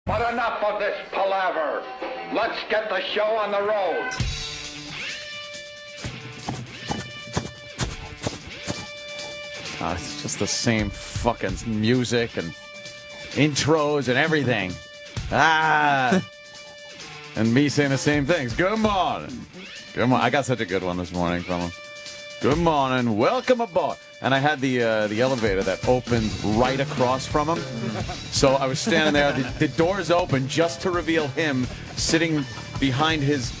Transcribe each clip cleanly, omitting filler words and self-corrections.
But enough of this palaver. Let's get the show on the road. It's just the same fucking music and intros and everything. And me saying the same things. Good morning. Good morning. I got such a good one this morning from him. Good morning. Welcome aboard. And I had the elevator that opened right across from him. So I was standing there. The doors open just to reveal him sitting behind his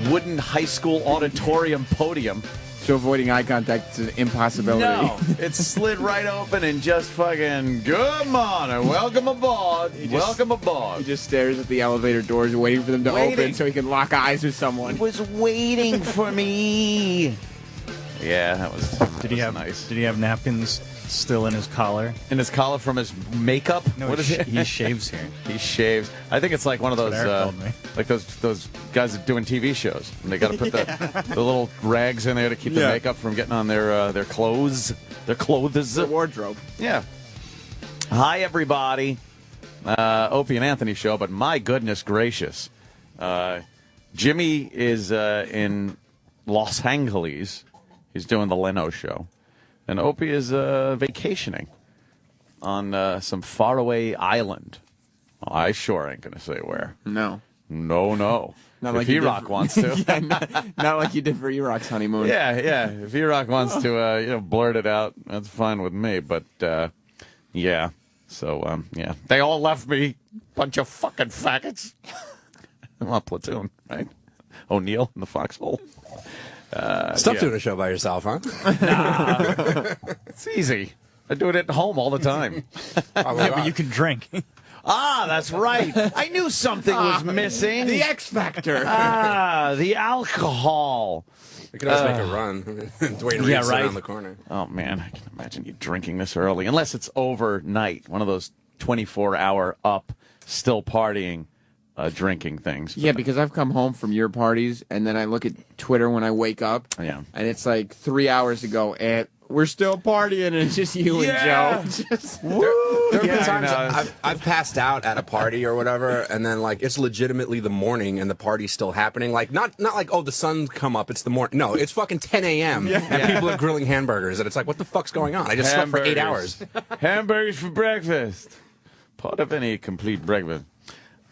wooden high school auditorium podium. So avoiding eye contact is an impossibility. No, it slid right open and just fucking, good morning, welcome aboard, welcome aboard. He just stares at the elevator doors waiting for them to open so he can lock eyes with someone. He was waiting for me. Yeah, that was nice. Did he have napkins still in his collar? In his collar from his makeup? No, what is it? He shaves here. He shaves. I think it's like one of those, like those guys that doing TV shows. And they got to put the little rags in there to keep the makeup from getting on their clothes. Their clothes. The wardrobe. Yeah. Hi, everybody. Opie and Anthony show, but my goodness gracious. Jimmy is in Los Angeles. He's doing the Leno show. And Opie is vacationing on some faraway island. Well, I sure ain't going to say where. No. No. Not if like E-Rock wants to. Yeah, not like you did for E-Rock's honeymoon. Yeah. If E-Rock wants to blurt it out, that's fine with me. But, yeah. So, yeah. They all left me. Bunch of fucking faggots. I'm on Platoon, right? O'Neill in the foxhole. Stop doing a show by yourself, huh? Nah. It's easy. I do it at home all the time. Yeah, but you can drink. That's right. I knew something was missing. The X Factor. The alcohol. We could always make a run. Dwayne Reed's around the corner. Oh, man. I can imagine you drinking this early. Unless it's overnight. One of those 24-hour up, still partying. Drinking things. Yeah, because I've come home from your parties, and then I look at Twitter when I wake up, and it's like 3 hours ago, and we're still partying, and it's just you and Joe. There have been times I've passed out at a party or whatever, and then like it's legitimately the morning and the party's still happening. Like not like, oh, the sun's come up, it's the morning. No, it's fucking 10 a.m. and people are grilling hamburgers, and it's like, what the fuck's going on? I just slept for 8 hours. Hamburgers for breakfast. Part of any complete breakfast.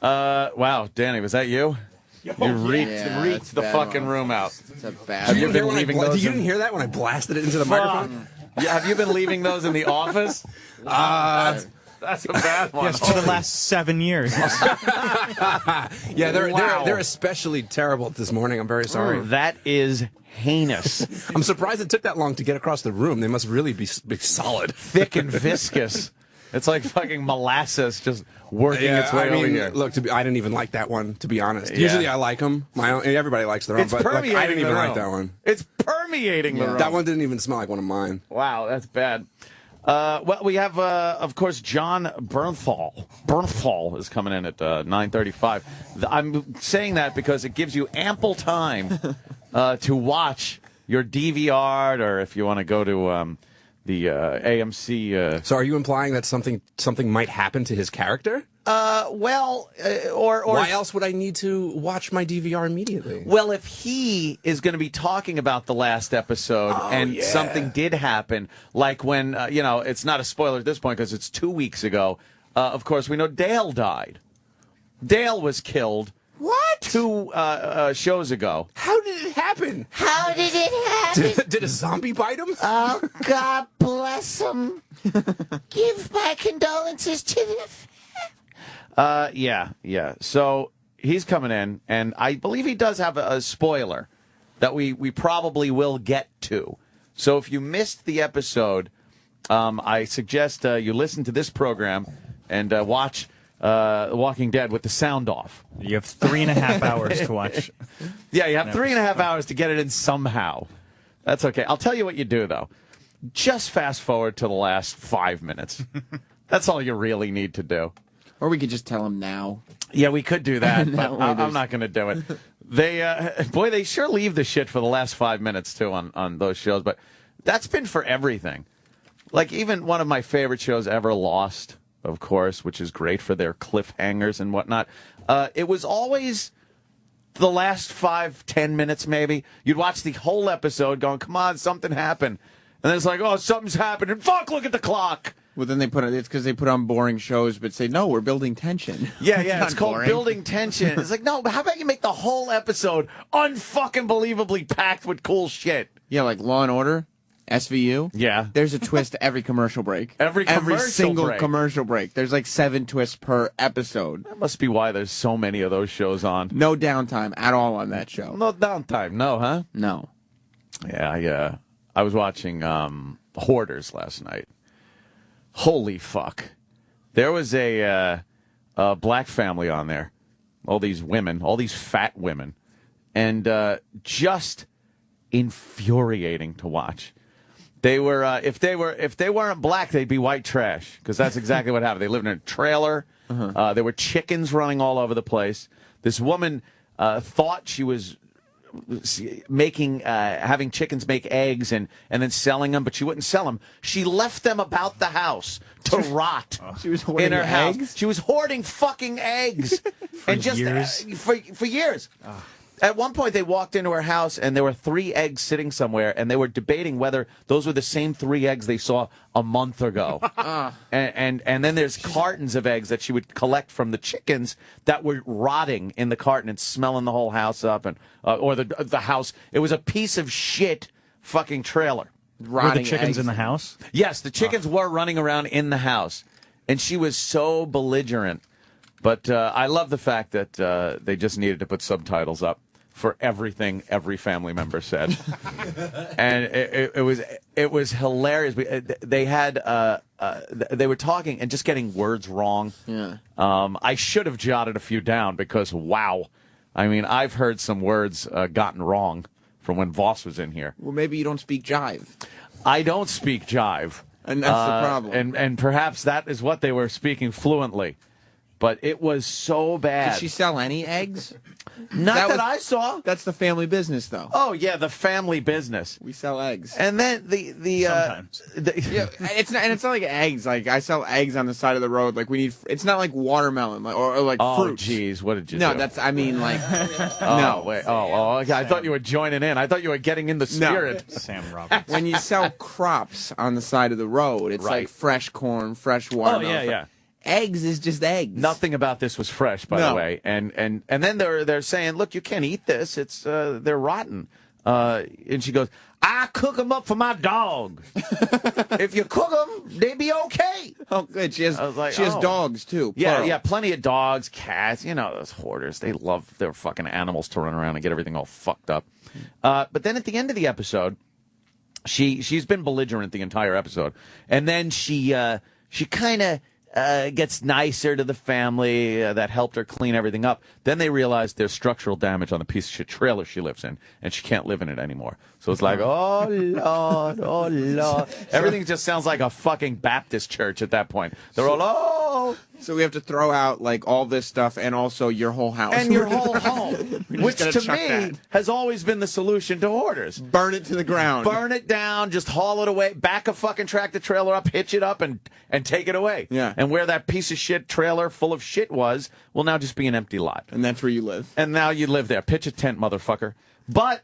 Wow, Danny, was that you? You reeked the fucking room out. It's a bad Have you been leaving those? You didn't hear that when I blasted it into the microphone? Yeah, have you been leaving those in the office? That's a bad one. Yes, for the last 7 years. Yeah, they're especially terrible this morning. I'm very sorry. That is heinous. I'm surprised it took that long to get across the room. They must really be solid. Thick and viscous. It's like fucking molasses just working its way over here. Look, I didn't even like that one, to be honest. Yeah. Usually I like them. Everybody likes their own, but I didn't even like that one. It's permeating the room. That one didn't even smell like one of mine. Wow, that's bad. Well, we have, of course, Jon Bernthal. Bernthal is coming in at 9:35. I'm saying that because it gives you ample time to watch your DVR, or if you want to go to the AMC. So are you implying that something might happen to his character? Or why else would I need to watch my DVR immediately? Well, if he is going to be talking about the last episode something did happen, like when, it's not a spoiler at this point because it's 2 weeks ago. Of course, we know Dale died. Dale was killed. What? 2 shows ago. How did it happen? How did it happen? Did a zombie bite him? Oh, God bless him. Give my condolences to the... Yeah. So he's coming in, and I believe he does have a spoiler that we probably will get to. So if you missed the episode, I suggest you listen to this program and watch Walking Dead with the sound off. You have 3.5 hours to watch. Yeah, you have 3.5 hours to get it in somehow. That's okay. I'll tell you what you do, though. Just fast forward to the last 5 minutes. That's all you really need to do. Or we could just tell him now. Yeah, we could do that, but I'm not going to do it. They sure leave the shit for the last 5 minutes, too, on those shows. But that's been for everything. Like, even one of my favorite shows ever, Lost. of course, which is great for their cliffhangers and whatnot. It was always the last 5-10 minutes, maybe. You'd watch the whole episode going, come on, something happened. And then it's like, oh, something's happening. Fuck, look at the clock. Well, then it's because they put on boring shows, but say, no, we're building tension. Yeah, it's called building tension. It's like, no, but how about you make the whole episode unfucking believably packed with cool shit? Yeah, like Law and Order, SVU. Yeah. There's a twist to every commercial break. Every single break. commercial break. There's like 7 twists per episode. That must be why there's so many of those shows on. No downtime at all on that show. No downtime, no, huh? No. Yeah, I was watching Hoarders last night. Holy fuck. There was a black family on there. All these women, all these fat women. And just infuriating to watch. They were if they weren't black, they'd be white trash, because that's exactly what happened. They lived in a trailer. There were chickens running all over the place. This woman thought she was having chickens make eggs and then selling them, but she wouldn't sell them. She left them about the house to rot. She was hoarding in her eggs? house. She was hoarding fucking eggs and just years? For years. At one point, they walked into her house, and there were 3 eggs sitting somewhere, and they were debating whether those were the same 3 eggs they saw a month ago. And then there's cartons of eggs that she would collect from the chickens that were rotting in the carton and smelling the whole house up, and or the house. It was a piece of shit fucking trailer. Were the chickens in the house? Yes, the chickens were running around in the house, and she was so belligerent. But I love the fact that they just needed to put subtitles up for everything every family member said, and it was hilarious. They had they were talking and just getting words wrong. Yeah. I should have jotted a few down, because wow, I mean, I've heard some words gotten wrong from when Voss was in here. Well, maybe you don't speak jive. I don't speak jive, And that's the problem. And perhaps that is what they were speaking fluently. But it was so bad. Did she sell any eggs? Not that I saw. That's the family business, though. Oh yeah, the family business. We sell eggs. And then Sometimes. Yeah, it's not like eggs. Like, I sell eggs on the side of the road. Like, we need. It's not like watermelon, or like fruit. Oh jeez, what did you No, do? that's. I mean, like. Oh, no. wait. Oh, okay. I thought you were joining in. I thought you were getting in the spirit. Sam Roberts. When you sell crops on the side of the road, it's Right. like fresh corn, fresh watermelon. Oh yeah. Eggs is just eggs. Nothing about this was fresh, by the way. And then they're saying, look, you can't eat this. It's they're rotten. And she goes, I cook them up for my dog. If you cook them, they be okay. Oh, good. She has like, she has oh. dogs too. Yeah, plural. yeah, plenty of dogs, cats. You know, those hoarders. They love their fucking animals to run around and get everything all fucked up. But then at the end of the episode, she's been belligerent the entire episode, and then she kind of gets nicer to the family that helped her clean everything up. Then they realize there's structural damage on the piece of shit trailer she lives in, and she can't live in it anymore. So it's like, oh, Lord, oh, Lord. Everything just sounds like a fucking Baptist church at that point. They're all, oh. So we have to throw out, like, all this stuff and also your whole house. And your whole home, which to me has always been the solution to hoarders. Burn it to the ground. Burn it down, just haul it away, back a fucking tractor trailer up, hitch it up, and take it away. Yeah. And where that piece of shit trailer full of shit was, will now just be an empty lot. And that's where you live. And now you live there. Pitch a tent, motherfucker. But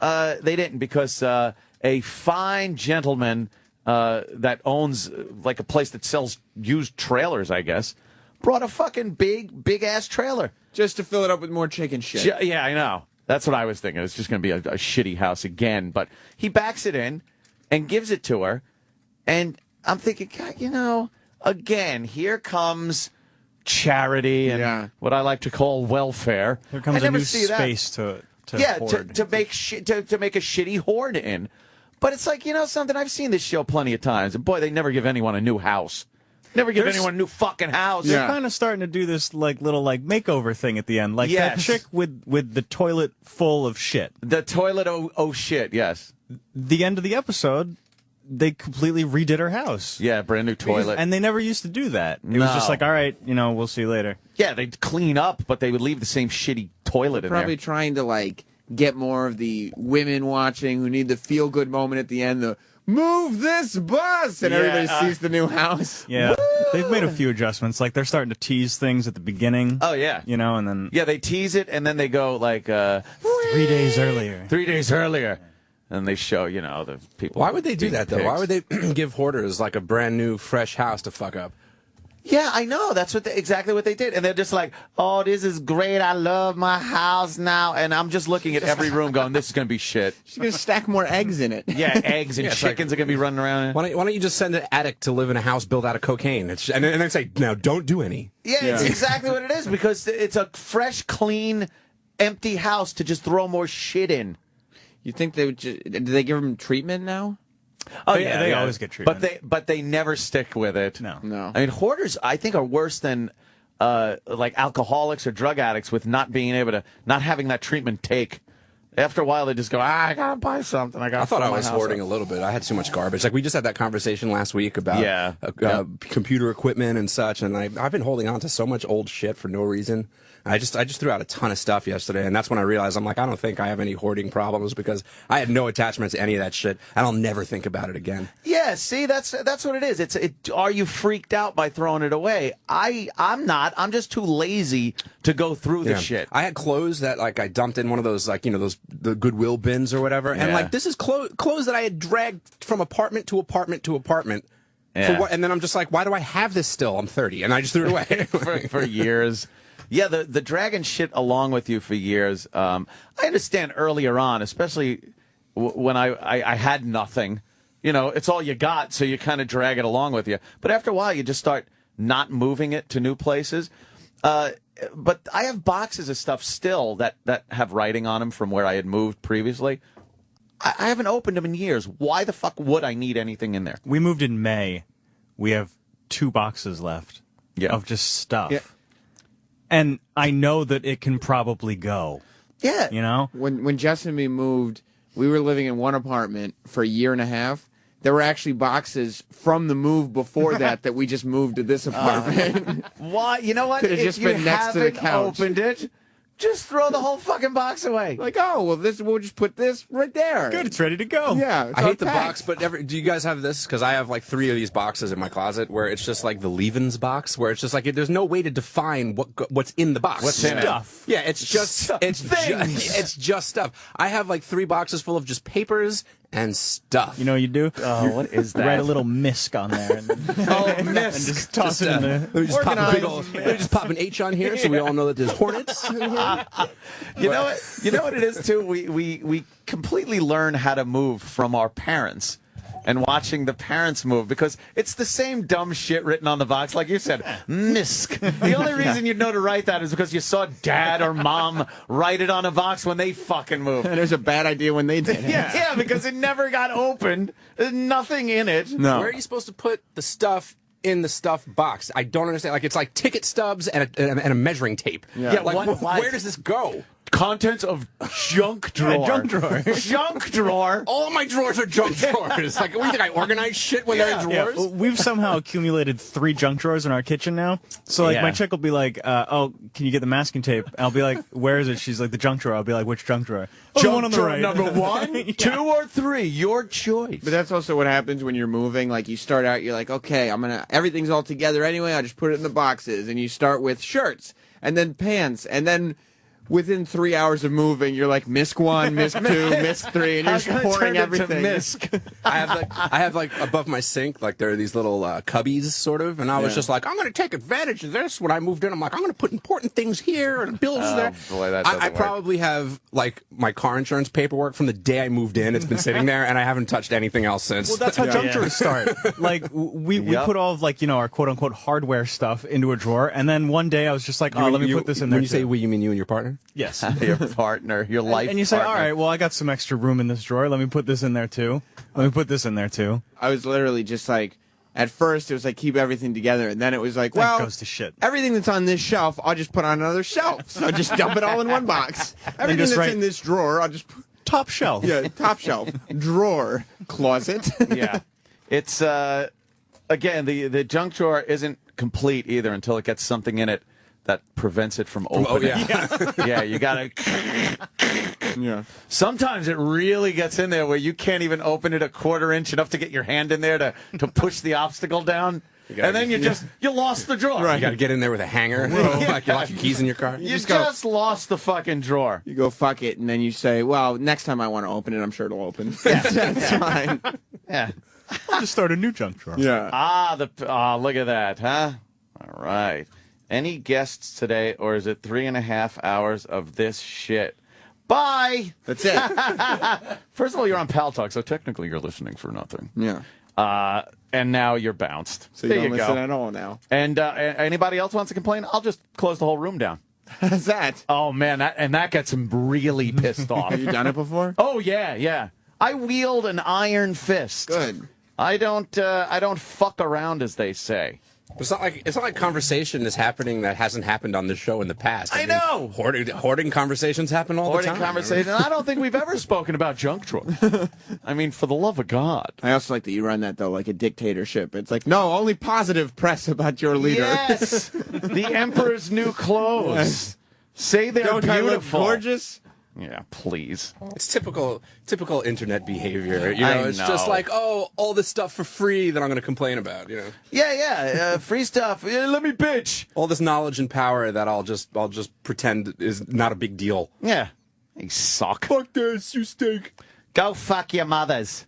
they didn't, because a fine gentleman that owns like a place that sells used trailers, I guess, brought a fucking big ass trailer just to fill it up with more chicken shit. Yeah, I know. That's what I was thinking. It's just going to be a shitty house again. But he backs it in and gives it to her, and I'm thinking, God, you know, again, here comes charity and what I like to call welfare. Here comes a new space to hoard. to make to make a shitty hoard in. But it's like, you know something, I've seen this show plenty of times, and boy, they never give anyone a new house. Never give anyone a new fucking house. They're kind of starting to do this little makeover thing at the end, like that chick with the toilet full of shit. The toilet oh shit, yes. The end of the episode, they completely redid her house. Yeah, brand new toilet. And they never used to do that. It was just like, all right, we'll see you later. Yeah, they'd clean up, but they would leave the same shitty toilet in there. Probably trying to get more of the women watching who need the feel-good moment at the end, the move this bus, and everybody sees the new house. Yeah, Woo! They've made a few adjustments. Like they're starting to tease things at the beginning. Oh yeah, and then they tease it, and then they go like 3 days earlier. 3 days earlier. And they show, the people. Why would they do that, though? Pigs. Why would they give hoarders like a brand new, fresh house to fuck up? Yeah, I know. That's exactly what they did. And they're just like, oh, this is great. I love my house now. And I'm just looking at every room going, this is going to be shit. She's going to stack more eggs in it. Yeah, eggs and chickens are going to be running around. Why don't you just send an addict to live in a house built out of cocaine? And then say, now, don't do any. Yeah, it's exactly what it is, because it's a fresh, clean, empty house to just throw more shit in. You think they would do they give them treatment now? Oh yeah, they always get treatment. But they never stick with it. No. I mean, hoarders, I think, are worse than like alcoholics or drug addicts with not having that treatment take. After a while, they just go, I gotta buy something. I thought I was hoarding a little bit. I had too much garbage. Like we just had that conversation last week about computer equipment and such, and I've been holding on to so much old shit for no reason. I just threw out a ton of stuff yesterday, and that's when I realized I don't think I have any hoarding problems because I had no attachment to any of that shit, and I'll never think about it again. Yeah, see, that's what it is. Are you freaked out by throwing it away? I'm not. I'm just too lazy to go through the shit. I had clothes that I dumped in one of those the Goodwill bins or whatever, and this is clothes that I had dragged from apartment to apartment to apartment. Yeah. And then I'm just like, why do I have this still? I'm 30, and I just threw it away for years. Yeah, the dragging shit along with you for years. I understand earlier on, especially when I had nothing. It's all you got, so you kind of drag it along with you. But after a while, you just start not moving it to new places. But I have boxes of stuff still that have writing on them from where I had moved previously. I haven't opened them in years. Why the fuck would I need anything in there? We moved in May. We have 2 boxes left of just stuff. Yeah. And I know that it can probably go. Yeah. When Jess and me moved, we were living in one apartment for a year and a half. There were actually boxes from the move before that we just moved to this apartment. Why? You know what? Could have just been next to the couch. Opened it, just throw the whole fucking box away. Like, we'll just put this right there. Good, it's ready to go. Yeah, I hate the box, but do you guys have this? Because I have 3 of these boxes in my closet where it's just like the leavings box, where it's just like there's no way to define what's in the box. What's in stuff? Yeah, it's just it's just stuff. I have 3 boxes full of just papers and stuff. You know what you do? Oh, what is that? Write a little misc on there. And misc. And just toss it in there. Let me just pop an H on here so we all know that there's hornets in here. You know what it is, too? We completely learn how to move from our parents and watching the parents move, because it's the same dumb shit written on the box, like you said, misc. The only reason you'd know to write that is because you saw dad or mom write it on a box when they fucking moved. And it was a bad idea when they did it. Yeah, because it never got opened. There's nothing in it. No. Where are you supposed to put the stuff in the stuff box? I don't understand. It's like ticket stubs and a measuring tape. Yeah, where does this go? Contents of junk drawer. Junk drawer. Junk drawer. All my drawers are junk drawers. What do you think, I organize shit when they're in drawers? Yeah. We've somehow accumulated 3 junk drawers in our kitchen now. So, my chick will be like, can you get the masking tape? I'll be like, where is it? She's like, the junk drawer. I'll be like, which junk drawer? Junk one on the drawer right. number 1, 2, or 3. Your choice. But that's also what happens when you're moving. You start out, you're like, okay, everything's all together anyway. I'll just put it in the boxes. And you start with shirts, and then pants, and then within 3 hours of moving, you're like, misc 1, misc 2, misc 3, and you're just pouring everything. Misc. I have above my sink, there are these little cubbies, sort of, and I was just like, I'm going to take advantage of this. When I moved in, I'm like, I'm going to put important things here and bills there. Boy, that doesn't I work. probably have my car insurance paperwork from the day I moved in. It's been sitting there, and I haven't touched anything else since. Well, that's how junk drawers start. We put all of our quote unquote hardware stuff into a drawer, and then one day I was just like, let me put this in there. When you say we, you mean you and your partner? Yes. Your partner, your life and you say, partner. all right, well, I got some extra room in this drawer. Let me put this in there, too. Let me put this in there, too. I was literally just like, at first, it was like, keep everything together. And then it was like, that goes to shit. Everything that's on this shelf, I'll just put on another shelf. So just dump it all in one box. Everything that's in this drawer, I'll just put... Top shelf. Yeah, top shelf. Drawer. Closet. Yeah. It's, again, the junk drawer isn't complete either until it gets something in it that prevents it from opening. Yeah, you gotta. Yeah. Sometimes it really gets in there where you can't even open it a quarter inch enough to get your hand in there to push the obstacle down. And then you lost the drawer. You got to get in there with a hanger. Like you lock your keys in your car. You just lost the fucking drawer. You go, fuck it, and then you say, well, next time I want to open it, I'm sure it'll open. That's fine. Yeah. I'll just start a new junk drawer. Yeah. Look at that, huh? All right. Any guests today, or is it 3.5 hours of this shit? Bye! That's it. First of all, you're on Pal Talk, so technically you're listening for nothing. Yeah. And now you're bounced. So you there don't you listen go. at all now. And anybody else wants to complain? I'll just close the whole room down. How's that? Oh, man, that gets him really pissed off. Have you done it before? Oh, yeah. I wield an iron fist. Good. I don't fuck around, as they say. It's not like conversation is happening that hasn't happened on this show in the past. I know. Hoarding conversations happen all the time. I don't think we've ever spoken about junk drawer. I mean, for the love of God. I also like that you run that, though, like a dictatorship. It's like, no, only positive press about your leader. Yes. The emperor's new clothes. Yes. Say they're Don't beautiful. I look gorgeous? Yeah, please. It's typical internet behavior. It's know. just like, oh, all this stuff for free that I'm going to complain about. Yeah. Free stuff. Let me bitch. All this knowledge and power that I'll just pretend is not a big deal. Yeah. You suck. Fuck this, you stink. Go fuck your mothers.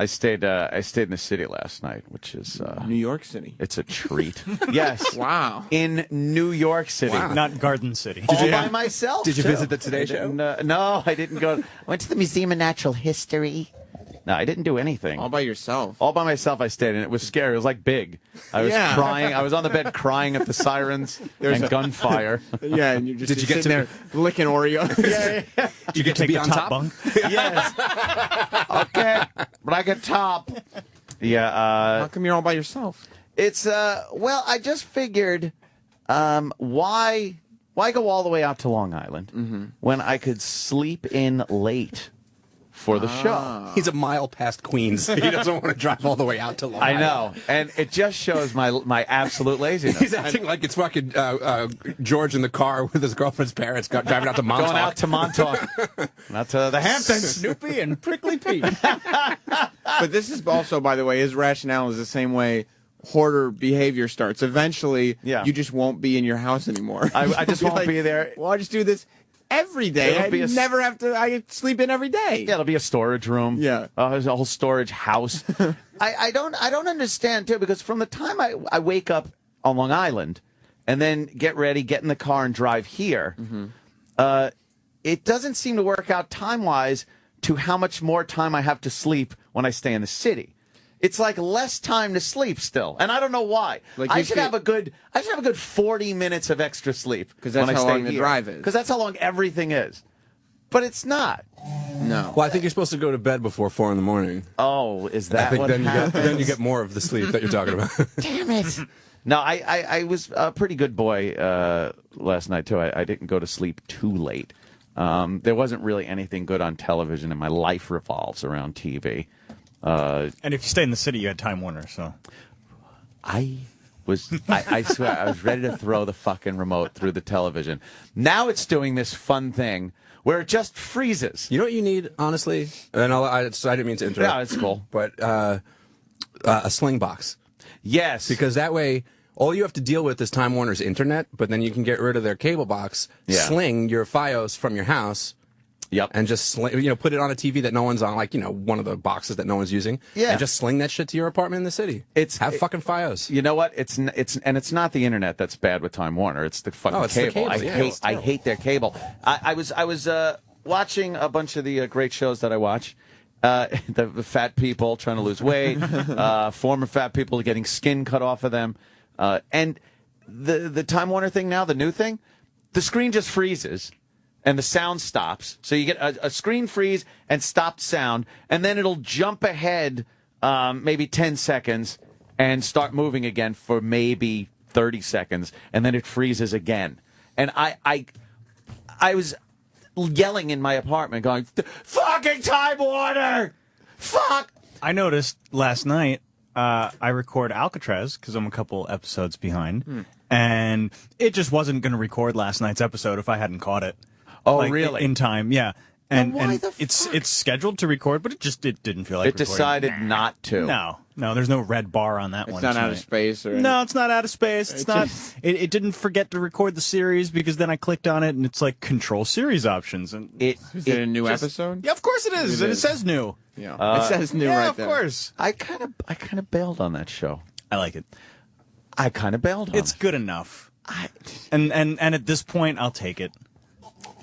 I stayed in the city last night, which is New York City. it's a treat. Yes. Wow. In New York City. Wow. Not Garden City. All by myself. Did you too. visit the Today Show? No, I didn't go. I went to the Museum of Natural History. No, I didn't do anything. All by yourself. All by myself I stayed, and it was scary. It was like Big. I was Yeah. crying. I was on the bed crying at the sirens and gunfire. Yeah, and you're just Did you get sitting there licking Oreos. Yeah. Did you get to Take be the on top top? bunk. Yes. Okay. But I get top. Yeah. How come you're all by yourself? It's well, I just figured why go all the way out to Long Island when I could sleep in late for the show. He's a mile past Queens. He doesn't want to drive all the way out to Long I Island. know, and it just shows my absolute laziness. He's acting like it's fucking George in the car with his girlfriend's parents driving out to Montauk. Going out to Montauk, not to the Hamptons. Snoopy and Prickly Pete. But this is also, by the way, his rationale is the same way hoarder behavior starts. Eventually, you just won't be in your house anymore. I just You'll won't be there. Well, I just do this every day. It'll I be never have to. I sleep in every day. Yeah, it'll be a storage room. Yeah. There's a whole storage house. I don't understand too, because from the time I wake up on Long Island and then get ready, get in the car and drive here, it doesn't seem to work out time-wise to how much more time I have to sleep when I stay in the city. It's like less time to sleep still, and I don't know why. Like I should have a good 40 minutes of extra sleep because that's when I how stay long the here. drive is. Because that's how long everything is, but it's not. No. Well, I think you're supposed to go to bed before 4 in the morning. Oh, is I that think what happens? then you get more of the sleep that you're talking about. Damn it. No, I was a pretty good boy last night, too. I didn't go to sleep too late. There wasn't really anything good on television, and my life revolves around TV. And if you stay in the city, you had Time Warner, so. I swear, I was ready to throw the fucking remote through the television. Now it's doing this fun thing where it just freezes. You know what you need, honestly? And I didn't mean to interrupt. Yeah, it's cool. But a sling box. Yes. Because that way, all you have to deal with is Time Warner's internet, but then you can get rid of their cable box, sling your Fios from your house, and just put it on a TV that no one's on, like one of the boxes that no one's using, and just sling that shit to your apartment in the city. Have fucking Fios. You know what? It's not the internet that's bad with Time Warner. It's the fucking cable. I hate their cable. I was watching a bunch of the great shows that I watch. The fat people trying to lose weight, former fat people getting skin cut off of them, and the Time Warner thing now, the new thing, the screen just freezes. And the sound stops. So you get a screen freeze and stopped sound, and then it'll jump ahead maybe 10 seconds and start moving again for maybe 30 seconds, and then it freezes again. And I was yelling in my apartment going, fucking Time Warner! Fuck! I noticed last night, I record Alcatraz, because I'm a couple episodes behind, and it just wasn't going to record last night's episode if I hadn't caught it. Oh, really? In time, yeah. And why the it's scheduled to record, but it didn't feel like It decided not to. No, there's no red bar on that one. It's not out tonight. of space or No, it's not out of space. It's not. It didn't forget to record the series because then I clicked on it and it's like control series options and Is it a new episode? yeah, of course it is. It It is. says new. Yeah. It says new Yeah, right of there. course. I kind of bailed on that show. I like it. I kind of bailed on It's it. good enough. And at this point, I'll take it.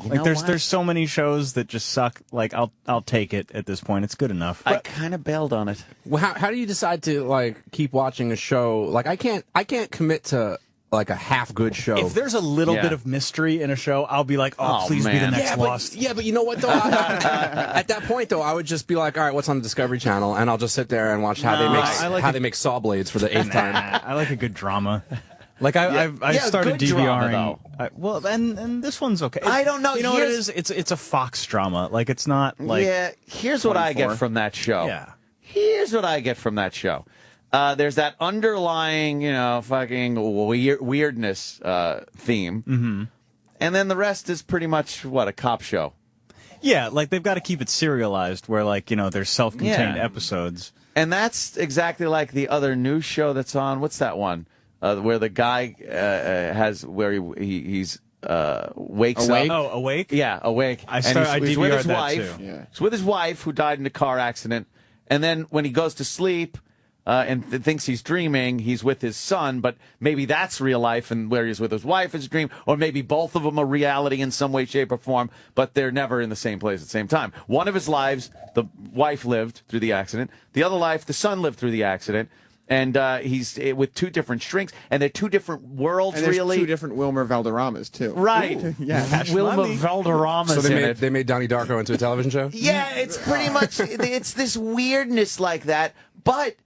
Like there's so many shows that just suck. Like I'll take it at this point. It's good enough. I kind of bailed on it. Well, how do you decide to like keep watching a show? Like I can't commit to like a half good show. If there's a little Yeah. bit of mystery in a show, I'll be like, oh, Oh, please be the man. next Lost. But you know what though? At that point though, I would just be like, all right, what's on the Discovery Channel, and I'll just sit there and watch how No, I like they make saw blades for the 8th time. I like a good drama. Like I started good drama, DVRing. Well, and this one's okay. I don't know. You know what it is? It's a Fox drama. Like it's not like yeah, here's what I get from that show. Yeah. Here's what I get from that show. There's that underlying, fucking weirdness theme. Mm-hmm. And then the rest is pretty much, a cop show. Yeah, like they've got to keep it serialized where like, there's self-contained Yeah. episodes. And that's exactly like the other news show that's on. What's that one? Where the guy he's wakes Awake? up. Oh, Awake? Yeah, awake. I And he's with DVR'd his that wife. too. Yeah. He's with his wife who died in a car accident. And then when he goes to sleep and thinks he's dreaming, he's with his son. But maybe that's real life, and where he's with his wife is a dream. Or maybe both of them are reality in some way, shape, or form. But they're never in the same place at the same time. One of his lives, the wife lived through the accident. The other life, the son lived through the accident. And he's with two different strings, and they're two different worlds, And there's really. two different Wilmer Valderramas, too. Right. Yeah. Wilma Valderrama's So in it. they made Donnie Darko into a television show. Yeah, it's pretty much it's this weirdness like that. But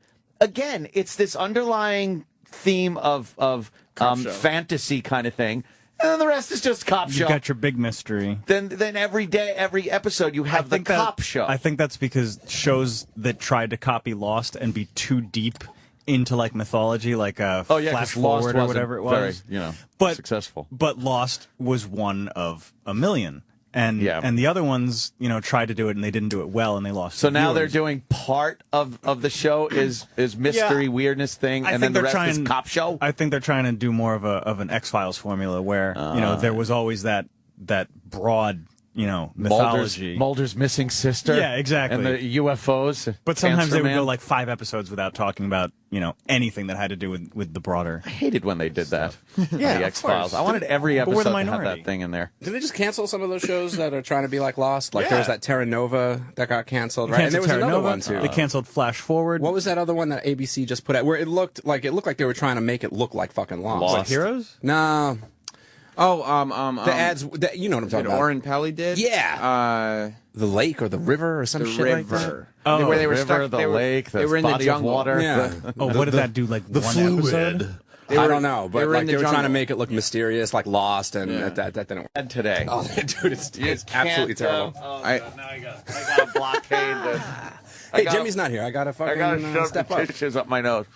again, It's this underlying theme of show. fantasy kind of thing. And then the rest is just cop You show. got your big mystery. Then every day, every episode, you have the cop show. I think that's because shows that tried to copy Lost and be too deep into like mythology, like yeah, Flash 'cause Lost Forward or wasn't whatever it very, was, successful. But Lost was one of a million, and Yeah. and the other ones, tried to do it and they didn't do it well, and they lost. So now viewers. they're doing part of the show is mystery weirdness thing, I and think then the they're rest is trying- cop show. I think they're trying to do more of an X-Files formula where there was always that broad mythology. Mulder's missing sister. Yeah, exactly. And the UFOs. But sometimes Cancer they would Man. go like 5 episodes without talking about anything that had to do with the broader. I hated when they did that. Yeah, the of X-Files. course. I wanted every But we're episode the to have minority. that thing in there. Did they just cancel some of those shows that are trying to be like Lost? Like Yeah. there was that Terra Nova that got canceled, right? And there Canceled was Terra another Nova. one too. They canceled Flash Forward. What was that other one that ABC just put out where it looked like they were trying to make it look like fucking Lost? Like Heroes? No, Oh, the ads. You know what I'm talking that about? Oren Pelly did? Yeah. The lake or the river or some The shit like that. river. Oh, where they were River, stuck. the they were, lake, they the were in the body jungle. of water. Yeah. what did that do? Like one episode? I don't know, they but were like in the they were trying to jungle. make it look mysterious, like Lost, and Yeah. that didn't work. And today. Oh, dude, it's absolutely Can't, terrible. I- God, now I got a blockade. Hey, Jimmy's not here. I gotta I fucking got to shove step the up. tissues up my nose.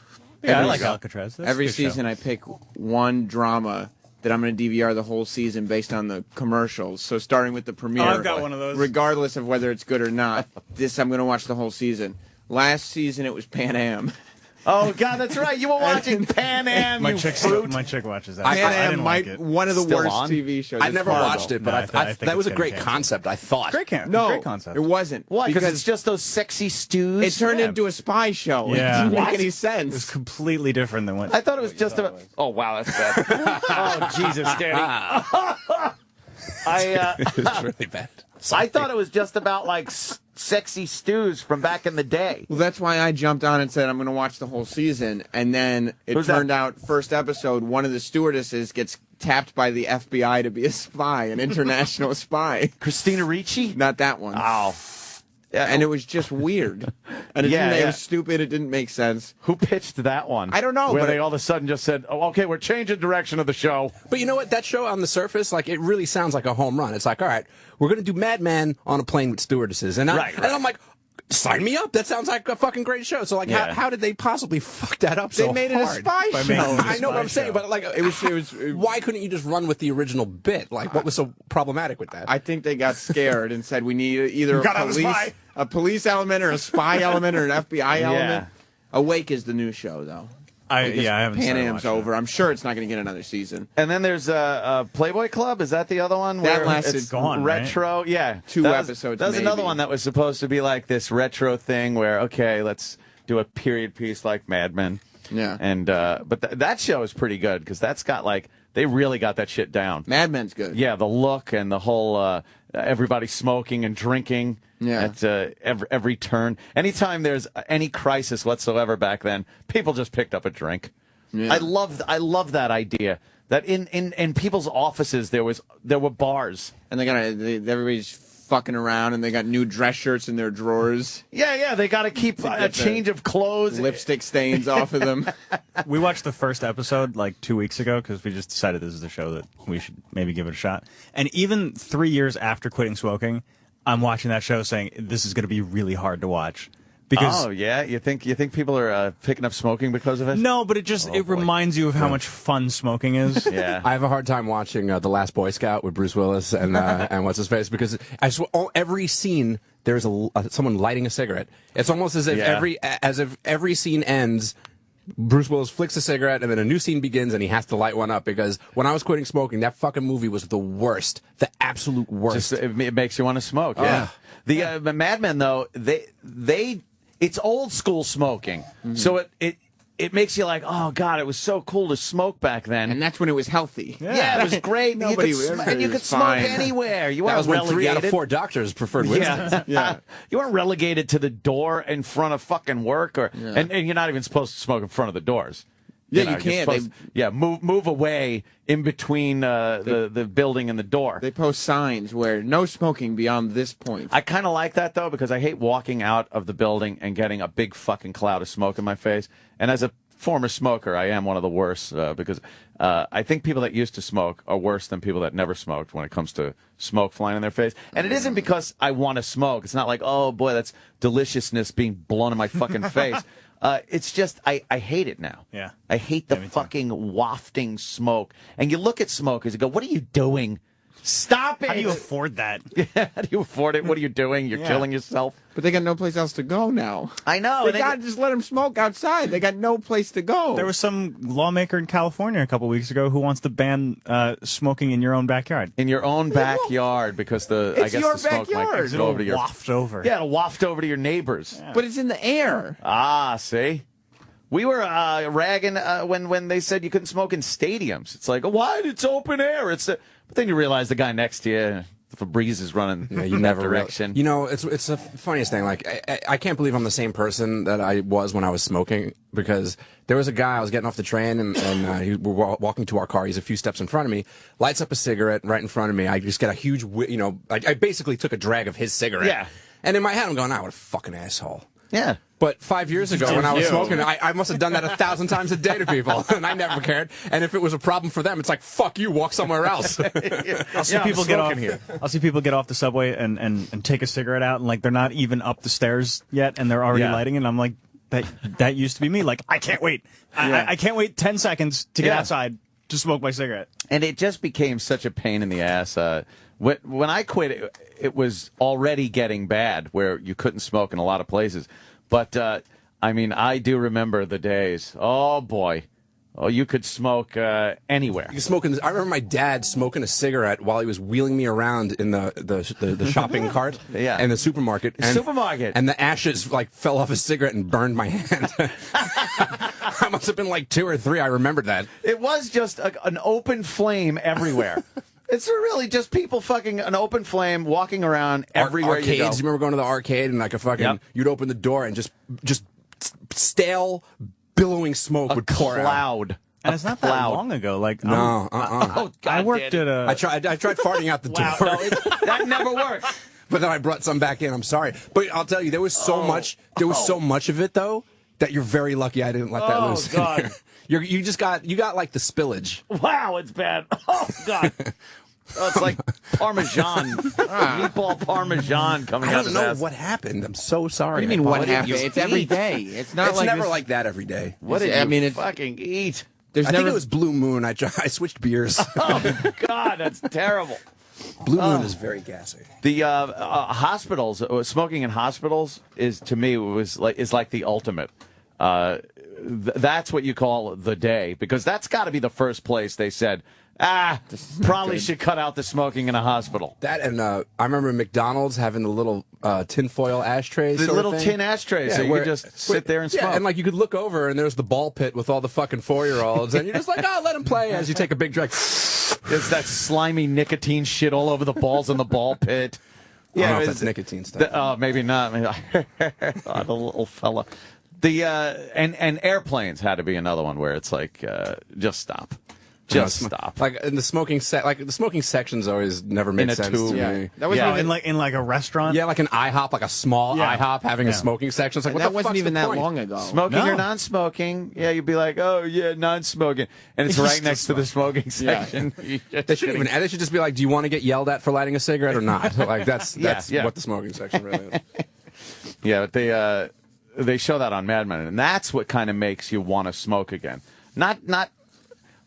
Yeah, I Every like show. Alcatraz. That's Every a good show. season I pick one drama that I'm going to DVR the whole season based on the commercials. So starting with the premiere. Oh, I've got one of those. Regardless of whether it's good or not, this I'm going to watch the whole season. Last season it was Pan Am. Oh, God, that's right. You were watching Pan Am, My you chick fruit. watches that. I Pan I Am didn't might like it. one of the Still worst on? TV shows. I It's never horrible. watched it, but No, I think that was a it's great getting canceled. concept. I thought. No, great concept. it wasn't. What? Because it's just those sexy stews? it turned into a spy show. Yeah. It didn't What? make any It's sense. completely different than what I thought it was just about. Oh, wow, that's bad. Oh, Jesus, Danny. It's really bad. I thought it was just about, like, sexy stews from back in the day. Well, that's why I jumped on and said I'm going to watch the whole season. And then it Who's that? turned out, first episode, one of the stewardesses gets tapped by the FBI to be a spy, an international spy. Christina Ricci? Not that one. Oh. Yeah, And it was just weird. And it, Yeah, didn't, it yeah. was stupid. It didn't make sense. who pitched that one? I don't know, Where but they it- all of a sudden just said, oh, okay, we're changing direction of the show. But you know what? That show on the surface, like, it really sounds like a home run. It's like, all right, we're going to do Mad Men on a plane with stewardesses. And, Right. and I'm like, Sign me up. That sounds like a fucking great show. So, like, how did they possibly fuck that up so hard? They made it a spy show. I know what I'm saying, but, like, it was why couldn't you just run with the original bit? Like, what was so problematic with that? I think they got scared and said we need either a police element or a spy element or an FBI element. Awake is the new show, though. I haven't. Pan Am's over. I'm sure it's not going to get another season. And then there's Playboy Club. Is that the other one? That lasted it's gone, retro. Right? Yeah, two episodes. That was another one that was supposed to be like this retro thing where let's do a period piece like Mad Men. Yeah. And but that show is pretty good because that's got they really got that shit down. Mad Men's good. Yeah, the look and the whole everybody smoking and drinking. Yeah. At every turn. Anytime there's any crisis whatsoever back then, people just picked up a drink. Yeah. I love that idea. That in people's offices there were bars. And everybody's fucking around and they got new dress shirts in their drawers. Yeah, they got to keep a change of clothes. Lipstick stains off of them. We watched the first episode like 2 weeks ago because we just decided this is a show that we should maybe give it a shot. And even 3 years after quitting smoking, I'm watching that show saying this is going to be really hard to watch. Because, you think people are picking up smoking because of it? No, but it reminds you of how much fun smoking is. Yeah, I have a hard time watching The Last Boy Scout with Bruce Willis and what's his face because every scene there's someone lighting a cigarette. It's almost as if every scene ends. Bruce Willis flicks a cigarette, and then a new scene begins, and he has to light one up, because when I was quitting smoking, that fucking movie was the worst. The absolute worst. It makes you want to smoke, yeah. The Mad Men, though, it's old school smoking, so it makes you like, oh, God, it was so cool to smoke back then. And that's when it was healthy. Yeah, it was great. You could smoke anywhere. You weren't relegated. 3 out of 4 doctors preferred wisdom. Yeah. You weren't relegated to the door in front of fucking work, and you're not even supposed to smoke in front of the doors. Yeah, you can't. Move away in between the building and the door. They post signs where no smoking beyond this point. I kind of like that, though, because I hate walking out of the building and getting a big fucking cloud of smoke in my face. And as a former smoker, I am one of the worst because I think people that used to smoke are worse than people that never smoked when it comes to smoke flying in their face. And it isn't because I want to smoke. It's not like, oh, boy, that's deliciousness being blown in my fucking face. It's just, I hate it now. Yeah. I hate the fucking wafting smoke. And you look at smokers and go, what are you doing? Stop it! How do you afford that? Yeah, how do you afford it? What are you doing? You're killing yourself. But they got no place else to go now. I know. They got to just let them smoke outside. They got no place to go. There was some lawmaker in California a couple weeks ago who wants to ban smoking in your own backyard. In your own backyard, because I guess the smoke might go over to your waft over. Yeah, it'll waft over to your neighbors. Yeah. But it's in the air. Ah, see. We were ragging when they said you couldn't smoke in stadiums. It's like, what? It's open air. But then you realize the guy next to you, if a breeze is running in that direction. You know, it's the funniest thing. Like, I can't believe I'm the same person that I was when I was smoking, because there was a guy, I was getting off the train, and we were walking to our car. He's a few steps in front of me, lights up a cigarette right in front of me. I just get a huge, I basically took a drag of his cigarette. Yeah. And in my head, I'm going, what a fucking asshole. Yeah. But 5 years ago, when I was smoking, I must have done that 1,000 times a day to people, and I never cared. And if it was a problem for them, it's like, fuck you, walk somewhere else. I'll see people get off the subway and take a cigarette out, and like they're not even up the stairs yet, and they're already lighting it. And I'm like, that used to be me. Like, I can't wait. I can't wait 10 seconds to get outside to smoke my cigarette. And it just became such a pain in the ass. When I quit, it was already getting bad, where you couldn't smoke in a lot of places. But, I mean, I do remember the days. Oh, boy. Oh, you could smoke anywhere. You smoke I remember my dad smoking a cigarette while he was wheeling me around in the shopping cart in the supermarket. And the ashes, like, fell off his cigarette and burned my hand. I must have been like 2 or 3. I remembered that. It was just an open flame everywhere. It's really just people fucking an open flame walking around everywhere arcades, you go. You remember going to the arcade and like a fucking, you'd open the door and just stale, billowing smoke would pour out. And it's not that long ago. Like, no, Oh, God, I worked at a... I tried farting out the door. No, that never works. But then I brought some back in. I'm sorry. But I'll tell you, there was so much of it, though, that you're very lucky I didn't let that loose. God. You got like the spillage. Wow, it's bad. Oh, God. Oh, it's like Parmesan, meatball Parmesan coming out I of don't his know ass. what happened. I'm so sorry. What do you mean I what apologize. happened? It's every day. It's not It's like never this- like that every day. What did I you mean, it's fucking eat? There's I never think it was Blue Moon. I switched beers. Oh, God, that's terrible. Blue Moon is very gassy. The hospitals, smoking in hospitals is, to me, is like the ultimate. That's what you call the day, because that's got to be the first place they said, probably should cut out the smoking in a hospital. That and I remember McDonald's having the little tinfoil ashtrays. The sort little of thing. tin ashtrays, Yeah, so you where- could just sit there and smoke. Yeah, and like you could look over and there's the ball pit with all the fucking 4-year-olds, and you're just like, oh, let them play as you take a big drag. There's that slimy nicotine shit all over the balls in the ball pit. I don't know if it's- that's nicotine stuff. Oh, maybe not. Oh, the little fella. The and airplanes had to be another one where it's like, just stop. Just stop. Like in the smoking the smoking sections always never made In a sense tube. to Yeah. me. That wasn't Yeah. even in like a restaurant. Yeah, like an IHOP, like a small Yeah. IHOP having a smoking section. It's like, what that the wasn't fuck's even the that point? long ago. Smoking No. or non-smoking? Yeah, you'd be like, oh yeah, non-smoking, and it's right next to the smoking section. They shouldn't even. They should just be like, "Do you want to get yelled at for lighting a cigarette or not?" Like that's Yeah. what the smoking section really is. Yeah, but they show that on Mad Men, and that's what kind of makes you want to smoke again. Not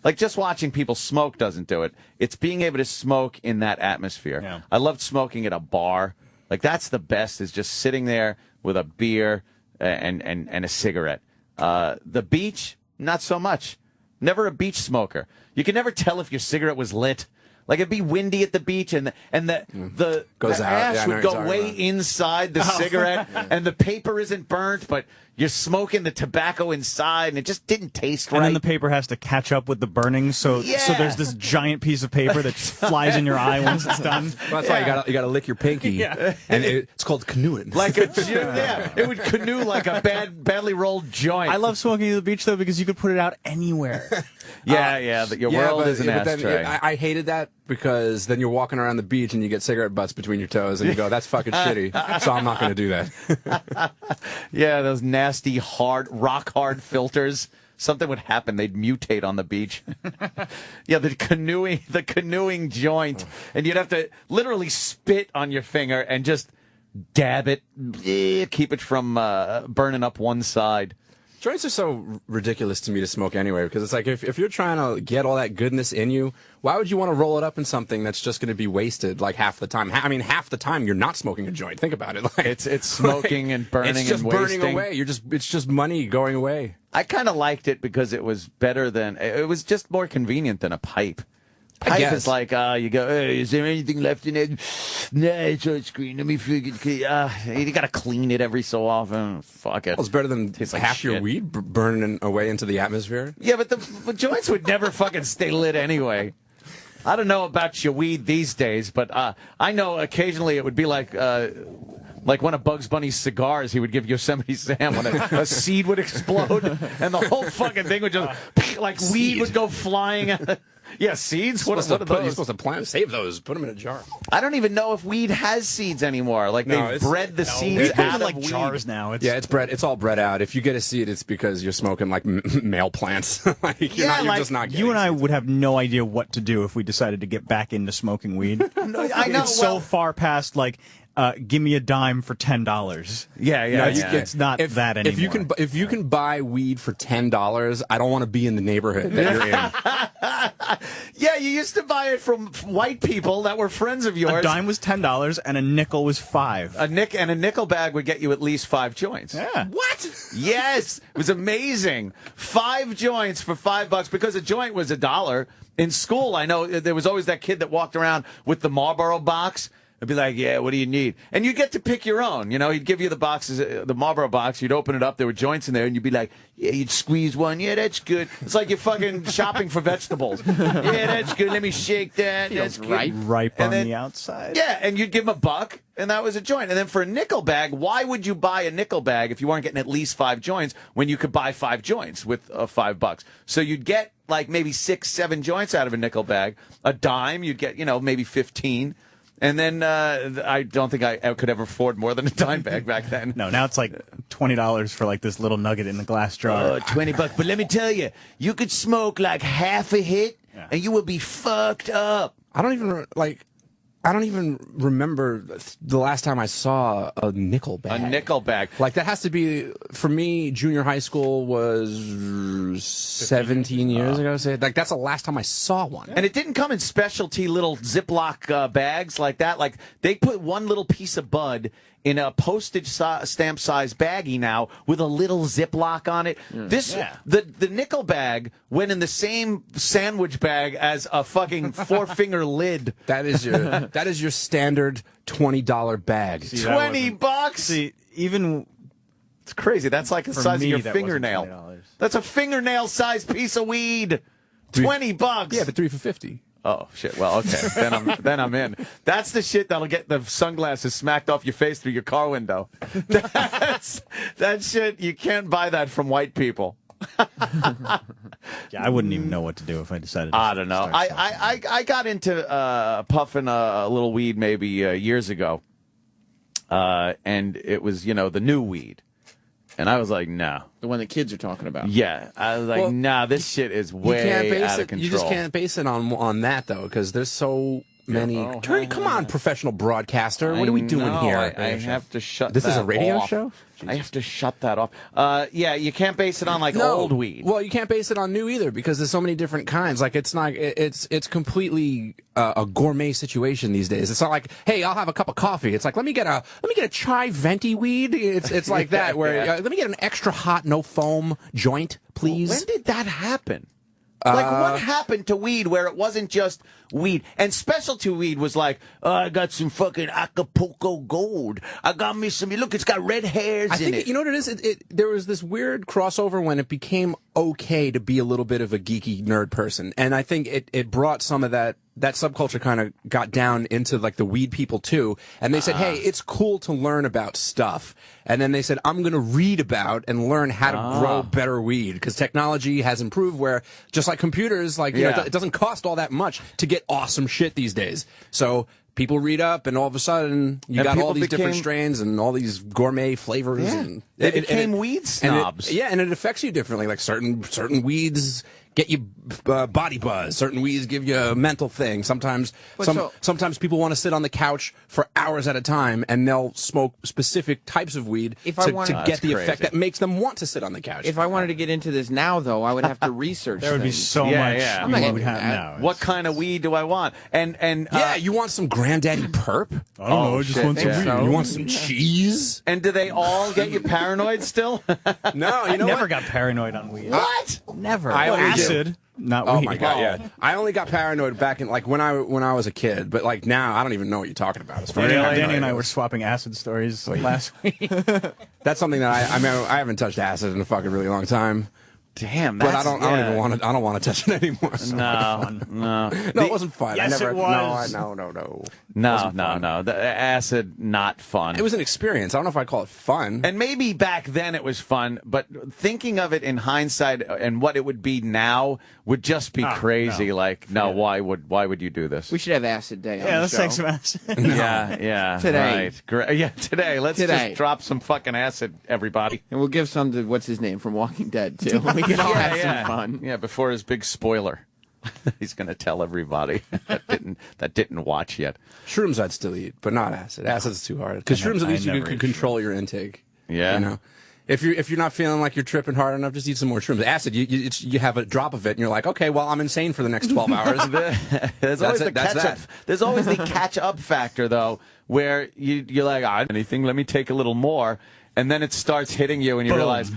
like just watching people smoke doesn't do it. It's being able to smoke in that atmosphere. Yeah. I loved smoking at a bar. Like that's the best, is just sitting there with a beer and a cigarette. The beach, not so much. Never a beach smoker. You can never tell if your cigarette was lit. Like it'd be windy at the beach, and the Goes out. ash Yeah, I know would what go you're way talking about. inside the cigarette, and the paper isn't burnt, but you're smoking the tobacco inside, and it just didn't taste right. And then the paper has to catch up with the burning, so there's this giant piece of paper that just flies in your eye once it's done. Well, that's why you gotta lick your pinky. Yeah. And it's called canoeing. like it would canoe like a badly rolled joint. I love smoking at the beach though because you could put it out anywhere. Your world is an then ashtray. I hated that because then you're walking around the beach and you get cigarette butts between your toes and you go, "That's fucking shitty." So I'm not going to do that. Yeah, those nasty, rock hard filters. Something would happen; they'd mutate on the beach. Yeah, the canoeing joint, and you'd have to literally spit on your finger and just dab it, keep it from burning up one side. Joints are so ridiculous to me to smoke anyway, because it's like if you're trying to get all that goodness in you, why would you want to roll it up in something that's just going to be wasted like half the time? I mean, half the time you're not smoking a joint. Think about it. Like, It's smoking and burning it's just and burning wasting. away. It's just money going away. I kind of liked it because it was better than, it was just more convenient than a pipe. Pipe guess. is like, you go, hey, is there anything left in it? Nah, it's on screen. Let me figure it. You got to clean it every so often. Fuck it. Well, it's better than Tastes like half your shit. weed burning away into the atmosphere. Yeah, but the joints would never fucking stay lit anyway. I don't know about your weed these days, but I know occasionally it would be like one of Bugs Bunny's cigars he would give Yosemite Sam when a seed would explode and the whole fucking thing would just, like weed would go flying. Yeah, seeds? What are You're those? supposed to plant, save those, put them in a jar. I don't even know if weed has seeds anymore. Like No, they've it's- bred the no, seeds They put it out in of like weed. jars now. It's all bred out. If you get a seed, it's because you're smoking like male plants. Like, you're just not getting You and I seeds. would have no idea what to do if we decided to get back into smoking weed. I know. It's well, so far past like, give me a dime for $10. Yeah. It's not that anymore. If you can buy weed for $10, I don't want to be in the neighborhood that you're in. Yeah, you used to buy it from white people that were friends of yours. A dime was $10 and a nickel was $5. A nickel bag would get you at least 5 joints. Yeah. What? Yes, it was amazing. 5 joints for $5 because a joint was $1. In school, I know there was always that kid that walked around with the Marlboro box. I'd be like, yeah, what do you need? And you'd get to pick your own. You know, he'd give you the boxes, the Marlboro box. You'd open it up. There were joints in there, and you'd be like, yeah, you'd squeeze one. Yeah, that's good. It's like you're fucking shopping for vegetables. Yeah, that's good. Let me shake that. That's good. Ripe And on then- the outside. Yeah, and you'd give him $1, and that was a joint. And then for a nickel bag, why would you buy a nickel bag if you weren't getting at least 5 joints when you could buy 5 joints with $5? So you'd get like maybe 6, 7 joints out of a nickel bag. A dime, you'd get, maybe 15. And then I don't think I could ever afford more than a dime bag back then. No, now it's like $20 for like this little nugget in the glass jar. $20. But let me tell you, you could smoke like half a hit, and you would be fucked up. I don't even remember the last time I saw a nickel bag. A nickel bag. Like, that has to be, for me, junior high school was 17 years ago. So, like, that's the last time I saw one. And it didn't come in specialty little Ziploc bags like that. Like, they put one little piece of bud in a postage stamp size baggie now with a little Ziploc on it. The nickel bag went in the same sandwich bag as a fucking 4-finger lid. That is your standard $20 bag. See, $20. See, even it's crazy. That's like the size of your fingernail. That's a fingernail-sized piece of weed. $20. Yeah, but 3 for $50. Oh shit! Well, okay, then I'm in. That's the shit that'll get the sunglasses smacked off your face through your car window. That shit. You can't buy that from white people. Yeah, I wouldn't even know what to do if I decided. I don't know. I got into puffing a little weed maybe years ago, and it was the new weed. And I was like, no. The one the kids are talking about. Yeah. I was like, nah, this shit is way out of control. You just can't base it on that, though, because there's so many. Come on, professional broadcaster. What are we doing here? I have to shut This that is a radio off. show? I have to shut that off. Yeah, you can't base it on old weed. Well, you can't base it on new either because there's so many different kinds. Like it's not. It's completely a gourmet situation these days. It's not like, hey, I'll have a cup of coffee. It's like let me get a chai venti weed. It's like that where let me get an extra hot no foam joint, please. When did that happen? What happened to weed where it wasn't just weed? And specialty weed was like, oh, I got some fucking Acapulco Gold. I got me some, look, it's got red hairs in it. You know what it is? There was this weird crossover when it became okay to be a little bit of a geeky nerd person. And I think it brought some of that subculture kind of got down into like the weed people too. And they said, hey, it's cool to learn about stuff. And then they said, I'm going to read about and learn how to grow better weed because technology has improved where just like computers, like, it doesn't cost all that much to get awesome shit these days. So people read up and all of a sudden you got all these different strains and all these gourmet flavors. Yeah. And it became weed snobs. And it affects you differently. Like certain weeds get you body buzz. Certain weeds give you a mental thing. Sometimes people want to sit on the couch for hours at a time and they'll smoke specific types of weed to get the effect that makes them want to sit on the couch. If I wanted to get into this now, though, I would have to research. There would be so much. Yeah. I'm not going to have now. What kind of weed do I want? And you want some Granddaddy Perp? I don't know. I just want some weed. You want some cheese? And do they all get you paranoid still? No, I never got paranoid on weed. What? Never. Acid. Not weed. Oh my god, yeah. I only got paranoid back in when I was a kid, but like now I don't even know what you're talking about. As far as Danny and I were swapping acid stories last week. That's something that I haven't touched acid in a fucking really long time. Damn, but I don't want to touch it anymore. So No, it wasn't fun. Yes, it was. No. No. The acid, not fun. It was an experience. I don't know if I'd call it fun. And maybe back then it was fun, but thinking of it in hindsight and what it would be now would just be crazy. No. Why would you do this? We should have acid day. Yeah, let's take some acid. Yeah. Today. Right. Great. Yeah, today. Let's just drop some fucking acid, everybody. And we'll give some to what's his name from Walking Dead too. We can all have some fun. Yeah, before his big spoiler. He's going to tell everybody that didn't watch yet. Shrooms I'd still eat, but not acid. Acid's too hard. Because shrooms at least you can control your intake. Yeah. If you're not feeling like you're tripping hard enough, just eat some more shrooms. Acid, you have a drop of it, and you're like, okay, well, I'm insane for the next 12 hours. There's always the catch-up factor, though, where you're like, anything, let me take a little more, and then it starts hitting you, and you realize,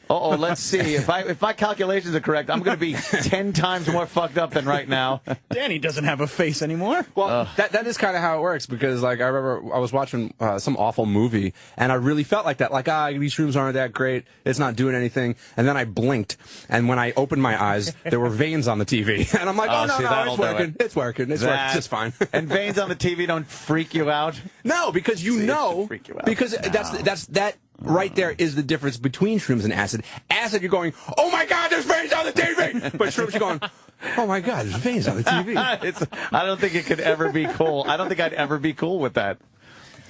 let's see. If my calculations are correct, I'm going to be 10 times more fucked up than right now. Danny doesn't have a face anymore. Well, that is kind of how it works because, like, I remember I was watching some awful movie, and I really felt like that. Like, these shrooms aren't that great. It's not doing anything. And then I blinked, and when I opened my eyes, there were veins on the TV. And I'm like, it's working. It's working. It's just fine. And veins on the TV don't freak you out? No, because freak you out. Because that right there is the difference between shrooms and acid. Acid, you're going, oh my God, there's veins on the TV! But shrooms, you're going, oh my God, there's veins on the TV. I don't think it could ever be cool. I don't think I'd ever be cool with that.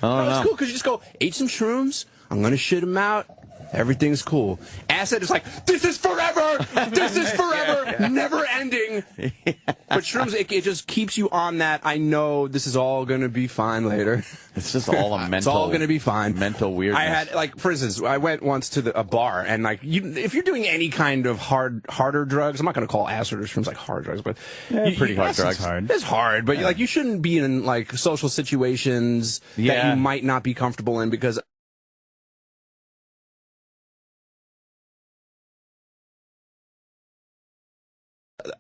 It's cool because you just go, ate some shrooms, I'm going to shit them out, Everything's cool. Acid is like, this is forever! This is forever! Never ending! But shrooms, it just keeps you on that, I know this is all going to be fine later. It's just all a mental... It's all going to be fine. Mental weirdness. I had, like, for instance, I went once to a bar, and, like, if you're doing any kind of harder drugs, I'm not going to call acid or shrooms, like, hard drugs, but... pretty hard drugs. It's hard, but, like, you shouldn't be in, like, social situations that you might not be comfortable in, because...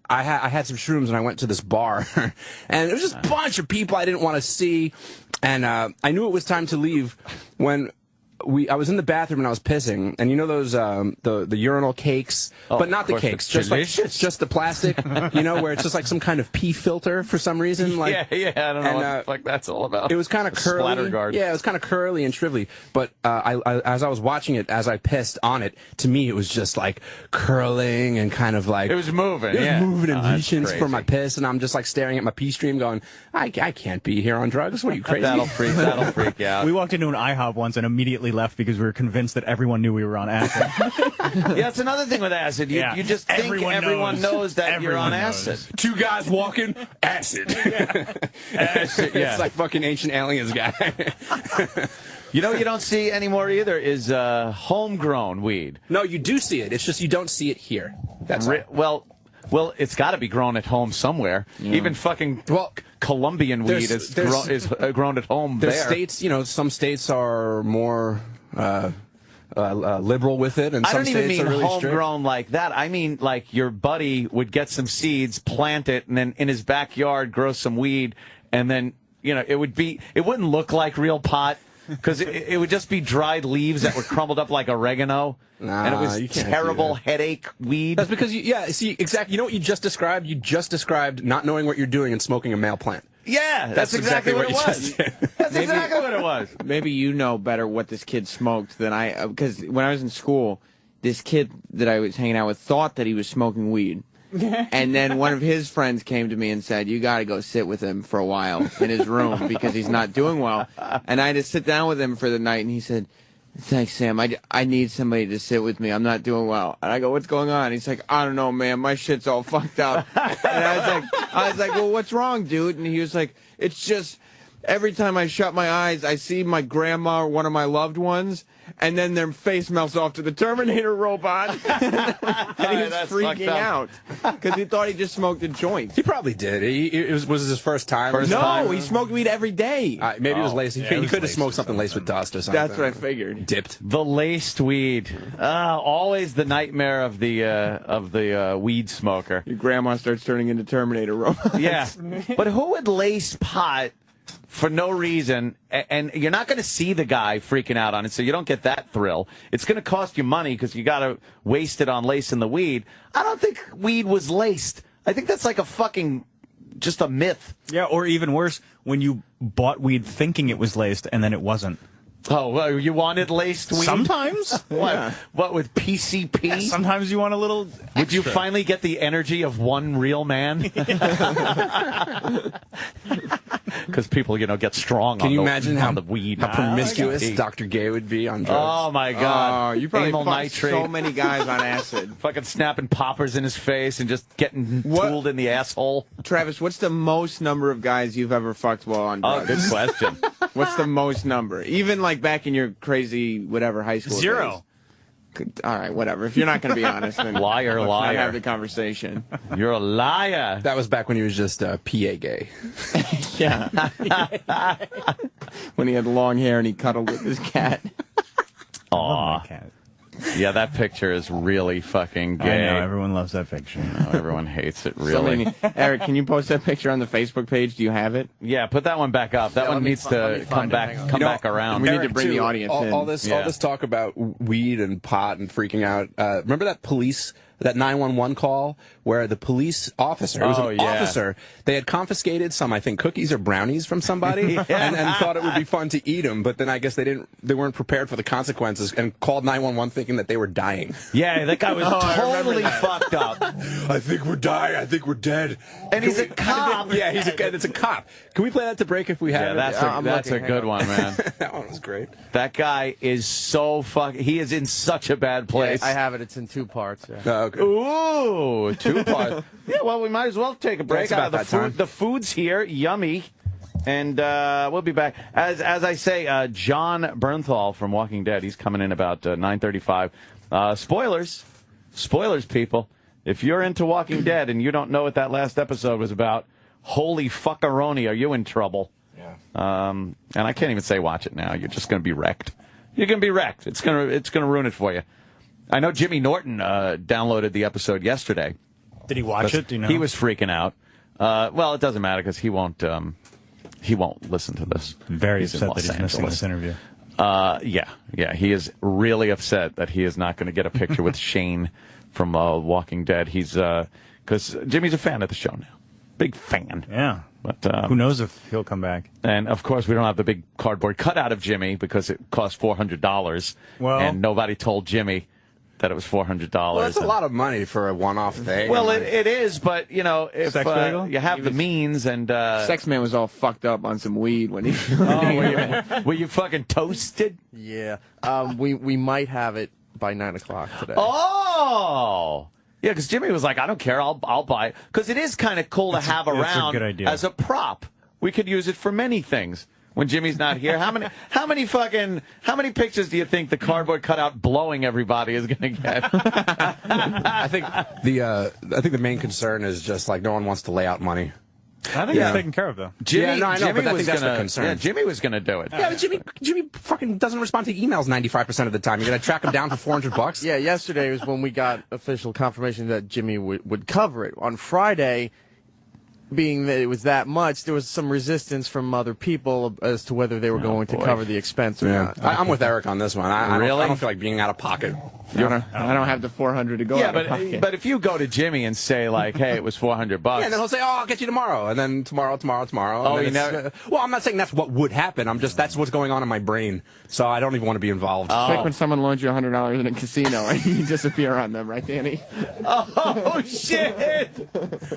I had some shrooms and I went to this bar, and it was just a bunch of people I didn't want to see, and I knew it was time to leave when I was in the bathroom and I was pissing, and you know those the urinal cakes, but not the cakes, just the plastic, you know, where it's just like some kind of pee filter for some reason. Like, I don't know what the fuck that's all about. It was kind of curly. Splatter guard. Yeah, it was kind of curly and shrivelly. But as I was watching it, as I pissed on it, to me it was just like curling and kind of like it was moving. It was moving and reaching for my piss, and I'm just like staring at my pee stream, going, I can't be here on drugs. What are you, crazy? That'll freak out. We walked into an IHOP once and immediately left because we were convinced that everyone knew we were on acid. Yeah, it's another thing with acid. You just think everyone knows that you're on acid. Two guys walking, acid. Acid. Yeah. It's like fucking ancient aliens guy. You know what you don't see anymore either is homegrown weed. No, you do see it. It's just you don't see it here. That's right. Well, it's got to be grown at home somewhere. Yeah. Even fucking Colombian weed is grown at home there's there. States, you know, some states are more liberal with it, and some states are really strict. I don't even mean homegrown like that. I mean like your buddy would get some seeds, plant it, and then in his backyard grow some weed, and then it wouldn't look like real pot. Because it would just be dried leaves that were crumbled up like oregano, and it was terrible headache weed. That's because, see, exactly. You know what you just described? You just described not knowing what you're doing and smoking a male plant. Yeah, that's exactly what it was. That's exactly what it was. Maybe you know better what this kid smoked than I, because when I was in school, this kid that I was hanging out with thought that he was smoking weed. And then one of his friends came to me and said, you got to go sit with him for a while in his room because he's not doing well. And I had to sit down with him for the night, and he said, thanks, Sam. I need somebody to sit with me. I'm not doing well. And I go, what's going on? He's like, I don't know, man. My shit's all fucked up. And I was like, well, what's wrong, dude? And he was like, it's just every time I shut my eyes, I see my grandma or one of my loved ones, and then their face melts off to the Terminator robot. And he was freaking out because he thought he just smoked a joint. He probably did. Was this his first time? He smoked weed every day. Maybe it was laced. He could have smoked something laced with dust or something. That's what I figured. Dipped. The laced weed. Always the nightmare of the weed smoker. Your grandma starts turning into Terminator robots. Yeah. But who would lace pot for no reason, and you're not going to see the guy freaking out on it, so you don't get that thrill. It's going to cost you money because you got to waste it on lacing the weed. I don't think weed was laced. I think that's like just a myth. Yeah, or even worse, when you bought weed thinking it was laced and then it wasn't. Oh, well, you wanted laced weed? Sometimes. What, with PCP? Yeah, sometimes you want a little extra. Would you finally get the energy of one real man? Because people, get strong Can on you the, imagine on the weed. How promiscuous Dr. Gay would be on drugs? Oh, my God. You probably Amyl fucked nitrate. so many guys on acid. Fucking snapping poppers in his face and just getting tooled in the asshole. Travis, what's the most number of guys you've ever fucked while on drugs? Oh, good question. What's the most number? Even like back in your crazy whatever high school 0. days. All right, whatever. If you're not going to be honest, then liar. Not have the conversation. You're a liar. That was back when he was just PA gay. Yeah. When he had long hair and he cuddled with his cat. Aw. Yeah, that picture is really fucking gay. I know, everyone loves that picture. Everyone hates it, really. Eric, can you post that picture on the Facebook page? Do you have it? Yeah, put that one back up. That one needs to come back around. We need to bring the audience in. All this talk about weed and pot and freaking out. Remember that police that 911 call where the police officer, it was an officer, they had confiscated some, I think, cookies or brownies from somebody and thought it would be fun to eat them, but then I guess they weren't prepared for the consequences and called 911 thinking that they were dying. Yeah, that guy was totally fucked up. I think we're dying. I think we're dead. And he's a cop. Yeah, it's a cop. Can we play that to break if we have it? That's a good one, man. That one was great. That guy is so he is in such a bad place. Yeah, I have it. It's in 2 parts. Yeah. Oh, okay. Ooh, 2 parts. Yeah, well, we might as well take a break. The food's here, yummy, and we'll be back. As I say, Jon Bernthal from Walking Dead, he's coming in about 9:35. Spoilers, people. If you're into Walking Dead and you don't know what that last episode was about, holy fuckaroni, are you in trouble? Yeah. And I can't even say watch it now. You're just going to be wrecked. You're going to be wrecked. It's gonna ruin it for you. I know Jimmy Norton downloaded the episode yesterday. Did he watch it? Do you know? He was freaking out. Well, it doesn't matter because he won't listen to this. Very upset that he's missing this interview. Yeah. He is really upset that he is not going to get a picture with Shane from Walking Dead. He's because Jimmy's a fan of the show now, big fan. Yeah. But who knows if he'll come back? And of course, we don't have the big cardboard cutout of Jimmy because it cost $400. Well, and nobody told Jimmy that it was $400. Well, that's a lot of money for a one-off thing. Well, it is, but you know, if you have the means and Sex Man was all fucked up on some weed when he. were you fucking toasted? Yeah. We might have it by 9 o'clock today. Oh. Yeah, because Jimmy was like, I don't care, I'll buy it. Because it is kind of cool to have around as a prop. We could use it for many things when Jimmy's not here. How many pictures do you think the cardboard cutout blowing everybody is going to get? I think the main concern is just like no one wants to lay out money. I think it's taken care of, though. Jimmy, I know, but I think that's the concern. Yeah, Jimmy was going to do it. Yeah, but Jimmy fucking doesn't respond to emails 95% of the time. You're going to track him down for $400? Yeah, yesterday was when we got official confirmation that Jimmy would cover it. On Friday, being that it was that much, there was some resistance from other people as to whether they were going to cover the expense or not. I'm with Eric on this one. I don't feel like being out of pocket. I don't have the $400 to go. Yeah, but if you go to Jimmy and say like, "Hey, it was $400," yeah, and then he'll say, "Oh, I'll get you tomorrow," and then tomorrow. Oh, you never. Well, I'm not saying that's what would happen. That's what's going on in my brain. So I don't even want to be involved. It's like when someone loans you $100 in a casino and you disappear on them, right, Danny? Oh shit!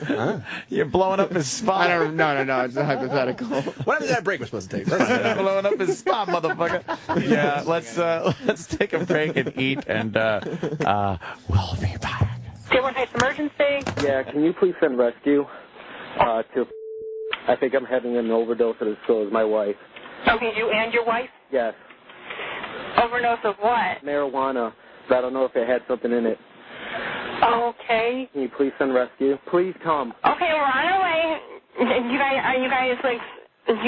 Huh? You're blowing up his spot. No. It's a hypothetical. What did that break was supposed to take? Blowing up his spot, motherfucker. Yeah, let's take a break and eat, and we'll be back. Case emergency? Yeah, can you please send rescue to... I think I'm having an overdose at the store with my wife. Okay, you and your wife? Yes. Overdose of what? Marijuana. But I don't know if it had something in it. Okay. Can you please send rescue? Please come. Okay, we're on our way. Do you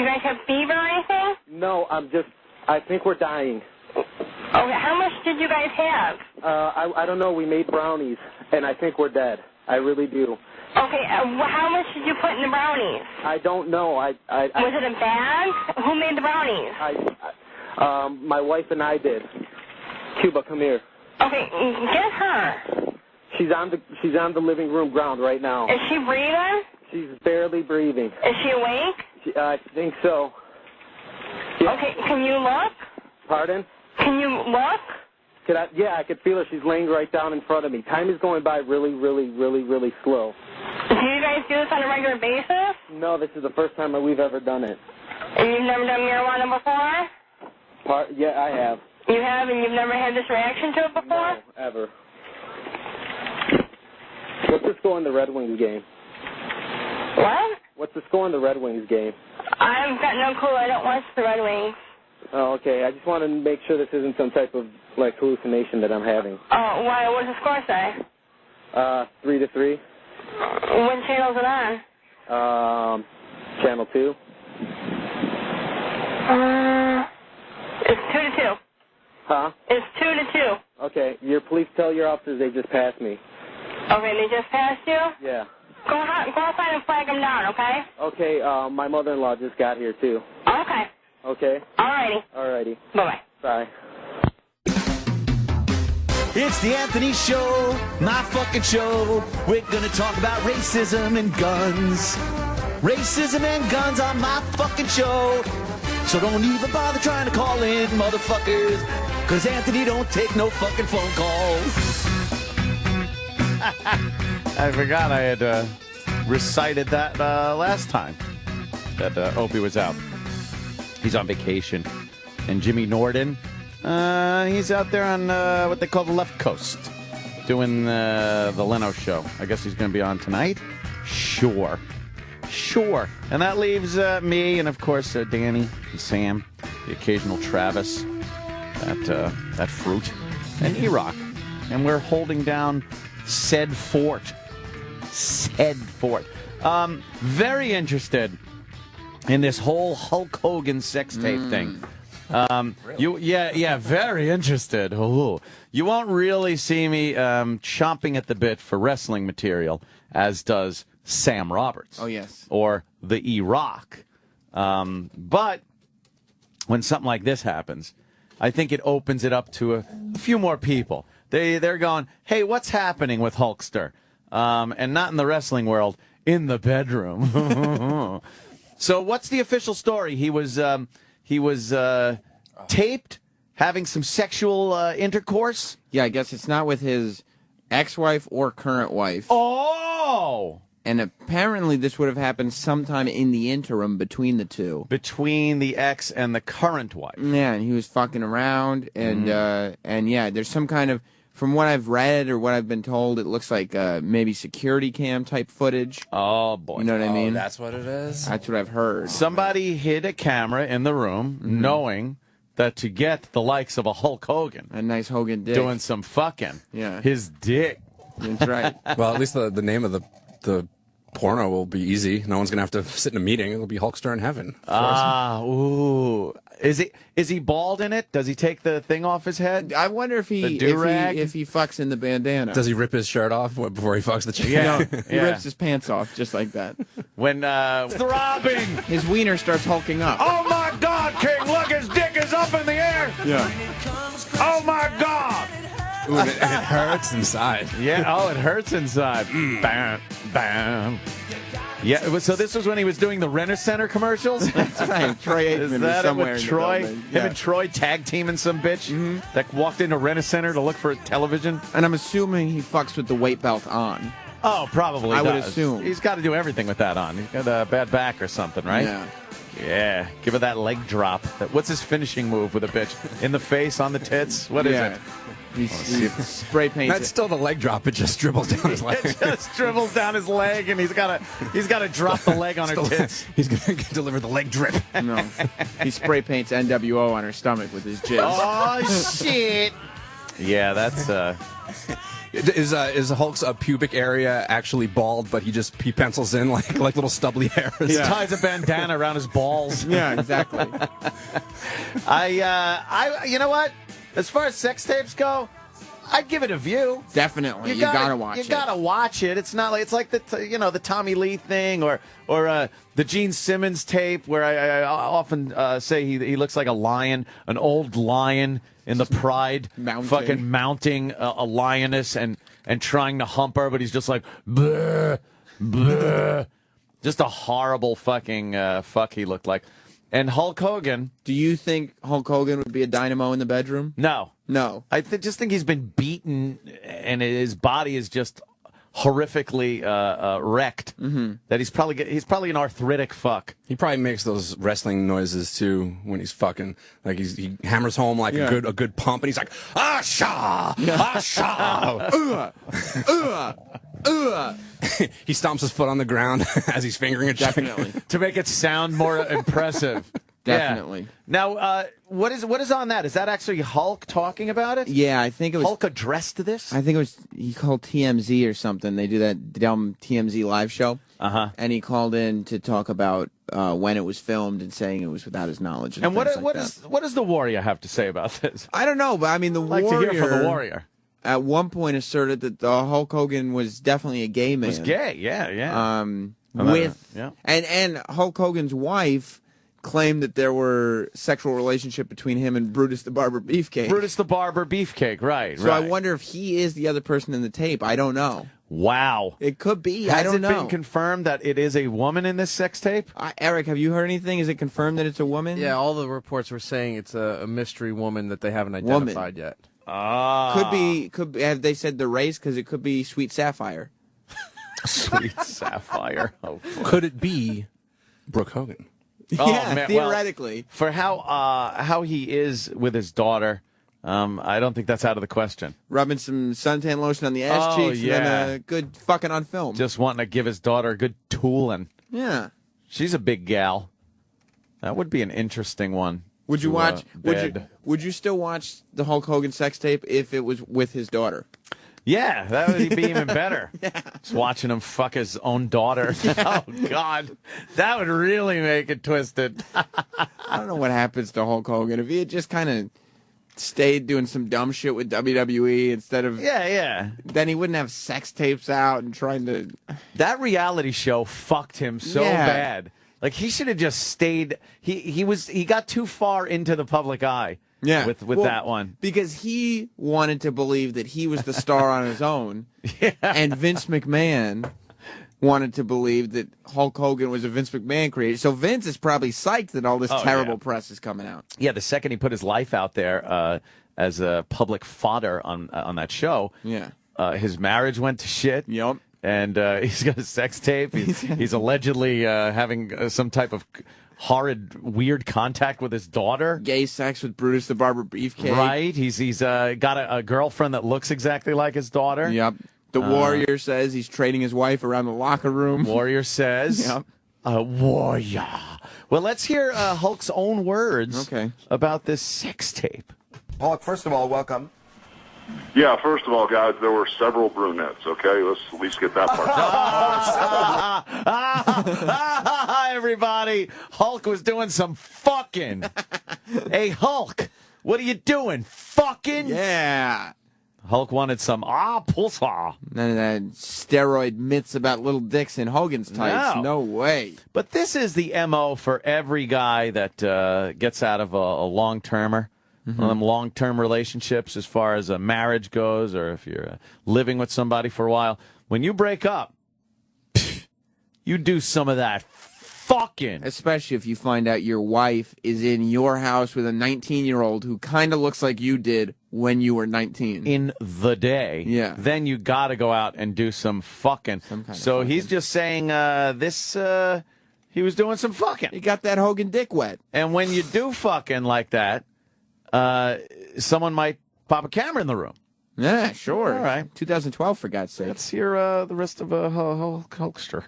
guys have fever or anything? No, I think we're dying. Okay, how much did you guys have? I don't know. We made brownies, and I think we're dead. I really do. Okay, how much did you put in the brownies? I don't know. Was it a bag? Who made the brownies? My wife and I did. Cuba, come here. Okay, get her. She's on the living room ground right now. Is she breathing? She's barely breathing. Is she awake? I think so. Yeah. Okay, can you look? Pardon? Can you look? Yeah, I could feel her. She's laying right down in front of me. Time is going by really, really, really, really slow. Do you guys do this on a regular basis? No, this is the first time we've ever done it. And you've never done marijuana before? Yeah, I have. You have, and you've never had this reaction to it before? No, ever. What's the score in the Red Wings game? What? What's the score in the Red Wings game? I've got no clue. I don't watch the Red Wings. Oh, okay. I just want to make sure this isn't some type of, hallucination that I'm having. Oh, why? What does the score say? 3-3. What channel is it on? Channel 2. It's 2-2. Huh? It's 2-2. Okay. Please tell your officers they just passed me. Okay, they just passed you? Yeah. Go outside and flag them down, okay? Okay, my mother-in-law just got here, too. Okay. Okay? Alrighty. Alrighty. Bye-bye. Bye. It's the Anthony Show, my fucking show. We're gonna talk about racism and guns. Racism and guns on my fucking show. So don't even bother trying to call in, motherfuckers. Cause Anthony don't take no fucking phone calls. I forgot I had recited that last time that Opie was out. He's on vacation. And Jimmy Norden, he's out there on what they call the left coast, doing the Leno show. I guess he's going to be on tonight? Sure. And that leaves me and, of course, Danny and Sam, the occasional Travis, that fruit, and E-Rock. And we're holding down said fort. Very interested in this whole Hulk Hogan sex tape thing. Really? Very interested. Ooh. You won't really see me chomping at the bit for wrestling material, as does Sam Roberts. Oh, yes. Or the E-Rock. But when something like this happens, I think it opens it up to a few more people. They're going, hey, what's happening with Hulkster? And not in the wrestling world, in the bedroom. So what's the official story? He was taped having some sexual intercourse. Yeah, I guess it's not with his ex-wife or current wife. Oh! And apparently this would have happened sometime in the interim between the two. Between the ex and the current wife. Yeah, and he was fucking around, and yeah, there's some kind of, from what I've read or what I've been told, it looks like maybe security cam type footage. Oh, boy. You know what I mean? That's what it is? That's what I've heard. Somebody hid a camera in the room, knowing that to get the likes of a Hulk Hogan. A nice Hogan dick. Doing some fucking. Yeah. His dick. That's right. Well, at least the name of the porno will be easy. No one's going to have to sit in a meeting. It'll be Hulkster in heaven. Ooh. Is he bald in it? Does he take the thing off his head? I wonder if he fucks in the bandana. Does he rip his shirt off before he fucks the chick? Yeah. He rips his pants off just like that. When throbbing, his wiener starts hulking up. Oh my God, King! Look, his dick is up in the air. Yeah. Oh my God. Ooh, and it hurts inside. Yeah. Oh, it hurts inside. Bam, bam. Yeah. So this was when he was doing the Renner Center commercials. That's right. Troy Aikman Is was that somewhere with in Troy? the building. Him and Troy tag teaming some bitch that walked into Renner Center to look for television. And I'm assuming he fucks with the weight belt on. Oh, probably. I would does. assume. He's got to do everything with that on. He's got a bad back or something, right? Yeah. Yeah. Give it that leg drop. What's his finishing move with a bitch? In the face, on the tits? What is it? He spray paints That's still the leg drop. It just dribbles down his leg. It just dribbles down his leg, and he's got to drop the leg on her tits. He's going to deliver the leg drip. No. He spray paints NWO on her stomach with his jizz. Oh, shit. Yeah, that's... Is Hulk's pubic area actually bald, but he pencils in like little stubbly hairs? He ties a bandana around his balls. Yeah, exactly. You know what? As far as sex tapes go, I'd give it a view. Definitely, you gotta watch it. You gotta watch it. It's not like the Tommy Lee thing or the Gene Simmons tape where I often say he looks like a lion, an old lion in the Pride, fucking mounting a lioness and trying to hump her, but he's just like bleh, bleh. Just a horrible fucking fuck he looked like. And Hulk Hogan. Do you think Hulk Hogan would be a dynamo in the bedroom? No. I just think he's been beaten, and his body is just horrifically wrecked. Mm-hmm. That he's probably an arthritic fuck. He probably makes those wrestling noises too when he's fucking. Like he hammers home like a good pump, and he's like ah-sha, ah-sha. He stomps his foot on the ground as he's fingering a chick. Definitely. To make it sound more impressive. Definitely. Yeah. Now, what is on that? Is that actually Hulk talking about it? Yeah, I think it was Hulk addressed this. I think it was he called TMZ or something. They do that dumb TMZ live show. And he called in to talk about when it was filmed and saying it was without his knowledge. And what does the Warrior have to say about this? I don't know, but I mean the I'd Warrior. like to hear from the Warrior. At one point asserted that Hulk Hogan was definitely a gay man. Was gay, yeah. And Hulk Hogan's wife claimed that there were sexual relationship between him and Brutus the Barber Beefcake. Brutus the Barber Beefcake, right. So I wonder if he is the other person in the tape. I don't know. Wow. It could be. Has I don't know. Has it been confirmed that it is a woman in this sex tape? Eric, have you heard anything? Is it confirmed that it's a woman? Yeah, all the reports were saying it's a mystery woman that they haven't identified yet. Could be. Have they said the race? Because it could be Sweet Sapphire. Sweet Sapphire. Oh, could it be Brooke Hogan? Yeah, man. theoretically. Well, for how he is with his daughter, I don't think that's out of the question. Rubbing some suntan lotion on the ass cheeks and then a good fucking on film. Just wanting to give his daughter a good tooling. Yeah. She's a big gal. That would be an interesting one. Would you watch? Would you still watch the Hulk Hogan sex tape if it was with his daughter? Yeah, that would be even better. Just watching him fuck his own daughter. Oh, God. That would really make it twisted. I don't know what happens to Hulk Hogan. If he had just kind of stayed doing some dumb shit with WWE instead of... Yeah. Then he wouldn't have sex tapes out and trying to... That reality show fucked him so bad. Like, he should have just stayed... He got too far into the public eye. Yeah, with that one. Because he wanted to believe that he was the star on his own, and Vince McMahon wanted to believe that Hulk Hogan was a Vince McMahon creation. So Vince is probably psyched that all this terrible press is coming out. Yeah, the second he put his life out there as a public fodder on that show, his marriage went to shit. Yep. And he's got a sex tape. He's allegedly having some type of horrid, weird contact with his daughter. Gay sex with Brutus the Barber Beefcake. Right. He's got a girlfriend that looks exactly like his daughter. Yep. The Warrior says he's trading his wife around the locker room. Warrior says. Yep. Warrior. Well, let's hear Hulk's own words about this sex tape. Hulk, first of all, welcome. Yeah, first of all, guys, there were several brunettes, okay? Let's at least get that part. Hi, everybody. Hulk was doing some fucking. Hey, Hulk, what are you doing? Fucking? Yeah. Hulk wanted some pussa. None of that steroid myths about little dicks in Hogan's tights. No way. But this is the MO for every guy that gets out of a long-termer. One of them long-term relationships as far as a marriage goes, or if you're living with somebody for a while. When you break up, you do some of that fucking. Especially if you find out your wife is in your house with a 19-year-old who kind of looks like you did when you were 19. In the day. Yeah. Then you got to go out and do some fucking. So he's just saying he was doing some fucking. He got that Hogan dick wet. And when you do fucking like that, someone might pop a camera in the room. Yeah, sure. All right. 2012, for God's sake. Let's hear the rest of Hulkster.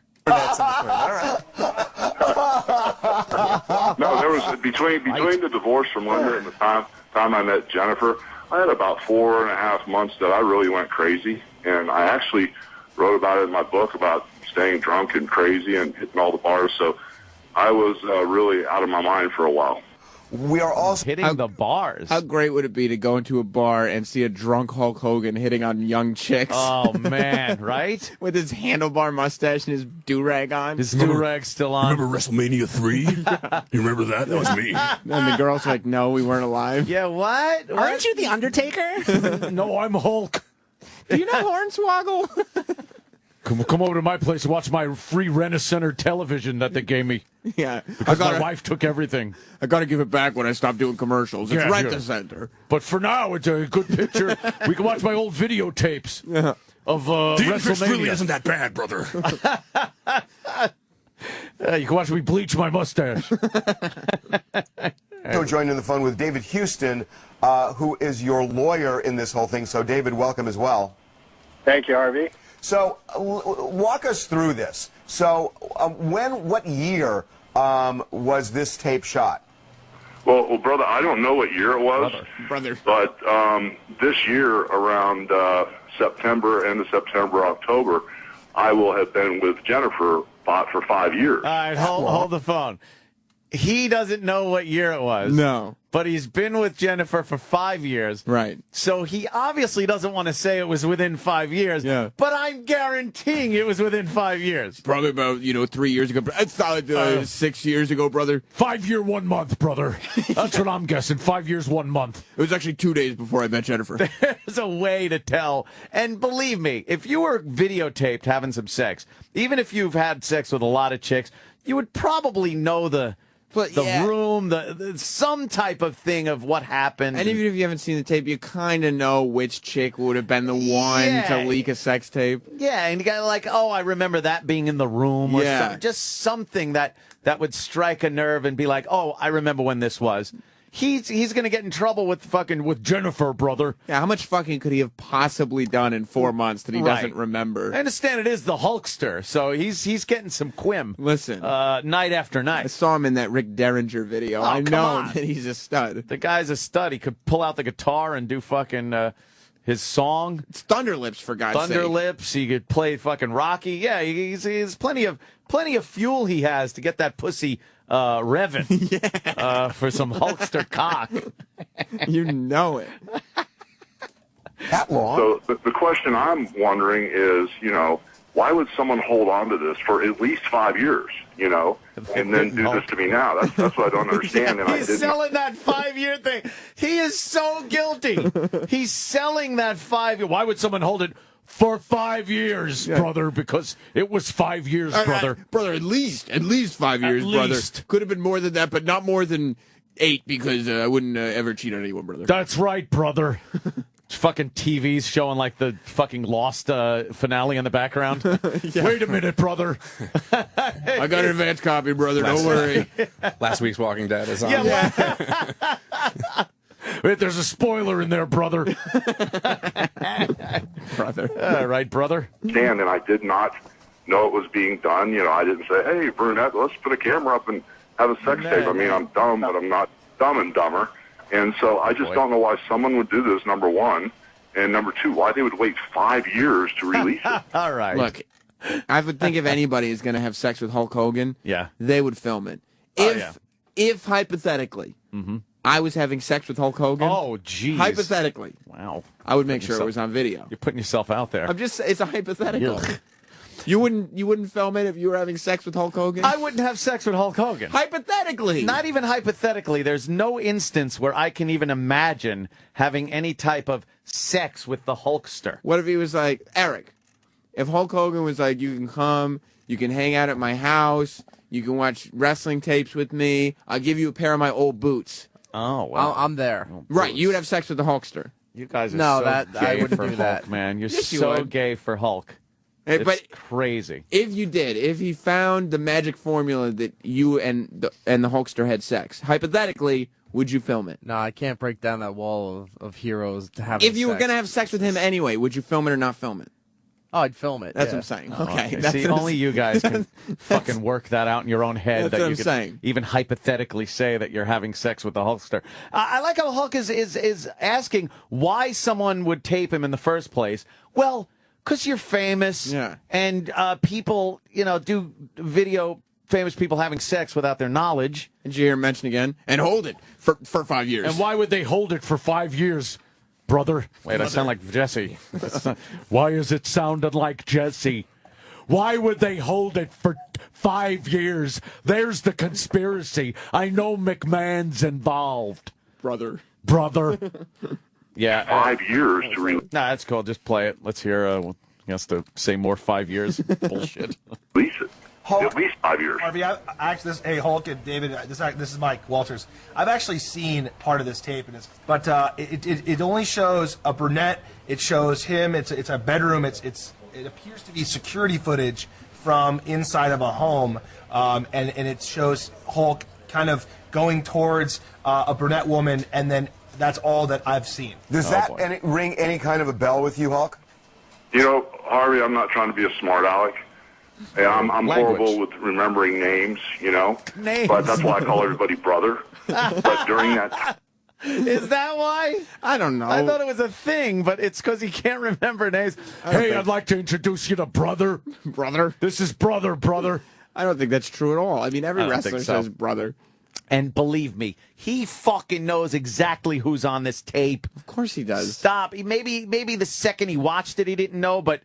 No, there was between the divorce from Linda and the time I met Jennifer, I had about 4.5 months that I really went crazy, and I actually wrote about it in my book about staying drunk and crazy and hitting all the bars. So I was really out of my mind for a while. We are also hitting the bars. How great would it be to go into a bar and see a drunk Hulk Hogan hitting on young chicks? Oh, man, right? With his handlebar mustache and his do-rag on. His do-rag's still on. Remember WrestleMania 3? You remember that? That was me. And the girls are like, no, we weren't alive. Yeah, what? Aren't you the Undertaker? No, I'm Hulk. Do you know Hornswoggle? Come over to my place and watch my free Rent-A-Center television that they gave me. Yeah. Because my wife took everything. I got to give it back when I stopped doing commercials. It's Rent-A-Center. But for now, it's a good picture. We can watch my old videotapes of WrestleMania. Really isn't that bad, brother. You can watch me bleach my mustache. So joined in the phone with David Houston, who is your lawyer in this whole thing. So, David, welcome as well. Thank you, Harvey. So, walk us through this. So, what year was this tape shot? Well, brother, I don't know what year it was, brother. But this year, around September, end of September, October, I will have been with Jennifer for 5 years. All right, hold the phone. he doesn't know what year it was. No. But he's been with Jennifer for 5 years. Right. So he obviously doesn't want to say it was within 5 years. Yeah. But I'm guaranteeing it was within 5 years. Probably about, 3 years ago. I thought 6 years ago, brother. 5 year, 1 month, brother. That's what I'm guessing. 5 years, 1 month. It was actually 2 days before I met Jennifer. There's a way to tell. And believe me, if you were videotaped having some sex, even if you've had sex with a lot of chicks, you would probably know the room, the some type of thing of what happened. And even if you haven't seen the tape, you kind of know which chick would have been the one to leak a sex tape. Yeah, and you got like, oh, I remember that being in the room. Or just something that would strike a nerve and be like, oh, I remember when this was. He's going to get in trouble with Jennifer, brother. Yeah, how much fucking could he have possibly done in 4 months that he doesn't remember? I understand it is the Hulkster, so he's getting some quim. Listen. Night after night. I saw him in that Rick Derringer video. I know that he's a stud. The guy's a stud. He could pull out the guitar and do fucking his song. It's Thunder Lips, for God's sake. Thunder Lips. He could play fucking Rocky. Yeah, he's plenty of fuel he has to get that pussy revving for some Hulkster cock. You know it. That long? So the question I'm wondering is, why would someone hold on to this for at least 5 years, and then do this to me now? That's what I don't understand. And He's selling that 5-year thing. He is so guilty. He's selling that 5 year. Why would someone hold it for 5 years, brother? Because it was 5 years, brother. Brother, at least 5 years, brother. Could have been more than that, but not more than 8, because I wouldn't ever cheat on anyone, brother. That's right, brother. Fucking TV's showing like the fucking Lost finale in the background. Wait a minute, brother. I got an advance copy, brother. Don't worry. Last week's Walking Dead is on. Wait, there's a spoiler in there, brother. Brother. All right, brother. And I did not know it was being done. I didn't say, hey, brunette, let's put a camera up and have a sex tape. I mean, I'm dumb, but I'm not dumb and dumber. And so I just don't know why someone would do this, number one. And number two, why they would wait 5 years to release it. All right. Look, I would think if anybody is going to have sex with Hulk Hogan, they would film it. If hypothetically, I was having sex with Hulk Hogan, hypothetically, wow, I would make sure it was on video. You're putting yourself out there. It's a hypothetical. You wouldn't film it if you were having sex with Hulk Hogan? I wouldn't have sex with Hulk Hogan. Hypothetically. Not even hypothetically. There's no instance where I can even imagine having any type of sex with the Hulkster. What if he was like, Eric, if Hulk Hogan was like, you can come, you can hang out at my house, you can watch wrestling tapes with me, I'll give you a pair of my old boots. Oh, wow. I'm there. Right, you would have sex with the Hulkster. You guys are gay I wouldn't for do Hulk, that. man. You're Yes, you so would. gay for Hulk. But crazy. If you did, if he found the magic formula that you and the Hulkster had sex, hypothetically, would you film it? No, I can't break down that wall of heroes to have. If you were going to have sex with him anyway, would you film it or not film it? Oh, I'd film it. That's what I'm saying. Okay. That's See, only you guys can fucking work that out in your own head. That's that what you I'm could saying. Even hypothetically say that you're having sex with the Hulkster. I like how Hulk is asking why someone would tape him in the first place. Well, because you're famous, and people, do video famous people having sex without their knowledge. Did you hear him mention again? And hold it for 5 years. And why would they hold it for 5 years, brother? Wait, I sound like Jesse. Why is it sounding like Jesse? Why would they hold it for 5 years? There's the conspiracy. I know McMahon's involved. Brother. Yeah, 5 years to release. Nah, that's cool. Just play it. Let's hear. He has to say more 5 years. Bullshit. Release it. Hulk, at least 5 years. Harvey, hey Hulk and David, this is Mike Walters. I've actually seen part of this tape, but it only shows a brunette. It shows him. It's a bedroom. It appears to be security footage from inside of a home, and it shows Hulk kind of going towards a brunette woman, and then that's all that I've seen. Does that ring any kind of a bell with you, Hulk? Harvey, I'm not trying to be a smart aleck. Yeah, I'm horrible with remembering names, Names. But that's why I call everybody brother. But during that... Is that why? I don't know. I thought it was a thing, but it's because he can't remember names. Hey, I'd like to introduce you to brother. Brother? This is brother. I don't think that's true at all. I mean, every wrestler says brother. And believe me, he fucking knows exactly who's on this tape. Of course he does. Stop. Maybe the second he watched it, he didn't know, but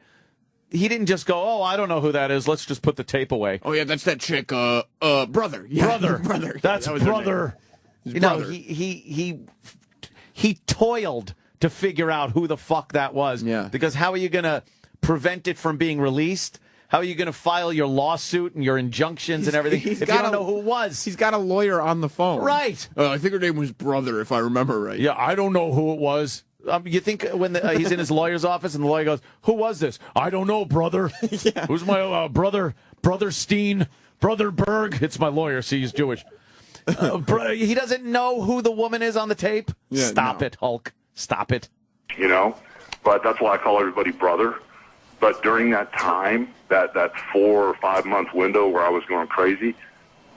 he didn't just go, oh, I don't know who that is. Let's just put the tape away. Oh, yeah, that's that chick, brother. Yeah, brother. That's brother. You know, he toiled to figure out who the fuck that was. Yeah. Because how are you going to prevent it from being released? How are you going to file your lawsuit and your injunctions and everything if you don't know who it was? He's got a lawyer on the phone. Right. I think her name was Brother, if I remember right. Yeah, I don't know who it was. You think when he's in his lawyer's office and the lawyer goes, who was this? I don't know, brother. Yeah. Who's my brother Steen? Brother Berg? It's my lawyer. See, he's Jewish. He doesn't know who the woman is on the tape? Yeah, Stop it, Hulk. Stop it. You know, but that's why I call everybody brother. But during that time, that 4 or 5 month window where I was going crazy,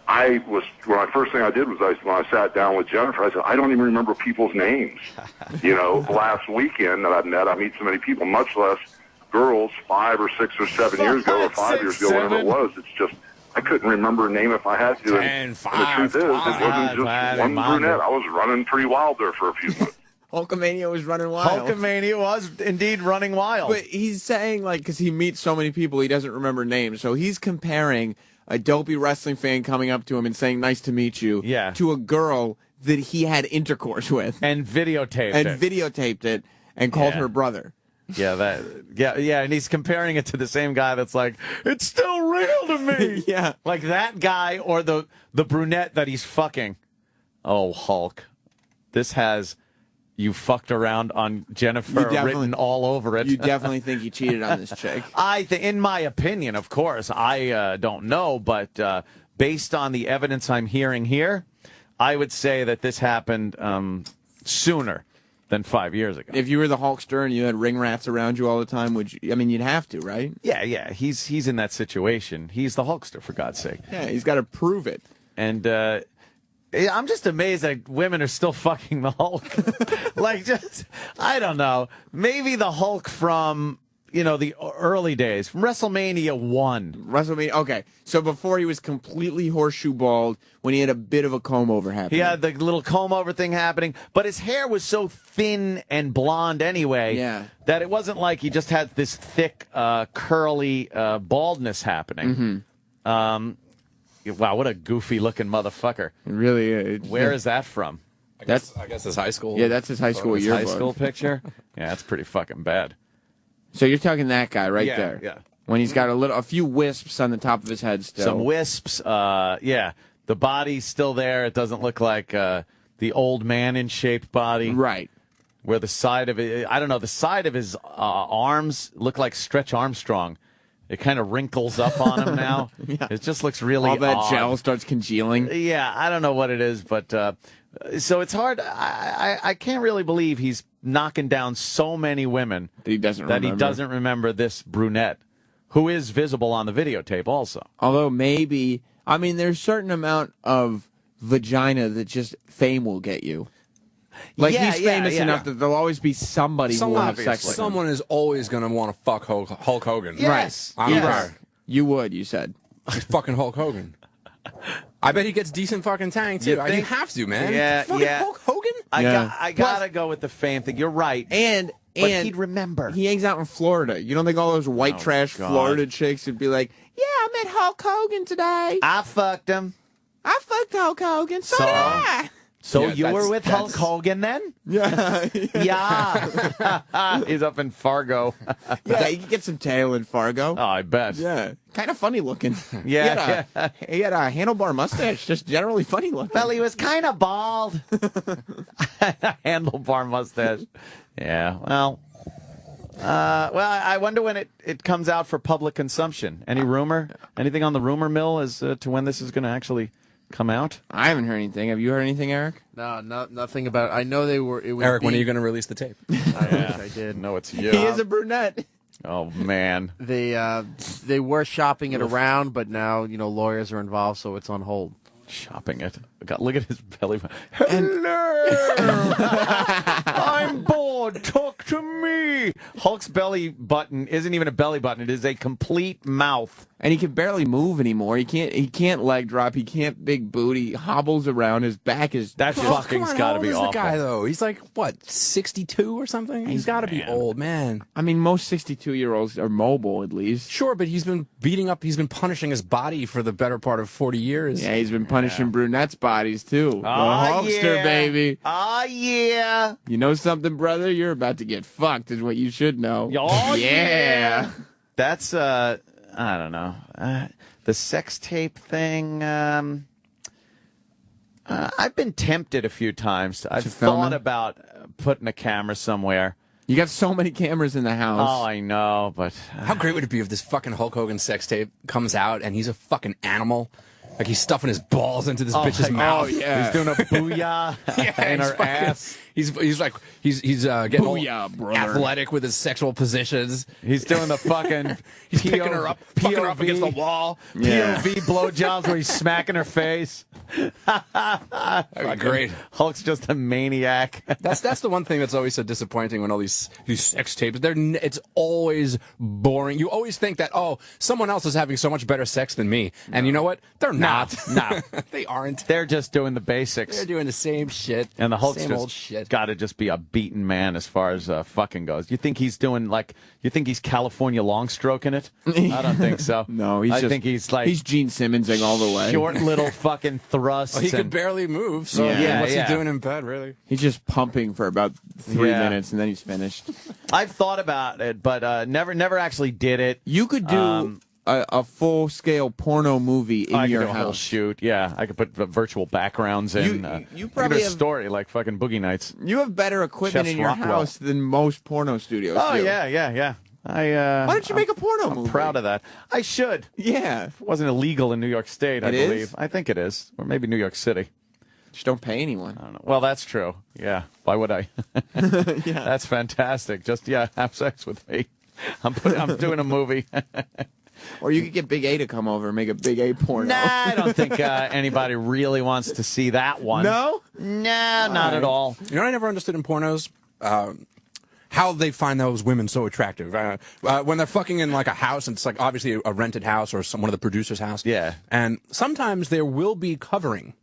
first thing I did was when I sat down with Jennifer, I said, I don't even remember people's names. You know, last weekend that I've met, I meet so many people, much less girls 5 or 6 or 7 years ago or 5 years ago, whatever it was. It's just, I couldn't remember a name if I had to. And the truth is, it wasn't just one brunette. I was running pretty wild there for a few months. Hulkamania was running wild. Hulkamania was indeed running wild. But he's saying, like, because he meets so many people, he doesn't remember names. So he's comparing a dopey wrestling fan coming up to him and saying, nice to meet you, to a girl that he had intercourse with. And videotaped it. And called her brother. Yeah, and he's comparing it to the same guy that's like, it's still real to me. Yeah. Like that guy or the brunette that he's fucking. Oh, Hulk. This has... You fucked around on Jennifer written all over it. You definitely think he cheated on this chick. In my opinion, of course, I don't know, but based on the evidence I'm hearing here, I would say that this happened sooner than 5 years ago. If you were the Hulkster and you had ring rats around you all the time, would you? I mean, you'd have to, right? Yeah. He's in that situation. He's the Hulkster, for God's sake. Yeah, he's got to prove it. And I'm just amazed that women are still fucking the Hulk. I don't know. Maybe the Hulk from, the early days, from WrestleMania 1. Okay. So before he was completely horseshoe bald, when he had a bit of a comb over happening. He had the little comb over thing happening, but his hair was so thin and blonde anyway that it wasn't like he just had this thick, curly baldness happening. Mm-hmm. Wow, what a goofy-looking motherfucker. It really is. Where is that from? I guess his high school. Yeah, that's his high school yearbook. High school picture? Yeah, that's pretty fucking bad. So you're talking that guy there. Yeah. When he's got a few wisps on the top of his head still. Some wisps, The body's still there. It doesn't look like the old man in shape body. Right. Where the side of it, I don't know, the side of his arms look like Stretch Armstrong. It kind of wrinkles up on him now. It just looks really all that odd. gel starts congealing. Yeah, I don't know what it is, but so it's hard. I can't really believe he's knocking down so many women that he doesn't remember this brunette, who is visible on the videotape also. Although maybe, there's a certain amount of vagina that just fame will get you. Like, he's famous enough that there'll always be somebody who will have sex with him. Someone is always going to want to fuck Hulk Hogan. Yes. Right. Yes. You would, you said. He's fucking Hulk Hogan. I bet he gets decent fucking tang, too. You have to, man. Yeah, fucking Hulk Hogan? I gotta go with the fame thing. You're right. And he'd remember. He hangs out in Florida. You don't think all those white trash Florida chicks would be like, yeah, I met Hulk Hogan today. I fucked him. I fucked Hulk Hogan. So did I. So you were with Hulk Hogan then? Yeah. Yeah. He's up in Fargo. Yeah, you can get some tail in Fargo. Oh, I bet. Yeah. Kind of funny looking. Yeah. He had a handlebar mustache, just generally funny looking. Well, he was kind of bald. Handlebar mustache. Yeah, well, I wonder when it comes out for public consumption. Any rumor? Anything on the rumor mill as to when this is going to actually come out? I haven't heard anything. Have you heard anything, Eric? No, nothing about it. I know they were. Eric, when are you going to release the tape? I did. No, it's you. He is a brunette. Oh man. They were shopping it around, but now lawyers are involved, so it's on hold. Shopping it. God, look at his belly. Hello. I'm bored. Talk to me. Hulk's belly button isn't even a belly button. It is a complete mouth. And he can barely move anymore. He can't leg drop. He can't big booty. He hobbles around. His back is that fucking's got to be awful. The guy though, he's like what, 62 or something? He's got to be old, man. I mean, most 62-year-olds are mobile at least. Sure, but he's been he's been punishing his body for the better part of 40 years. Yeah, he's been punishing brunettes' bodies too. The Hulkster, baby. Oh yeah. You know something, brother? You're about to get fucked, is what you should know. Oh yeah. That's I don't know. The sex tape thing, I've been tempted a few times. I've thought about putting a camera somewhere. You got so many cameras in the house. Oh, I know, but... How great would it be if this fucking Hulk Hogan sex tape comes out and he's a fucking animal? Like he's stuffing his balls into this bitch's mouth. Oh, yeah. He's doing a booyah in her ass. He's getting all athletic with his sexual positions. He's doing the fucking he's picking her up against the wall. POV blowjobs where he's smacking her face. That'd be great. Hulk's just a maniac. That's the one thing that's always so disappointing when all these sex tapes. It's always boring. You always think that someone else is having so much better sex than me, and you know what? They're not. No, they aren't. They're just doing the basics. They're doing the same shit. And the Hulk's same old just shit. got to just be a beaten man as far as fucking goes. You think he's doing you think he's California long stroking it? I don't think so. No, I think he's like he's Gene Simmonsing all the way. Short little fucking thrusts. Well, he could barely move. So what's he doing in bed, really? He's just pumping for about 3 minutes and then he's finished. I've thought about it, but never actually did it. You could do a full-scale porno movie in your house. Whole shoot, yeah. I could put virtual backgrounds in. You probably have have a story like fucking Boogie Nights. You have better equipment in your house than most porno studios. Oh do. yeah. Why don't you make a porno movie? I'm proud of that. I should. Yeah. If it wasn't illegal in New York State, I believe. Is? I think it is, or maybe New York City. Just don't pay anyone. I don't know. Well, that's true. Yeah. Why would I? Yeah. That's fantastic. Just have sex with me. I'm doing a movie. Or you could get Big A to come over and make a Big A porno. Nah, I don't think anybody really wants to see that one. No? Nah, not at all. You know what I never understood in pornos? How they find those women so attractive. When they're fucking in like a house, and it's like obviously a rented house or one of the producer's house. Yeah. And sometimes there will be covering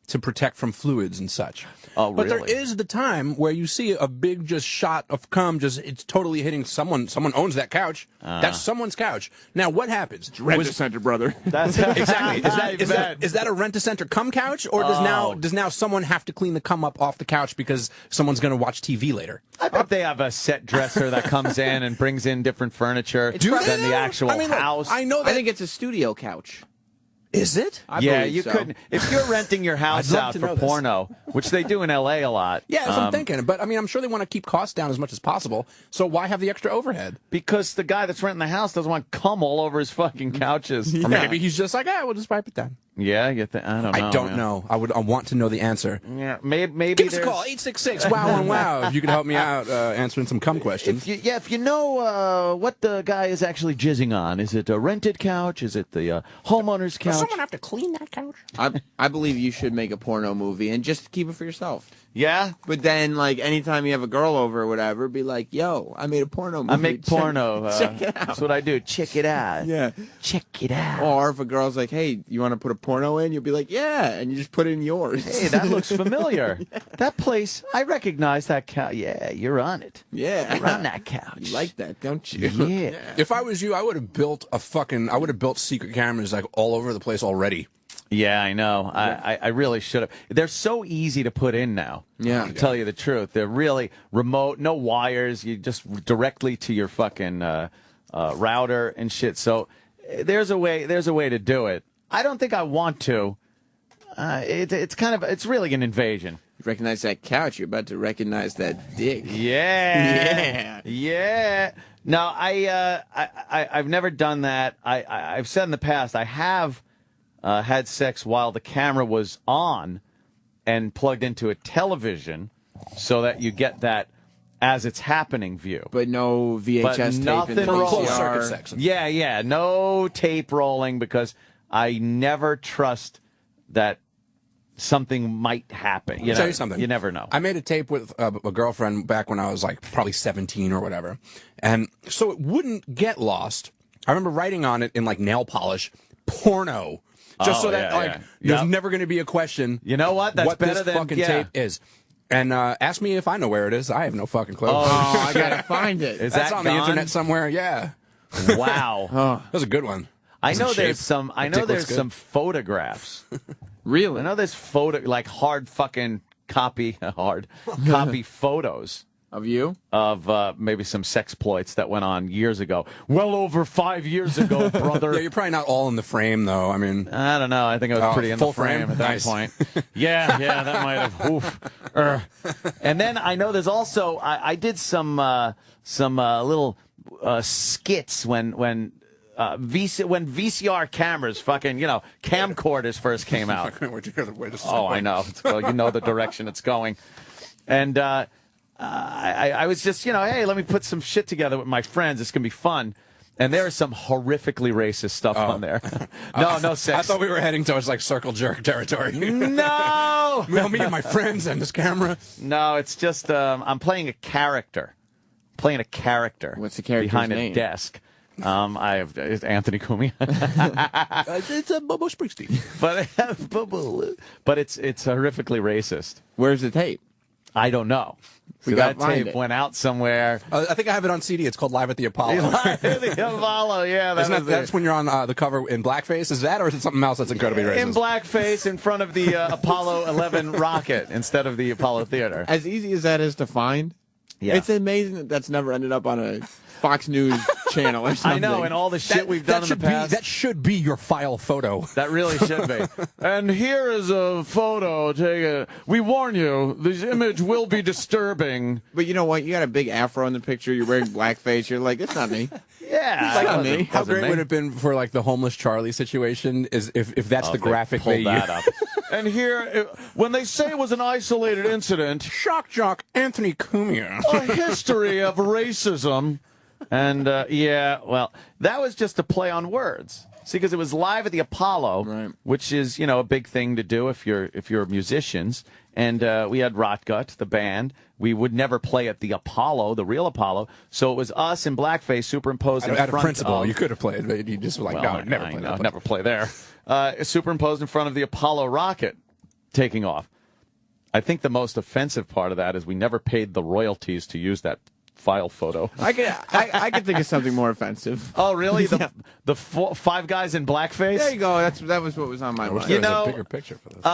to protect from fluids and such. Oh, but really? there is the time where you see a big just shot of cum, it's totally hitting someone. Someone owns that couch. That's someone's couch. Now, what happens? It's Rent-A-Center, brother. That's exactly. Is that a Rent-A-Center cum couch, or does now someone have to clean the cum up off the couch because someone's going to watch TV later? I bet they have a set dresser that comes in and brings in different furniture than the actual house. I know that. I think it's a studio couch. Is it? Yeah, you couldn't. If you're renting your house out for porno, which they do in L.A. a lot. Yeah, that's what I'm thinking. But, I mean, I'm sure they want to keep costs down as much as possible. So why have the extra overhead? Because the guy that's renting the house doesn't want cum all over his fucking couches. Or maybe he's just like, we'll just wipe it down. Yeah, I don't know. I don't know. I want to know the answer. Yeah, maybe Give us a call, 866-WOW-WOW, if you can help me out answering some cum questions. If you know what the guy is actually jizzing on. Is it a rented couch? Is it the homeowner's couch? Does someone have to clean that couch? I believe you should make a porno movie and just keep it for yourself. Yeah? But then, like, anytime you have a girl over or whatever, be like, yo, I made a porno movie. I make porno. Check it out. That's what I do. Check it out. Yeah. Check it out. Or if a girl's like, hey, you want to put a porno in? You'll be like, yeah. And you just put it in yours. Hey, that looks familiar. Yeah. That place, I recognize that couch. Yeah, you're on it. Yeah. You're on that couch. You like that, don't you? Yeah. If I was you, I would have built secret cameras like all over the place already. Yeah, I know. I really should have. They're so easy to put in now. Yeah. To tell you the truth. They're really remote, no wires. You just directly to your fucking router and shit. So there's a way to do it. I don't think I want to. It's really an invasion. You recognize that couch, you're about to recognize that dick. Yeah. Yeah. No, I've never done that. I've said in the past I have had sex while the camera was on and plugged into a television so that you get that as it's happening view. But no VHS tape in the rolling. Circuit sex. Yeah, no tape rolling because I never trust that something might happen. I'll tell you something. You never know. I made a tape with a girlfriend back when I was like probably 17 or whatever. And so it wouldn't get lost. I remember writing on it in like nail polish, porno. Just so that there's never going to be a question. You know what? That's better this than fucking tape is. And ask me if I know where it is. I have no fucking clue. Oh, I gotta find it. Is That's that on gone? the internet somewhere. Yeah. Wow. That was a good one. I know there's some. I know there's some photographs. Really? I know there's like hard fucking copy photos of you of maybe some sexploits that went on years ago. Well over 5 years ago, brother. Yeah, you're probably not all in the frame though. I mean, I don't know. I think I was pretty in the frame at that point. Yeah, that might have. Oof. And then I know there's also I did some little skits when VCR cameras, fucking, camcorders first came out. I can't wait to hear the way to Oh, I know. Well, you know the direction it's going. And I was just, hey, let me put some shit together with my friends. It's going to be fun. And there is some horrifically racist stuff on there. No sex. I thought we were heading towards like circle jerk territory. No! Me and my friends and this camera. No, it's just I'm playing a character. What's the character's behind name? a desk. It's Anthony Cumia. It's a Bobo Springsteen. But it's horrifically racist. Where's the tape? I don't know. We So gotta that find tape it. went out somewhere. I think I have it on CD. It's called Live at the Apollo. Live at the Apollo, yeah. That's when you're on the cover in blackface. Is that, or is it something else that's incredibly racist? In blackface in front of the Apollo 11 rocket instead of the Apollo Theater. As easy as that is to find, it's amazing that that's never ended up on a Fox News channel or something. I know, and all the shit we've done in the past. That should be your file photo. That really should be. And here is a photo taken. We warn you, this image will be disturbing. But you know what? You got a big afro in the picture. You're wearing blackface. You're like, it's not me. Yeah. It's not me. How great would it have been for like the homeless Charlie situation is if that's the graphic they that use. up. And here, when they say it was an isolated incident, Shock jock Anthony Cumia. a history of racism. And, well, that was just a play on words. See, because it was live at the Apollo, which is, a big thing to do if you're musicians. And we had Rotgut, the band. We would never play at the Apollo, the real Apollo. So it was us in blackface superimposed in front Out of principle, of... you could have played, but you just were like, no, never play there. Superimposed in front of the Apollo rocket taking off. I think the most offensive part of that is we never paid the royalties to use that file photo. I could think of something more offensive. Oh, really? The five guys in blackface? There you go. That was what was on my mind. There's a bigger picture for this.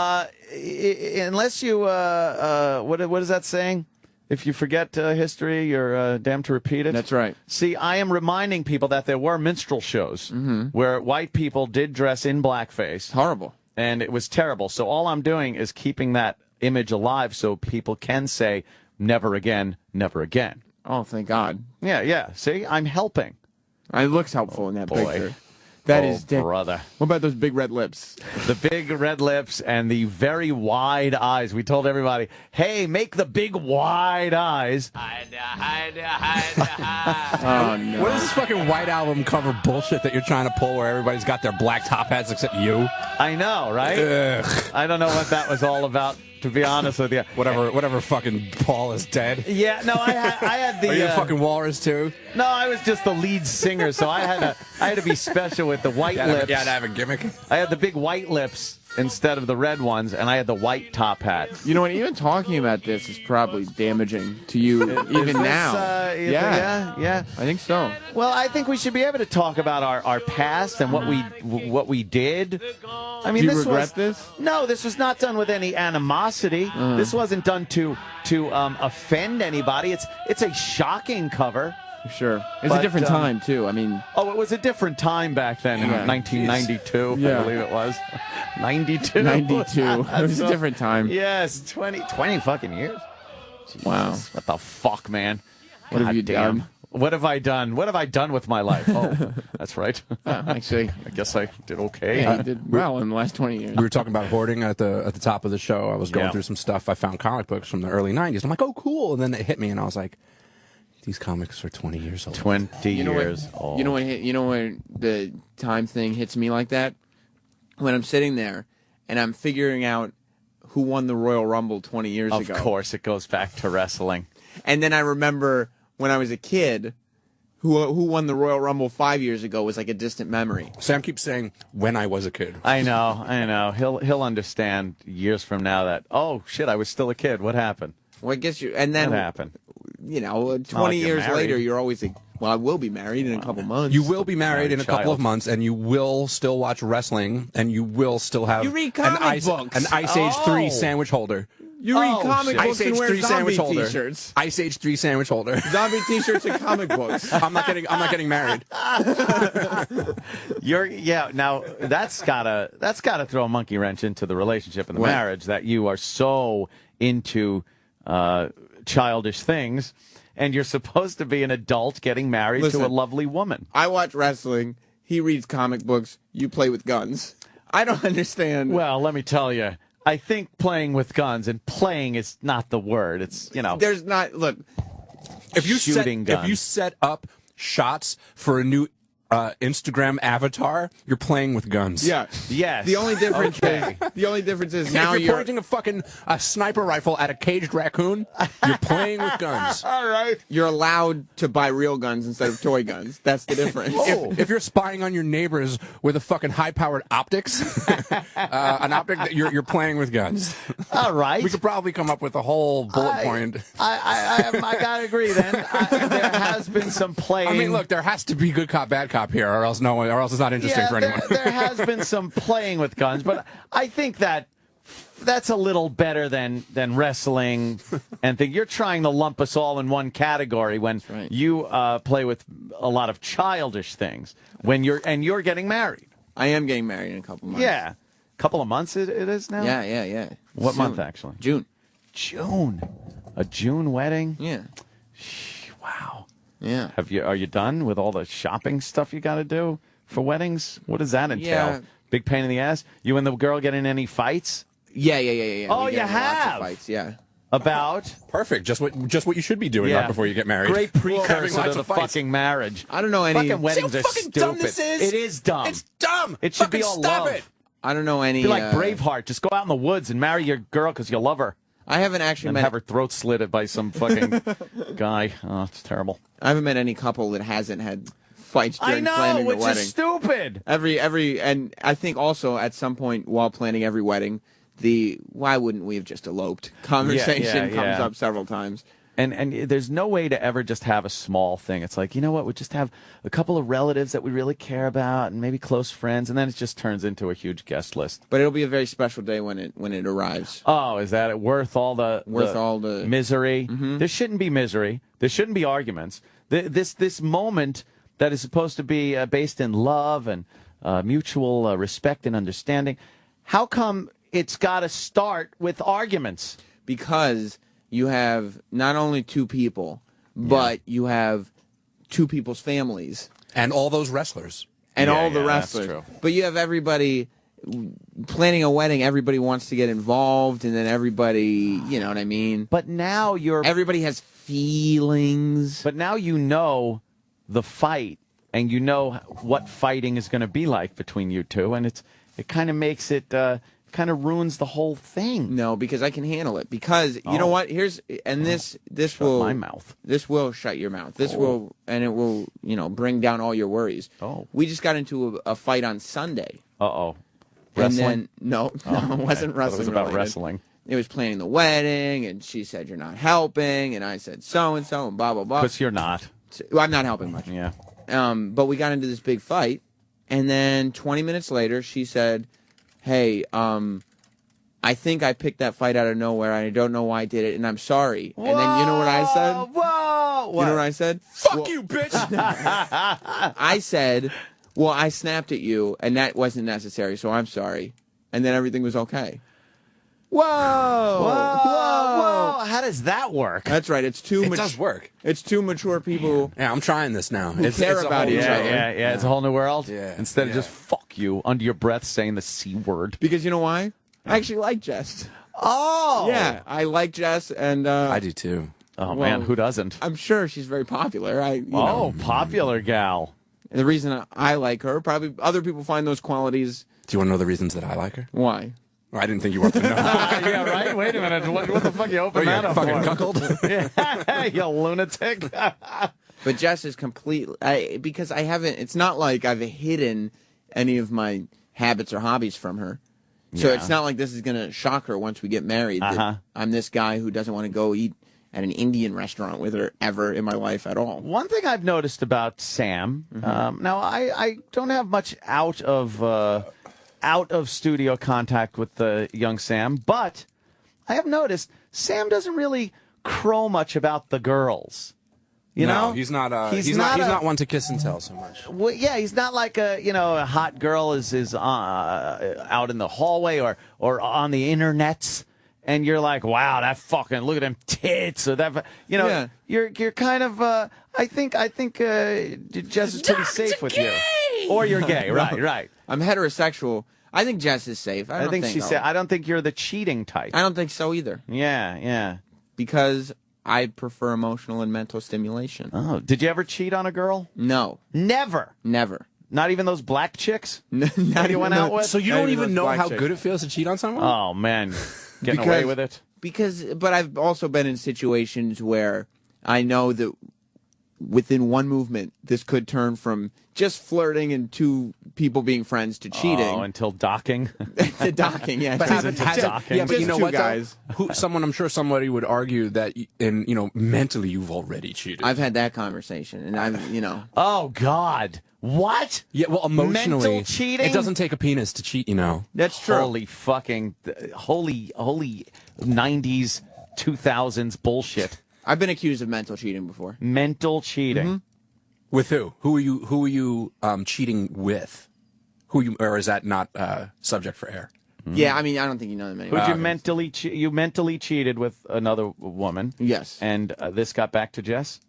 Unless you, what is that saying? If you forget history, you're damned to repeat it. That's right. See, I am reminding people that there were minstrel shows where white people did dress in blackface. Horrible. And it was terrible. So all I'm doing is keeping that image alive so people can say, never again, never again. Oh, thank God. Yeah. See, I'm helping. It looks helpful in that boy. picture. That is brother. What about those big red lips? The big red lips and the very wide eyes. We told everybody, hey, make the big wide eyes. Oh, no. What is this fucking White Album cover bullshit that you're trying to pull where everybody's got their black top hats except you? I know, right? Ugh. I don't know what that was all about, to be honest with you. Whatever fucking Paul is dead. Yeah, no, I had the... Are you a fucking walrus too? No, I was just the lead singer, so I had to be special with the white lips. Yeah, to have a gimmick. I had the big white lips instead of the red ones, and I had the white top hat. You know what? Even talking about this is probably damaging to you even now. Yeah. I think so. Well, I think we should be able to talk about our past and what we did. I mean, Do you regret this? No, this was not done with any animosity. This wasn't done to offend anybody. It's a shocking cover. Sure. It's a different time, too. I mean... Oh, it was a different time back then in 1992, I believe it was. 92? 92. It was a different time. Yes, 20 fucking years. Jesus. Wow. What the fuck, man? What have you done? What have I done? What have I done with my life? Oh, that's right. Actually, I guess I did okay. Yeah, you did well in the last 20 years. We were talking about hoarding at the top of the show. I was going through some stuff. I found comic books from the early 90s. I'm like, oh, cool. And then it hit me, and I was like, these comics are 20 years old. 20 years old. You know when the time thing hits me like that? When I'm sitting there and I'm figuring out who won the Royal Rumble 20 years ago. Of course, it goes back to wrestling. And then I remember when I was a kid, who won the Royal Rumble 5 years ago was like a distant memory. Sam keeps saying, when I was a kid. I know. He'll understand years from now that, oh, shit, I was still a kid. What happened? Well, I guess and then, what happened? 20 years later, you're always like, well, I will be married in a couple months. You will be married in a couple of months, and you will still watch wrestling, and you will still have you read comic books. An Ice Age 3 sandwich holder. You read comic books and wear zombie T-shirts. Ice Age 3 sandwich holder. Zombie T-shirts and comic books. I'm not getting married. Now that's gotta throw a monkey wrench into the relationship and the marriage that you are so into childish things, and you're supposed to be an adult getting married to a lovely woman. I watch wrestling. He reads comic books. You play with guns. I don't understand. Well, let me tell you. I think playing with guns, and playing is not the word. It's, There's not, look. If you shooting if you set up shots for a new Instagram avatar, you're playing with guns. Yeah. Yes. The only difference is now if you're pointing a sniper rifle at a caged raccoon, you're playing with guns. All right. You're allowed to buy real guns instead of toy guns. That's the difference. If you're spying on your neighbors with a fucking high-powered optics, an optic that you're playing with guns. All right. We could probably come up with a whole bullet point. I gotta agree. Then there has been some playing. I mean, look, there has to be good cop, bad cop here, or else it's not interesting for anyone. There has been some playing with guns, but I think that's a little better than wrestling and think you're trying to lump us all in one category when you play with a lot of childish things when you're getting married. I am getting married in a couple months. Yeah. Couple of months it is now? Yeah. What Soon. month actually? June. A June wedding? Yeah. Wow. Yeah. Are you done with all the shopping stuff you got to do for weddings? What does that entail? Yeah. Big pain in the ass? You and the girl get in any fights? Yeah. Oh, We you get in have? lots of fights, yeah. About? Perfect. Just what you should be doing right before you get married. Great precursor to the fucking marriage. I don't know any. Fucking weddings are fucking stupid. dumb this is? It is dumb. It's dumb. It should Fucking be all stop love. it. I don't know any. Be like Braveheart. Just go out in the woods and marry your girl because you love her. I haven't actually And met. have her throat slitted by some fucking guy. Oh, it's terrible. I haven't met any couple that hasn't had fights during planning the wedding. Which is stupid. And I think also at some point while planning every wedding, the why wouldn't we have just eloped conversation comes up several times. And there's no way to ever just have a small thing. It's like, you know what, we just have a couple of relatives that we really care about and maybe close friends, and then it just turns into a huge guest list. But it'll be a very special day when it arrives. Oh, is that it? Worth all the misery? Mm-hmm. There shouldn't be misery. There shouldn't be arguments. This moment that is supposed to be based in love and mutual respect and understanding, how come it's got to start with arguments? Because you have not only two people, but you have two people's families. And all those wrestlers. And all the wrestlers. That's true. But you have everybody planning a wedding. Everybody wants to get involved, and then everybody, you know what I mean? But now everybody has feelings. But now you know the fight, and you know what fighting is going to be like between you two, and it kind of makes it... kind of ruins the whole thing. No, because I can handle it. Because you know what? This will my mouth. This will shut your mouth. It will bring down all your worries. Oh, we just got into a fight on Sunday. Wrestling? And then it wasn't wrestling. It was about related. wrestling. It was planning the wedding, and she said you're not helping, and I said so and so, and blah blah blah. Because you're not. Well, I'm not helping much. Yeah. But we got into this big fight, and then 20 minutes later, she said, hey, I think I picked that fight out of nowhere, and I don't know why I did it, and I'm sorry. Whoa, and then you know what I said? Whoa! You know what I said? Fuck you, bitch! I said, well, I snapped at you, and that wasn't necessary, so I'm sorry. And then everything was okay. Whoa! Whoa! How does that work? That's right. It does work. It's two mature people. Yeah, I'm trying this now. Who care about each other. Yeah, it's a whole new world. Yeah. Instead of just fuck you under your breath saying the C word. Because you know why? I actually like Jess. Oh! Yeah, I like Jess, and... I do too. Oh, man, who doesn't? I'm sure she's very popular. Popular gal. And the reason I like her, probably other people find those qualities... Do you want to know the reasons that I like her? Why? I didn't think you wanted to know. Yeah, right? Wait a minute. What the fuck you open that up for? Fucking cuckold? Yeah, you lunatic. But Jess is completely... because I haven't... It's not like I've hidden any of my habits or hobbies from her. So it's not like this is going to shock her once we get married. That I'm this guy who doesn't want to go eat at an Indian restaurant with her ever in my life at all. One thing I've noticed about Sam, now I don't have much out of studio contact with the young Sam, but I have noticed Sam doesn't really crow much about the girls. You know, he's not. He's not one to kiss and tell so much. Well, yeah, he's not like a hot girl is out in the hallway or on the internets, and you're like, wow, that fucking look at them tits or that. You're kind of. I think Jess is pretty safe with you, or you're gay, right? I'm heterosexual. I think Jess is safe. I think she's safe. I don't think you're the cheating type. I don't think so either. Yeah. Because I prefer emotional and mental stimulation. Oh, did you ever cheat on a girl? No. Never? Never. Not even those black chicks that you went out with? So you don't even know how good it feels to cheat on someone? Oh, man. Getting away with it? But I've also been in situations where I know that within one movement, this could turn from just flirting and two people being friends to cheating. Oh, until docking? To docking, yeah. But docking. Yeah, but you know what, guys. I'm sure somebody would argue that, mentally you've already cheated. I've had that conversation, and Oh, God. What? Yeah, well, emotionally. Mental cheating? It doesn't take a penis to cheat, That's true. Holy 90s, 2000s bullshit. I've been accused of mental cheating before. Mental cheating. Mm-hmm. With who? Who are you cheating with? Or is that not subject for air? Yeah, I don't think you know them anymore. Who'd you mentally cheated with another woman? Yes. And this got back to Jess?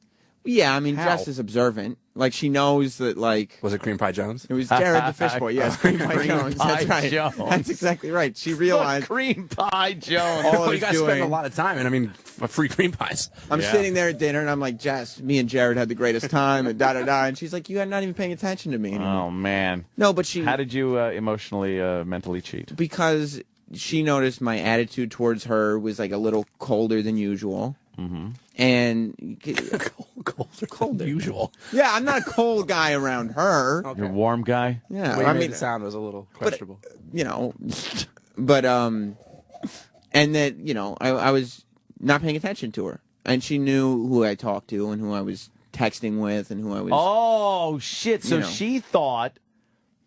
Yeah, How? Jess is observant. Like, she knows that, like... Was it Cream Pie Jones? It was Jared the Fish Boy. Yes, Cream Pie Jones. That's right. Jones. That's exactly right. She realized... Cream Pie Jones. All you guys spend a lot of time, and free cream pies. I'm sitting there at dinner, and I'm like, Jess, me and Jared had the greatest time, and da-da-da. And she's like, you're not even paying attention to me anymore. Oh, man. No, but she... How did you emotionally, mentally cheat? Because she noticed my attitude towards her was, like, a little colder than usual. Mm-hmm. And colder than usual. Yeah, I'm not a cold guy around her. Okay. You're a warm guy? Yeah. The way the sound was a little questionable. And that, I was not paying attention to her. And she knew who I talked to and who I was texting with and who I was... Oh, shit. So she thought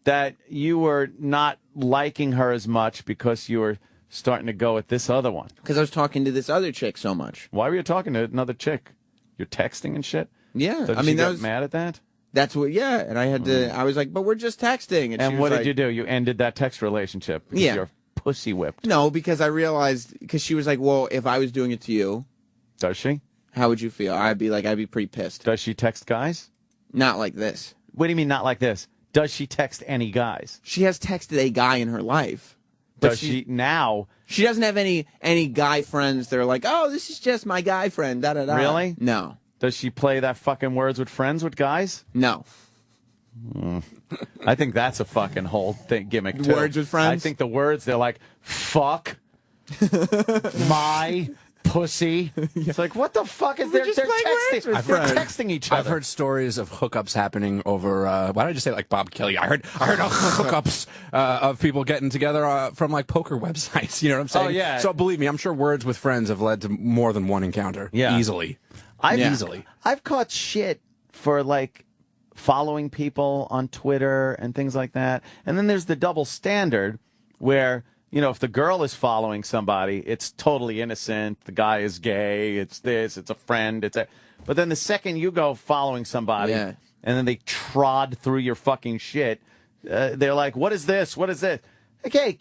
that you were not liking her as much because you were starting to go with this other one. Because I was talking to this other chick so much. Why were you talking to another chick? You're texting and shit? Yeah. So she got mad at that? That's what, yeah. And I had to, I was like, but we're just texting. And what did you do? You ended that text relationship because you're pussy whipped. No, because I realized, because she was like, well, if I was doing it to you. Does she? How would you feel? I'd be pretty pissed. Does she text guys? Not like this. What do you mean not like this? Does she text any guys? She has texted a guy in her life. Does she now? She doesn't have any guy friends that are like, oh, this is just my guy friend, da-da-da. Really? No. Does she play that fucking Words with Friends with guys? No. I think that's a fucking whole gimmick, too. Words with Friends? I think the words, they're like, fuck, my... pussy. It's like, what the fuck is they're texting? They're texting each other. I've heard stories of hookups happening over. Why don't I just say like Bob Kelly? I heard of hookups of people getting together from like poker websites. You know what I'm saying? Oh yeah. So believe me, I'm sure Words with Friends have led to more than one encounter. Yeah, easily. Easily. I've caught shit for like following people on Twitter and things like that, and then there's the double standard where. If the girl is following somebody, it's totally innocent. The guy is gay. It's this. It's a friend. But then the second you go following somebody, and then they trod through your fucking shit, they're like, "What is this? What is this?" Okay,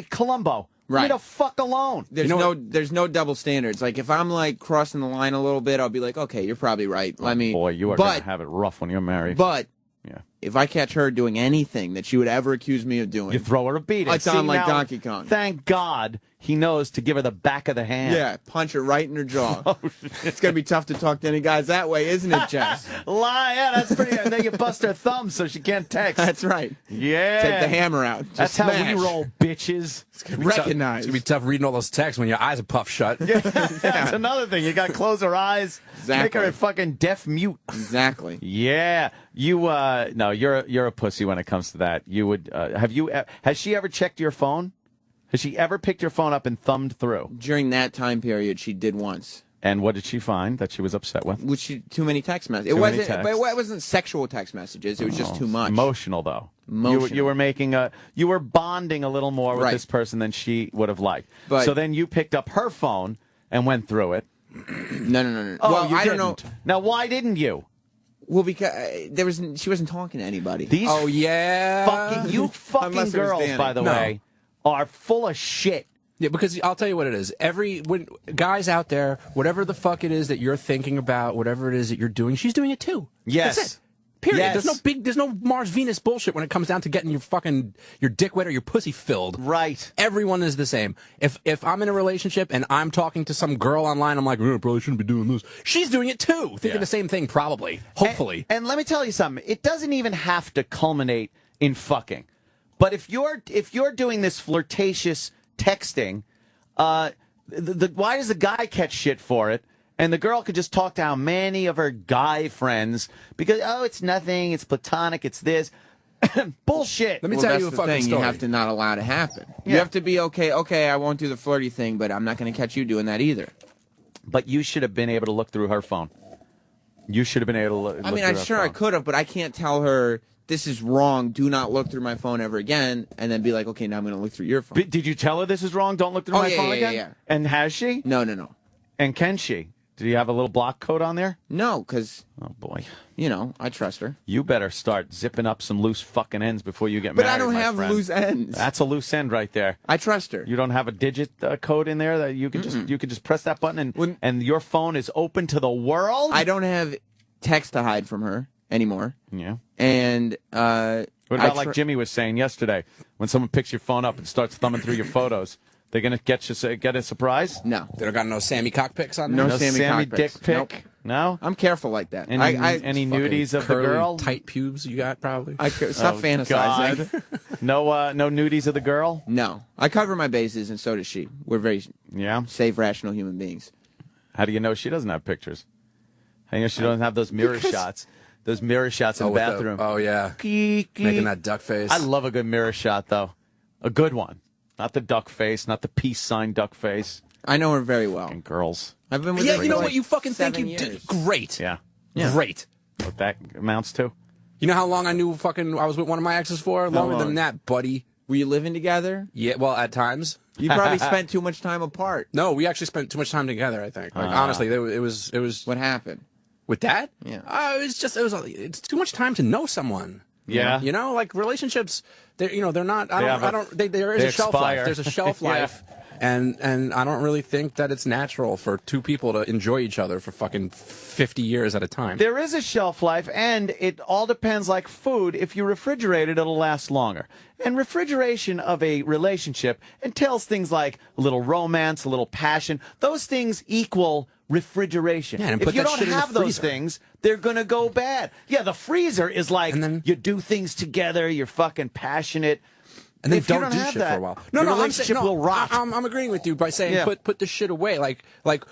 Columbo, leave me the fuck alone. There's no double standards. Like if I'm like crossing the line a little bit, I'll be like, "Okay, you're probably right." Boy, you are gonna have it rough when you're married. But. Yeah. If I catch her doing anything that she would ever accuse me of doing, you throw her a beating. I sound like Donkey Kong. Thank God he knows to give her the back of the hand. Yeah, punch her right in her jaw. It's going to be tough to talk to any guys that way, isn't it, Jess? Yeah, that's pretty. And then you bust her thumb so she can't text. That's right. Yeah. Take the hammer out. That's how we roll, bitches. Recognize. It's going to be tough reading all those texts when your eyes are puffed shut. Yeah, that's another thing. You got to close her eyes. Exactly. Make her a fucking deaf mute. Exactly. Yeah. You, no, you're a pussy when it comes to that. You would, has she ever checked your phone? Has she ever picked your phone up and thumbed through? During that time period, she did once. And what did she find that she was upset with? Too many text messages. But it wasn't sexual text messages. It was just too much. Emotional, though. Emotional. You were bonding a little more with this person than she would have liked. But, so then you picked up her phone and went through it. No. Oh, well, I don't know. Now, why didn't you? Well, because she wasn't talking to anybody. These yeah. fucking girls, by the way, are full of shit. Yeah, because I'll tell you what it is. When guys out there, whatever the fuck it is that you're thinking about, whatever it is that you're doing, she's doing it too. Yes. That's it. Period. Yes. There's no Mars Venus bullshit when it comes down to getting your dick wet or your pussy filled. Right. Everyone is the same. If I'm in a relationship and I'm talking to some girl online, I'm like, probably shouldn't be doing this. She's doing it too, thinking the same thing, probably, hopefully. And let me tell you something. It doesn't even have to culminate in fucking. But if you're doing this flirtatious texting, why does the guy catch shit for it? And the girl could just talk to how many of her guy friends because, it's nothing, it's platonic, it's this. Bullshit. Let me tell you a the fucking thing story. You have to not allow to happen. Yeah. You have to be okay, I won't do the flirty thing, but I'm not going to catch you doing that either. But you should have been able to look through her phone. You should have been able to look I mean, through I'm her sure phone. I could have, but I can't tell her this is wrong. Do not look through my phone ever again, and then be like, okay, now I'm going to look through your phone. But did you tell her this is wrong? Don't look through my phone again? Yeah. And has she? No. And can she? Do you have a little block code on there? No, because, oh, boy. I trust her. You better start zipping up some loose fucking ends before you get But married, I don't my have friend. loose ends. That's a loose end right there. I trust her. You don't have a digit code in there that you could just press that button and your phone is open to the world? I don't have text to hide from her anymore. Yeah. And what about like Jimmy was saying yesterday, when someone picks your phone up and starts thumbing through your photos, they're gonna get a surprise? No. They don't got no Sammy cockpicks on there? No Sammy dick pic? Nope. No? I'm careful like that. Any nudies of the girl? Tight pubes you got, probably? Stop fantasizing. God. No nudies of the girl? No. I cover my bases, and so does she. We're very safe, rational human beings. How do you know she doesn't have pictures? How do you know she doesn't have those mirror shots? Those mirror shots in the bathroom. Yeah. Making that duck face. I love a good mirror shot, though. A good one. Not the duck face, not the peace sign duck face. I know her very well. Fucking girls. I've been with yeah, her you know for what you fucking think 7 you years. did? Great. Yeah. Great. What that amounts to? You know how long I knew I was with one of my exes for? Longer than that, buddy. Were you living together? Yeah, well, at times. You probably spent too much time apart. No, we actually spent too much time together, I think. Like, honestly, it was... What happened? With that? Yeah. It's too much time to know someone. Yeah. You know, like relationships, they're not, there is they a shelf expire. life. There's a shelf life. And I don't really think that it's natural for two people to enjoy each other for fucking 50 years at a time. There is a shelf life, and it all depends like food. If you refrigerate it, it'll last longer. And refrigeration of a relationship entails things like a little romance, a little passion. Those things equal refrigeration. Yeah, and if put you that don't shit in the have those freezer. things, they're going to go bad. Yeah, the freezer is like you do things together, you're fucking passionate. And then if you don't do have shit that, for a while. the I'm relationship saying, will rot. I'm agreeing with you by saying put the shit away. Like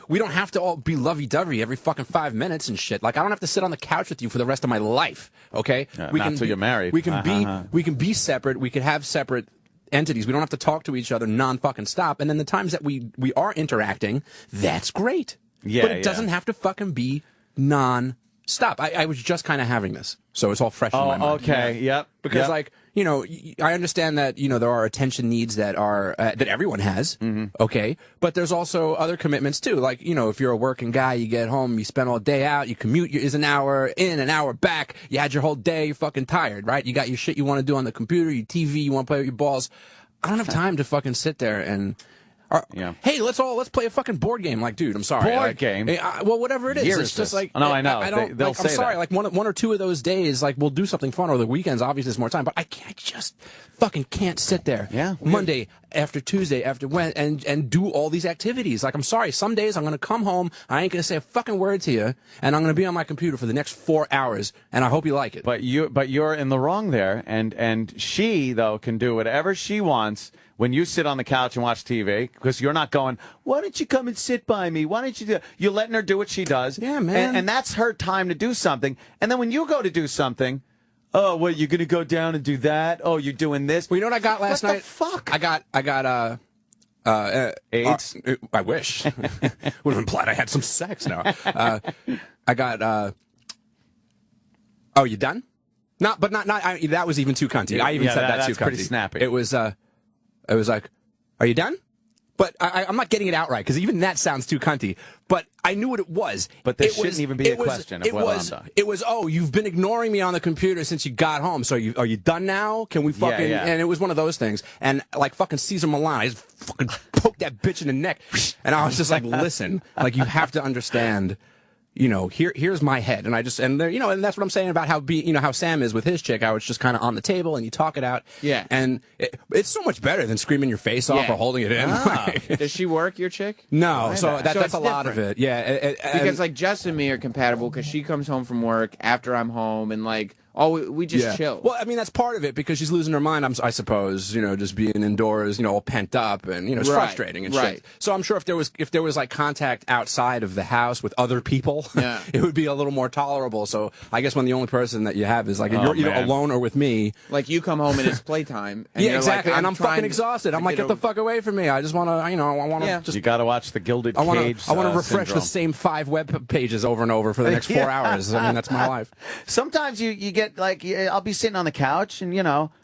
we don't have to all be lovey-dovey every fucking 5 minutes and shit. Like I don't have to sit on the couch with you for the rest of my life. Okay, we not until you're married. We can be separate. We could have separate entities. We don't have to talk to each other non-fucking stop. And then the times that we are interacting, that's great. Yeah, but it doesn't have to fucking be non-stop. I was just kind of having this, so it's all fresh in my mind. Okay, yep. Because I understand that there are attention needs that are that everyone has. Okay, but there's also other commitments too. Like if you're a working guy, you get home, you spend all day out, you commute is an hour in, an hour back. You had your whole day, you're fucking tired, right? You got your shit you want to do on the computer, your TV, you want to play with your balls. I don't have time to fucking sit there and. Hey, let's play a fucking board game. Like, dude, I'm sorry. Board game? Well, whatever it is, it's just like. No, I know. I don't. They'll I'm say sorry. that. Like one or two of those days, like we'll do something fun. Or the weekends, obviously, there's more time. But I just fucking can't sit there. Yeah. Monday, after Tuesday, after Wednesday, and do all these activities. Like, I'm sorry, some days I'm going to come home, I ain't going to say a fucking word to you, and I'm going to be on my computer for the next 4 hours, and I hope you like it. But you're in the wrong there, and she, though, can do whatever she wants when you sit on the couch and watch TV, because you're not going, why don't you come and sit by me? Why don't you do? You're letting her do what she does. Yeah, man. And that's her time to do something. And then when you go to do something, oh, well, you're going to go down and do that? Oh, you're doing this? Well, you know what I got last night? What the fuck? I got AIDS? I wish. Would have implied I had some sex now. I got, oh, you done? Not, that was even too cunty. I even said that too cunty. That's pretty snappy. It was like, are you done? But I'm not getting it outright, because even that sounds too cunty. But I knew what it was. But there shouldn't even be a question of whether I'm done. It was, oh, you've been ignoring me on the computer since you got home. So are you done now? Can we fucking... Yeah. And it was one of those things. And like fucking Cesar Millan, I just fucking poked that bitch in the neck. And I was just like, listen, like, you have to understand... You know, here's my head, and and that's what I'm saying about how Sam is with his chick. How it's just kind of on the table, and you talk it out. Yeah, and it's so much better than screaming your face off or holding it in. Does she work, your chick? No, so that's a lot of it. Yeah, because like Jess and me are compatible because she comes home from work after I'm home, and like. Oh, we just chill. Well, I mean, that's part of it because she's losing her mind, I suppose, just being indoors, all pent up and, it's frustrating and shit. So I'm sure if there was like contact outside of the house with other people, it would be a little more tolerable. So I guess when the only person that you have is like, you're either alone or with me. Like you come home and it's playtime. And yeah, exactly. Like, and I'm fucking exhausted. I'm like, get the fuck away from me. I just want to, I want to just. You got to watch the Gilded Cage. I want to refresh syndrome. the same 5 web pages over and over for the next 4 hours. I mean, that's my life. Sometimes you get like, I'll be sitting on the couch and,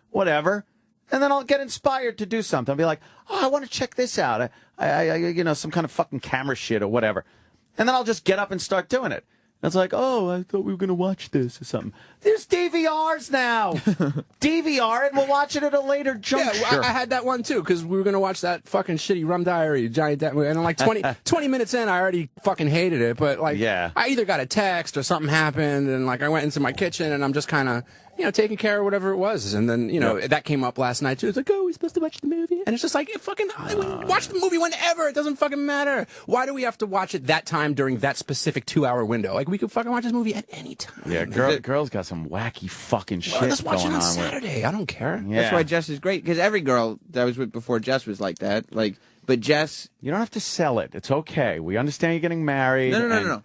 whatever. And then I'll get inspired to do something. I'll be like, oh, I want to check this out. I some kind of fucking camera shit or whatever. And then I'll just get up and start doing it. And it's like, oh, I thought we were going to watch this or something. There's DVRs now. DVR it, we'll watch it at a later juncture. Yeah, I had that one too, because we were going to watch that fucking shitty Rum Diary, Johnny Depp movie. And like 20 minutes in, I already fucking hated it. But like, I either got a text or something happened, and like I went into my kitchen, and I'm just kind of, taking care of whatever it was. And then, that came up last night too. It's like, oh, we're supposed to watch the movie. And it's just like, watch the movie whenever. It doesn't fucking matter. Why do we have to watch it that time during that specific 2-hour window? Like, we could fucking watch this movie at any time. Yeah, girls got some wacky fucking shit let's watch going it on on Saturday. I don't care. Yeah. That's why Jess is great, because every girl that I was with before Jess was like that. Like, but Jess... You don't have to sell it. It's okay. We understand you're getting married. No.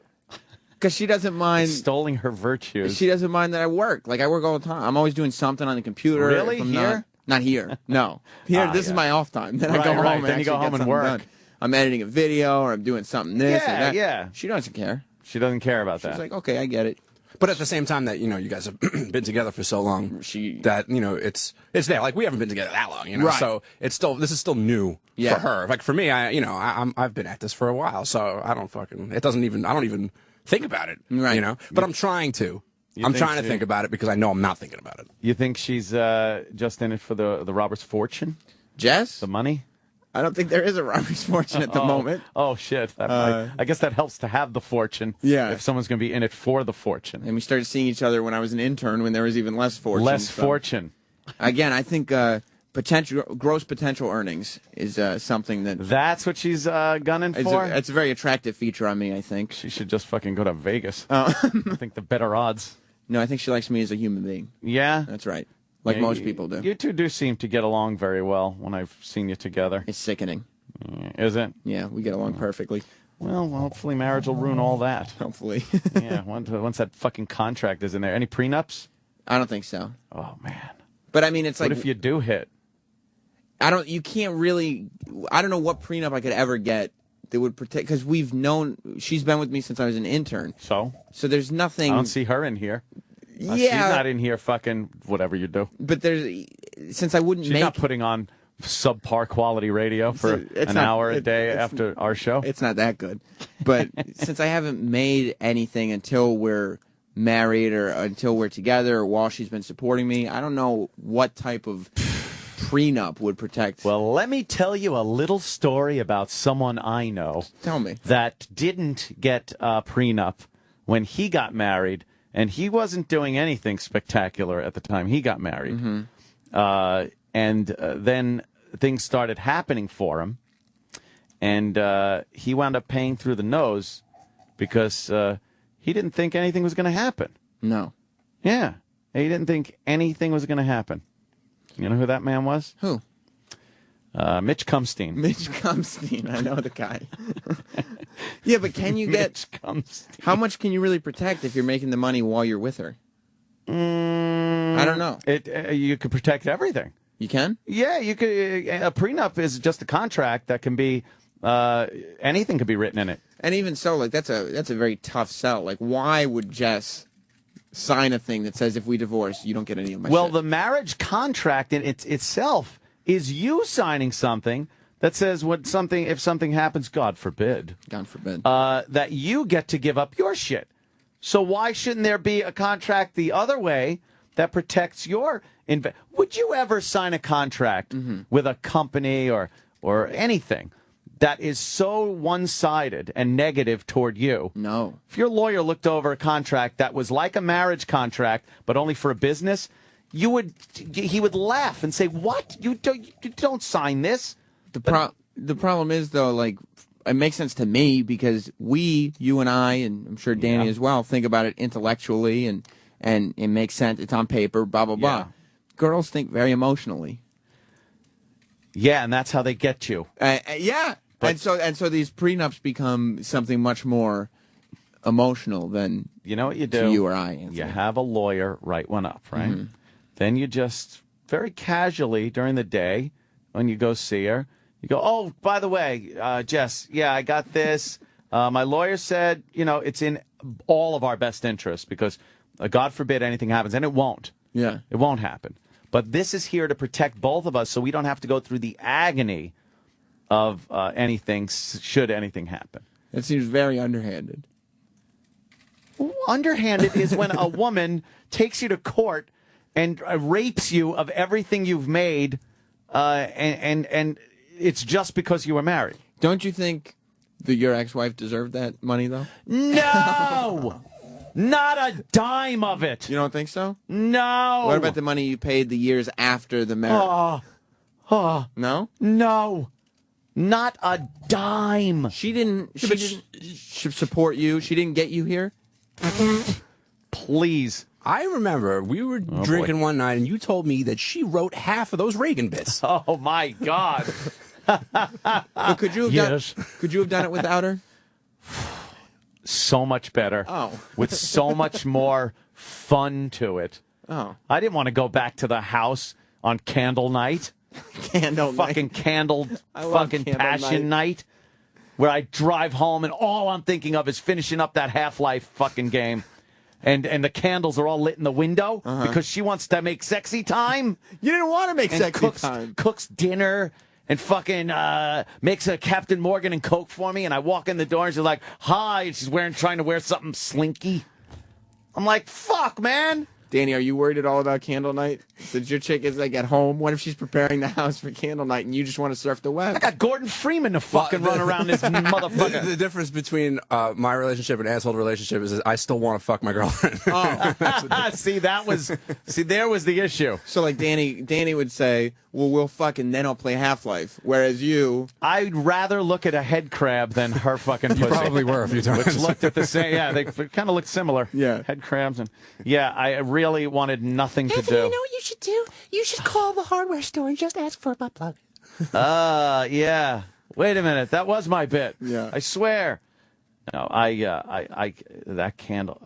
Because she doesn't mind... Extolling her virtues. She doesn't mind that I work. Like, I work all the time. I'm always doing something on the computer. Really? Here? Not here. No. Here, this is my off time. Then I go home and then you go home and work. Done. I'm editing a video, or I'm doing something this and that. Yeah. She doesn't care. She doesn't care about that. She's like, okay, I get it. But at the same time that, you guys have been together for so long, it's there. Like, we haven't been together that long, Right. So this is still new for her. Like, for me, I've been at this for a while, so I don't even think about it, right. But I'm trying to. I'm trying to think about it because I know I'm not thinking about it. You think she's just in it for the robber's fortune? Jess? The money? I don't think there is a robber's fortune at the moment. Oh, shit. I guess that helps to have the fortune. Yeah. If someone's going to be in it for the fortune. And we started seeing each other when I was an intern, when there was even less fortune. Fortune. Again, I think gross potential earnings is something that... That's what she's gunning for? It's a very attractive feature on me, I think. She should just fucking go to Vegas. I think the better odds. No, I think she likes me as a human being. Yeah? That's right. Like most people do. You two do seem to get along very well when I've seen you together. It's sickening. Is it? Yeah, we get along perfectly. Well, hopefully marriage will ruin all that. Hopefully. Yeah, once that fucking contract is in there. Any prenups? I don't think so. Oh, man. But I mean, it's like... What if you do hit? You can't really... I don't know what prenup I could ever get that would protect... Because we've known... She's been with me since I was an intern. So there's nothing... I don't see her in here. Yeah. She's not in here fucking whatever you do. But since I wouldn't She's not putting on subpar quality radio for an hour a day after our show. It's not that good. But since I haven't made anything until we're married or until we're together or while she's been supporting me, I don't know what type of prenup would protect. Well, let me tell you a little story about someone I know. Tell me. That didn't get a prenup when he got married. And he wasn't doing anything spectacular at the time he got married. Mm-hmm. And then things started happening for him, and he wound up paying through the nose because he didn't think anything was going to happen. No. Yeah. He didn't think anything was going to happen. You know who that man was? Who? Mitch Cumstein. Mitch Cumstein. I know the guy. Yeah, but can you get... Mitch Cumstein. How much can you really protect if you're making the money while you're with her? I don't know. You could protect everything. You can? Yeah, you could. A prenup is just a contract that can be... anything could be written in it. And even so, like, that's a very tough sell. Like, why would Jess sign a thing that says if we divorce, you don't get any of my shit? The marriage contract in itself is you signing something that says if something happens, God forbid, that you get to give up your shit. So why shouldn't there be a contract the other way that protects your Would you ever sign a contract with a company or anything that is so one-sided and negative toward you? No. If your lawyer looked over a contract that was like a marriage contract but only for a business, he would laugh and say, "What? You don't sign this." The problem is, though, like, it makes sense to me because you and I, and I'm sure Danny as well, think about it intellectually and it makes sense. It's on paper, blah, blah, blah. Girls think very emotionally. Yeah, and that's how they get you. Yeah. And so these prenups become something much more emotional than you know what you do. To you or I. Anthony. You have a lawyer write one up, right? Then you just very casually during the day when you go see her, you go, "Oh, by the way, Jess, yeah, I got this. My lawyer said, it's in all of our best interests because God forbid anything happens, and it won't. Yeah, it won't happen. But this is here to protect both of us, so we don't have to go through the agony of anything should anything happen." It seems very underhanded. Underhanded is when a woman takes you to court and rapes you of everything you've made, and it's just because you were married. Don't you think that your ex-wife deserved that money, though? No! Not a dime of it. You don't think so? No. What about the money you paid the years after the marriage? No? No. Not a dime. She didn't support you. She didn't get you here? Please. I remember we were drinking one night, and you told me that she wrote half of those Reagan bits. Oh, my God. But could you have done it without her? So much better. Oh. With so much more fun to it. Oh. I didn't want to go back to the house on candle night. Fucking fucking passion night. Where I drive home and all I'm thinking of is finishing up that Half-Life fucking game. And the candles are all lit in the window because she wants to make sexy time. You didn't want to make sexy time. Cooks dinner and fucking makes a Captain Morgan and Coke for me. And I walk in the door and she's like, "Hi." And she's trying to wear something slinky. I'm like, fuck, man. Danny, are you worried at all about candle night? Since your chick is like at home, what if she's preparing the house for candle night and you just want to surf the web? I got Gordon Freeman to fucking run around this motherfucker. The difference between my relationship and Asshole relationship is I still want to fuck my girlfriend. There was the issue. So like Danny would say, "Well, we'll fuck and then I'll play Half-Life." Whereas you, I'd rather look at a head crab than her fucking pussy. You probably were a few times. Which looked at the same. Yeah, they kind of looked similar. Yeah, head crabs and I really wanted nothing to do. You know what you should do? You should call the hardware store and just ask for a butt plug. Yeah. Wait a minute, that was my bit. Yeah, I swear. No, that candle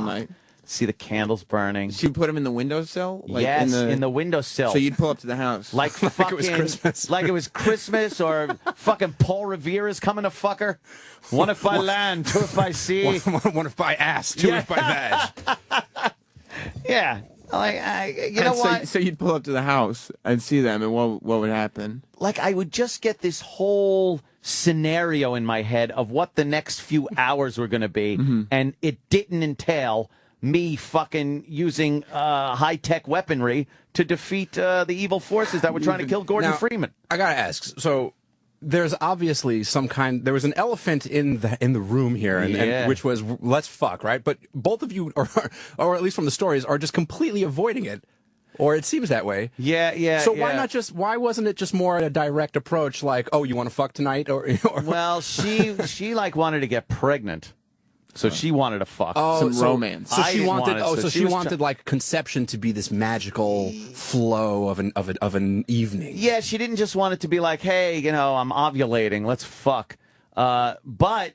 night. See the candles burning. She put them in the windowsill? Like yes, in the windowsill. So you'd pull up to the house. Like fucking, it was Christmas. Like it was Christmas or fucking Paul Revere is coming to fuck her. One if by land, two if by sea. One if by ass, two if by vag. Yeah. Like, you know what? So you'd pull up to the house and see them, and what would happen? Like, I would just get this whole scenario in my head of what the next few hours were going to be, and it didn't entail me fucking using high-tech weaponry to defeat the evil forces that were trying to kill Gordon Freeman. I gotta ask, so there's obviously there was an elephant in the room here, and which was let's fuck, right? But both of you, or at least from the stories, are just completely avoiding it. Or it seems that way. Yeah. So why wasn't it just more a direct approach, like, oh, you want to fuck tonight? Or Well, she like wanted to get pregnant. So she wanted to fuck. Some romance. So she wanted like conception to be this magical flow of an evening. Yeah, she didn't just want it to be like, hey, I'm ovulating, let's fuck. But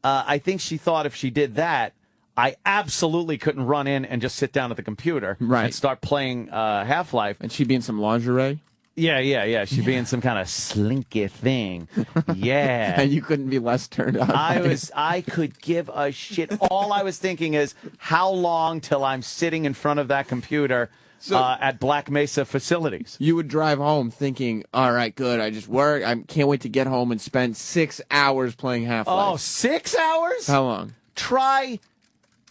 I think she thought if she did that, I absolutely couldn't run in and just sit down at the computer and start playing Half-Life. And she'd be in some lingerie? Yeah. She'd be in some kind of slinky thing. Yeah. And you couldn't be less turned on. I could give a shit. All I was thinking is, how long till I'm sitting in front of that computer at Black Mesa facilities? You would drive home thinking, all right, good, I just work. I can't wait to get home and spend 6 hours playing Half-Life. Oh, 6 hours? How long? Try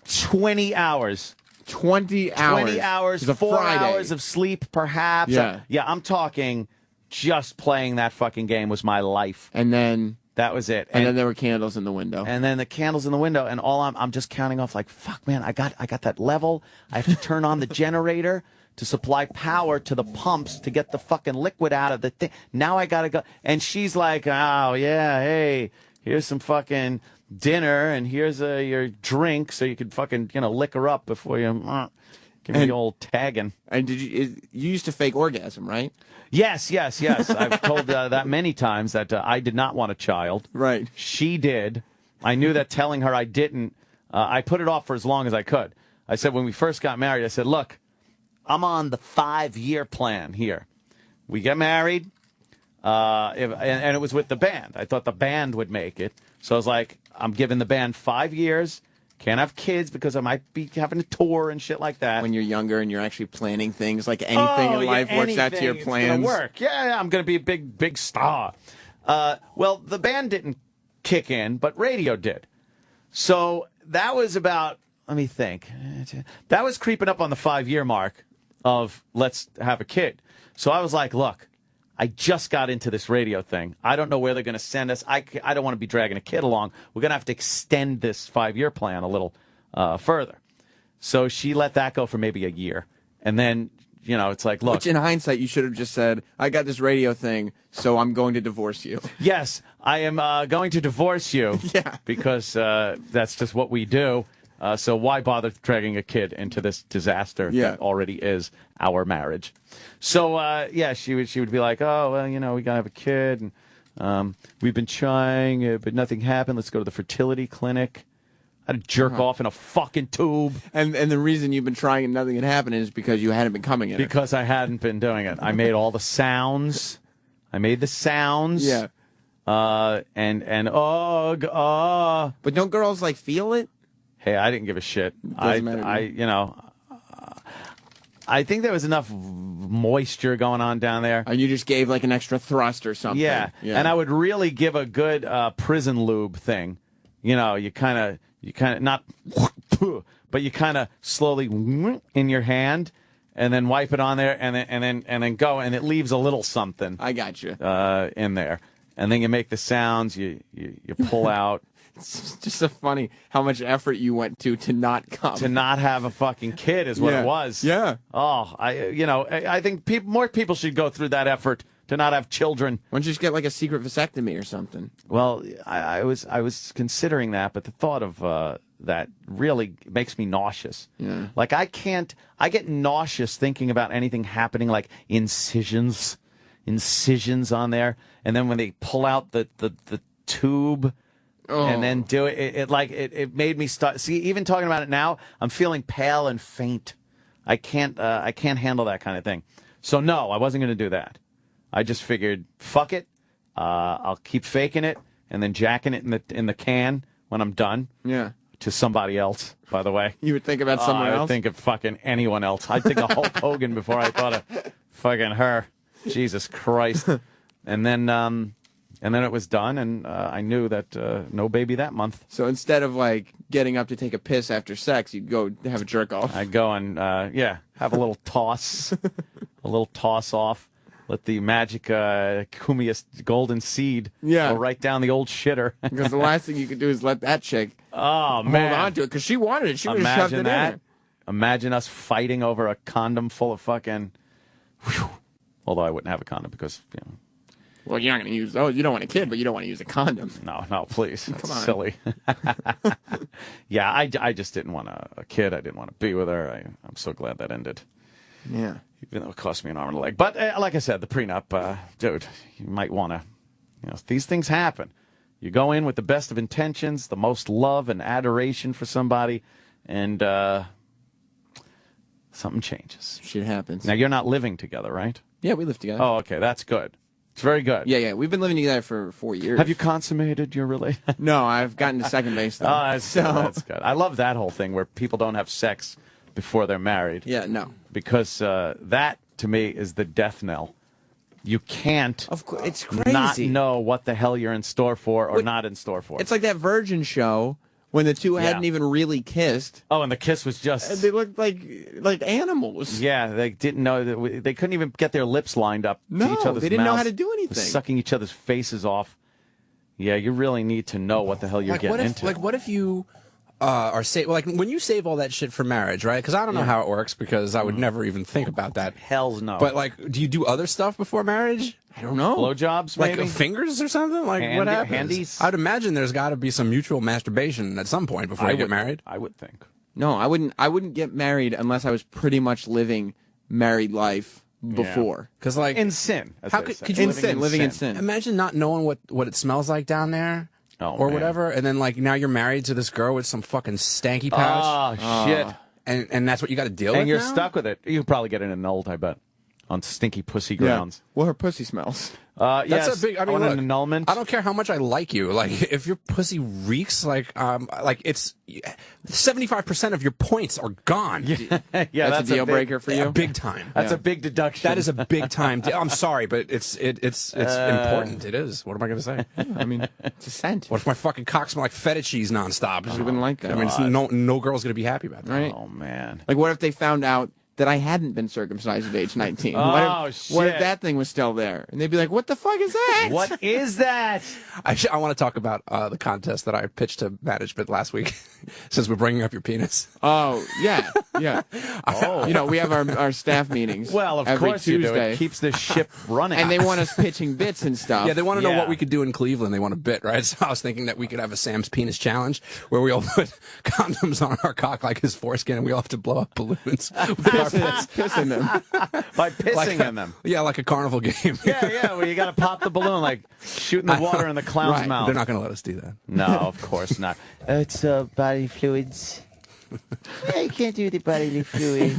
20 hours. 20 hours. 20 hours, 4 hours of sleep, perhaps. Yeah. I'm talking just playing that fucking game was my life. And then... That was it. And then there were candles in the window. And then the candles in the window, and all I'm just counting off like, fuck, man, I got that level. I have to turn on the generator to supply power to the pumps to get the fucking liquid out of the thing. Now I got to go. And she's like, oh, yeah, hey, here's some fucking... dinner, and here's your drink, so you could fucking liquor up before you give me the old tagging. And you used to fake orgasm, right? Yes. I've told that many times that I did not want a child. Right. She did. I knew that telling her I didn't. I put it off for as long as I could. I said when we first got married, I said, look, I'm on the 5-year plan here. We get married, and it was with the band. I thought the band would make it. So I was like, I'm giving the band 5 years. Can't have kids because I might be having a tour and shit like that. When you're younger and you're actually planning things, like anything in life works out to your plans. It's gonna work. Yeah, I'm going to be a big star. Well, the band didn't kick in, but radio did. So that was about, let me think. That was creeping up on the 5-year mark of let's have a kid. So I was like, look, I just got into this radio thing. I don't know where they're going to send us. I don't want to be dragging a kid along. We're going to have to extend this 5-year plan a little further. So she let that go for maybe a year. And then, it's like, look. Which in hindsight, you should have just said, I got this radio thing, so I'm going to divorce you. Yes, I am going to divorce you. Yeah. Because that's just what we do. So why bother dragging a kid into this disaster that already is our marriage? So, she would be like, oh, well, we got to have a kid. And we've been trying, but nothing happened. Let's go to the fertility clinic. I'd jerk off in a fucking tube. And the reason you've been trying and nothing had happened is because you hadn't been coming in it. Because I hadn't been doing it. I made all the sounds. Yeah. And But don't girls, feel it? Hey, I didn't give a shit. Doesn't matter to me. I think there was enough moisture going on down there. And you just gave an extra thrust or something. Yeah. And I would really give a good prison lube thing. You kind of not, but you kind of slowly in your hand, and then wipe it on there, and then go, and it leaves a little something. I got you. In there, and then you make the sounds. You pull out. It's just so funny how much effort you went to not come. To not have a fucking kid is what it was. Yeah. Oh, I think more people should go through that effort to not have children. Why don't you just get a secret vasectomy or something? Well, I was considering that, but the thought of that really makes me nauseous. Yeah. I get nauseous thinking about anything happening, like incisions on there, and then when they pull out the tube. Oh. And then do it. It made me start. See, even talking about it now, I'm feeling pale and faint. I can't handle that kind of thing. So no, I wasn't going to do that. I just figured, fuck it. I'll keep faking it and then jacking it in the can when I'm done. Yeah. To somebody else, by the way. You would think about someone else? I would think of fucking anyone else. I'd think of Hulk Hogan before I thought of fucking her. Jesus Christ. And then it was done, and I knew that no baby that month. So instead of getting up to take a piss after sex, you'd go have a jerk off. I'd go and have a little toss, off. Let the magic Kumia's golden seed go right down the old shitter. Because the last thing you could do is let that chick hold on to it, because she wanted it. She would have shoved it in her. Imagine us fighting over a condom full of fucking. Whew. Although I wouldn't have a condom because, you know. Well, you're not going to use those. You don't want a kid, but you don't want to use a condom. No, please. That's Come on. silly. Yeah, I just didn't want a kid. I didn't want to be with her. I'm so glad that ended. Yeah. Even though it cost me an arm and a leg. But like I said, the prenup, dude, you might want to, these things happen. You go in with the best of intentions, the most love and adoration for somebody, and something changes. Shit happens. Now, you're not living together, right? Yeah, we live together. Oh, okay, that's good. It's very good. Yeah. We've been living together for 4 years. Have you consummated your relationship? No, I've gotten to second base, though. Oh, that's good. I love that whole thing where people don't have sex before they're married. Yeah, no. Because that, to me, is the death knell. You can't it's crazy. not know what the hell you're in store for or not in store for. It's like that Virgin show when the two hadn't even really kissed. Oh, and the kiss was just... And they looked like animals. Yeah, they didn't know... They couldn't even get their lips lined up to each other's mouths. They didn't know how to do anything. Sucking each other's faces off. Yeah, you really need to know what the hell you're getting into. What if you... when you save all that shit for marriage, right? Because I don't know how it works because I would never even think about that. Hells no. But do you do other stuff before marriage? I don't know. Blowjobs, maybe? Like fingers or something? What happens? Handies? I'd imagine there's got to be some mutual masturbation at some point before you get married. I would think. No, I wouldn't get married unless I was pretty much living married life before. Because in sin. How could you living in sin? Imagine not knowing what it smells like down there. Or whatever, and then now you're married to this girl with some fucking stanky pouch. Oh, shit. And that's what you got to deal with. And you're now? stuck with it. You probably get it annulled, I bet, on stinky pussy grounds. Well, her pussy smells. That's a big. I mean, an annulment. I don't care how much I like you. If your pussy reeks, it's 75% of your points are gone. Yeah, that's a deal breaker for you. Big time. That's a big deduction. That is a big time. I'm sorry, but it's important. It is. What am I going to say? I mean, it's a scent. What if my fucking cock smell like feta cheese nonstop? You wouldn't like that. I mean, no girl's going to be happy about that. Right? Oh man. What if they found out that I hadn't been circumcised at age 19? Shit. What if that thing was still there? And they'd be like, what the fuck is that? What is that? I want to talk about the contest that I pitched to management last week, since we're bringing up your penis. Oh, yeah. We have our staff meetings. Well, of every course Tuesday. you do. It keeps the ship running. And they want us pitching bits and stuff. Yeah, they want to know what we could do in Cleveland. They want a bit, right? So I was thinking that we could have a Sam's Penis Challenge where we all put condoms on our cock like his foreskin, and we all have to blow up balloons with our pissing them. By pissing in them. Yeah, like a carnival game. Yeah, where you got to pop the balloon, like shooting the water in the clown's mouth. They're not going to let us do that. No, of course not. It's bodily fluids. I can't do the bodily fluid.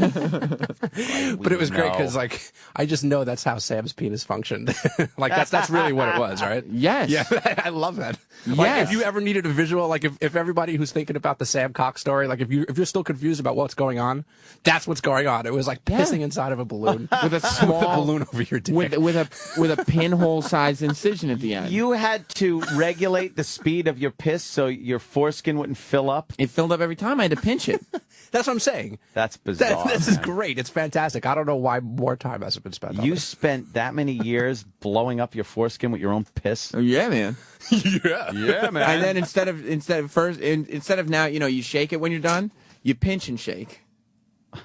But it was great because, I just know that's how Sam's penis functioned. That's really what it was, right? Yes. Yeah, I love that. Yes. If you ever needed a visual, if everybody who's thinking about the Sam Cox story, if you're still confused about what's going on, that's what's going on. It was like pissing inside of a balloon with a small balloon over your dick with a pinhole-sized incision at the end. You had to regulate the speed of your piss so your foreskin wouldn't fill up. It filled up every time. I had to pinch it. That's what I'm saying. That's bizarre. This is great. It's fantastic. I don't know why more time hasn't been spent on You it. spent that many years blowing up your foreskin with your own piss? Oh, yeah, man. Yeah, man. And then instead of now, you shake it when you're done, you pinch and shake.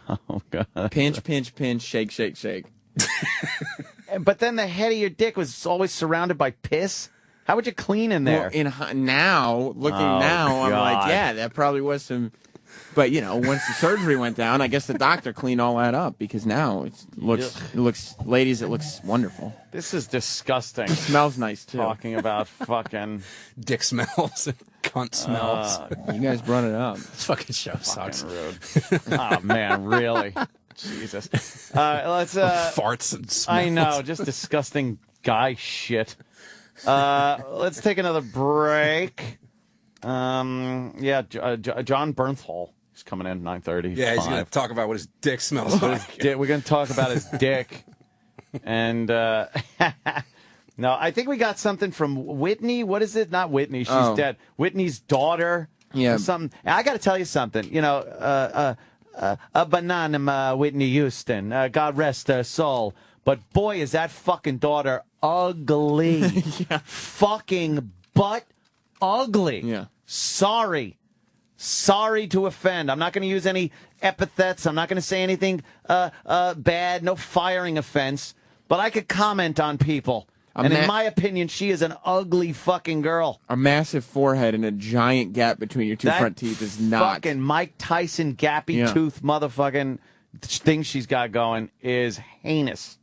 Oh, God. Pinch, pinch, pinch, shake, shake, shake. But then the head of your dick was always surrounded by piss? How would you clean in there? Well, now, I'm like, yeah, that probably was some... But, once the surgery went down, I guess the doctor cleaned all that up because now it looks, ladies, it looks wonderful. This is disgusting. It smells nice, too. Talking about fucking... dick smells and cunt smells. You guys brought it up. This fucking show sucks. Rude. Oh, man, really? Jesus. Let's... farts and smells. I know, just disgusting guy shit. Let's take another break. Jon Bernthal is coming in at 9:30. Yeah, he's going to talk about what his dick smells like. We're going to talk about his dick. And, no, I think we got something from Whitney. What is it? Not Whitney. She's dead. Whitney's daughter. Yeah. Something. I got to tell you something. A banana, Whitney Houston. God rest her soul. But boy, is that fucking daughter ugly. Yeah. Fucking butt ugly. Yeah. Sorry. Sorry to offend. I'm not going to use any epithets. I'm not going to say anything bad. No firing offense. But I could comment on people. And in my opinion, she is an ugly fucking girl. A massive forehead and a giant gap between your two front teeth is not. Fucking Mike Tyson gappy tooth motherfucking thing she's got going is heinous.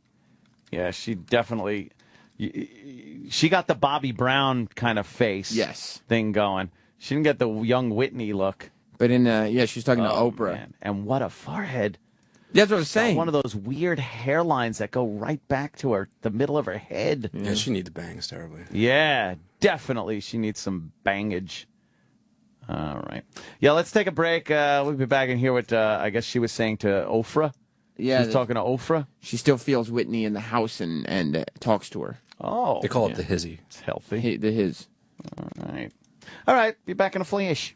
Yeah, she definitely. She got the Bobby Brown kind of face thing going. She didn't get the young Whitney look. But she's talking to Oprah. Man. And what a forehead. That's what I was saying. One of those weird hairlines that go right back to the middle of her head. Yeah, she needs bangs terribly. Yeah, definitely. She needs some bangage. All right. Yeah, let's take a break. We'll be back in here with, I guess she was saying to Ofra. Yeah. She's talking to Ofra. She still feels Whitney in the house and talks to her. Oh. They call it the hizzy. It's healthy. The his. All right. Be back in a flash.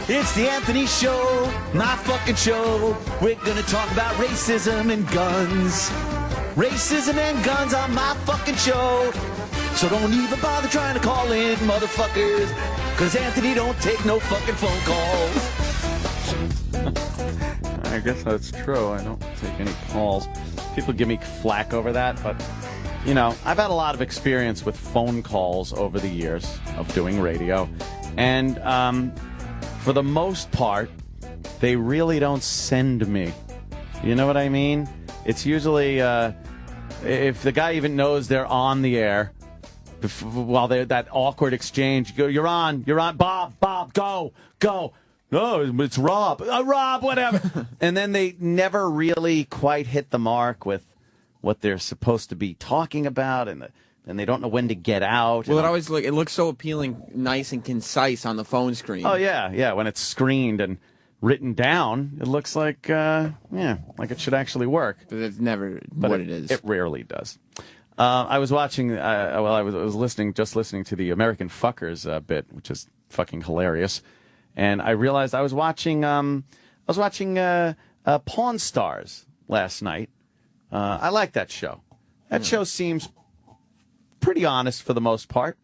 It's the Anthony Show, my fucking show. We're gonna talk about racism and guns. Racism and guns on my fucking show. So don't even bother trying to call in, motherfuckers. Cause Anthony don't take no fucking phone calls. I guess that's true. I don't take any calls. People give me flack over that, but, I've had a lot of experience with phone calls over the years of doing radio. And, for the most part, they really don't send me. You know what I mean? It's usually, if the guy even knows they're on the air, while they're that awkward exchange, you go, you're on, Bob, go. No, it's Rob. Rob, whatever. And then they never really quite hit the mark with what they're supposed to be talking about, and they don't know when to get out. Well, it looks so appealing, nice and concise on the phone screen. Oh, yeah. When it's screened and written down, it looks like, like it should actually work. But it's never what it is. It rarely does. I was watching, I was listening to the American Fuckers bit, which is fucking hilarious. And I realized I was watching Pawn Stars last night. I like that show. That show seems pretty honest for the most part.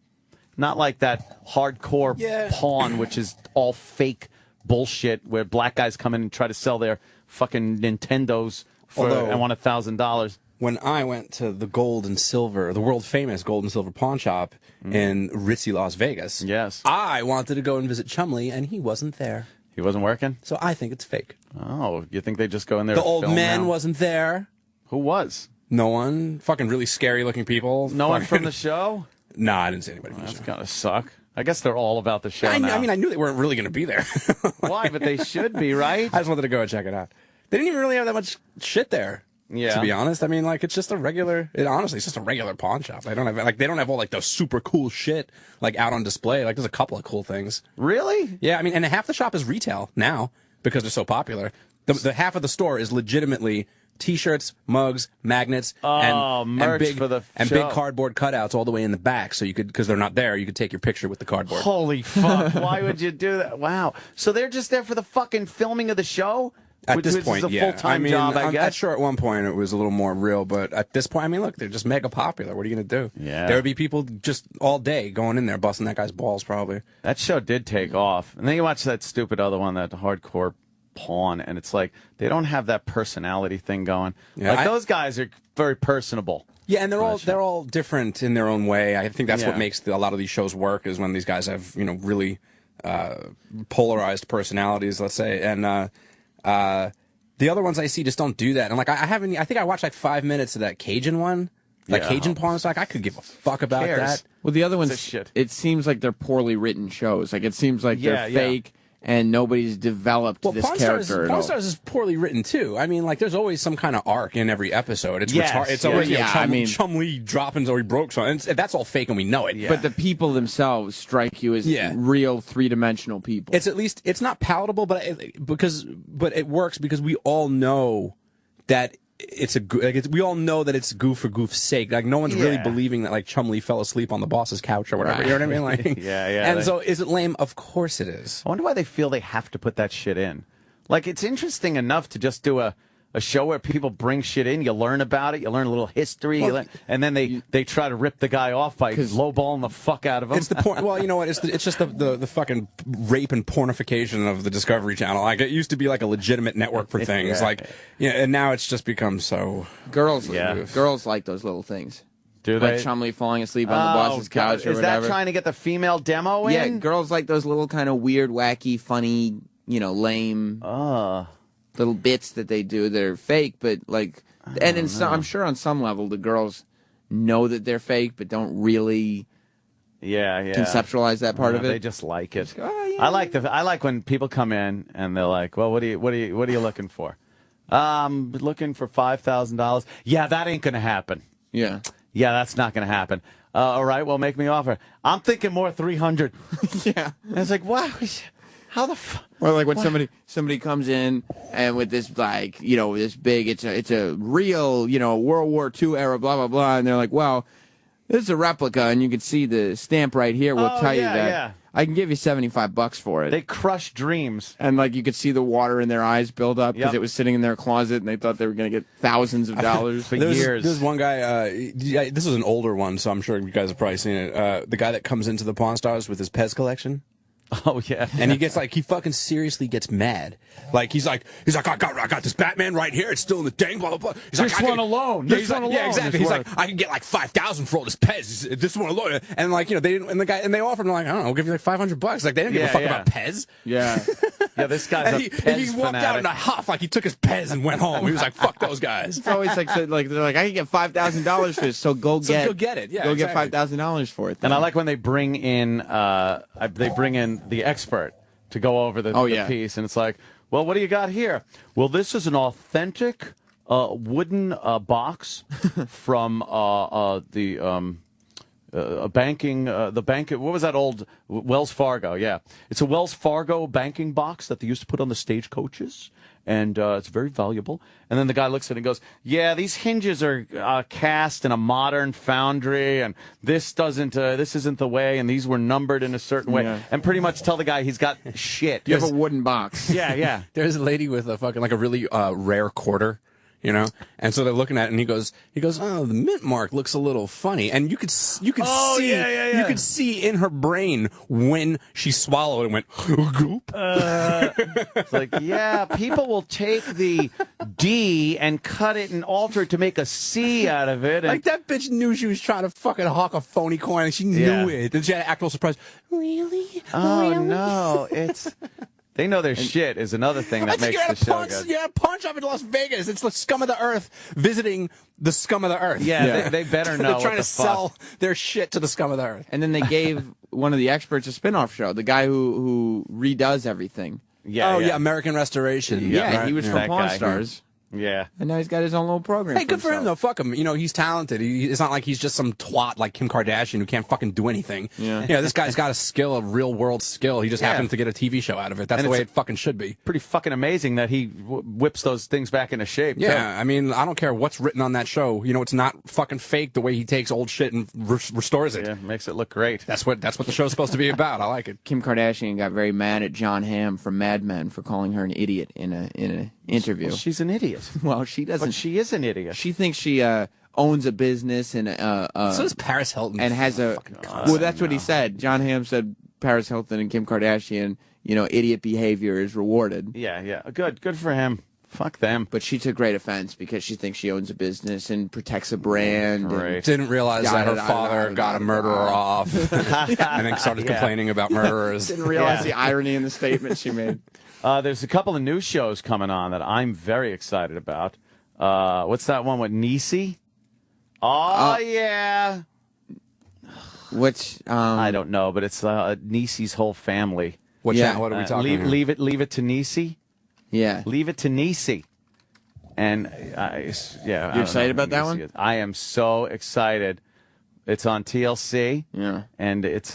Not like that hardcore Pawn, which is all fake bullshit where black guys come in and try to sell their fucking Nintendos and want $1,000. When I went to the gold and silver, the world famous gold and silver pawn shop in ritzy Las Vegas, I wanted to go and visit Chumley, and he wasn't there. He wasn't working? So I think it's fake. Oh, you think they just go in there? The old man wasn't there. Who was? No one. Fucking really scary looking people. No one from the show? Nah, I didn't see anybody from the show. That's gotta suck. I guess they're all about the show now. I mean, I knew they weren't really going to be there. Why? But they should be, right? I just wanted to go and check it out. They didn't even really have that much shit there. Yeah. To be honest, I mean, it's just a regular. It's just a regular pawn shop. They don't have all the super cool shit out on display. There's a couple of cool things. Really? Yeah, I mean, and half the shop is retail now because they're so popular. The half of the store is legitimately T-shirts, mugs, magnets, merch big for the and show. big cardboard cutouts all the way in the back, so you could, because they're not there, you could take your picture with the cardboard. Holy fuck! Why would you do that? Wow. So they're just there for the fucking filming of the show. At this point, is a full-time job, I guess. I'm sure at one point it was a little more real, but at this point, I mean, look, they're just mega popular. What are you going to do? Yeah. There would be people just all day going in there, busting that guy's balls, probably. That show did take off. And then you watch that stupid other one, that hardcore Pawn, and it's like they don't have that personality thing going. Yeah, those guys are very personable. Yeah, and they're all different in their own way. I think that's what makes a lot of these shows work, is when these guys have, really polarized personalities, let's say. And the other ones I see just don't do that. And I think I watched 5 minutes of that Cajun one. Cajun Pawn. So I could give a fuck about that. Well, the other ones, it seems like they're poorly written shows. It seems like they're fake. And nobody's developed this character at all. Pawn Stars is poorly written too. I mean, there's always some kind of arc in every episode. It's it's always Chumley dropping or he broke something. And that's all fake, and we know it. Yeah. But the people themselves strike you as real three-dimensional people. It's at least it's not palatable, but it works because we all know that we all know that it's goof for goof's sake. No one's really believing that Chumley fell asleep on the boss's couch or whatever. Right. You know what I mean? Yeah. So is it lame? Of course it is. I wonder why they feel they have to put that shit in. It's interesting enough to just do a a show where people bring shit in, you learn about it, you learn a little history, and then they try to rip the guy off by lowballing the fuck out of him. It's the point. Well, you know what? It's just the fucking rape and pornification of the Discovery Channel. Like, it used to be like a legitimate network for things. And now it's just become so. Girls like those little things. Do like they? Chumley falling asleep on the boss's couch or Is whatever. that trying to get the female demo in? Yeah, girls like those little kind of weird, wacky, funny, lame little bits that they do. They're fake, but I'm sure on some level the girls know that they're fake, but don't really conceptualize that part of it. They just like it. I like when people come in and they're like, "Well, what are you looking for?" Looking for $5,000. Yeah, that ain't gonna happen. Yeah, that's not going to happen. All right, well, make me offer. I'm thinking more 300. Yeah. And it's like, wow, how the fuck? Or like when somebody comes in and with this this big, it's a real World War II era, blah blah blah, and they're like, well, this is a replica, and you can see the stamp right here. We'll tell you that. Yeah. I can give you $75 for it. They crush dreams. And you could see the water in their eyes build up because it was sitting in their closet and they thought they were going to get thousands of dollars for years. There's one guy, this is an older one, so I'm sure you guys have probably seen it. The guy that comes into the Pawn Stars with his Pez collection. Oh, yeah. And he gets he fucking seriously gets mad. He's like, I got this Batman right here. It's still in the dang, blah, blah, blah. He's this one alone. Yeah, yeah, exactly. He's like, I can get $5,000 for all this Pez. This one alone. And they didn't, and they offered him I don't know, we'll give you $500. They didn't give a fuck about Pez. Yeah. Yeah, this guy's and a Pez he walked out in a huff, he took his Pez and went home. He was like, fuck those guys. It's always they're like, I can get $5,000 for this, so go get it. Yeah, go get $5,000 for it. And I like when they bring in the expert to go over the piece, and it's like, well, what do you got here? Well, this is an authentic wooden box from the banking, what was that old Wells Fargo? Yeah, it's a Wells Fargo banking box that they used to put on the stagecoaches, and it's very valuable. And then the guy looks at it and goes, yeah, these hinges are cast in a modern foundry, and this isn't the way, and these were numbered in a certain way, and pretty much tell the guy he's got shit. You have a wooden box. Yeah. There's a lady with a fucking a really rare quarter. And so they're looking at it, and he goes, oh, the mint mark looks a little funny, and you could see you could see in her brain when she swallowed and went goop. It's like, yeah, people will take the D and cut it and alter it to make a C out of it. And that bitch knew she was trying to fucking hawk a phony coin, and she knew it. And she had to act all surprised. Really? Oh really? No, it's. They know their shit is another thing that makes the show good. You're at a pawn shop in Las Vegas. It's the scum of the earth visiting the scum of the earth. Yeah. They better know. They're trying to sell their shit to the scum of the earth. And then they gave one of the experts a spin-off show, the guy who redoes everything. Yeah, American Restoration. Yeah, right? he was from Pawn Stars. Yeah. And now he's got his own little program. Hey, good for him, though. Fuck him. He's talented. It's not like he's just some twat like Kim Kardashian who can't fucking do anything. Yeah. This guy's got a skill, a real-world skill. He just happened to get a TV show out of it. That's the way it fucking should be. Pretty fucking amazing that he whips those things back into shape. Yeah, I mean, I don't care what's written on that show. It's not fucking fake the way he takes old shit and restores it. Yeah, makes it look great. That's what the show's supposed to be about. I like it. Kim Kardashian got very mad at Jon Hamm from Mad Men for calling her an idiot in an interview. Well, she's an idiot. Well, she doesn't. But she is an idiot. She thinks she owns a business and so does Paris Hilton. And has that's what he said. Jon Hamm said Paris Hilton and Kim Kardashian, idiot behavior is rewarded. Yeah. Good for him. Fuck them. But she took great offense because she thinks she owns a business and protects a brand. Right. Didn't realize that her father got a murderer off and then started complaining about murderers. Didn't realize the irony in the statement she made. There's a couple of new shows coming on that I'm very excited about. What's that one with Niecy? Oh, yeah. Which I don't know, but it's Niecy's whole family. What are we talking about? Leave it to Niecy. Yeah. Leave it to Niecy. And you're excited about that one? I am so excited. It's on TLC. Yeah. And it's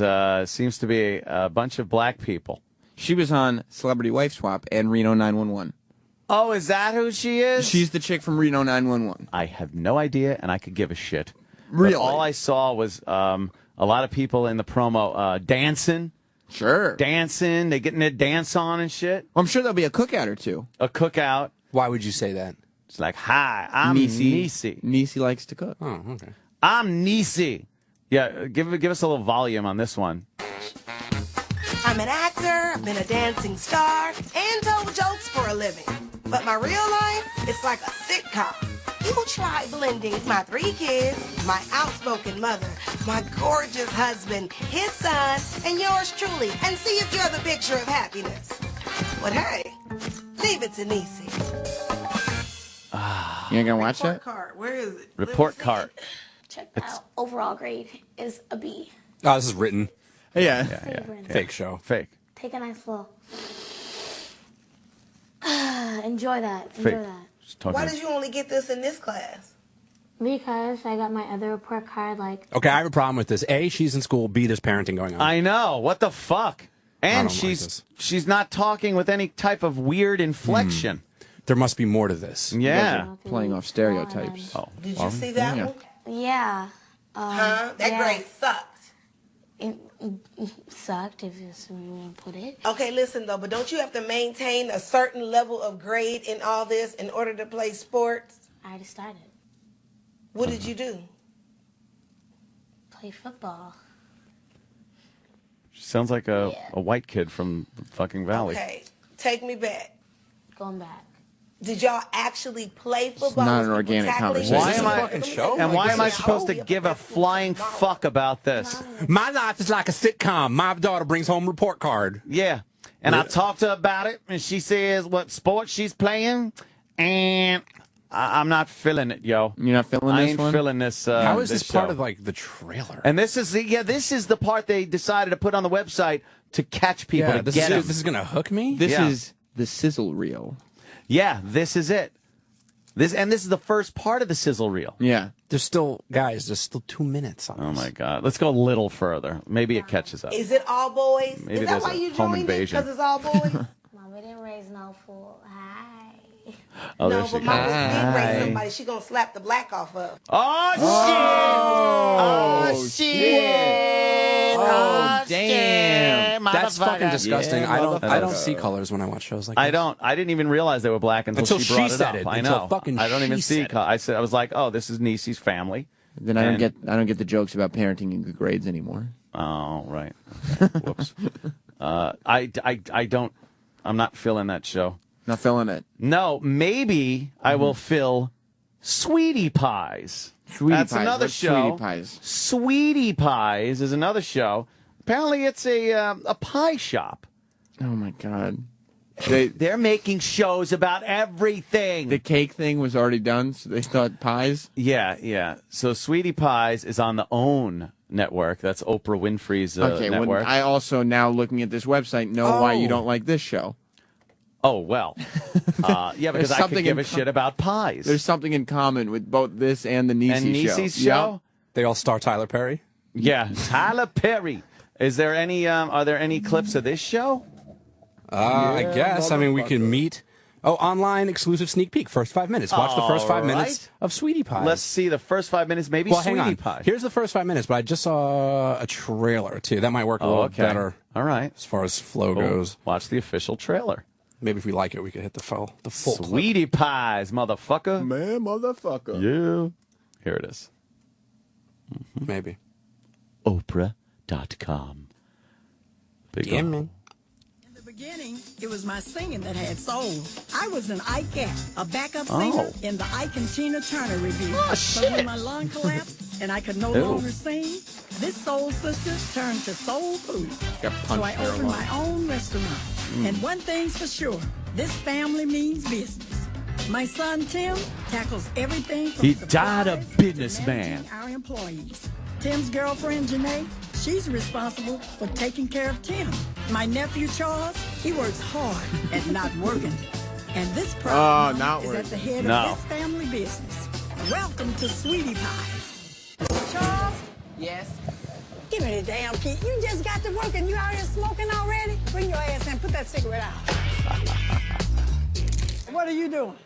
seems to be a bunch of black people. She was on Celebrity Wife Swap and Reno 911. Oh, is that who she is? She's the chick from Reno 911. I have no idea, and I could give a shit. Really? But all I saw was a lot of people in the promo dancing. Sure. Dancing. They getting their dance on and shit. Well, I'm sure there'll be a cookout or two. A cookout. Why would you say that? She's like, hi, I'm Niecy. Niecy likes to cook. Oh, okay. I'm Niecy. Yeah, give us a little volume on this one. I'm an actor, I've been a dancing star, and told jokes for a living. But my real life, it's like a sitcom. You try blending my 3 kids, my outspoken mother, my gorgeous husband, his son, and yours truly, and see if you're the picture of happiness. But hey, leave it to Niecy. You ain't gonna watch that? Card. Where is it? Report card. Check that out. Overall grade is a B. Oh, this is written. Yeah. Fake show. Fake. Take a nice flow. Enjoy that. Fake. Enjoy that. Why did you only get this in this class? Because I got my other report card Okay, I have a problem with this. A, she's in school. B, there's parenting going on. I know. What the fuck? And don't like this. she's not talking with any type of weird inflection. There must be more to this. Yeah. Playing off stereotypes. Oh. Did you see that one? Yeah. That grade sucked. It sucked, if that's the way you want to put it. Okay, listen though, but don't you have to maintain a certain level of grade in all this in order to play sports? I already started. What did you do? Play football. She sounds like a white kid from the fucking valley. Okay, take me back. Going back. Did y'all actually play football? Not an organic conversation. Why am I fucking show? And why am I supposed to give a flying fuck about this? My life is like a sitcom. My daughter brings home report card. Yeah. And I talked to her about it, and she says what sport she's playing, and I'm not feeling it, yo. You're not feeling I this ain't one? feeling this. How is this part show. of like the trailer? And this is the part they decided to put on the website to catch people to this get them. is gonna hook me. This is the sizzle reel. Yeah, this is it. This is the first part of the sizzle reel. Yeah. There's still 2 minutes on Oh this. my God! Let's go a little further. Maybe it catches up. Is it all boys? Maybe is that there's why a you home joined invasion. it? Because it's all boys? Mom, we didn't raise no fool. Hi. Oh, there No, she but goes. Mama did raise somebody. She gonna slap the black off of. Oh shit! Oh, damn. That's fucking disgusting. Yeah, I don't see colors when I watch shows like I this. don't. I didn't even realize they were black until she brought it up. I know. I don't even see. I was like, oh, this is Niecy's family. Then I don't get the jokes about parenting and good grades anymore. Oh, right. Whoops. I'm not feeling that show. Not feeling it. No, maybe I will fill Sweetie Pies. That's another What's show. Sweetie Pies? Sweetie Pies is another show. Apparently, it's a pie shop. Oh my God. They're making shows about everything. The cake thing was already done, so they thought pies. Yeah. So Sweetie Pies is on the OWN network. That's Oprah Winfrey's network. Well, I also now looking at this website know why you don't like this show. Oh, well. Yeah, because I could give a shit about pies. There's something in common with both this and the Niecy's show. Yep. They all star Tyler Perry. Yeah, Tyler Perry. Is there any? Are there any clips of this show? I guess. I mean, we can meet. Oh, online exclusive sneak peek. First 5 minutes. Watch the first 5 minutes of Sweetie Pie. Let's see the first 5 minutes. Maybe well, Sweetie hang on. Pie. Here's the first 5 minutes, but I just saw a trailer too. That might work a little better. All right, as far as flow goes. Watch the official trailer. Maybe if we like it, we could hit the full Sweetie Pies, motherfucker. Man, motherfucker. Yeah. Here it is. Maybe. Oprah.com. Damn it. Beginning, it was my singing that had soul. I was an Ike Cat, a backup singer in the Ike and Tina Turner review. But when my lung collapsed and I could no longer sing, this soul sister turned to soul food. So I opened my own restaurant. And one thing's for sure, this family means business. My son Tim tackles everything from He died a businessman. our employees. Tim's girlfriend Janae, she's responsible for taking care of Tim. My nephew Charles, he works hard at not working. And this problem is at the head of this family business. Welcome to Sweetie Pies. Charles? Yes? Give me the damn key. You just got to work and you out here smoking already? Bring your ass in. Put that cigarette out. What are you doing?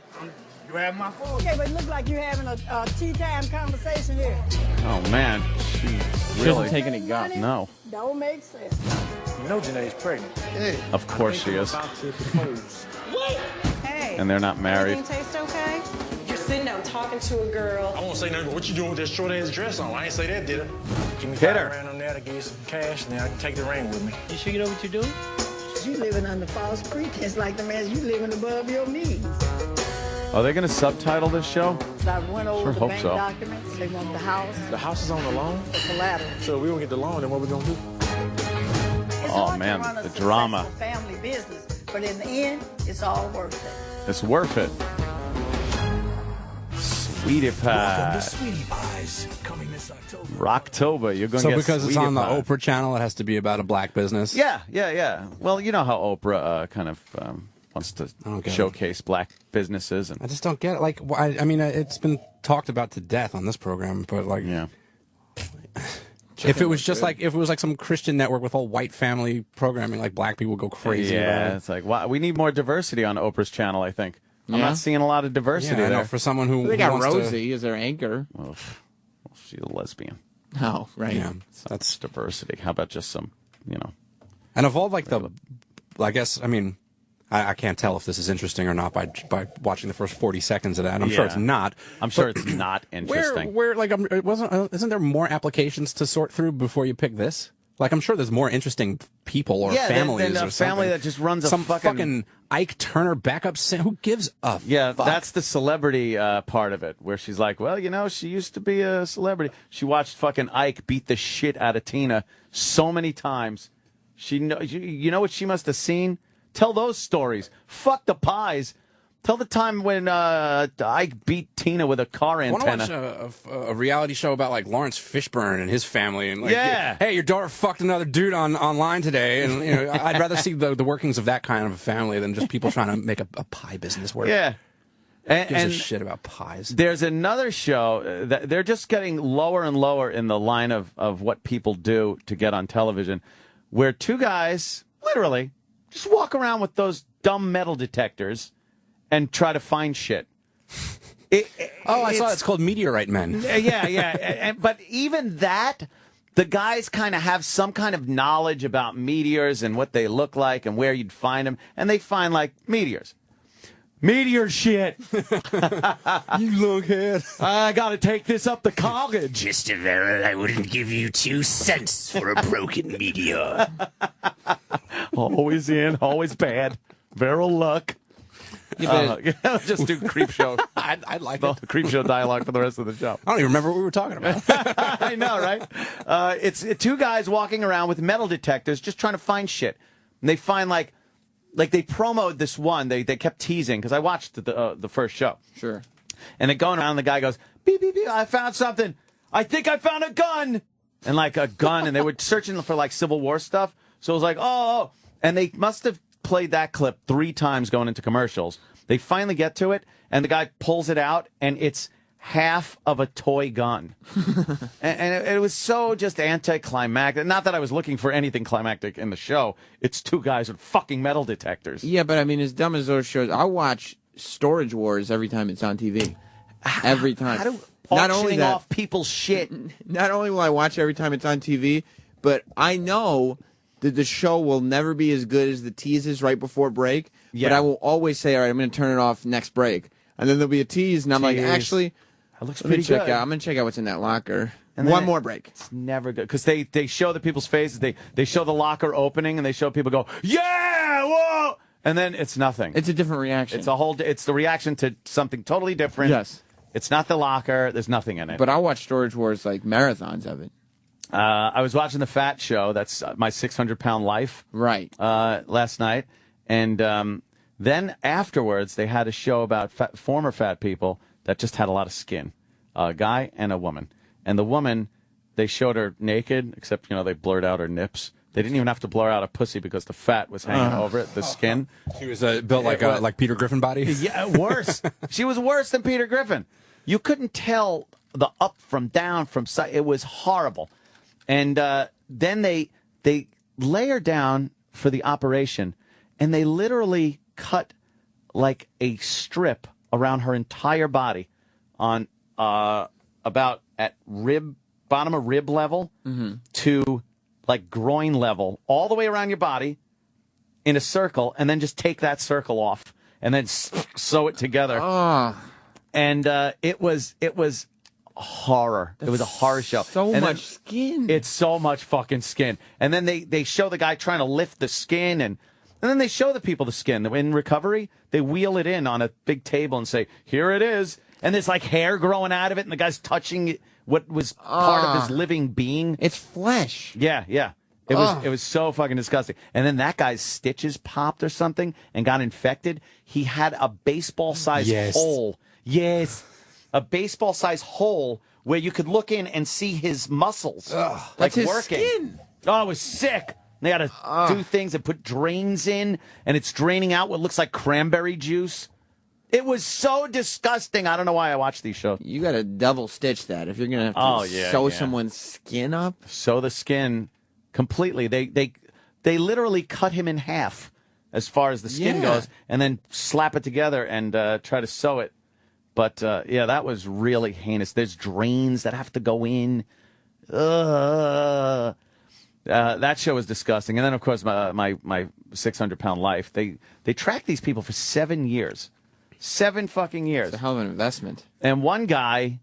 Grab my food. Okay, but it looks like you're having a tea time conversation here. Oh, man. She really taking it gut. No. Don't make sense. You know Janae's pregnant. Of course she is. About to propose. Hey. And they're not married. Everything taste okay? sitting there talking to a girl. I won't say nothing, but what you doing with that short ass dress on? I ain't say that, did I? Give me Hit her. $5 on there to give you some cash, and then I can take the ring with me. You sure you know what you're doing? You living under false pretense like the man you living above your means. Are they going to subtitle this show? I went over Sure the hope bank so. documents. They want the house. The house is on the loan? The collateral. So if we don't get the loan, then what we gonna do? It's Oh, hard man, to run a the successful drama. family business, but in the end, it's all worth it. It's worth it. Sweetie Pie. Welcome to Sweetie Pies, coming this October. Rocktober. You're going to So get because it's Sweetie on the Pie. Oprah channel, it has to be about a black business. Yeah. Well, you know how Oprah kind of wants to showcase black businesses. And I just don't get it. Like, I mean, it's been talked about to death on this program, but like, yeah. If it was just like, if it was like some Christian network with all white family programming, like black people would go crazy. Yeah, about it. it's like, wow, we need more diversity on Oprah's channel, I think. I'm not seeing a lot of diversity Yeah, I know, there. for someone who They got wants Rosie as their anchor. Well, she's a lesbian. Oh, right. Yeah, that's diversity. How about just some, And of all like I guess, I mean, I can't tell if this is interesting or not by watching the first 40 seconds of that. I'm sure it's not. I'm sure it's not interesting. Where like it wasn't? Isn't there more applications to sort through before you pick this? Like I'm sure there's more interesting people or families than or a family something. that just runs some a fucking Ike Turner backup singer. Who gives a fuck? That's the celebrity part of it, where she's like, well, she used to be a celebrity. She watched fucking Ike beat the shit out of Tina so many times. You know what she must have seen? Tell those stories. Fuck the pies. Tell the time when Ike beat Tina with a car antenna. I want to watch a reality show about like Lawrence Fishburne and his family, and like, Yeah. hey, your daughter fucked another dude online today, and I'd rather see the workings of that kind of a family than just people trying to make a pie business work. Yeah. Who gives And a shit about pies. There's another show that they're just getting lower and lower in the line of what people do to get on television, where two guys literally just walk around with those dumb metal detectors and try to find shit. I saw it. It's called Meteorite Men. Yeah. But even that, the guys kind of have some kind of knowledge about meteors and what they look like and where you'd find them. And they find, like, meteors. Meteor shit. You lunkhead. I got to take this up to college. Mr. Verrill, I wouldn't give you 2 cents for a broken meteor. Always in, always bad. Verrill luck. Just do creep show. I'd like the creep show dialogue for the rest of the show. I don't even remember what we were talking about. I know, right? It's two guys walking around with metal detectors just trying to find shit. And they find, like they promoted this one. They kept teasing, because I watched the first show. Sure. And they're going around, and the guy goes, beep, beep, beep, I found something. I think I found a gun. And like a gun, and they were searching for like Civil War stuff. So it was like, oh. And they must have played that clip 3 times going into commercials. They finally get to it, and the guy pulls it out, and it's half of a toy gun. and it was so just anticlimactic. Not that I was looking for anything climactic in the show. It's 2 guys with fucking metal detectors. Yeah, but I mean, as dumb as those shows, I watch Storage Wars every time it's on TV. Every time. Not only off people's shit. Not only will I watch every time it's on TV, but I know that the show will never be as good as the teases right before break. Yeah. But I will always say, all right, I'm going to turn it off next break. And then there'll be a tease, and I'm like, actually, that looks let me pretty check good. out. I'm going to check out what's in that locker. And One then more break. It's never good. Because they show the people's faces. They show the locker opening, and they show people go, yeah, whoa! And then it's nothing. It's a different reaction. It's the reaction to something totally different. Yes. It's not the locker. There's nothing in it. But I'll watch Storage Wars, like marathons of it. I was watching the Fat Show. That's my 600-pound life. Right. Last night. And then afterwards, they had a show about former fat people that just had a lot of skin. A guy and a woman. And the woman, they showed her naked, except, they blurred out her nips. They didn't even have to blur out a pussy because the fat was hanging over it, the skin. She was built like Peter Griffin body? Yeah, worse. She was worse than Peter Griffin. You couldn't tell the up from down from side. It was horrible. And then they lay her down for the operation, and they literally cut like a strip around her entire body on about at bottom of rib level to like groin level, all the way around your body in a circle, and then just take that circle off and then sew it together. and it was horror. It was a horror show. So And much then- skin. It's so much fucking skin. And then they show the guy trying to lift the skin, and then they show the people the skin. In recovery, they wheel it in on a big table and say, "Here it is." And there's like hair growing out of it, and the guy's touching what was part of his living being. It's flesh. Yeah. It was so fucking disgusting. And then that guy's stitches popped or something and got infected. He had a baseball-sized hole. Yes. A baseball-sized hole where you could look in and see his muscles. That's his working. skin. Oh, it was sick. They had to do things and put drains in, and it's draining out what looks like cranberry juice. It was so disgusting. I don't know why I watch these shows. You got to double stitch that if you're going to have to sew someone's skin up. Sew the skin completely. They literally cut him in half as far as the skin goes, and then slap it together and try to sew it. But that was really heinous. There's drains that have to go in. That show was disgusting. And then, of course, my 600-pound life. They tracked these people for 7 years. 7 fucking years. It's a hell of an investment. And one guy,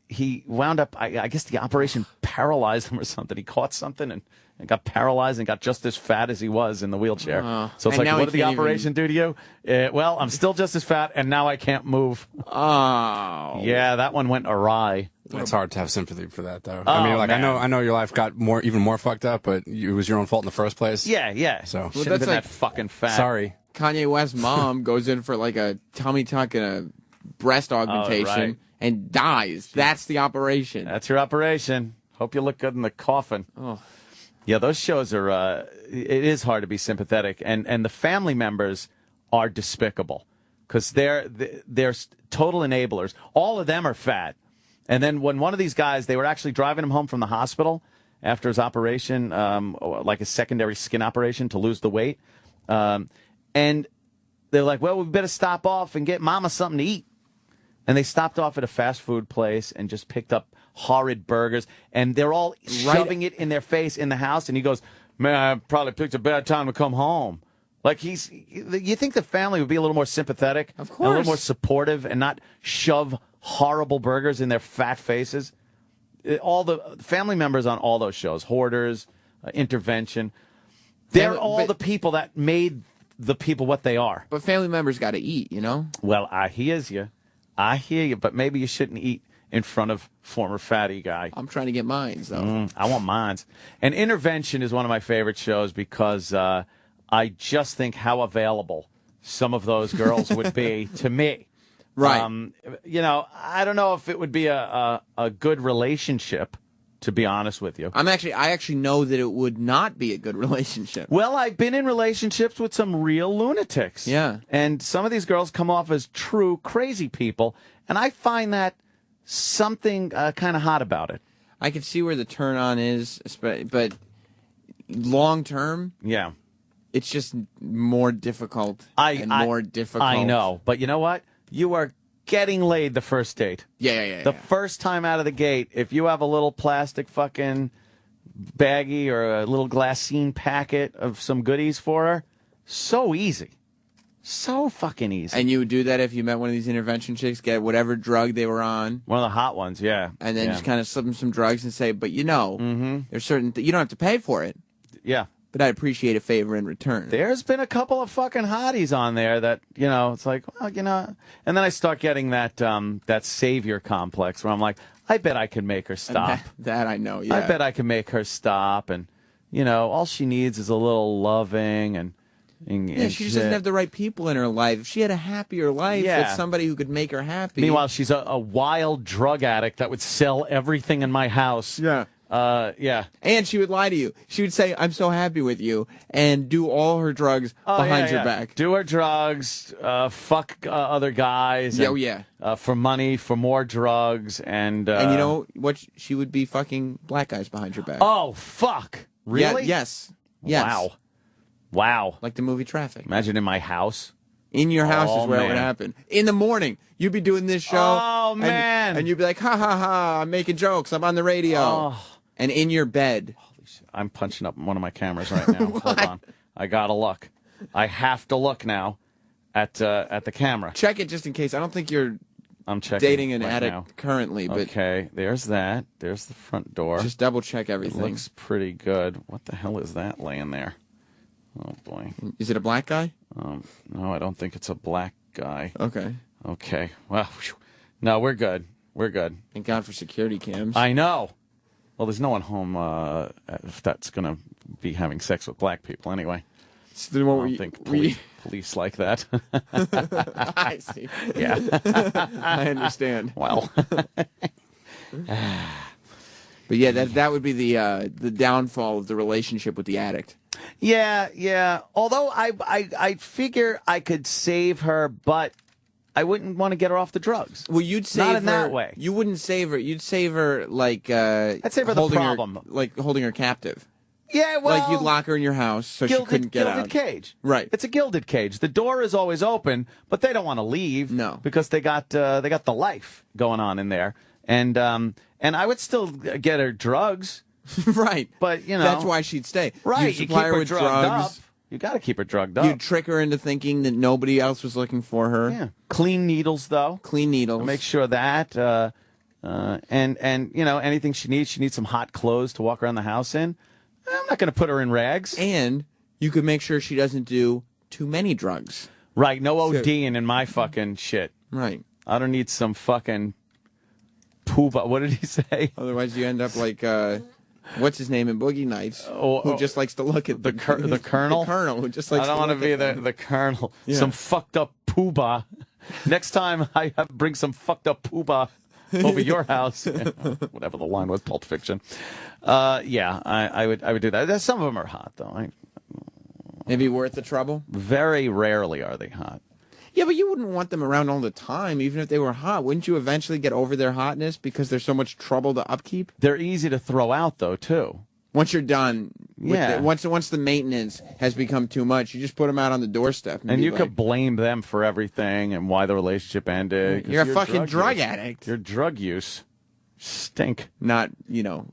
he wound up, I guess the operation paralyzed him or something. He caught something and got paralyzed and got just as fat as he was in the wheelchair. So it's And like, now what he did the can't operation do to you? Well, I'm still just as fat, and now I can't move. Oh. Yeah, that one went awry. It's hard to have sympathy for that, though. Oh, I mean, like man. I know your life got even more fucked up, but it was your own fault in the first place. Yeah. So Shouldn't have been like- that fucking fat. sorry. Kanye West's mom goes in for like a tummy tuck and a breast augmentation right. and dies. That's the operation. That's your operation. Hope you look good in the coffin. Oh. Yeah, those shows are, it is hard to be sympathetic. And the family members are despicable because they're total enablers. All of them are fat. And then when one of these guys, they were actually driving him home from the hospital after his operation, like a secondary skin operation to lose the weight. And they're like, well, we better stop off and get Mama something to eat. And they stopped off at a fast food place and just picked up horrid burgers. And they're all shoving it in their face in the house. And he goes, man, I probably picked a bad time to come home. Like you think the family would be a little more sympathetic? Of course. And a little more supportive and not shove horrible burgers in their fat faces? All the family members on all those shows, Hoarders, Intervention, they're all the people that made the people what they are. But family members got to eat, you know? Well, I hear you, but maybe you shouldn't eat in front of former fatty guy. I'm trying to get mines, though. I want mines. And Intervention is one of my favorite shows because I just think how available some of those girls would be to me. Right. I don't know if it would be a good relationship, to be honest with you. I actually know that it would not be a good relationship. Well, I've been in relationships with some real lunatics. Yeah. And some of these girls come off as true crazy people, and I find that something kind of hot about it. I can see where the turn on is, but long term, yeah, it's just more difficult more difficult. I know, but you know what? You are getting laid the first date. Yeah. The first time out of the gate, if you have a little plastic fucking baggie or a little glassine packet of some goodies for her, so easy. So fucking easy. And you would do that if you met one of these intervention chicks, get whatever drug they were on. One of the hot ones, yeah. And then just kind of slip them some drugs and say, but there's certain you don't have to pay for it. Yeah. But I'd appreciate a favor in return. There's been a couple of fucking hotties on there that, it's like, well, and then I start getting that savior complex where I'm like, I bet I can make her stop. That I know, yeah. I bet I can make her stop. And, all she needs is a little loving and she just doesn't have the right people in her life. If she had a happier life with somebody who could make her happy. Meanwhile, she's a wild drug addict that would sell everything in my house. Yeah. Yeah. And she would lie to you. She would say, I'm so happy with you, and do all her drugs behind your back. Do her drugs, fuck other guys. Yeah, for money, for more drugs. And you know what? She would be fucking black guys behind your back. Oh, fuck. Really? Yes. Wow. Like the movie Traffic. Imagine in my house. In your house is where it would happen. In the morning, you'd be doing this show. Oh, man. And you'd be like, ha, ha, ha, I'm making jokes. I'm on the radio. Oh. And in your bed. Holy shit. I'm punching up one of my cameras right now. Hold on. I gotta look. I have to look now at the camera. Check it just in case. I don't think you're I'm checking. dating an right addict now. currently, but Okay, there's that. There's the front door. just double check It everything. looks pretty good. What the hell is that laying there? Oh boy. Is it a black guy? No, I don't think it's a black guy. Okay. Okay. Well, whew. No, we're good. We're good. Thank God for security cams. I know. Well, there's no one home that's going to be having sex with black people anyway. So I don't think police like that. I see. Yeah. I understand. Well. But yeah, that would be the downfall of the relationship with the addict. Yeah. Although I figure I could save her, but I wouldn't want to get her off the drugs. Well, you'd save Not her in that way. You wouldn't save her. You'd save her like I'd save her the holding problem. like holding her captive. Yeah, well, like you'd lock her in your house so she couldn't get out. Gilded cage. Right. It's a gilded cage. The door is always open, but they don't want to leave. No. Because they got the life going on in there, and I would still get her drugs. Right. But that's why she'd stay. Right. You'd You supply keep her her with drugged drugs. up. You got to keep her drugged up. You'd trick her into thinking that nobody else was looking for her. Yeah. Clean needles, though. Clean needles. Make sure that. And anything she needs some hot clothes to walk around the house in. I'm not going to put her in rags. And you could make sure she doesn't do too many drugs. Right. No ODing in my fucking shit. Right. I don't need some fucking pooba. What did he say? Otherwise, you end up like what's his name in Boogie Nights, who just likes to look at the colonel. The colonel who just likes. I don't want to be the colonel. Yeah. Some fucked up pooba. Next time I bring some fucked up pooba over your house. Whatever the line was, Pulp Fiction. Yeah, I would do that. Some of them are hot though. Maybe worth the trouble. Very rarely are they hot. Yeah, but you wouldn't want them around all the time, even if they were hot. Wouldn't you eventually get over their hotness because there's so much trouble to upkeep? They're easy to throw out though too. Once you're done, Yeah. once the maintenance has become too much, you just put them out on the doorstep. And be you like, could blame them for everything and why the relationship ended. 'cause You're a fucking drug use. addict. Your drug use stink. Not,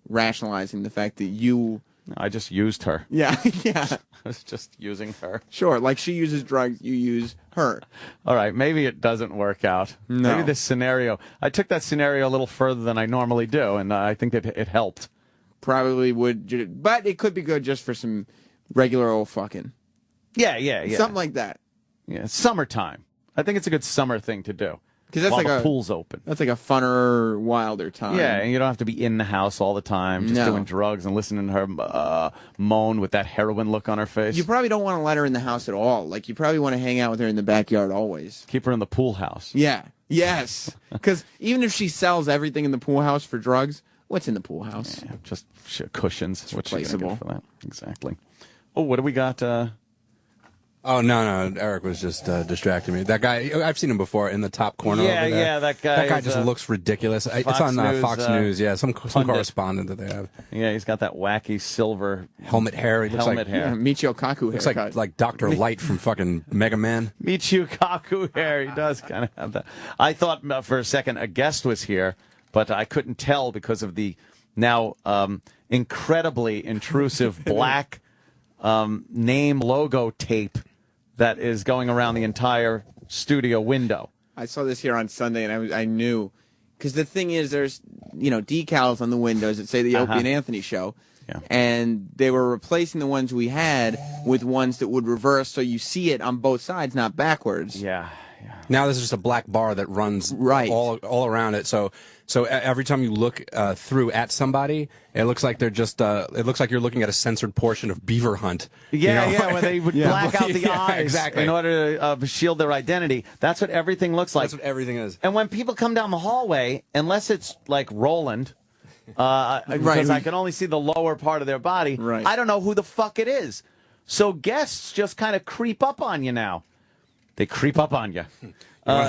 rationalizing the fact that you. I just used her. Yeah, yeah. I was just using her. Sure, like she uses drugs, you use her. All right, maybe it doesn't work out. No. Maybe this scenario. I took that scenario a little further than I normally do, and I think that it helped. Probably would, but it could be good just for some regular old fucking. Yeah. Something like that. Yeah, summertime. I think it's a good summer thing to do. Because that's while like the pool's open. That's like a funner, wilder time. Yeah, and you don't have to be in the house all the time, just No. doing drugs and listening to her moan with that heroin look on her face. You probably don't want to let her in the house at all. Like, you probably want to hang out with her in the backyard always. Keep her in the pool house. Yeah. Yes. Because even if she sells everything in the pool house for drugs, what's in the pool house? Yeah, just cushions. It's What's she gonna get replaceable. for that? Exactly. Oh, what do we got? Oh, no. Eric was just distracting me. That guy, I've seen him before in the top corner over there. that guy. That guy is, just looks ridiculous. It's Fox on News, Fox News. Yeah, some pundit. correspondent that they have. Yeah, he's got that wacky silver Helmet hair. He looks helmet like, hair. Yeah, Michio Kaku Looks haircut. like Dr. Light from fucking Mega Man. Michio Kaku hair. He does kind of have that. I thought for a second a guest was here, but I couldn't tell because of the now incredibly intrusive black name logo tape that is going around the entire studio window. I saw this here on Sunday, and I knew. Because the thing is, there's, decals on the windows that say the Opie and Anthony Show. Yeah. And they were replacing the ones we had with ones that would reverse, so you see it on both sides, not backwards. Yeah. Now this is just a black bar that runs all around it. So every time you look through at somebody, it looks like they're just it looks like you're looking at a censored portion of Beaver Hunt. Yeah, where they would black out the eyes exactly. in order to shield their identity. That's what everything looks like. That's what everything is. And when people come down the hallway, unless it's like Roland, because I can only see the lower part of their body, I don't know who the fuck it is. So guests just kind of creep up on you now. They creep up on you.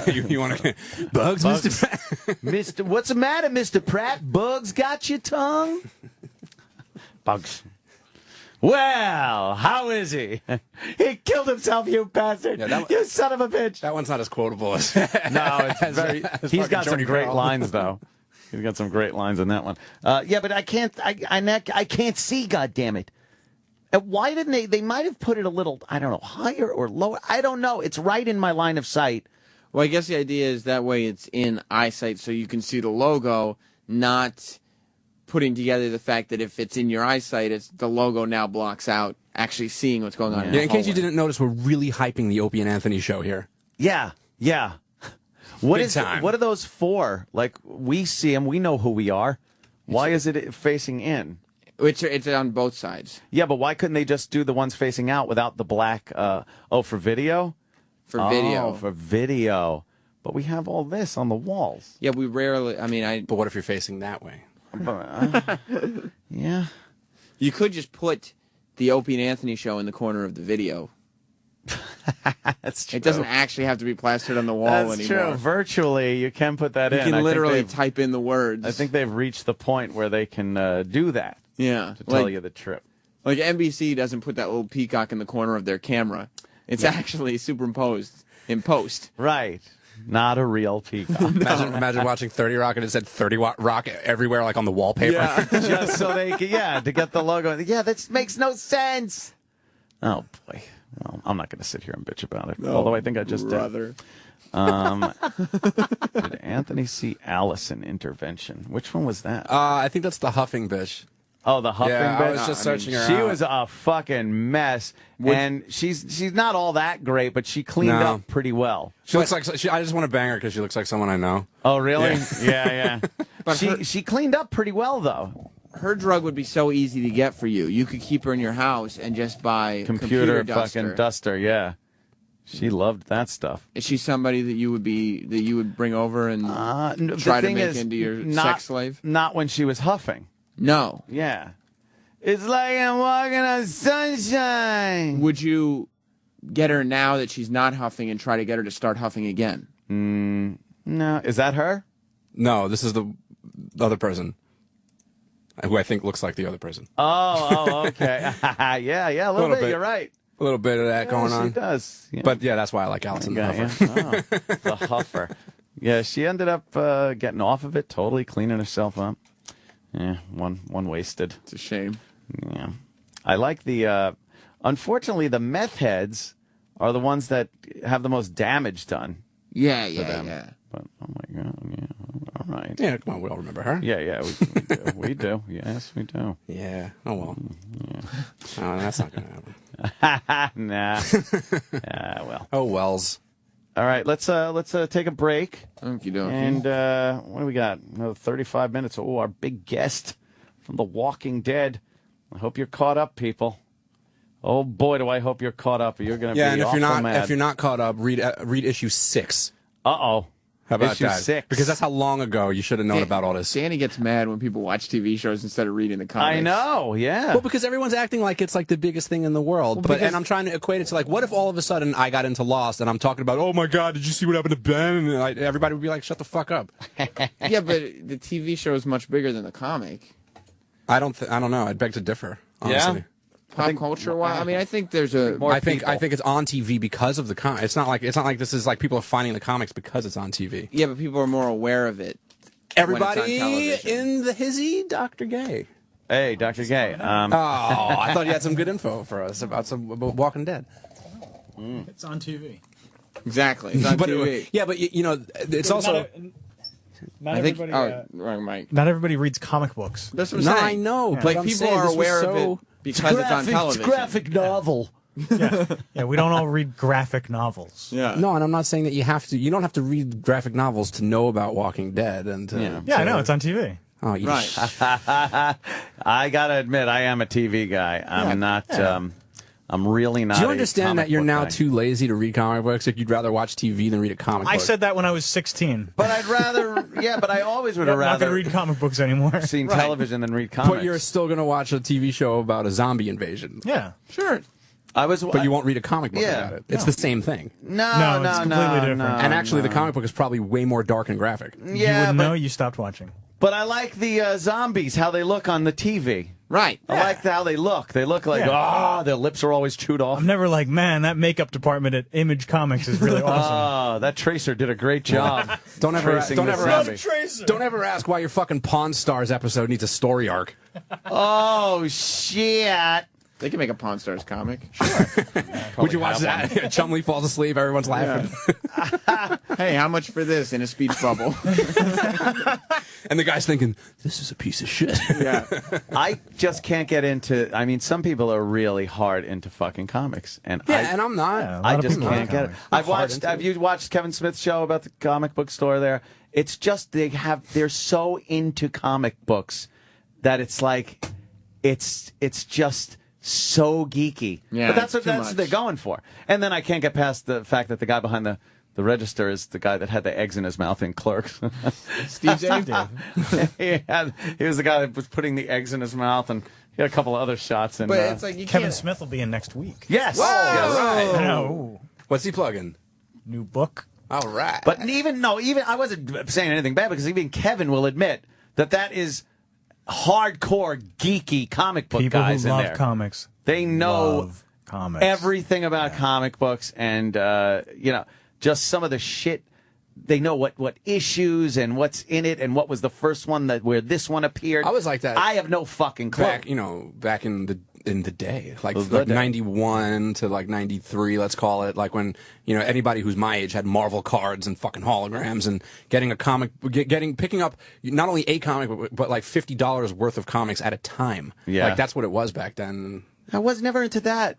You want to Bugs, Mr. Pratt? Mr. What's the matter, Mr. Pratt? Bugs got your tongue? Bugs. Well, how is he? He killed himself, you bastard. Yeah, you son of a bitch. That one's not as quotable as. No, it's very. He's got some great lines though. He's got some great lines in that one. Yeah, but I can't. I can't see. God damn it. Why didn't they might have put it a little, I don't know, higher or lower. I don't know. It's right in my line of sight Well, I guess the idea is that way it's in eyesight so you can see the logo, not putting together the fact that if it's in your eyesight, the logo now blocks out actually seeing what's going on in the in case you hallway. didn't notice, we're really hyping the Opie and Anthony show here. Yeah. What are those for? Like, we see them, we know who we are. Why is it facing in? It's on both sides. Yeah, but why couldn't they just do the ones facing out without the black? For video? For video. Oh, for video. But we have all this on the walls. Yeah, we rarely. But what if you're facing that way? Yeah. You could just put the Opie and Anthony show in the corner of the video. That's true. It doesn't actually have to be plastered on the wall That's anymore. true. Virtually, you can put that You in. can literally type in the words. I think they've reached the point where they can do that. Yeah. To tell you the trip. Like NBC doesn't put that little peacock in the corner of their camera. It's actually superimposed in post. Right. Not a real peacock. Imagine watching 30 Rock and it said 30 Rock everywhere, like on the wallpaper. Yeah, just so they can, to get the logo. Yeah, that makes no sense. Oh, boy. Well, I'm not going to sit here and bitch about it. Although I think I just did. Did Anthony see Allison intervention? Which one was that? I think that's the huffing bitch. Oh, the huffing bitch? I was just searching her She out. was a fucking mess. And she's not all that great, but she cleaned up pretty well. She looks like I just want to bang her because she looks like someone I know. Oh, really? Yeah. But she cleaned up pretty well, though. Her drug would be so easy to get for you. You could keep her in your house and just buy Computer duster. fucking duster, yeah. She loved that stuff. Is she somebody that you would bring over and try to make into your sex slave? Not when she was huffing. No. Yeah. It's like I'm walking on sunshine. Would you get her now that she's not huffing and try to get her to start huffing again? No. Is that her? No, this is the other person. Who I think looks like the other person. Oh, okay. yeah, a little bit. You're right. A little bit of that going on. She does. Yeah. But yeah, that's why I like Allison the Huffer. Yeah. The huffer. Yeah, she ended up getting off of it, totally cleaning herself up. Yeah, one wasted. It's a shame. Yeah. I like the, unfortunately, the meth heads are the ones that have the most damage done. Yeah. But, oh my God, yeah, all right. Yeah, come on, we all remember her. Yeah, we do. Yes, we do. Yeah, oh well. Yeah. Oh, that's not going to happen. Nah. Well. Oh, Wells. All right, let's take a break. Okie dokie. And what do we got? Another 35 minutes. Oh, our big guest from The Walking Dead. I hope you're caught up, people. Oh boy, do I hope you're caught up. You're going to be and awful mad. if you're not caught up, read issue 6. Uh-oh. How about issue that? 6. Because that's how long ago you should have known about all this. Danny gets mad when people watch TV shows instead of reading the comics. I know, yeah. Well, because everyone's acting like it's like the biggest thing in the world. And I'm trying to equate it to like, what if all of a sudden I got into Lost and I'm talking about, oh my God, did you see what happened to Ben? And everybody would be like, shut the fuck up. Yeah, but the TV show is much bigger than the comic. I don't know. I'd beg to differ. Honestly. Yeah. Pop culture wise, I mean, I think there's a. I think it's on TV because of the comic. It's not like this is like people are finding the comics because it's on TV. Yeah, but people are more aware of it. Everybody in the hizzy, Dr. Gay. Hey, Dr. Gay. I thought you had some good info for us about Walking Dead. It's on TV. Exactly. It's on TV. Yeah, but you know, it's also. Not everybody. Wrong mic. Not everybody reads comic books. That's what I'm saying. I know. Yeah. Like people are aware of it because it's on television. It's graphic novel. Yeah, we don't all read graphic novels. Yeah. No, and I'm not saying that you have to. You don't have to read graphic novels to know about Walking Dead. And I know it's on TV. Oh, right. I gotta admit, I am a TV guy. I'm not. I'm really not. Do you understand that you're now too lazy to read comic books? Like you'd rather watch TV than read a comic book. I said that when I was 16. But I'd rather. Yeah, but I always would have I'm not rather going to read comic books anymore. seen television than read comics. But you're still going to watch a TV show about a zombie invasion. Yeah, sure. But you won't read a comic book about it. It's the same thing. No, it's completely different. And actually, the comic book is probably way more dark and graphic. Yeah, you wouldn't know. You stopped watching. But I like the zombies, how they look on the TV. Right. I like how they look. They look like, their lips are always chewed off. I'm never like, man, that makeup department at Image Comics is really awesome. Oh, that Tracer did a great job. Don't ever ask why your fucking Pawn Stars episode needs a story arc. Oh, shit. They can make a Pawn Stars comic. Would you watch that? Chumley falls asleep, everyone's laughing. Hey, how much for this in a speech bubble? And the guy's thinking, this is a piece of shit. Yeah. I just can't get into. I mean, some people are really hard into fucking comics, and and I'm not. I just can't get it. Have you watched Kevin Smith's show about the comic book store there? It's just they're so into comic books that it's like it's just so geeky. Yeah, but that's too what much. they're going for. And then I can't get past the fact that the guy behind the register is the guy that had the eggs in his mouth in Clerks. Steve Dave? He was the guy that was putting the eggs in his mouth, and he had a couple of other shots. And, But it's like you Kevin can't. Smith will be in next week. yes, Whoa! yes. Right. No. What's he plugging? New book. All right. But even I wasn't saying anything bad, because even Kevin will admit that is hardcore geeky comic book People guys who in love there. comics. They know Love comics. everything about comic books, and just some of the shit. They know what issues and what's in it, and what was the first one where this one appeared. I was like that. I have no fucking clue. Back in the day, like The day. 91 to like 93, let's call it, like when anybody who's my age had Marvel cards and fucking holograms, and getting a comic, picking up not only a comic but like $50 worth of comics at a time. Yeah. Like that's what it was back then. I was never into that.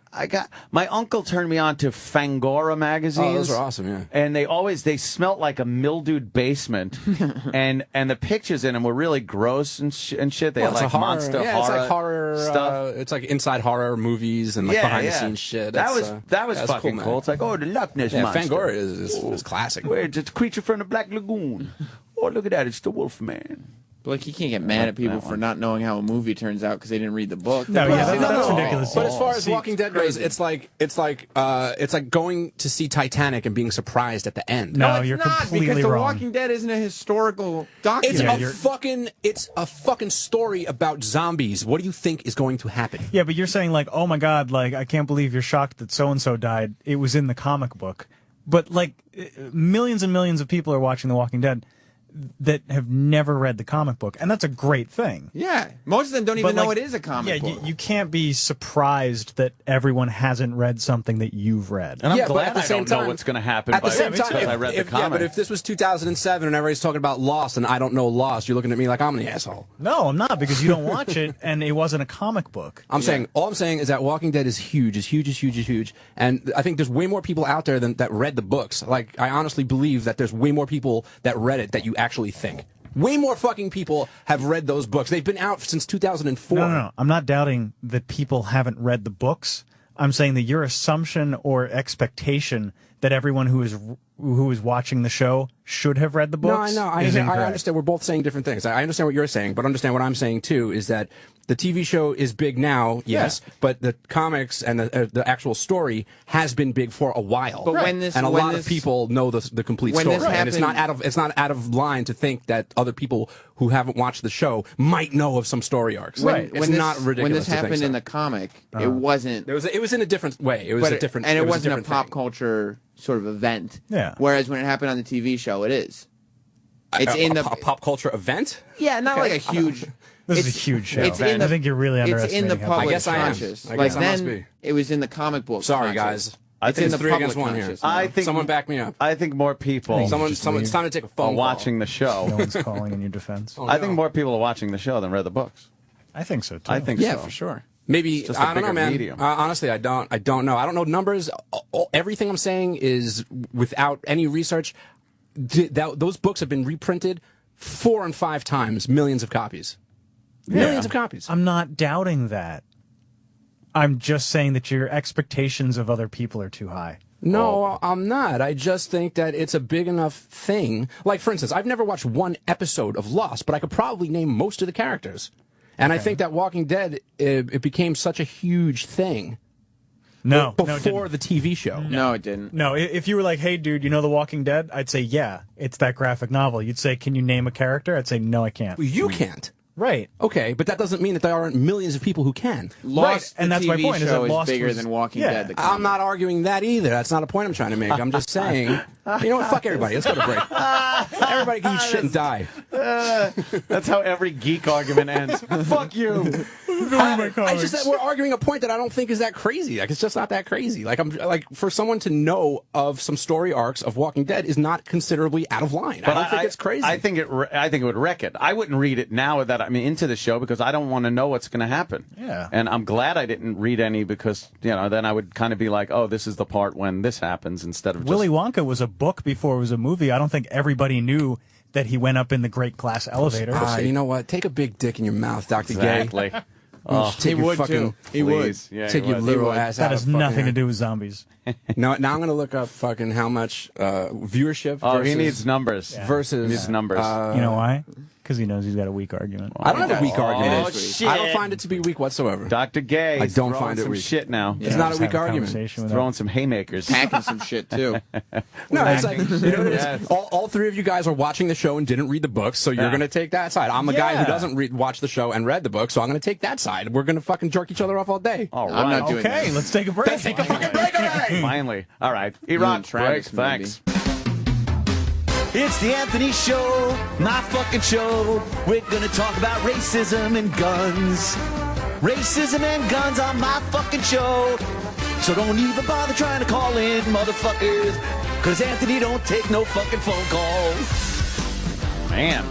My uncle turned me on to Fangora magazines. Oh, those are awesome, yeah. And they smelt like a mildewed basement, and the pictures in them were really gross and shit. They had like monster horror, it's like horror stuff. It's like inside horror movies and like behind the scenes shit. That was fucking cool. It's like, oh, the Loch Ness monster. Fangora is classic. Where it's a creature from the Black Lagoon. Oh, look at that! It's the Wolfman. But like, you can't get mad at people for not knowing how a movie turns out because they didn't read the book. No, That's ridiculous. But as far as Walking Dead goes, it's like going to see Titanic and being surprised at the end. No, it's you're not, completely because The wrong. Walking Dead isn't a historical document. It's a fucking story about zombies. What do you think is going to happen? Yeah, but you're saying like, oh my god, like I can't believe you're shocked that so and so died. It was in the comic book. But like millions and millions of people are watching The Walking Dead that have never read the comic book, and that's a great thing. Yeah, most of them don't even know it is a comic book. You can't be surprised that everyone hasn't read something that you've read. And I'm Yeah, but glad at the I same don't know time- what's going to happen At the same time, because I read the comic. Yeah, but if this was 2007 and everybody's talking about Lost and I don't know Lost, you're looking at me like I'm an asshole. No, I'm not, because you don't watch it, and it wasn't a comic book. All I'm saying is that Walking Dead is huge, and I think there's way more people out there that read the books. Like, I honestly believe that there's way more people that read it that you actually think. Way more fucking people have read those books. They've been out since 2004. No. I'm not doubting that people haven't read the books. I'm saying that your assumption or expectation that everyone who is watching the show should have read the books. No, I is know. I incorrect. understand. We're both saying different things. I understand what you're saying, but understand what I'm saying too is that the TV show is big now, yes, but the comics and the actual story has been big for a while. But and a lot of people know the complete when story, this and it's not out of line to think that other people who haven't watched the show might know of some story arcs. It's not ridiculous. When this to think happened so. in the comic, it wasn't. It was in a different way. It was a different, and it wasn't a different pop thing. culture sort of event. Yeah. Whereas when it happened on the TV show, it is. It's in the a pop culture event. Yeah, not like a huge. This is a huge show. It's in the, I think you're really It's underestimating in the how big public I guess I am. conscious. I Like guess I must then, be. it was in the comic book. Sorry, conscious. guys. It's think in it's the 3 against public 1 here. conscious now. I think Someone back me up. I think more people. Someone. It's time to take a phone are call. watching the show. No one's calling in your defense. Oh, I think more people are watching the show than read the books. I think so too. I think Yeah, so. for sure. Maybe It's just a I don't know, bigger man. medium. Honestly, I don't know. I don't know numbers. Everything I'm saying is without any research. Those books have been reprinted 4 and 5 times, millions of copies. Millions of copies. I'm not doubting that. I'm just saying that your expectations of other people are too high. No, I'm not. I just think that it's a big enough thing. Like, for instance, I've never watched one episode of Lost, but I could probably name most of the characters. And I think that Walking Dead, it became such a huge thing. Before the TV show. No, it didn't. No, if you were like, hey, dude, you know The Walking Dead? I'd say, yeah, it's that graphic novel. You'd say, can you name a character? I'd say, no, I can't. You can't. Right. Okay, but that doesn't mean that there aren't millions of people who can. Lost, and the that's TV my point, is that show Lost bigger was- than Walking Yeah. Dead. The comic. I'm not arguing that either. That's not a point I'm trying to make. I'm just saying, you know what? Fuck everybody. Let's go to break. Everybody can eat shit and die. That's how every geek argument ends. Fuck you. It's just that we're arguing a point that I don't think is that crazy. Like, it's just not that crazy. Like, I'm like, for someone to know of some story arcs of Walking Dead is not considerably out of line. I don't think it's crazy. I think it would wreck it. I wouldn't read it now that I'm into the show because I don't want to know what's going to happen. Yeah. And I'm glad I didn't read any because, then I would kind of be like, oh, this is the part when this happens instead of just... Willy Wonka was a book before it was a movie. I don't think everybody knew that he went up in the great glass elevator. You know what? Take a big dick in your mouth, Dr. Exactly. Gay. He would too. He would. Yeah, take your literal ass out. That has nothing to do with zombies. Now I'm going to look up fucking how much viewership. Oh, versus, he needs numbers. Versus He needs numbers. You know why? Because he knows he's got a weak argument. I don't have a weak argument. Oh, shit. I don't find it to be weak whatsoever. Dr. Gay. I don't find it weak. Shit now. It's not a weak argument. He's throwing some haymakers. Packing some shit too. No, it's like, all three of you guys are watching the show and didn't read the books, so you're going to take that side. I'm a guy who doesn't watch the show and read the book, so I'm going to take that side. We're going to fucking jerk each other off all day. All right. I'm not doing that. Okay, let's take a break. Let's take a fucking break already. Finally. All right. Iraq, break. Thanks. It's the Anthony Show, my fucking show. We're gonna talk about racism and guns. Racism and guns on my fucking show. So don't even bother trying to call in, motherfuckers. Cause Anthony don't take no fucking phone calls. Man.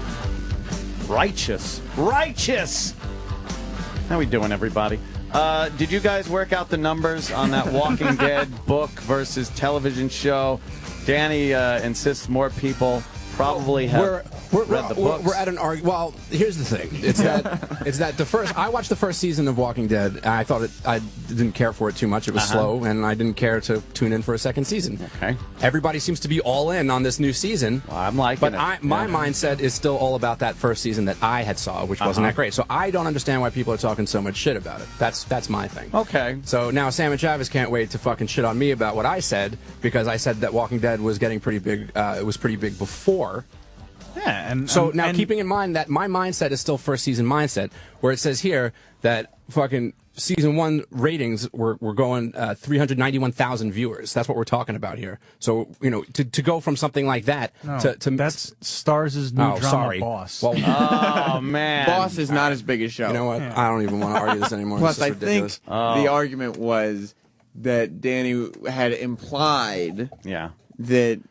Righteous. Righteous. How we doing, everybody? Did you guys work out the numbers on that Walking Dead book versus television show? Danny insists more people probably have read the books. We're at an argument. Well, here's the thing. It's that the first. I watched the first season of Walking Dead, and I thought I didn't care for it too much. It was slow, and I didn't care to tune in for a second season. Okay. Everybody seems to be all in on this new season. Well, I'm liking it. But my mindset is still all about that first season that I had saw, which wasn't that great. So I don't understand why people are talking so much shit about it. That's my thing. Okay. So now Sam and Chavez can't wait to fucking shit on me about what I said because I said that Walking Dead was getting pretty big. It was pretty big before. Yeah, and so now keeping in mind that my mindset is still first season mindset, where it says here that fucking season 1 ratings were going 391,000 viewers. That's what we're talking about here. So to go from something like that to that's Starz' new drama Boss. Well, oh man, Boss is not as big a show. You know what? I don't even want to argue this anymore. Plus, I think the argument was that Danny had implied that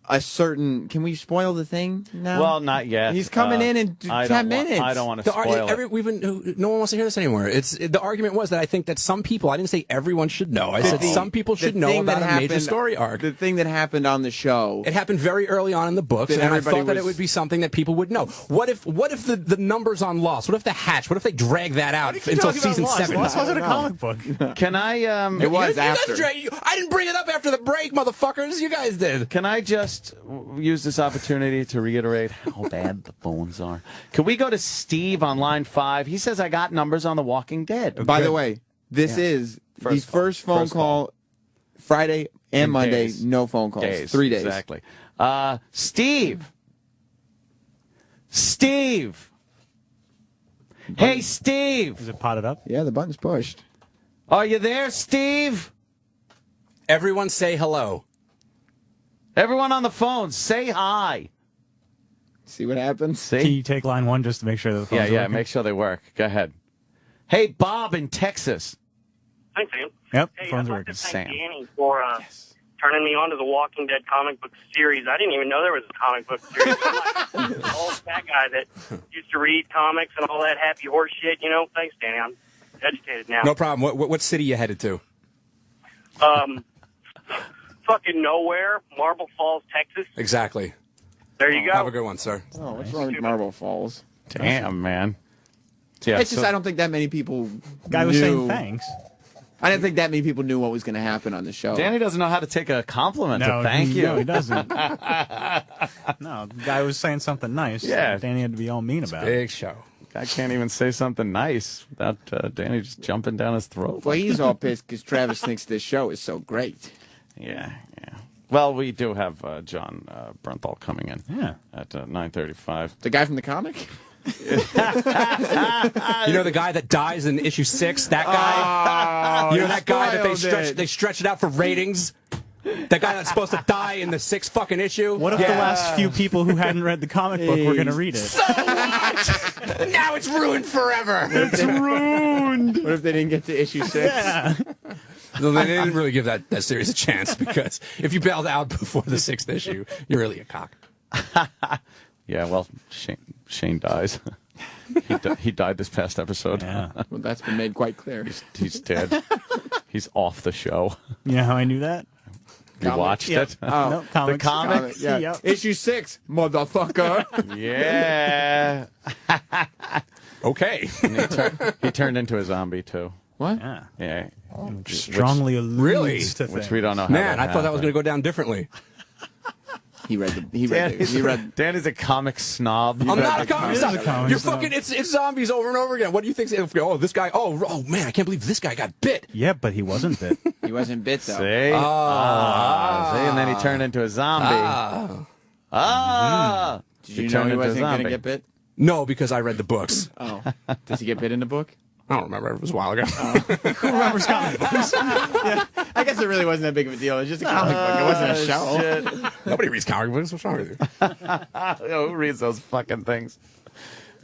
a certain... Can we spoil the thing now? Well, not yet. He's coming in 10 minutes. I don't want to spoil it. No one wants to hear this anymore. The argument was that I think that some people... I didn't say everyone should know. I said some people should know about a major story arc. The thing that happened on the show... It happened very early on in the books, and I thought that it would be something that people would know. What if the numbers on Lost? What if the Hatch? What if they drag that out until season 7? Lost wasn't a comic book. Can I... It was after. I didn't bring it up after the break, motherfuckers. You guys did. Can I just use this opportunity to reiterate how bad the phones are? Can we go to Steve on line 5? He says I got numbers on The Walking Dead. By the way, this is the first phone call Friday and Monday. Days. No phone calls. Days. 3 days. Exactly. Steve. Hey, Steve. Is it potted up? Yeah, the button's pushed. Are you there, Steve? Everyone say hello. Everyone on the phone, say hi. See what happens? See? Can you take line 1 just to make sure that the phones are working? make sure they work. Go ahead. Hey, Bob in Texas. Thanks, Sam. Yep, hey, phones I'd are like working. to thank Danny for turning me on to the Walking Dead comic book series. I didn't even know there was a comic book series. I'm like an old fat guy that used to read comics and all that happy horse shit. Thanks, Danny. I'm educated now. No problem. What city you headed to? Fucking nowhere, Marble Falls, Texas. Exactly. There you go. Have a good one, sir. Oh, what's wrong with Marble Falls? Damn, man. Yeah, it's just I don't think that many people Guy was saying thanks. I didn't think that many people knew what was going to happen on the show. Danny doesn't know how to take a compliment No, to thank you. No, he doesn't. No, the guy was saying something nice. Yeah. Danny had to be all mean about it. Big show. I can't even say something nice without Danny just jumping down his throat. Well, he's all pissed because Travis thinks this show is so great. Yeah. Well, we do have Jon Bernthal coming in at 9:35. The guy from the comic? You know the guy that dies in issue 6? That guy? Oh, you know that guy that they stretch it out for ratings? The guy that's supposed to die in the 6th fucking issue? What if the last few people who hadn't read the comic book were going to read it? So what? Now it's ruined forever. It's ruined. end. What if they didn't get to issue 6? Yeah. No, they didn't really give that series a chance because if you bailed out before the 6th issue, you're really a cock. Yeah, well, Shane dies. He died this past episode. Yeah. Well, that's been made quite clear. He's dead. He's off the show. You know how I knew that? You watched it? Oh, No, comics. The comic? Yeah. Yep. Issue 6, motherfucker. Yeah. Okay. And he turned into a zombie, too. What? Yeah. Yeah. Strongly alludes Really? to Which things. we don't know how Man, I thought that was going happened. to go down differently. He read Dan is a comic snob. I'm not a comic It is a snob. comic You're snob. fucking. It's zombies over and over again. What do you think? Oh, this guy. Oh man, I can't believe this guy got bit. Yeah, but he wasn't bit. He wasn't bit, though. See? See? And then he turned into a zombie. Did you know he wasn't going to get bit? No, because I read the books. Oh. Does he get bit in the book? I don't remember. It was a while ago. Who remembers comic books? Yeah. I guess it really wasn't that big of a deal. It was just a comic book. It wasn't a show. Shit. Nobody reads comic books. What's wrong with you? Who reads those fucking things?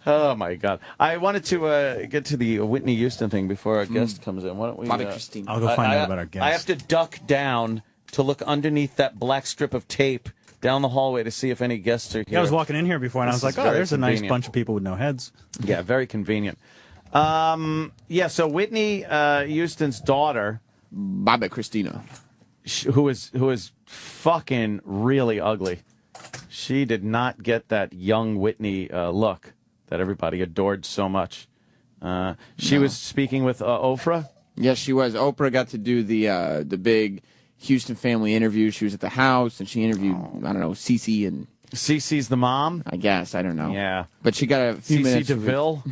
Oh, my God. I wanted to get to the Whitney Houston thing before our guest comes in. Why don't we... Bobby Christine. I'll go find out about our guest. I have to duck down to look underneath that black strip of tape down the hallway to see if any guests are here. Yeah, I was walking in here before, and I was This like, is oh, very there's a nice convenient. bunch of people with no heads. Yeah, very convenient. Yeah, so Whitney Houston's daughter, Bobby Christina, who is fucking really ugly. She did not get that young Whitney look that everybody adored so much. She was speaking with Oprah. Yes, she was. Oprah got to do the big Houston family interview. She was at the house, and she interviewed, I don't know, Cece and... Cece's the mom? I guess. I don't know. Yeah. But she got a few Cece minutes... DeVille?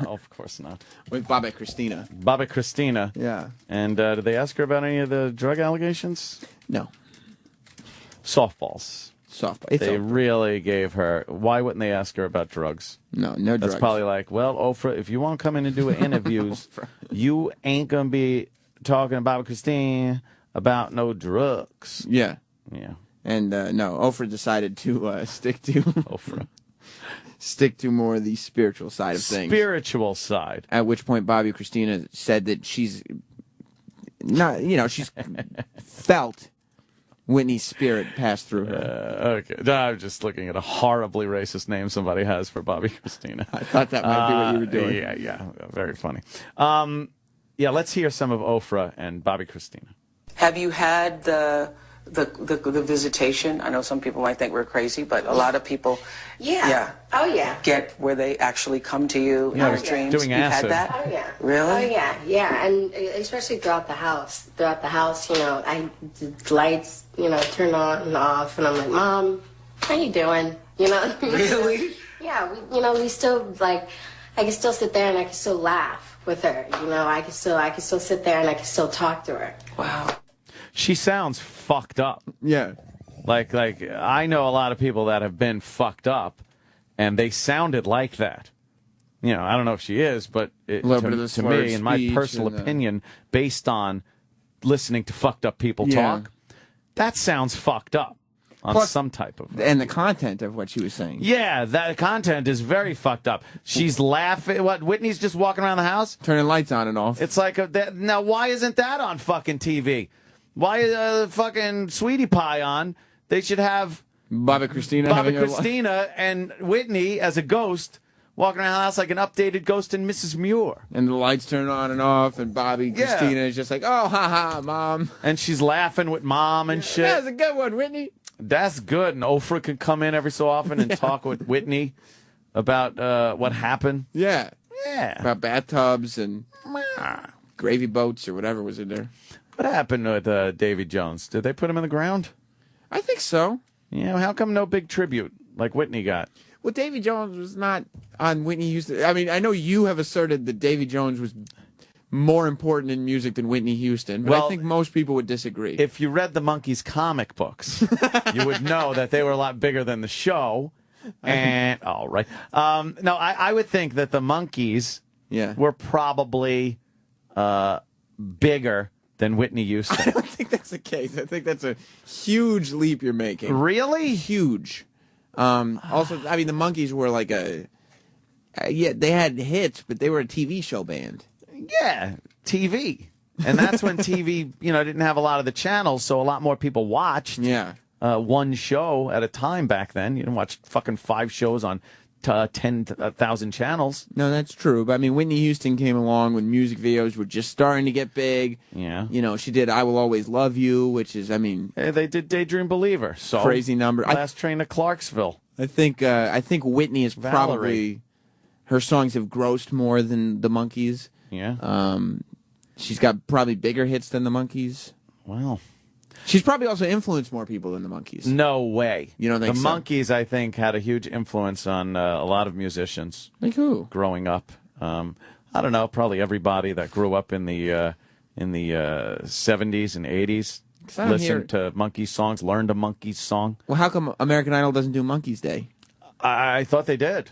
No, of course not. With Bobby Christina. Bobby Christina. Yeah. And did they ask her about any of the drug allegations? No. Softballs. Softball. They really gave her... Why wouldn't they ask her about drugs? No drugs. That's probably like, well, Oprah, if you want to come in and do interviews, you ain't going to be talking about Christine about no drugs. Yeah. Yeah. And no, Oprah decided to stick to more of the spiritual side of things. Spiritual side. At which point, Bobby Christina said that she's not, she's felt Whitney's spirit pass through her. Okay. I'm just looking at a horribly racist name somebody has for Bobby Christina. I thought that might be what you were doing. Yeah. Very funny. Yeah, let's hear some of Oprah and Bobby Christina. Have you had the visitation? I know some people might think we're crazy, but a lot of people, Oh, yeah. get where they actually come to you in Yeah, their dreams. doing You've acid. had that? Oh, yeah. Really? Oh, yeah. And especially throughout the house. The lights, turn on and off, and I'm like, Mom, how you doing? Really? Yeah, we still, I can still sit there and I can still laugh with her. I can still sit there and I can still talk to her. Wow. She sounds fucked up. Yeah. Like I know a lot of people that have been fucked up, and they sounded like that. I don't know if she is, but A little bit of the to slurred me, in my speech personal and, opinion, based on listening to fucked up people talk, that sounds fucked up on Plus- some type of... And the content of what she was saying. Yeah, that content is very fucked up. She's laughing. What, Whitney's just walking around the house? Turning lights on and off. It's like, now why isn't that on fucking TV? Why is fucking Sweetie Pie on? They should have Bobby Christina and Whitney as a ghost walking around the house like an updated Ghost and Mrs. Muir. And the lights turn on and off, and Bobby Christina is just like, oh, ha, Mom. And she's laughing with Mom and shit. That's a good one, Whitney. That's good. And Oprah could come in every so often and talk with Whitney about what happened. Yeah. Yeah. About bathtubs and gravy boats or whatever was in there. What happened with Davy Jones? Did they put him in the ground? I think so. Yeah, how come no big tribute like Whitney got? Well, Davy Jones was not on Whitney Houston. I mean, I know you have asserted that Davy Jones was more important in music than Whitney Houston, but I think most people would disagree. If you read the Monkees comic books, you would know that they were a lot bigger than the show. And all right, no, I would think that the Monkees were probably bigger than Whitney Houston. I don't think that's the case. I think that's a huge leap you're making. Really? Huge. Also, I mean, the Monkees were like they had hits, but they were a TV show band. Yeah, TV. And that's when TV, didn't have a lot of the channels, so a lot more people watched. Yeah. One show at a time back then. You didn't watch fucking 5 shows on 10,000 channels. No, that's true. But I mean, Whitney Houston came along when music videos were just starting to get big. Yeah. She did "I Will Always Love You," which is, they did "Daydream Believer." So crazy number. Last Train to Clarksville. I think Whitney is probably her songs have grossed more than the Monkees. Yeah. She's got probably bigger hits than the Monkees. Wow. She's probably also influenced more people than the Monkees. No way. You don't think the so? Monkees, I think, had a huge influence on a lot of musicians. Like who? Growing up, I don't know. Probably everybody that grew up in the 70s and 80s listened to Monkees songs, learned a Monkees song. Well, how come American Idol doesn't do Monkees Day? I thought they did.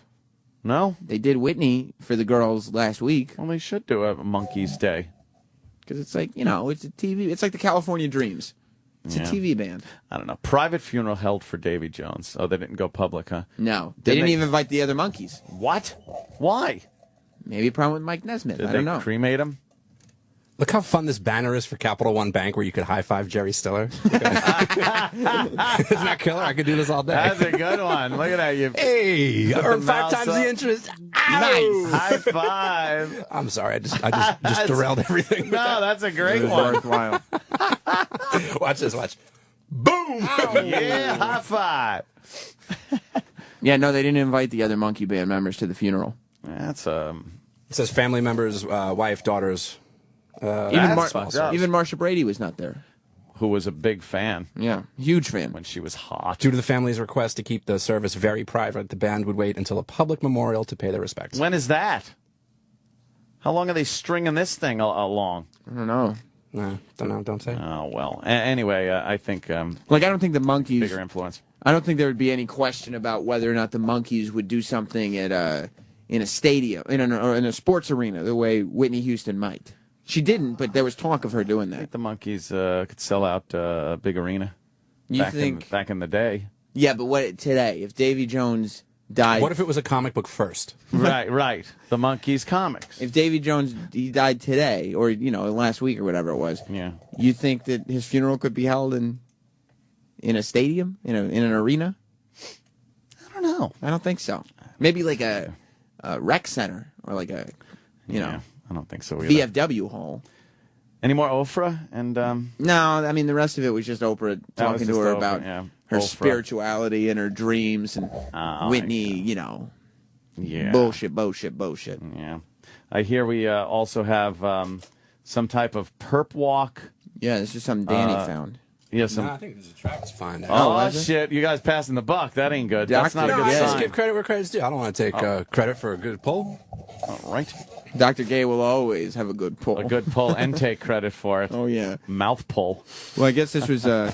No, they did Whitney for the girls last week. Well, they should do a Monkees Day because it's like it's a TV. It's like the California Dreams. It's a TV band. I don't know. Private funeral held for Davy Jones. Oh, they didn't go public, huh? No. They didn't even invite the other Monkees. What? Why? Maybe a problem with Mike Nesmith. Did I don't know. They cremate him? Look how fun this banner is for Capital One Bank where you could high-five Jerry Stiller. Isn't that killer? I could do this all day. That's a good one. Look at that. Hey, earn 5 times the interest. Nice. High five. I'm sorry. I just derailed everything. No, that's a great one. Worthwhile. Watch this. Watch. Boom. Yeah, high five. Yeah, no, they didn't invite the other Monkey Band members to the funeral. That's It says family members, wife, daughters. Even Marsha Brady was not there. Who was a big fan. Yeah, huge fan. When she was hot. Due to the family's request to keep the service very private, the band would wait until a public memorial to pay their respects. When is that? How long are they stringing this thing along? I don't know. No, don't know. Don't say. Oh, well. Anyway, I think... I don't think the Monkees... Bigger influence. I don't think there would be any question about whether or not the Monkees would do something at in a stadium, or in a sports arena, the way Whitney Houston might. She didn't, but there was talk of her doing that. I think the Monkees could sell out a big arena. You think? Back in the day. Yeah, but what today? If Davy Jones died... What if it was a comic book first? Right. The Monkees comics. If Davy Jones died today, or, last week or whatever it was, you think that his funeral could be held in a stadium, in an arena? I don't know. I don't think so. Maybe like a rec center, or like a, I don't think so either. VFW hall. Any more Oprah? And no, I mean the rest of it was just Oprah talking to her about her Oprah. spirituality and her dreams, and Whitney, bullshit. Yeah, I hear we also have some type of perp walk. Yeah, this is something Danny found. Yeah, I think this track's fine. Oh, shit! You guys passing the buck. That ain't good. That's not a good I sign. just give credit where credit's due. I don't want to take credit for a good pull. All right. Dr. Gay will always have a good pull. A good pull and take credit for it. Oh, yeah. Mouth pull. Well, I guess this was... I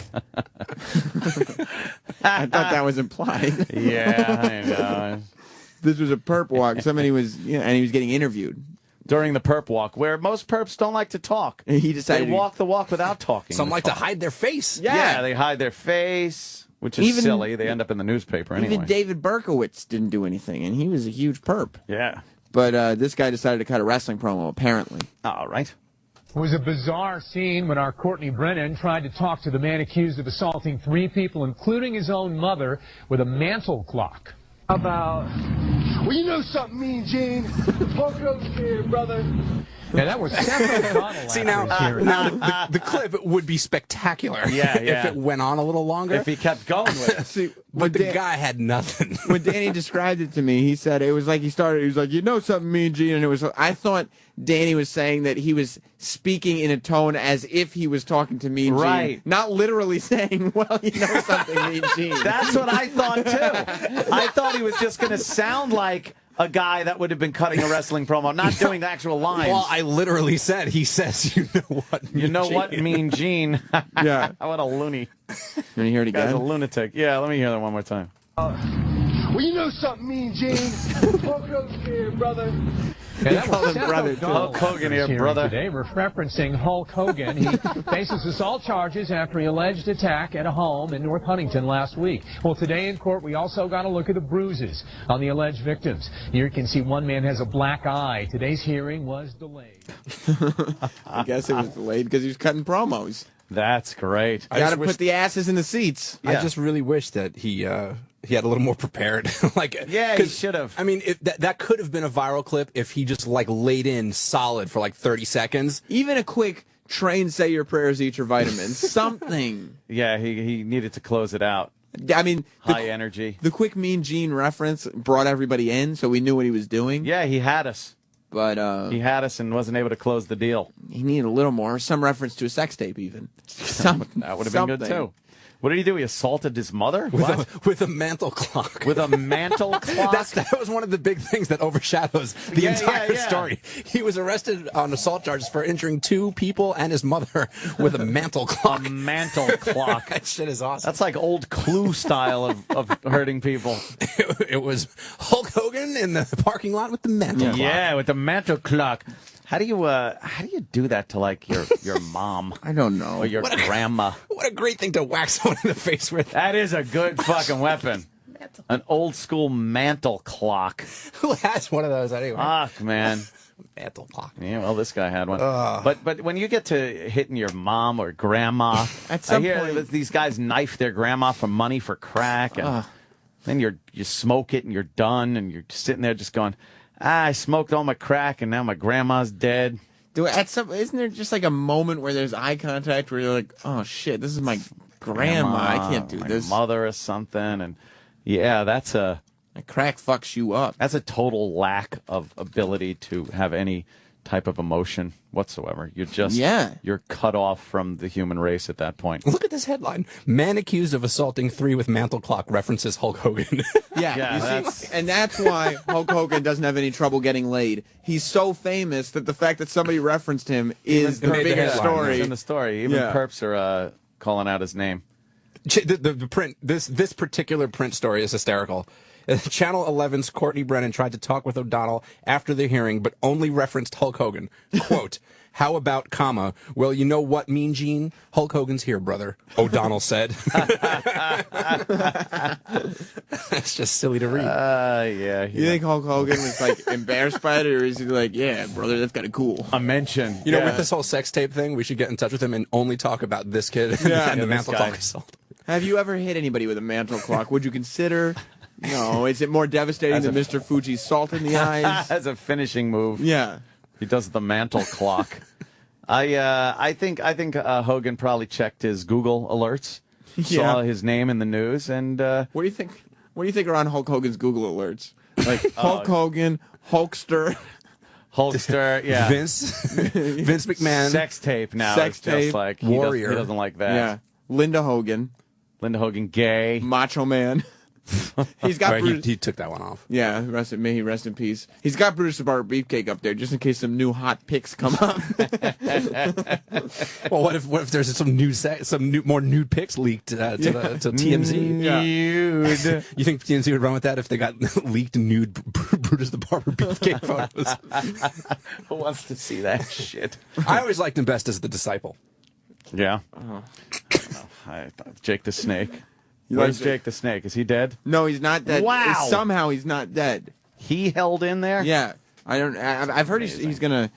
thought that was implied. Yeah, I know. This was a perp walk. Somebody was... and he was getting interviewed. During the perp walk, where most perps don't like to talk. He decided... They walk the walk without talking. Some like to hide their face. Yeah, they hide their face, which is silly. They end up in the newspaper anyway. Even David Berkowitz didn't do anything, and he was a huge perp. Yeah. But this guy decided to cut a wrestling promo, apparently. All right. It was a bizarre scene when our Courtney Brennan tried to talk to the man accused of assaulting 3 people, including his own mother, with a mantle clock. How about... Well, you know something, Mean Gene. Poke over here, brother. Yeah, that was Stephanie. See, now the clip would be spectacular if it went on a little longer. If he kept going with it. See, but the guy had nothing. When Danny described it to me, he said it was like he was like, you know something, Mean Gene, and it was. I thought Danny was saying that he was speaking in a tone as if he was talking to Mean Gene. Right. Not literally saying, well, you know something, Mean Gene. That's what I thought, too. I thought he was just going to sound like a guy that would have been cutting a wrestling promo, not doing the actual lines. Well, I literally said, he says, you know what, Mean Gene. Mean Gene. Yeah. What a loony. You want to hear it again? Guy's a lunatic. Yeah, let me hear that one more time. Well, you know something, Mean Gene. Poke over here, brother. Yeah, that called was him Seth brother, O'Donnell Hulk Hogan here, hearing brother. Today, referencing Hulk Hogan. He faces assault charges after the alleged attack at a home in North Huntington last week. Well, today in court, we also got a look at the bruises on the alleged victims. Here you can see one man has a black eye. Today's hearing was delayed. I guess it was delayed because he was cutting promos. That's great. Got to put the asses in the seats. I just really wish that he had a little more prepared. Yeah, he should have. I mean, that could have been a viral clip if he just laid in solid for 30 seconds. Even a quick train, say your prayers, eat your vitamins, something. Yeah, he needed to close it out. I mean, high energy. The quick Mean Gene reference brought everybody in, so we knew what he was doing. Yeah, he had us. But he had us and wasn't able to close the deal. He needed a little more, some reference to a sex tape, even. That would have been good too. What did he do? He assaulted his mother? With a mantle clock. With a mantle clock? That was one of the big things that overshadows the entire story. He was arrested on assault charges for injuring 2 people and his mother with a mantle clock. A mantle clock. That shit is awesome. That's like old Clue style of hurting people. It was Hulk Hogan in the parking lot with the mantle clock. Yeah, with the mantle clock. How do you do that to your mom? I don't know. Or your grandma? What a great thing to whack someone in the face with. That is a good fucking weapon. An old school mantle clock. Who has one of those anyway? Fuck, man. Mantle clock. Yeah, well, this guy had one. But when you get to hitting your mom or grandma, at some I hear point, these guys knife their grandma for money for crack, and then you smoke it and you're done, and you're sitting there just going, I smoked all my crack and now my grandma's dead. Isn't there just a moment where there's eye contact where you're like, oh shit, this is my grandma. I can't do this. Mother or something, and yeah, that's a crack fucks you up. That's a total lack of ability to have any type of emotion whatsoever. You're just you're cut off from the human race at that point. Look at this headline: Man accused of assaulting 3 with mantle clock references Hulk Hogan. And that's why Hulk Hogan doesn't have any trouble getting laid. He's so famous that the fact that somebody referenced him is the biggest story. It's in the story. Even perps are calling out his name. The print. This particular print story is hysterical. Channel 11's Courtney Brennan tried to talk with O'Donnell after the hearing, but only referenced Hulk Hogan. Quote, how about, comma, well, you know what, Mean Gene? Hulk Hogan's here, brother, O'Donnell said. That's just silly to read. Yeah. You think Hulk Hogan was embarrassed by it, or is he like, yeah, brother, that's kind of cool? A mention. You know, with this whole sex tape thing, we should get in touch with him and only talk about this kid and the mantle clock assault. Have you ever hit anybody with a mantle clock? Would you consider... No, is it more devastating than Mr. Fuji's salt in the eyes? As a finishing move. Yeah. He does the mantle clock. I think Hogan probably checked his Google alerts, saw his name in the news, and what do you think? What do you think are on Hulk Hogan's Google alerts? Like Hulk Hogan, Hulkster, yeah. Vince McMahon, sex tape now. Sex tape, just like Warrior. He doesn't like that. Yeah, Linda Hogan, gay, Macho Man. He's got he took that one off. Yeah, may he rest in peace. He's got Brutus the Barber Beefcake up there just in case some new hot pics come up. Well, what if there's some more nude pics leaked to TMZ? Nude. You think TMZ would run with that if they got leaked nude Brutus the Barber Beefcake photos? Who wants to see that shit? I always liked him best as the disciple. Yeah. Jake the Snake. Where's Jake the Snake? Is he dead? No, he's not dead. Wow. Somehow he's not dead. He held in there? Yeah. I've heard he's going to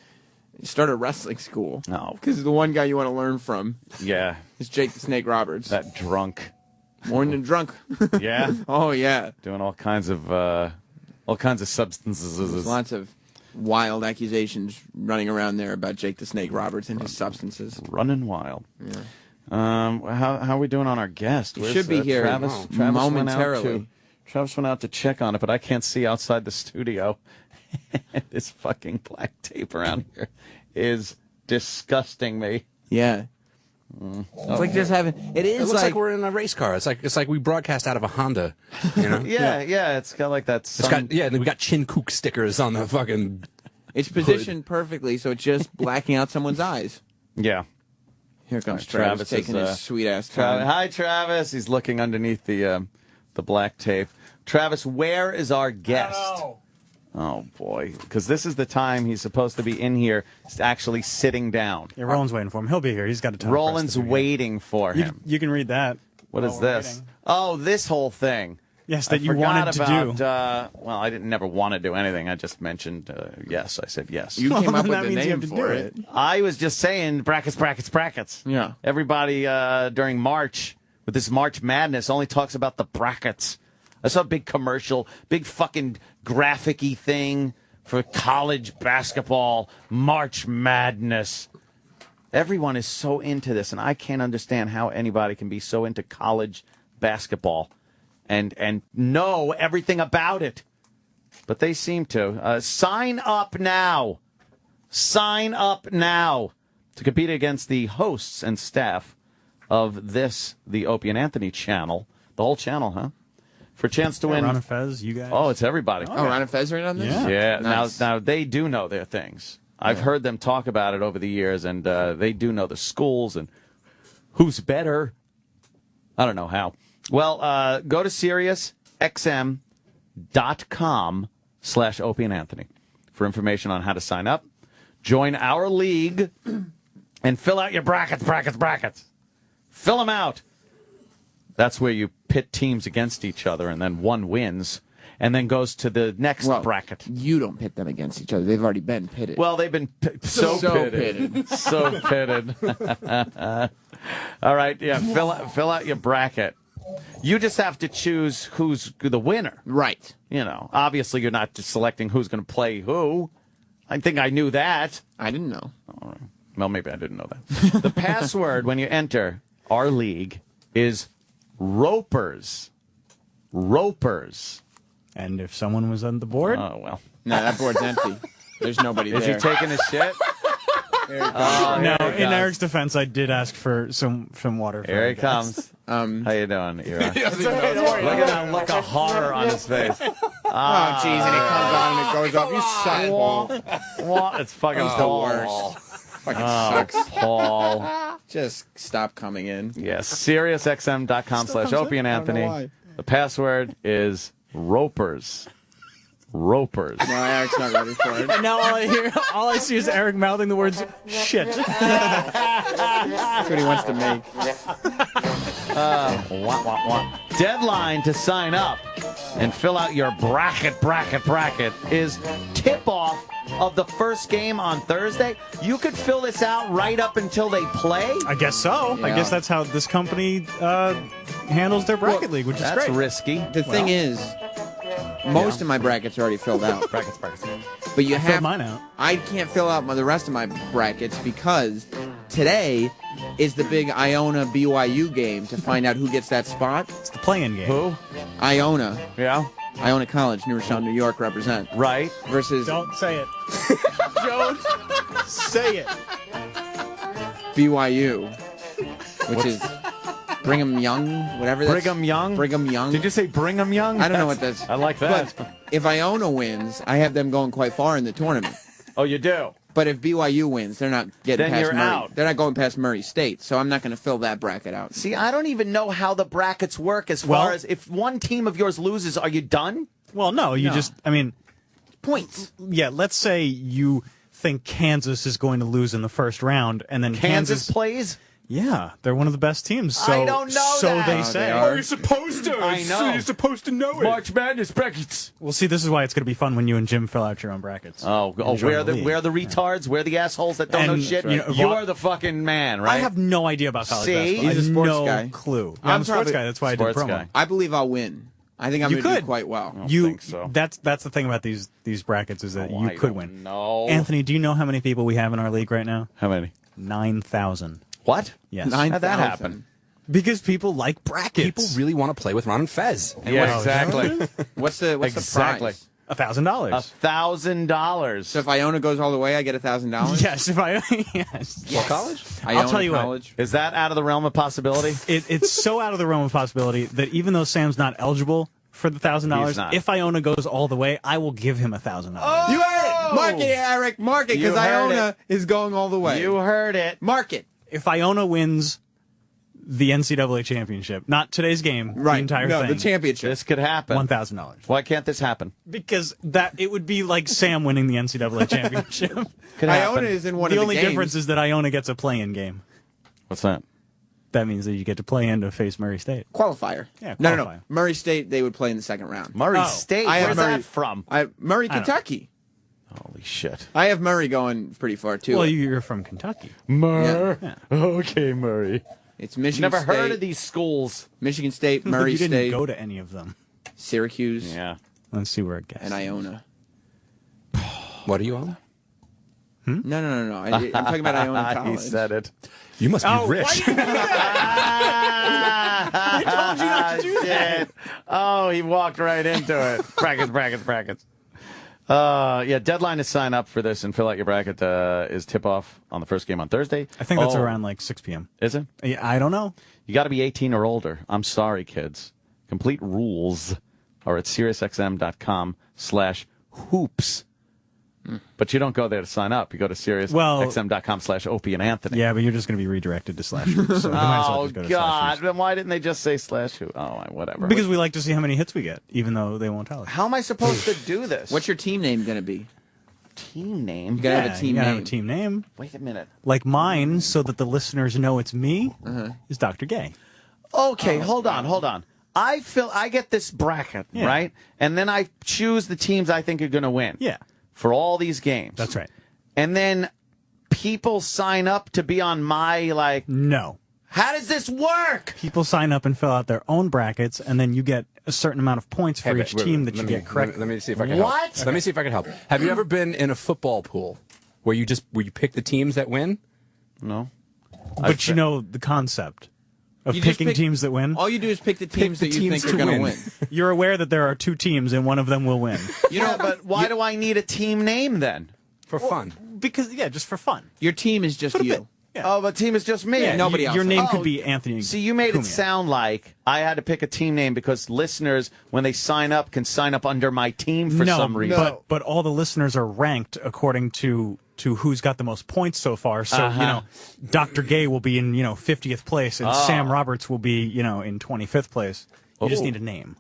start a wrestling school. No. Because the one guy you want to learn from is Jake the Snake Roberts. That drunk. More than drunk. Yeah? Oh, yeah. Doing all kinds of substances. There's lots of wild accusations running around there about Jake the Snake Roberts and his substances. Running wild. Yeah. How are we doing on our guest? He should be here Travis momentarily. Travis went out to check on it, but I can't see outside the studio. This fucking black tape around here is disgusting me. Yeah. It's like just having It looks like we're in a race car. It's like we broadcast out of a Honda. You know? yeah. It's got like that. We got chin kook stickers on the fucking. It's positioned perfectly, so it's just blacking out someone's eyes. Yeah. Here comes Travis taking his sweet ass time. Hi, Travis. He's looking underneath the black tape. Travis, where is our guest? Oh, boy. Because this is the time he's supposed to be in here actually sitting down. Yeah, Roland's waiting for him. He'll be here. He's got a ton Roland's waiting for him. You can read that. What is this? Waiting. Oh, this whole thing. Yes, that I you wanted to forgot do. about, well, I didn't never want to do anything. I just mentioned yes. I said yes. You came up with the name for it. I was just saying brackets, brackets, brackets. Yeah. Everybody during March, with this March Madness, only talks about the brackets. I saw a big commercial, big fucking graphic-y thing for college basketball, March Madness. Everyone is so into this, and I can't understand how anybody can be so into college basketball and know everything about it. But they seem to. Sign up now. Sign up now to compete against the hosts and staff of this, the Opie and Anthony channel. The whole channel, huh? For a chance to win. Ron and Fez, you guys. Oh, it's everybody. Oh, Ron and Fez are in on this? Yeah. Nice. Now they do know their things. I've heard them talk about it over the years, and they do know the schools and who's better. I don't know how. Well, go to SiriusXM.com/Opie and Anthony for information on how to sign up. Join our league and fill out your brackets. Fill them out. That's where you pit teams against each other, and then one wins, and then goes to the next bracket. You don't pit them against each other. They've already been pitted. Well, they've been so pitted. So pitted. All right, yeah, fill out your bracket. You just have to choose who's the winner. Right. You know, obviously you're not just selecting who's going to play who. I think I knew that. I didn't know. All right. Well, maybe I didn't know that. The password when you enter our league is Ropers. Ropers. And if someone was on the board? Oh, well. No, that board's empty. There's nobody there. Is he taking a shit? No, in Eric's defense, I did ask for some water. Here he comes. How you doing, Ira? Look at that look of horror on his face. Oh, jeez, and it comes on and it goes off. You suck, Paul. What? It's fucking the worst. Fucking sucks. Paul. Just stop coming in. Yes, SiriusXM.com/Opie and Anthony. The password is Ropers. Ropers. No, Eric's not ready for it. And now all I see is Eric mouthing the words shit. That's what he wants to make. Deadline to sign up and fill out your bracket is tip-off of the first game on Thursday. You could fill this out right up until they play? I guess so. Yeah. I guess that's how this company handles their bracket league, which is That's great. risky. The thing is, most of my brackets are already filled out. Brackets. But you Filled have mine out. I can't fill out the rest of my brackets because today is the big Iona BYU game to find out who gets that spot. It's the play-in game. Who? Iona. Yeah. Iona College, New Rochelle, New York represent. Right. Versus Don't say it. Don't say it. BYU, which is Brigham Young, whatever that's. Brigham Young? Brigham Young. Did you say Brigham Young? I don't know what that's. I like that. But if Iona wins, I have them going quite far in the tournament. Oh, you do? But if BYU wins, they're not getting Then past you're Murray. out. They're not going past Murray State, so I'm not going to fill that bracket out. See, I don't even know how the brackets work as far as if one team of yours loses, are you done? Well, no, you just, I mean, points. Yeah, let's say you think Kansas is going to lose in the first round, and then Kansas plays? Yeah, they're one of the best teams. So, I don't know so that. they Oh, say. they are. You're supposed to. I know. You're supposed to know it. March Madness brackets. Well, see, this is why it's going to be fun when you and Jim fill out your own brackets. Oh, we're the retards? We're the assholes that don't know shit? You know, You're the fucking man, right? I have no idea about college See? basketball. He's a I have sports no guy. clue. Yeah, I'm a sports guy. That's why I did promo. guy. I believe I'll win. I think I'm You going to do could. quite well. I don't You think so. that's the thing about these brackets is that you I could don't win. know. Anthony, do you know how many people we have in our league right now? How many? 9,000. What? Yes. How'd that happen? Because people like brackets. People really want to play with Ron and Fez. Yeah, exactly. What's the Exactly. prize? $1,000. $1,000. So if Iona goes all the way, I get $1,000? Yes, if I yes. What college? Iona tell you what. College. Is that out of the realm of possibility? It's so out of the realm of possibility that even though Sam's not eligible for the He's $1,000, not. if Iona goes all the way, I will give him $1,000. You heard it! Mark it, Eric! Mark it, You because heard Iona is going all the way. You heard it. Mark it. If Iona wins the NCAA championship, not today's game, the entire thing. the championship. This could happen. $1,000. Why can't this happen? Because it would be like Sam winning the NCAA championship. Could happen. Iona is in one The of the only games. difference is that Iona gets a play-in game. What's that? That means that you get to play in to face Murray State. Qualifier. Yeah, No. qualifier. Murray State, they would play in the second round. Murray State? Where's that from? Murray, Kentucky. Holy shit. I have Murray going pretty far, too. Well, you're from Kentucky. Yeah. Okay, Murray. It's Michigan Never State. heard of these schools. Michigan State, Murray you didn't State. go to any of them. Syracuse. Yeah. Let's see where it gets. And Iona. What are you on? No. I'm talking about Iona College. He said it. You must be rich. Why did you do that? I told you not to do that. Oh, he walked right into it. Brackets. Yeah, deadline to sign up for this and fill out your bracket is tip-off on the first game on Thursday. I think that's around like 6 p.m. Is it? Yeah, I don't know. You got to be 18 or older. I'm sorry, kids. Complete rules are at SiriusXM.com/hoops. But you don't go there to sign up. You go to SiriusXM.com/Opie and Anthony. Yeah, but you're just going to be redirected to /hoops. So you might as well Oh, just go to God. /hoops. Then why didn't they just say /hoop? Oh, whatever. Because we like to see how many hits we get, even though they won't tell us. How am I supposed to do this? What's your team name going to be? Team name? You got to have a team you gotta name. have a team name. Wait a minute. Like mine, so that the listeners know it's me, is Dr. Gay. Okay, hold on. I get this bracket, Yeah. right? And then I choose the teams I think are going to win. Yeah. For all these games. That's right. And then people sign up to be on my, No. How does this work? People sign up and fill out their own brackets, and then you get a certain amount of points for each team that you get correct. Let me see if I can help. What? Let me see if I can help. Have you ever been in a football pool where you pick the teams that win? No. But you know the concept of You just picking pick- teams that win. All you do is pick the teams the that you teams think to are going to win. win. You're aware that there are two teams, and one of them will win. But why do I need a team name then? For fun. Because, just for fun. Your team is just you. Oh, but team is just me. Yeah, nobody else. Your name Oh, could be Anthony. See, you made it Cumia. sound like I had to pick a team name because listeners, when they sign up, can sign up under my team for some reason. But all the listeners are ranked according to who's got the most points so far. So, Dr. Gay will be in, 50th place, and Sam Roberts will be, in 25th place. You just need a name.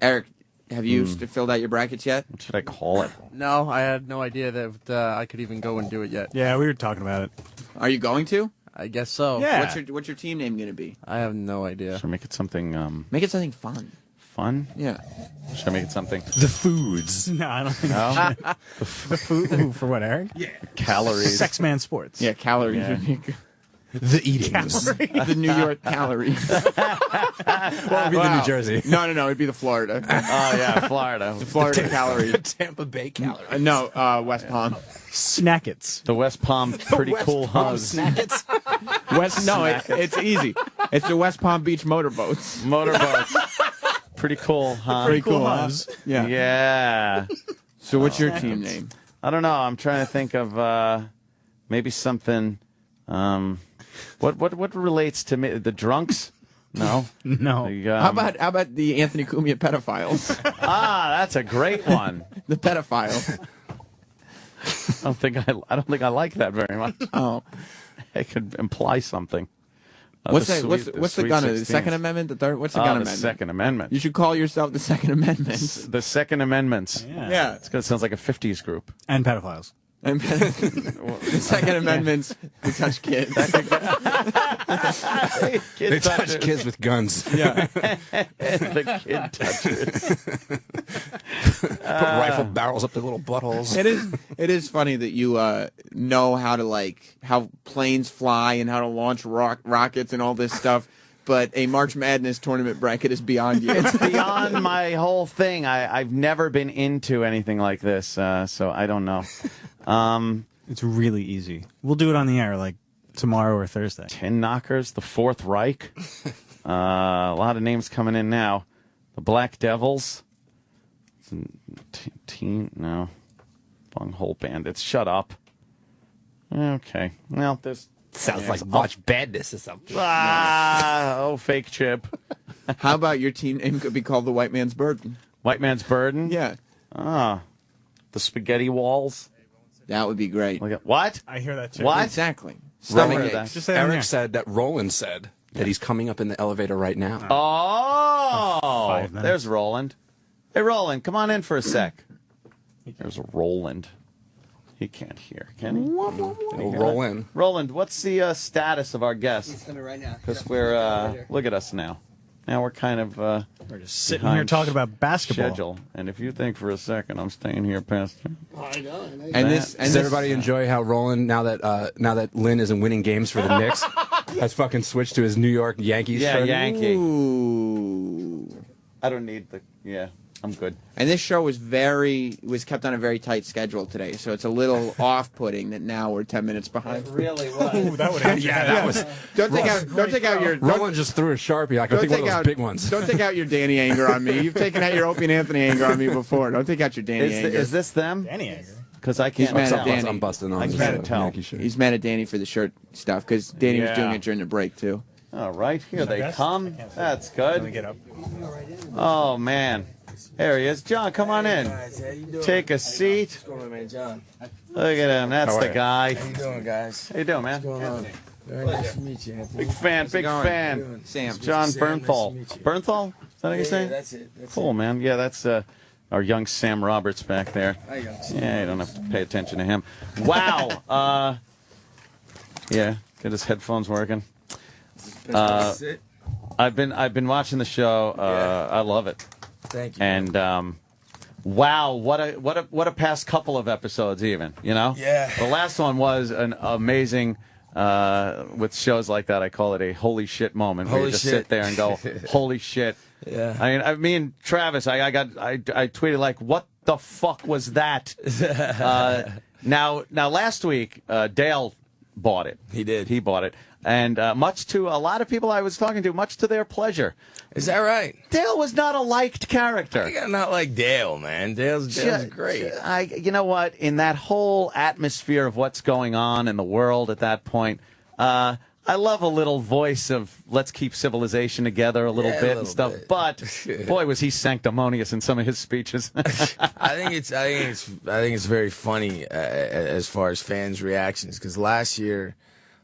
Eric, have you filled out your brackets yet? What should I call it? No, I had no idea that I could even go and do it yet. Yeah, we were talking about it. Are you going to? I guess so. Yeah. What's your team name going to be? I have no idea. Should I make it something Make it something fun. fun? Yeah. Should I make it something The foods. No, I don't think No? the food for what, Eric? Yeah. Calories? Sex Man Sports. Yeah, calories. Yeah. The eatings. The New York calories. What would be the New Jersey? No, it'd be the Florida. Oh, yeah, Florida. The Florida calories. Tampa Bay calories. No, West Palm. Snackets. The West Palm Pretty Cool Huzz. It's easy. It's the West Palm Beach motorboats. Motorboats. Pretty cool, huh? Pretty cool, huh? Huzz. Yeah. Yeah. So what's your team name? I don't know. I'm trying to think of maybe something. What relates to me? The drunks? No. No. The, How about the Anthony Cumia pedophiles? that's a great one. The pedophile. I don't think I like that very much. Oh. It could imply something. What's the gun? The Second Amendment? The third? What's the gun the amendment? Second Amendment. You should call yourself the Second Amendment. The Second Amendments. Yeah. It sounds like a 50s group. And pedophiles. The Second Amendment's we touch kids. They touch kids with guns. Yeah. The kid touchers. Put rifle barrels up their little buttholes. It is funny that you know how to how planes fly and how to launch rockets and all this stuff. But a March Madness tournament bracket is beyond you. It's beyond my whole thing. I've never been into anything like this, so I don't know. It's really easy. We'll do it on the air, tomorrow or Thursday. Tin Knockers, the Fourth Reich. A lot of names coming in now. The Black Devils. No. Bunghole Bandits. Shut up. Okay. Well, this sounds like March Madness or something. Fake chip. How about your team name could be called the White Man's Burden? White Man's Burden? Yeah. The Spaghetti Walls. That would be great. What? I hear that too. What? Exactly. Stomach Stomach ache. aches. Just say it on the air. Eric said that Roland said that he's coming up in the elevator right now. Oh, 5 minutes. there's Roland. Hey, Roland, come on in for a sec. There's Roland. He can't hear, can he? Roll in. Roland, what's the status of our guest? He's coming right now. Because we're, look at us now. Now we're kind of we're just sitting here talking about basketball. Schedule. And if you think for a second I'm staying here past you. I know. And does everybody enjoy how Roland, now that Lynn isn't winning games for the Knicks, has fucking switched to his New York Yankees shirt? Yankee. Ooh. I don't need I'm good. And this show was kept on a very tight schedule today, so it's a little off-putting that now we're 10 minutes behind. It really was. Ooh, that would have that was. Don't take out your. Roland just threw a Sharpie. I think one of those big ones. Don't take out your Danny anger on me. You've taken out your Opie and Anthony anger on me before. Don't take out your Danny anger. Is this them? Danny anger. Because I can't. He's mad at Danny. I'm busting on I this can't tell. Yankee shirt. He's mad at Danny for the shirt stuff because Danny was Yeah. doing it during the break too. All right, here they guess? come. That's Let me good. get up. Oh man, there he is. John, come on in. Guys, how you doing? Take a seat. What's going on, man, John? Look at him. That's the guy. How you doing, guys? How you doing, man? What's going on? Very nice to meet you, Anthony. Big fan, big going? fan. Sam. Jon Sam, nice Bernthal. to meet you. Bernthal? Is that how you say? Yeah, that's it. That's Cool, it. man. Yeah, that's our young Sam Roberts back there. How you doing? Yeah, you don't have to pay attention to him. Wow. Yeah, get his headphones working. That's it. I've been watching the show. I love it. Thank you. And wow, what a past couple of episodes even, you know? Yeah. The last one was an amazing with shows like that, I call it a holy shit moment where you Holy just shit. sit there and go, holy shit. Yeah. I mean, Travis, I tweeted like, what the fuck was that? Now last week, Dale bought it. He did. He bought it. And much to a lot of people I was talking to, much to their pleasure. Is that right? Dale was not a liked character. I got not like Dale, man. Dale's great. You know what? In that whole atmosphere of what's going on in the world at that point, I love a little voice of let's keep civilization together a little bit and stuff. bit. But boy, was he sanctimonious in some of his speeches. I think it's very funny as far as fans' reactions because last year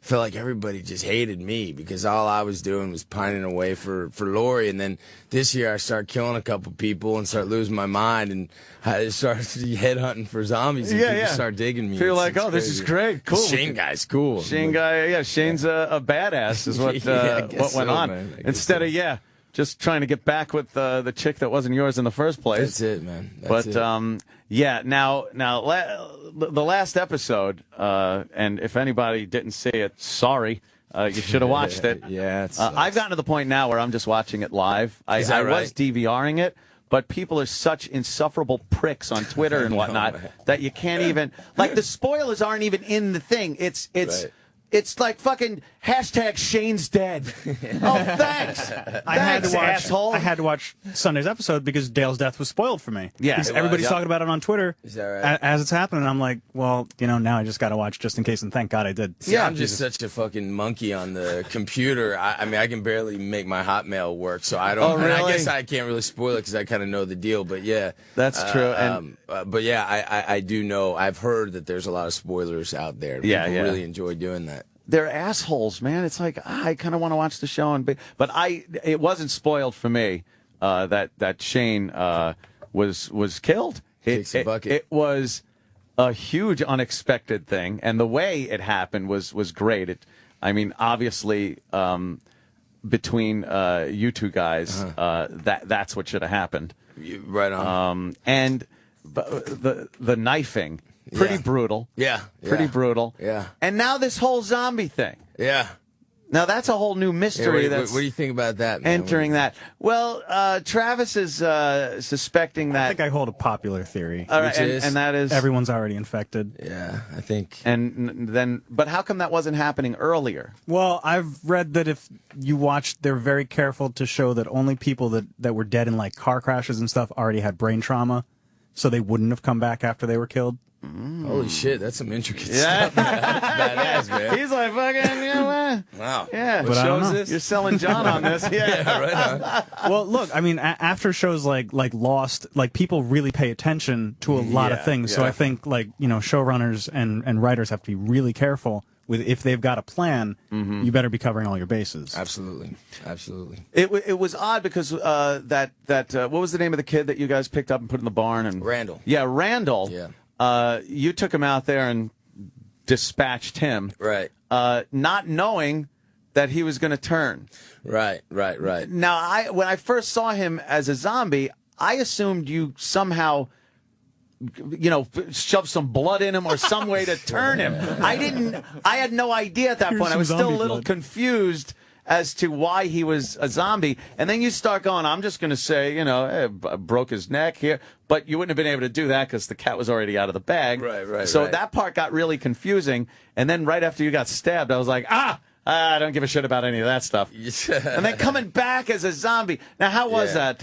I felt like everybody just hated me because all I was doing was pining away for Lori, and then this year I started killing a couple people and started losing my mind, and I started headhunting for zombies, and people start digging me. Feel like, It's this is crazy. great, cool. Shane guy's cool. Shane's a badass is what Yeah, I guess what went so, on. man. I guess Instead of just trying to get back with the chick that wasn't yours in the first place. That's it, man. That's it. Now the last episode, and if anybody didn't see it, sorry. You should have watched it. Yeah, I've gotten to the point now where I'm just watching it live. I right? was DVRing it, but people are such insufferable pricks on Twitter and whatnot that you can't even like the spoilers aren't even in the thing. It's Right. It's like fucking hashtag Shane's dead. Oh, thanks. I had to watch. Asshole. I had to watch Sunday's episode because Dale's death was spoiled for me. Yeah, because it was, everybody's yep. talking about it on Twitter. Is that right? As it's happening, I'm like, well, now I just got to watch just in case, and thank God I did. See, I'm just such a fucking monkey on the computer. I mean, I can barely make my Hotmail work, so I don't. Oh, really? I guess I can't really spoil it because I kind of know the deal. But yeah, that's true. And but yeah, I do know. I've heard that there's a lot of spoilers out there. Yeah, People yeah. really enjoy doing that. They're assholes, man. It's like I kind of want to watch the show, but it wasn't spoiled for me that Shane was killed. It was a huge unexpected thing, and the way it happened was great. I mean, obviously, between you two guys, that's what should have happened. Right on. And the knifing. Pretty brutal. Yeah. Pretty brutal. Yeah. And now this whole zombie thing. Yeah. Now that's a whole new mystery. What do you think about that, man? Entering that? Well, Travis is suspecting that. I think I hold a popular theory. All right, and that is everyone's already infected. Yeah, I think. And then, but how come that wasn't happening earlier? Well, I've read that if you watched, they're very careful to show that only people that were dead in like car crashes and stuff already had brain trauma, so they wouldn't have come back after they were killed. Holy shit, that's some intricate stuff. That's badass, man. He's like, fucking, wow. Yeah. But I don't know. You're selling John on this. Yeah. Right on. Well, look, I mean, after shows like Lost, like people really pay attention to a lot of things. So I think like showrunners and writers have to be really careful if they've got a plan, you better be covering all your bases. Absolutely. It was odd because what was the name of the kid that you guys picked up and put in the barn? And Randall. Yeah, Randall. Yeah. You took him out there and dispatched him. Right. Not knowing that he was going to turn. Right. Now, when I first saw him as a zombie, I assumed you somehow, shoved some blood in him or some way to turn him. I had no idea at that point. I was still a little confused as to why he was a zombie. And then you start going, I'm just going to say, broke his neck here. But you wouldn't have been able to do that because the cat was already out of the bag. Right. So that part got really confusing. And then right after you got stabbed, I was like, I don't give a shit about any of that stuff. And then coming back as a zombie. Now, how was that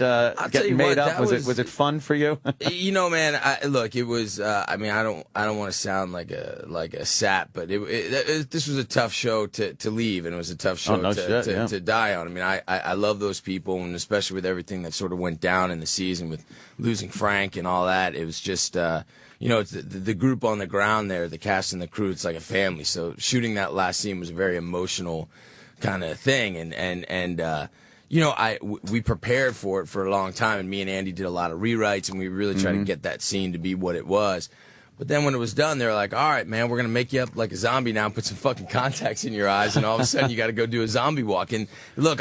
getting made up? Was it fun for you? Man, look, it was. I don't want to sound like a sap, but this was a tough show to leave, and it was a tough show to die on. I mean, I love those people, and especially with everything that sort of went down in the season with losing Frank and all that. It was just. It's the group on the ground there, the cast and the crew, it's like a family. So shooting that last scene was a very emotional kind of thing. We prepared for it for a long time, and me and Andy did a lot of rewrites, and we really tried to get that scene to be what it was. But then when it was done, they were like, all right, man, we're going to make you up like a zombie now and put some fucking contacts in your eyes, and all of a sudden you got to go do a zombie walk. And look,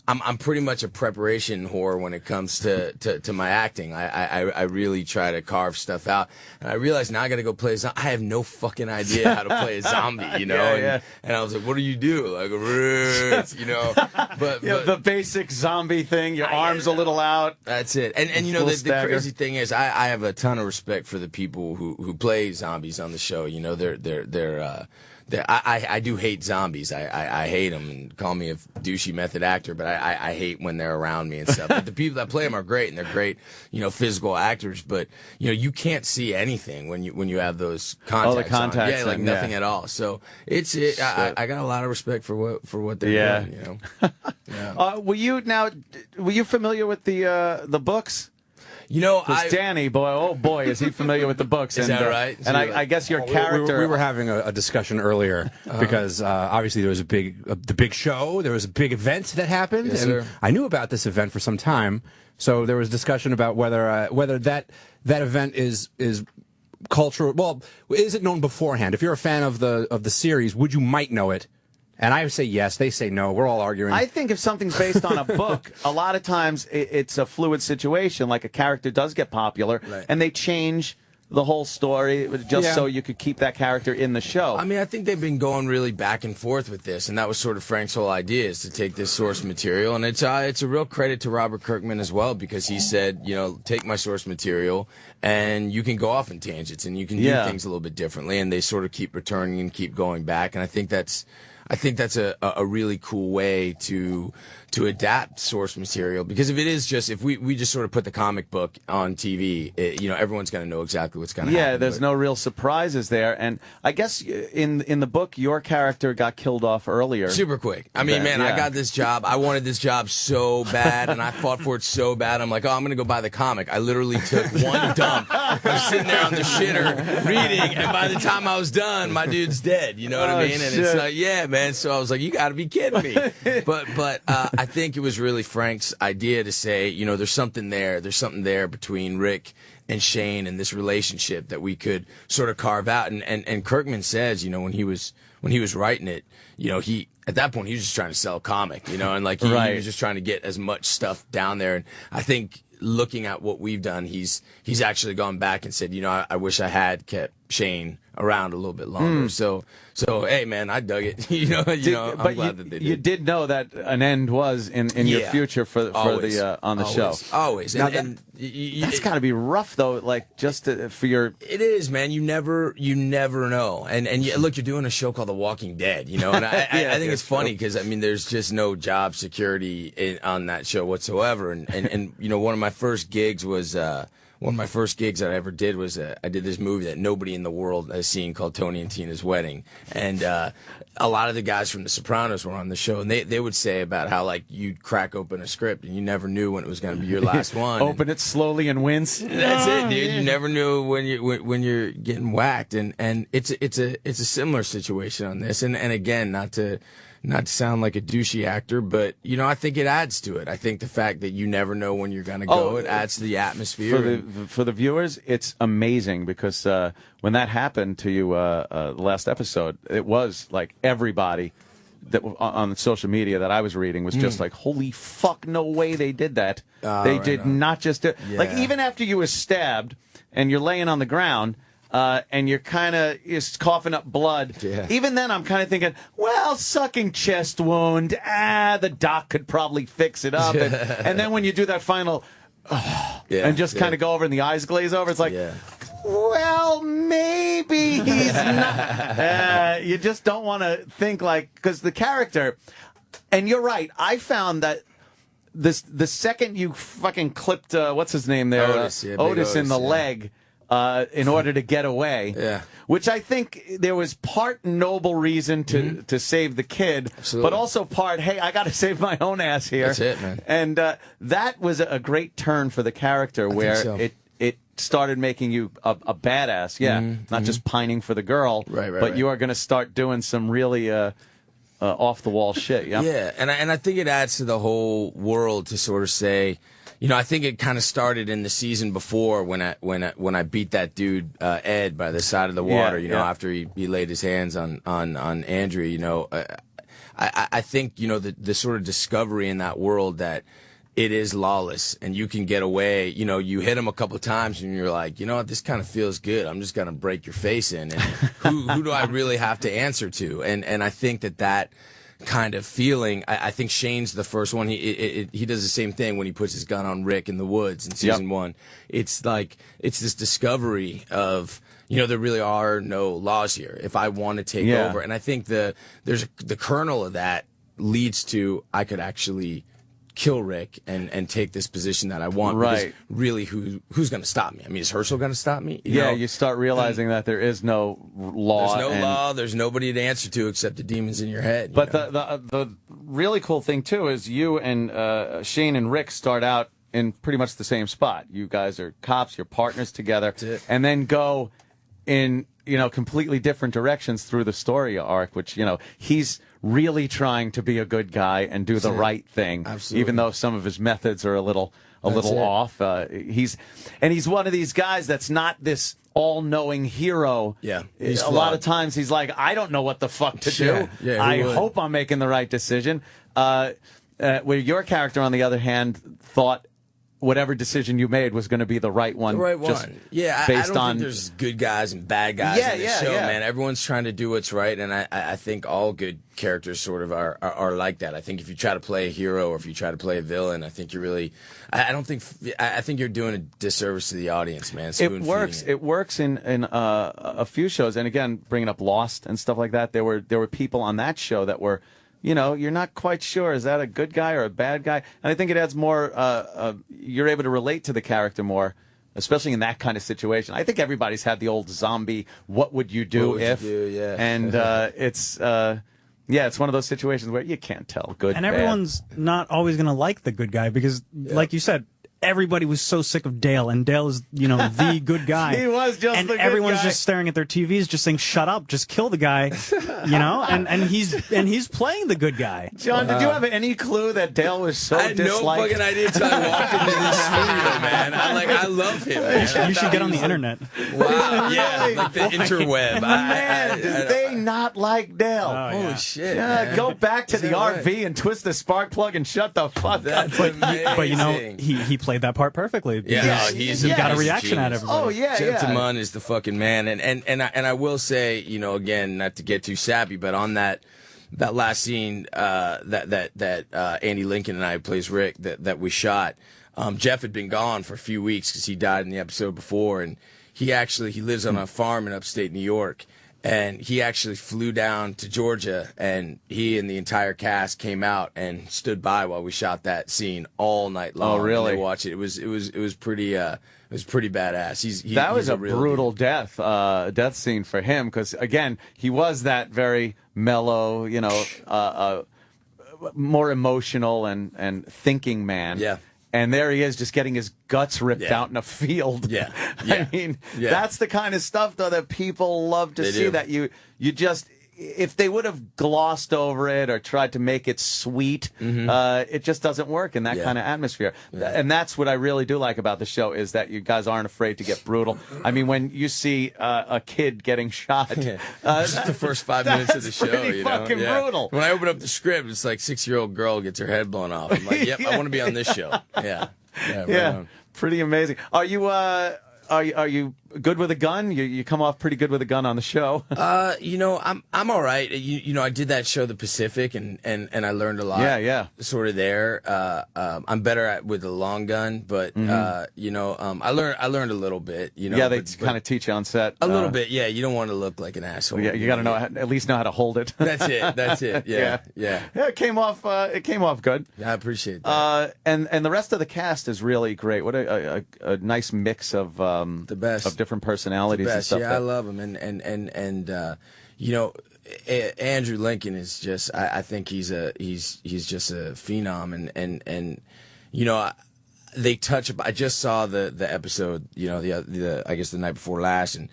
I'm pretty much a preparation whore when it comes to my acting. I really try to carve stuff out. And I realized now I got to go play a zombie. I have no fucking idea how to play a zombie, And I was like, what do you do? Like, But the basic zombie thing, your arms a little out. That's it. And the crazy thing is I have a ton of respect for the people who play zombies on the show. I do hate zombies. I hate them, and call me a douchey method actor, but I hate when they're around me and stuff. But the people that play them are great, and they're great, physical actors. But you can't see anything when you have those contacts. Oh, the contacts. On. Yeah, nothing at all. So I got a lot of respect for what they're doing. Were you familiar with the books? Danny, boy, is he familiar with the books? Is that right? I guess your character. We were having a discussion earlier because obviously there was the big show. There was a big event that happened, yes, and sir. I knew about this event for some time. So there was discussion about whether that event is cultural. Well, is it known beforehand? If you're a fan of the series, you might know it. And I say yes, they say no. We're all arguing. I think if something's based on a book, a lot of times it's a fluid situation. Like a character does get popular, and they change the whole story just so you could keep that character in the show. I mean, I think they've been going really back and forth with this, and that was sort of Frank's whole idea, is to take this source material. And it's a real credit to Robert Kirkman as well, because he said, take my source material, and you can go off in tangents, and you can do things a little bit differently. And they sort of keep returning and keep going back. And I think that's a really cool way to adapt source material, because if we just sort of put the comic book on TV, everyone's going to know exactly what's going to happen. Yeah, there's no real surprises there. And I guess in the book, your character got killed off earlier. Super quick. I mean, I got this job. I wanted this job so bad, and I fought for it so bad. I'm like, I'm going to go buy the comic. I literally took one dump. I was sitting there on the shitter reading, and by the time I was done, my dude's dead. You know what I mean? And it's like, yeah, man. So I was like, you got to be kidding me. But I think it was really Frank's idea to say, there's something there. There's something there between Rick and Shane and this relationship that we could sort of carve out. And Kirkman says, when he was writing it, he at that point he was just trying to sell a comic, and like he was just trying to get as much stuff down there. And I think looking at what we've done, he's actually gone back and said, I wish I had kept Shane around a little bit longer. So hey, man, I dug it. I'm glad that they did. You did know that an end was in your future for the on the show. Always. And that's got to be rough though. Like for your. It is, man. You never know. And look, you're doing a show called The Walking Dead. And I think it's funny because there's just no job security on that show whatsoever. And one of my first gigs was one of my first gigs that I ever did was I did this movie that nobody in the world has seen called Tony and Tina's Wedding. And a lot of the guys from The Sopranos were on the show, and they would say about how, like, you'd crack open a script and you never knew when it was going to be your last one. Open it slowly and wince. That's it, dude. You never knew when you're getting whacked, and it's a similar situation on this. And again, not to sound like a douchey actor, but I think it adds to it. I think the fact that you never know when you're going to go, it adds to the atmosphere. For the viewers, it's amazing because when that happened to you the last episode, it was like everybody that on social media that I was reading was just like, holy fuck, no way they did that. They did not just do like, even after you were stabbed and you're laying on the ground, and you're kind of coughing up blood. Yeah. Even then, I'm kind of thinking, well, sucking chest wound. The doc could probably fix it up. And then when you do that final, and just kind of go over and the eyes glaze over, it's like, well, maybe he's not. You just don't want to think like, because the character, and you're right. I found that the second you fucking clipped, what's his name there, Otis in the leg. In order to get away, which I think there was part noble reason to save the kid, but also part, hey, I got to save my own ass here. That's it, man. And that was a great turn for the character, where it started making you a badass, not just pining for the girl, but you are going to start doing some really off the wall shit. Yeah, and I think it adds to the whole world to sort of say. I think it kind of started in the season before when I beat that dude Ed by the side of the water. After he laid his hands on Andrea. I think the sort of discovery in that world that it is lawless and you can get away. You hit him a couple of times and you're like, you know what, this kind of feels good. I'm just gonna break your face in. And who do I really have to answer to? And I think that kind of feeling. I think Shane's the first one. He does the same thing when he puts his gun on Rick in the woods in season 1. It's like it's this discovery of there really are no laws here. If I want to take over, and I think the kernel of that leads to I could actually kill Rick and take this position that I want. Right. Because really, who's going to stop me? I mean, is Herschel going to stop me? You start realizing that there is no law. There's no law. There's nobody to answer to except the demons in your head. But the really cool thing, too, is you and Shane and Rick start out in pretty much the same spot. You guys are cops. You're partners together. And then go in, completely different directions through the story arc, which, he's really trying to be a good guy and do the right thing. Absolutely. Even though some of his methods are a little off. He's one of these guys that's not this all-knowing hero. Yeah. A lot of times he's like, I don't know what the fuck to do. I hope I'm making the right decision. Where your character, on the other hand, thought whatever decision you made was going to be the right one. The right one. Yeah, I don't think there's good guys and bad guys in this show, man. Everyone's trying to do what's right, and I think all good characters sort of are like that. I think if you try to play a hero or if you try to play a villain, I think you're really... I think you're doing a disservice to the audience, man. It works. It works in a few shows, and again, bringing up Lost and stuff like that, there were people on that show that were... you're not quite sure, is that a good guy or a bad guy? And I think it adds more, you're able to relate to the character more, especially in that kind of situation. I think everybody's had the old zombie, what would you do if? And it's one of those situations where you can't tell good and bad. Everyone's not always going to like the good guy because, like you said, everybody was so sick of Dale, and Dale is, the good guy. He was just and the good everyone's guy. just staring at their TVs, just saying, "Shut up, just kill the guy," and he's playing the good guy. John, did you have any clue that Dale was so I had disliked? no fucking idea until I walked into this studio, man. I love him. Man. You should get on the internet. Wow, yeah, like the interweb. Man, did they not like Dale? Holy shit! Yeah, go back to the RV and twist the spark plug and shut the fuck up. But he played that part perfectly. Yeah, he got a reaction out of everybody. Oh yeah, Jeff DeMunn is the fucking man, and I will say, again, not to get too sappy, but on that last scene that Andy Lincoln and I plays Rick that we shot, Jeff had been gone for a few weeks because he died in the episode before, and he lives on a farm in upstate New York. And he actually flew down to Georgia, and he and the entire cast came out and stood by while we shot that scene all night long. Oh, really? And they watched it. It was pretty badass. That was he's a brutal death scene for him because again he was that very mellow, more emotional and thinking man. Yeah. And there he is, just getting his guts ripped out in a field. Yeah. I mean, that's the kind of stuff, though, that people love to see. That you just, if they would have glossed over it or tried to make it sweet, it just doesn't work in that kind of atmosphere. And that's what I really do like about the show is that you guys aren't afraid to get brutal. I mean, when you see a kid getting shot, just the first 5 minutes of the show, pretty fucking brutal. When I open up the script, it's like 6-year-old girl gets her head blown off. I'm like, yep, I want to be on this show. Yeah, right. Pretty amazing. Are you good with a gun? You come off pretty good with a gun on the show. I'm all right. I did that show, The Pacific, and I learned a lot. Yeah. Sort of there. I'm better with the long gun, but I learned a little bit. They kind of teach you on set a little bit. Yeah, you don't want to look like an asshole. Yeah, you got to at least know how to hold it. That's it. Yeah. It came off. It came off good. I appreciate that. And the rest of the cast is really great. What a nice mix of the best of different personalities and stuff. Yeah, I love him, and Andrew Lincoln is just. I think he's just a phenom, and they touch. I just saw the episode. I guess the night before last, and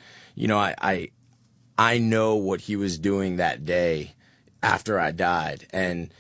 I know what he was doing that day after I died, and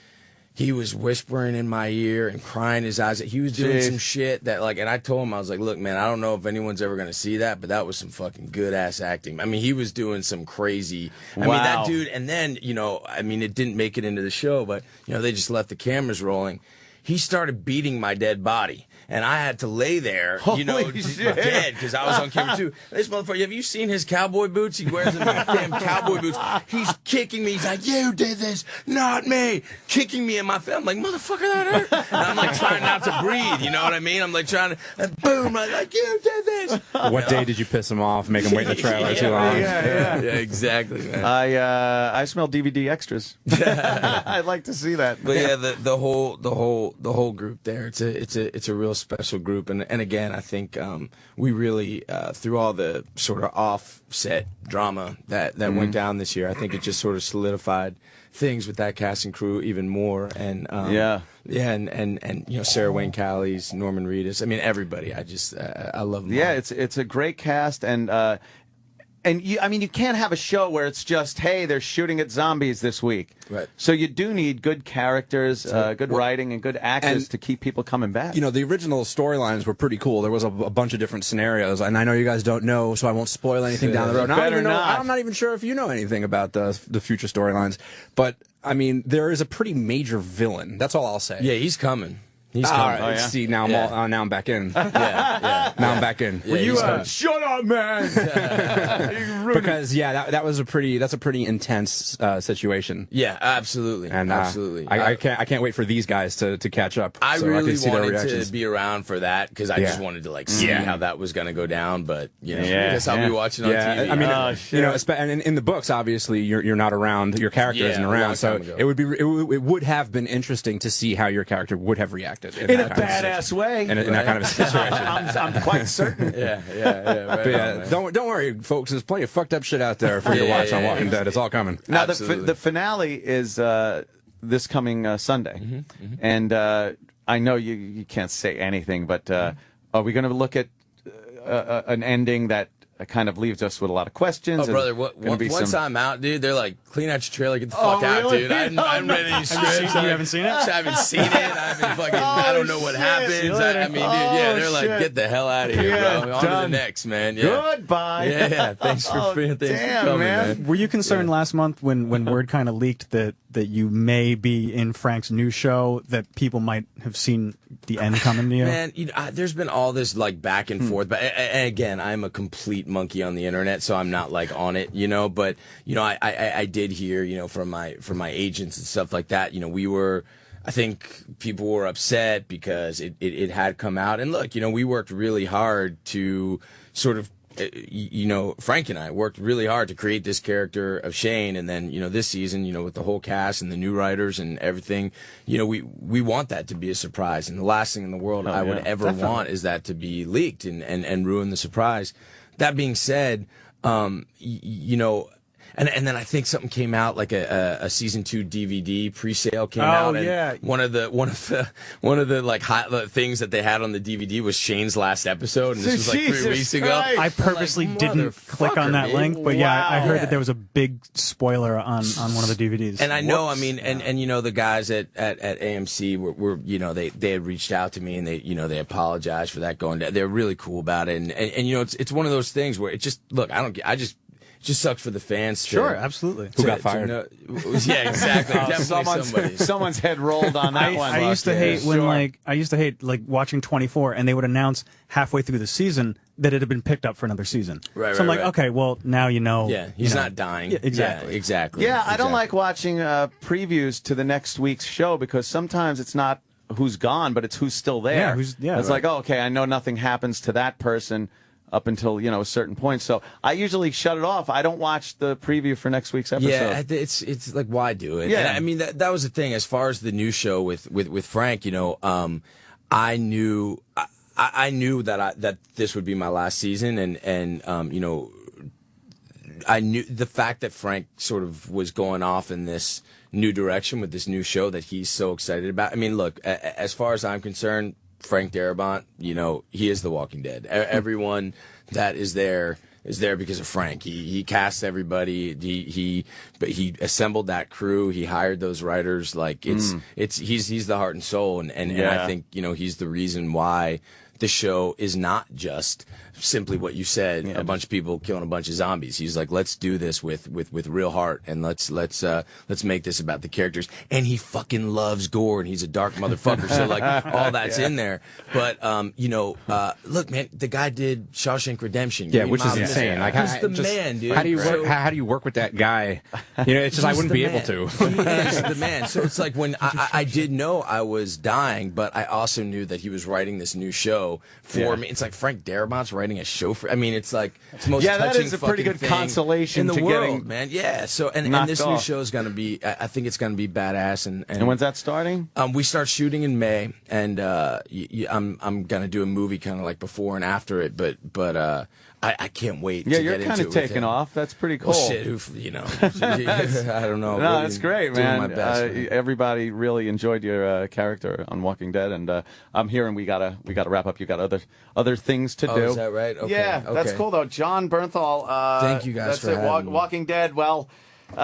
he was whispering in my ear and crying his eyes. He was doing some shit that and I told him, I was like, look, man, I don't know if anyone's ever going to see that, but that was some fucking good ass acting. I mean, he was doing some crazy, I mean, that dude, and then, it didn't make it into the show, but, they just left the cameras rolling. He started beating my dead body. And I had to lay there, dead, because I was on camera too. This motherfucker, have you seen his cowboy boots? He wears them damn cowboy boots. He's kicking me. He's like, you did this, not me. Kicking me in my face. I'm like, motherfucker, that hurt. And I'm like trying not to breathe, you know what I mean? I'm like trying to, and boom, I'm like, you did this. What day did you piss him off, make him wait in the trailer too long? Yeah, exactly, man. I smell DVD extras. I'd like to see that. But yeah, the whole group there, it's a real special group, and again, I think we really through all the sort of offset drama that went down this year, I think it just sort of solidified things with that cast and crew even more. And and Sarah Wayne Callies, Norman Reedus, I mean everybody. I love them. Yeah, it's a great cast, and you can't have a show where it's just, hey, they're shooting at zombies this week. Right. So you do need good characters, good writing, and good actors to keep people coming back. The original storylines were pretty cool. There was a bunch of different scenarios, and I know you guys don't know, so I won't spoil anything down the road. I'm not even sure if you know anything about the future storylines, but I mean, there is a pretty major villain. That's all I'll say. Yeah, he's coming. He's all coming. right. See, now now I'm back in. Yeah. Now I'm back in. Yeah, shut up, man. Because that was a pretty intense situation. Yeah, absolutely. And absolutely. I can't wait for these guys to catch up. I so really I can see wanted to be around for that because I just wanted to see how that was going to go down. But I guess I'll be watching on TV. I mean, and in the books, obviously you're not around. Your character isn't around, so it would have been interesting to see how your character would have reacted. In a badass way. In that kind of a situation. I'm quite certain. Yeah. Don't worry, folks. There's plenty of fucked up shit out there for you to watch on Walking Dead. It's all coming. Now, the finale is this coming Sunday. And I know you can't say anything, but are we going to look at an ending that kind of leaves us with a lot of questions? Oh, brother, once I'm out, dude, they're like, clean out your trailer, get the fuck out, dude. I haven't read any scripts. You haven't seen it? I haven't seen it. I don't know what happens. I mean, dude, they're like, get the hell out of here, bro. On to the next, man. Yeah. Goodbye. Yeah. Thanks for coming, man. Were you concerned last month when word kind of leaked that you may be in Frank's new show, that people might have seen the end coming to you? Man, there's been all this back and forth, but again, I'm a complete monkey on the internet, so I'm not on it, but I did hear, from my agents and stuff like that, I think people were upset because it had come out, and look, we worked really hard to sort of Frank and I worked really hard to create this character of Shane, and then, this season, with the whole cast and the new writers and everything, we want that to be a surprise. And the last thing in the world I would ever want is that to be leaked and ruin the surprise. That being said, and then I think something came out, like a season 2 DVD pre-sale came out. And yeah. One of the things that they had on the DVD was Shane's last episode, and this was like 3 weeks ago. I purposely didn't click on that link, but I heard that there was a big spoiler on one of the DVDs. And I know, the guys at AMC were they had reached out to me, and they apologized for that going down. They're really cool about it, and it's one of those things where it just it just sucks for the fans. Sure, absolutely. Who got fired? Yeah, exactly. Definitely somebody. Someone's head rolled on that one. I used to hate watching 24, and they would announce halfway through the season that it had been picked up for another season. Right. So I'm like, okay, well, now you know. Yeah, he's not dying. Yeah, exactly. Yeah, exactly. Yeah, I don't like watching previews to the next week's show because sometimes it's not who's gone, but it's who's still there. It's like, oh, okay, I know nothing happens to that person up until a certain point. So I usually shut it off. I don't watch the preview for next week's episode. Yeah, it's like, why do it? Yeah, and I mean that was the thing as far as the new show with Frank. I knew that this would be my last season, and I knew the fact that Frank sort of was going off in this new direction with this new show that he's so excited about. I mean, look, as far as I'm concerned, Frank Darabont, he is The Walking Dead. Everyone that is there because of Frank. He cast everybody. He assembled that crew. He hired those writers. Like he's the heart and soul, and I think he's the reason why the show is not just simply what you said, a bunch of people killing a bunch of zombies. He's like, let's do this with real heart, and let's make this about the characters. And he fucking loves gore, and he's a dark motherfucker. So like all that's in there. But look, man, the guy did Shawshank Redemption. Yeah, which is insane. Like, he's the man, dude. How do you work with that guy? It's just I wouldn't be able to. He is the man. So it's like when I did know I was dying, but I also knew that he was writing this new show for me. It's like Frank Darabont's writing a show for. I mean, it's like it's the most touching that is a pretty good consolation in the to world, getting, man. Yeah. So and this new show is going to be. I think it's going to be badass. And when's that starting? We start shooting in May, and I'm going to do a movie kind of like before and after it. But I can't wait. Yeah, to you're get kind into of it taking off. That's pretty cool. Well, shit, I don't know. No, that's great, man. My best, man. Everybody really enjoyed your character on Walking Dead, and I'm hearing we gotta wrap up. You got other things to do. Is that right? Okay. Yeah, that's cool though. Jon Bernthal. Thank you guys for having me. Walking Dead. Well. You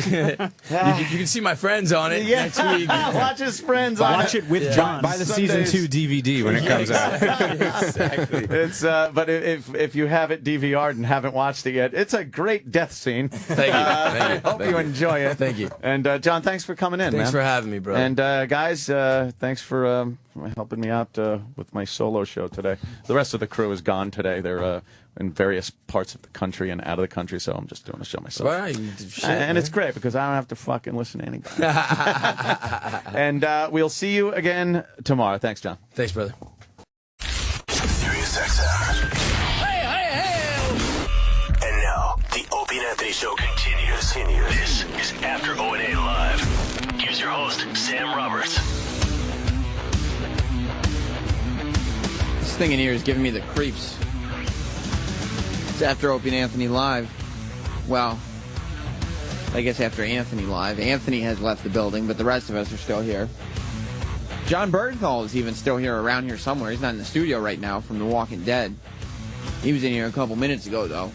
can see my friends on it next week. Watch his friends. Watch it with John. Buy the season 2 DVD when it comes out. Exactly. It's but if you have it DVR'd and haven't watched it yet, it's a great death scene. Thank you. I hope you enjoy it. Thank you. And John, thanks for coming in. Thanks for having me, bro. And guys, thanks for helping me out with my solo show today. The rest of the crew is gone today. They're in various parts of the country and out of the country, so I'm just doing a show myself. Well, and it's great because I don't have to fucking listen to anybody. And we'll see you again tomorrow. Thanks, John. Thanks, brother. Sirius XM. And now, the Opie and Anthony Show continues. This is After O&A Live. Here's your host, Sam Roberts. This thing in here is giving me the creeps. It's after Opie and Anthony Live. Well, I guess after Anthony Live. Anthony has left the building, but the rest of us are still here. Jon Bernthal is even still here, around here somewhere. He's not in the studio right now from The Walking Dead. He was in here a couple minutes ago, though.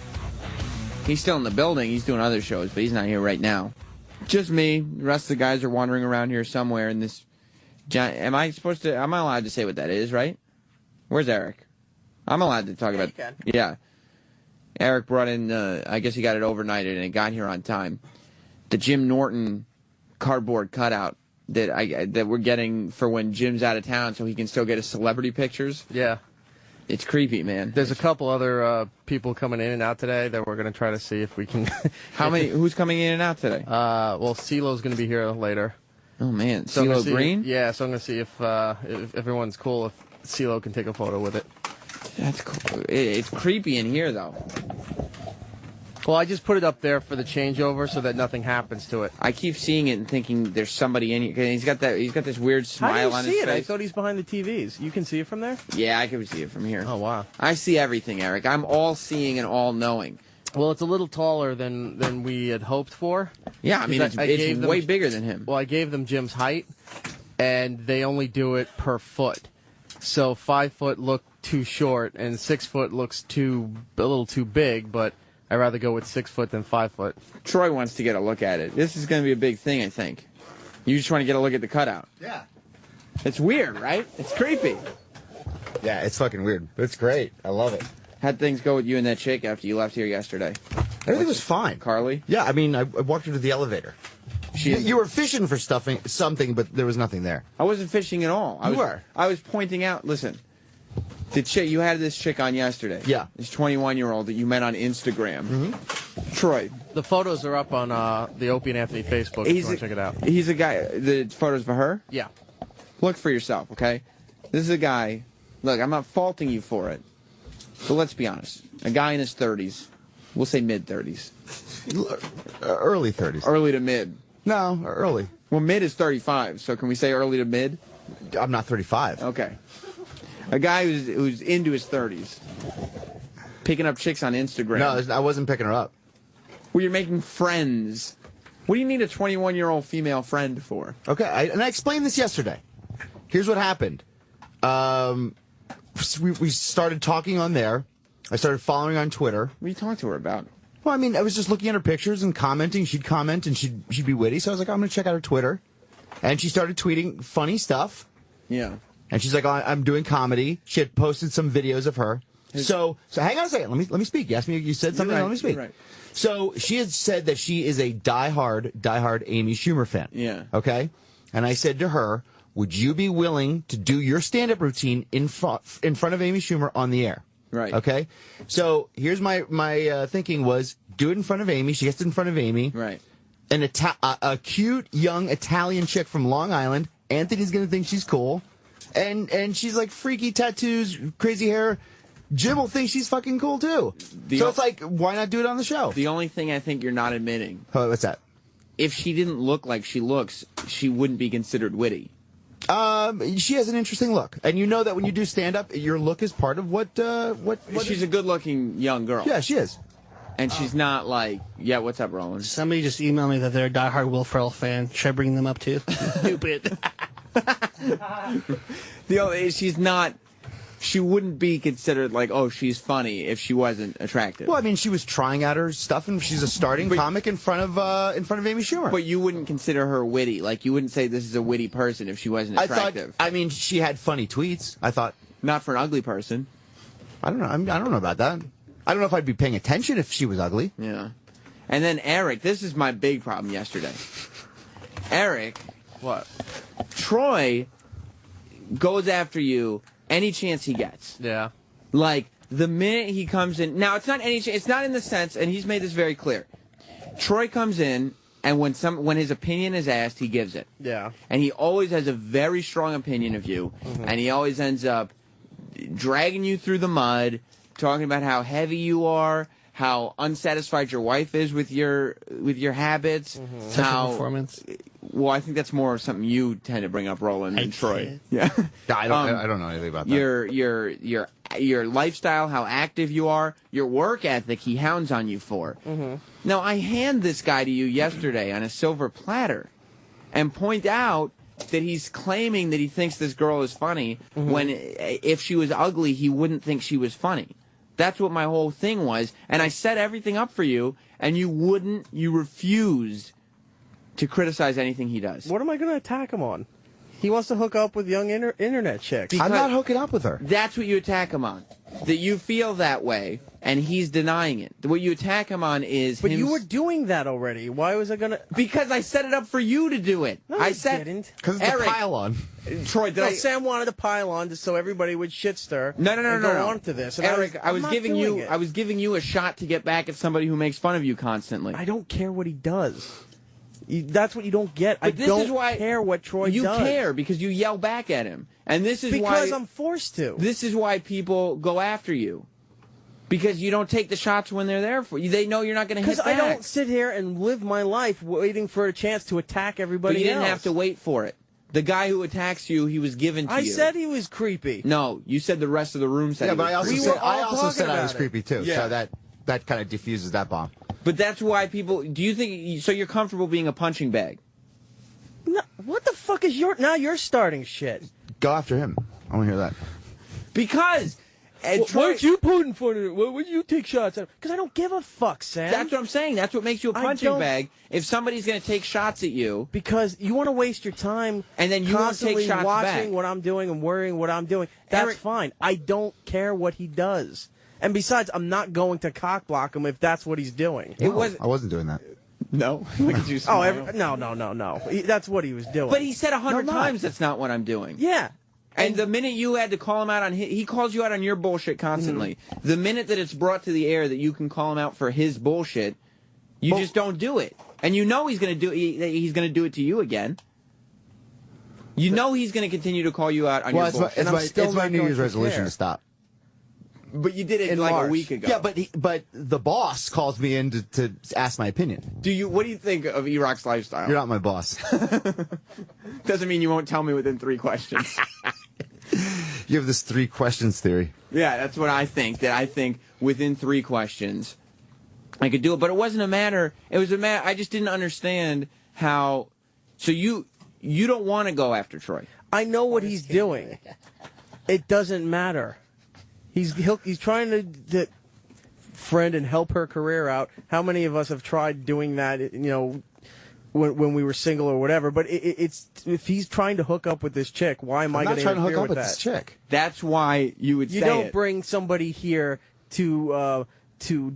He's still in the building. He's doing other shows, but he's not here right now. Just me. The rest of the guys are wandering around here somewhere in this... Am I allowed to say what that is, right? Where's Eric? I'm allowed to talk about... You can. Yeah. Eric brought in, I guess he got it overnighted and it got here on time. The Jim Norton cardboard cutout that we're getting for when Jim's out of town so he can still get his celebrity pictures. Yeah. It's creepy, man. There's a couple other people coming in and out today that we're going to try to see if we can... Who's coming in and out today? Well, CeeLo's going to be here later. Oh, man. So CeeLo Green? Yeah, so I'm going to see if everyone's cool, if CeeLo can take a photo with it. That's cool. It's creepy in here, though. Well, I just put it up there for the changeover so that nothing happens to it. I keep seeing it and thinking there's somebody in here. 'Cause he's got this weird smile on his face. How do you see it? I thought he's behind the TVs. You can see it from there? Yeah, I can see it from here. Oh, wow. I see everything, Eric. I'm all-seeing and all-knowing. Well, it's a little taller than we had hoped for. Yeah, I mean, it's way bigger than him. Well, I gave them Jim's height, and they only do it per foot. So 5 foot looked too short, and 6 foot looks a little too big, but I'd rather go with 6 foot than 5 foot. Troy wants to get a look at it. This is going to be a big thing, I think. You just want to get a look at the cutout. Yeah. It's weird, right? It's creepy. Yeah, it's fucking weird. But it's great. I love it. How'd things go with you and that chick after you left here yesterday? Everything was fine. Carly? Yeah, I mean, I walked her to the elevator. You were fishing for something, but there was nothing there. I wasn't fishing at all. I was pointing out, listen, the chick, you had this chick on yesterday. Yeah. This 21-year-old that you met on Instagram. Mm-hmm. Troy. The photos are up on the Opie and Anthony Facebook if you want to check it out. He's a guy, the photos for her? Yeah. Look for yourself, okay? This is a guy, look, I'm not faulting you for it, but let's be honest. A guy in his 30s, we'll say mid-30s. Early 30s. Early to mid. No, early. Well, mid is 35, so can we say early to mid? I'm not 35. Okay. A guy who's into his 30s, picking up chicks on Instagram. No, I wasn't picking her up. Well, you're making friends. What do you need a 21-year-old female friend for? Okay, and I explained this yesterday. Here's what happened. We started talking on there. I started following her on Twitter. What do you talk to her about? Well, I mean, I was just looking at her pictures and commenting. She'd comment and she'd be witty. So I was like, I'm going to check out her Twitter. And she started tweeting funny stuff. Yeah. And she's like, oh, I'm doing comedy. She had posted some videos of her. So hang on a second. Let me speak. You asked me. You said something. Right, let me speak. Right. So she had said that she is a diehard Amy Schumer fan. Yeah. Okay. And I said to her, would you be willing to do your stand-up routine in front of Amy Schumer on the air? Right. Okay. So here's my thinking was do it in front of Amy. She gets it in front of Amy. Right. A cute young Italian chick from Long Island. Anthony's gonna think she's cool, and she's like freaky tattoos, crazy hair. Jim will think she's fucking cool too. So it's like, why not do it on the show? The only thing I think you're not admitting. Oh, what's that? If she didn't look like she looks, she wouldn't be considered witty. She has an interesting look, and you know that when you do stand up, your look is part of what She's a good-looking young girl. Yeah, she is. And she's not like, yeah, what's up, Roland? Somebody just emailed me that they're a diehard Will Ferrell fan. Should I bring them up too? Stupid. She's not. She wouldn't be considered like, oh, she's funny if she wasn't attractive. Well, I mean, she was trying out her stuff, and she's a starting comic in front of Amy Schumer. But you wouldn't consider her witty. Like, you wouldn't say this is a witty person if she wasn't attractive. I mean, she had funny tweets. I thought. Not for an ugly person. I don't know. I don't know about that. I don't know if I'd be paying attention if she was ugly. Yeah. And then Eric, this is my big problem yesterday. Eric. What? Troy goes after you any chance he gets. Yeah. Like, the minute he comes in... Now, it's not it's not in the sense, and he's made this very clear. Troy comes in, and when his opinion is asked, he gives it. Yeah. And he always has a very strong opinion of you, and he always ends up dragging you through the mud, talking about how heavy you are, how unsatisfied your wife is with your habits, Sexual performance. Well, I think that's more something you tend to bring up, Roland, than Troy. Yeah, I don't know anything about that. Your lifestyle, how active you are, your work ethic. He hounds on you for. Now, I hand this guy to you yesterday on a silver platter, and point out that he's claiming that he thinks this girl is funny when if she was ugly, he wouldn't think she was funny. That's what my whole thing was, and I set everything up for you, and you refused to criticize anything he does. What am I going to attack him on? He wants to hook up with young internet chicks. I'm not hooking up with her. That's what you attack him on. That you feel that way, and he's denying it. What you attack him on is But you were doing that already. Why was I going to... Because I set it up for you to do it. No, I didn't. Because it's Eric, a pile-on. Troy, Sam wanted to pile on so everybody would shit stir. No. Go on to this. And Eric, I was not giving doing you. it. I was giving you a shot to get back at somebody who makes fun of you constantly. I don't care what he does. That's what you don't get. But this don't is why care what Troy you does. care because you yell back at him, and this is because why I'm forced to. This is why people go after you. Because you don't take the shots when they're there for you. They know you're not going to hit back. Because I don't sit here and live my life waiting for a chance to attack everybody But you didn't else. have to wait for it. The guy who attacks you, he was given to you. I said he was creepy. No, you said the rest of the room said Yeah, he but was I also creepy. said I was creepy too. Yeah. So that kind of diffuses that bomb. But that's why people. Do you think so? You're comfortable being a punching bag? No, what the fuck is your? Now you're starting shit. Go after him. I want to hear that. Because. Why don't you put in front of it? Why would you take shots at him? Because I don't give a fuck, Sam. That's what I'm saying. That's what makes you a punching bag. If somebody's going to take shots at you, because you want to waste your time, and then you won't take constantly shots watching back. what I'm doing and worrying what I'm doing. That's Eric- fine. I don't care what he does. And besides, I'm not going to cock block him if that's what he's doing. I wasn't doing that. No. Look at you. No. That's what he was doing. But he said 100 No, times that's not what I'm doing. Yeah. And the minute you had to call him out on he calls you out on your bullshit constantly. The minute that it's brought to the air that you can call him out for his bullshit, you just don't do it. And you know he's going to do he's going to do it to you again. You know he's going to continue to call you out on your bullshit. It's my New Year's resolution to stop. But you did it In like March. a week ago. Yeah, but the boss calls me in to ask my opinion. What do you think of E-Rock's lifestyle? You're not my boss. Doesn't mean you won't tell me within 3 questions. You have this 3 questions theory. Yeah, that's what I think. That I think within 3 questions, I could do it. But it wasn't a matter. It was a matter. I just didn't understand how. So you don't want to go after Troy. I know what he's doing. It doesn't matter. He's trying to friend and help her career out. How many of us have tried doing that? You know, when we were single or whatever. But it's if he's trying to hook up with this chick, why am I going to trying to hook interfere up with this chick? That's why you would. You say don't it. bring somebody here to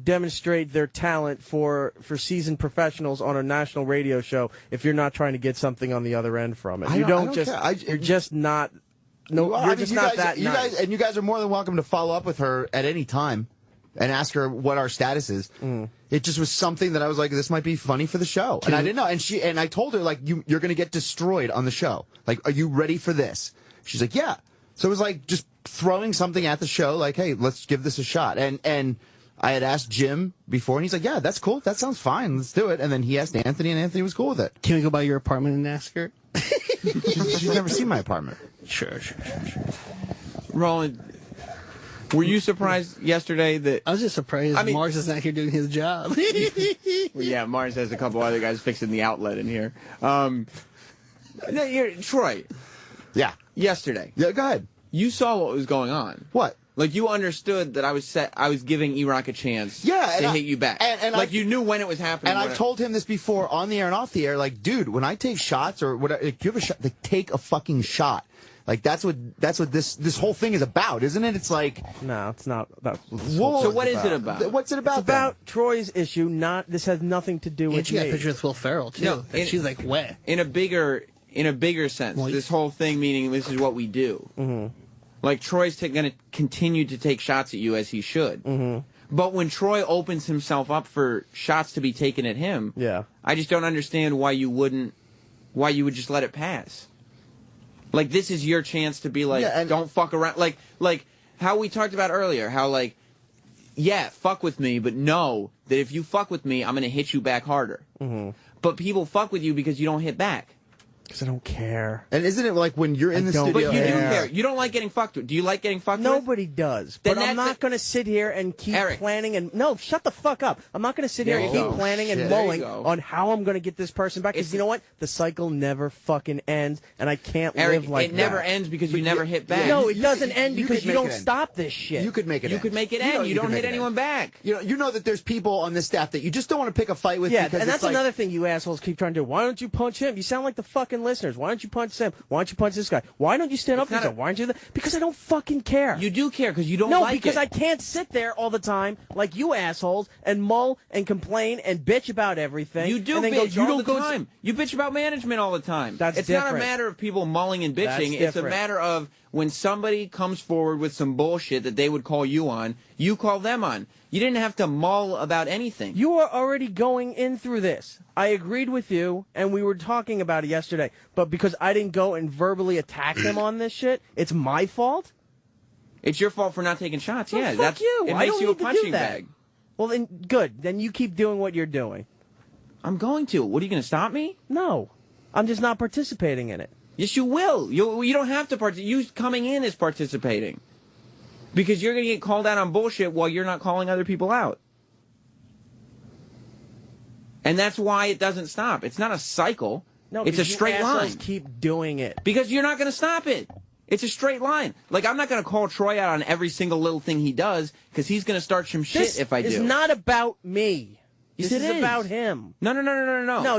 demonstrate their talent for seasoned professionals on a national radio show if you're not trying to get something on the other end from it. You're just not. No, Well, you're I mean, just you not guys, that you nice. guys, and you guys are more than welcome to follow up with her at any time and ask her what our status is. It just was something that I was like, this might be funny for the show, and I didn't know. And I told her like, you're going to get destroyed on the show. Like, are you ready for this? She's like, yeah. So it was like just throwing something at the show, like, hey, let's give this a shot. And I had asked Jim before, and he's like, yeah, that's cool. That sounds fine. Let's do it. And then he asked Anthony, and Anthony was cool with it. Can we go by your apartment and ask her? She's never seen my apartment. Sure. Roland, were you surprised yesterday that... I was just surprised Mars is not here doing his job. Well, yeah, Mars has a couple other guys fixing the outlet in here. Troy. Yeah. Yesterday. Yeah, go ahead. You saw what was going on. What? Like, you understood that I was giving E-Rock a chance to hit you back. And like, you knew when it was happening. And I've told him this before on the air and off the air. Like, dude, when I take shots or whatever, like, you have a shot, like, take a fucking shot. Like, that's what this whole thing is about, isn't it? It's like... No, it's not. So what is it about? What's it about? It's about Troy's issue. This has nothing to do with And she got me. a picture with Will Ferrell, too. No, And she's like, wet. In a bigger sense, this whole thing meaning this is what we do. Mm-hmm. Like, Troy's going to continue to take shots at you as he should. Mm-hmm. But when Troy opens himself up for shots to be taken at him, I just don't understand why you would just let it pass. Like, this is your chance to be like, don't fuck around. Like how we talked about earlier, how like, yeah, fuck with me, but know that if you fuck with me, I'm going to hit you back harder. Mm-hmm. But people fuck with you because you don't hit back. Because I don't care. And isn't it like when you're in the studio? But you do care. You don't like getting fucked with. Do you like getting fucked with? Nobody does. Then But I'm not going to sit here and keep planning and... No, shut the fuck up. I'm not going to sit here and keep planning and mulling on how I'm going to get this person back. Because you know what? The cycle never fucking ends, and I can't live like that. It never ends because you never hit back. No, it doesn't end because you don't stop this shit. You could make it end. You could make it end. You don't hit anyone back. You know that there's people on this staff that you just don't want to pick a fight with. Yeah, because and that's it's like, another thing you assholes keep trying to do. Why don't you punch him? You sound like the fucking listeners. Why don't you punch Sam? Why don't you punch this guy? Why don't you stand up for yourself? Why don't you do that? Because I don't fucking care. You do care because you don't like it. No, because I can't sit there all the time like you assholes and mull and complain and bitch about everything. You do and then bitch go, all the time. You bitch about management all the time. That's It's not a different. matter of people mulling and bitching. That's It's a different. matter of when somebody comes forward with some bullshit that they would call you on, you call them on. You didn't have to mull about anything. You are already going in through this. I agreed with you, and we were talking about it yesterday. But because I didn't go and verbally attack him on this shit, it's my fault? It's your fault for not taking shots. Well, Yeah, fuck that's you. It I makes don't you a need to do punching that. bag. Well, then, good. Then you keep doing what you're doing. I'm going to. What, are you going to stop me? No. I'm just not participating in it. Yes, you will. You don't have to participate. You coming in is participating. Because you're going to get called out on bullshit while you're not calling other people out. And that's why it doesn't stop. It's not a cycle. No, it's a because straight you assholes line. keep doing it. Because you're not going to stop it. It's a straight line. Like, I'm not going to call Troy out on every single little thing he does, because he's going to start some shit if I do. This is not about me. Yes, This it is is. about him. No.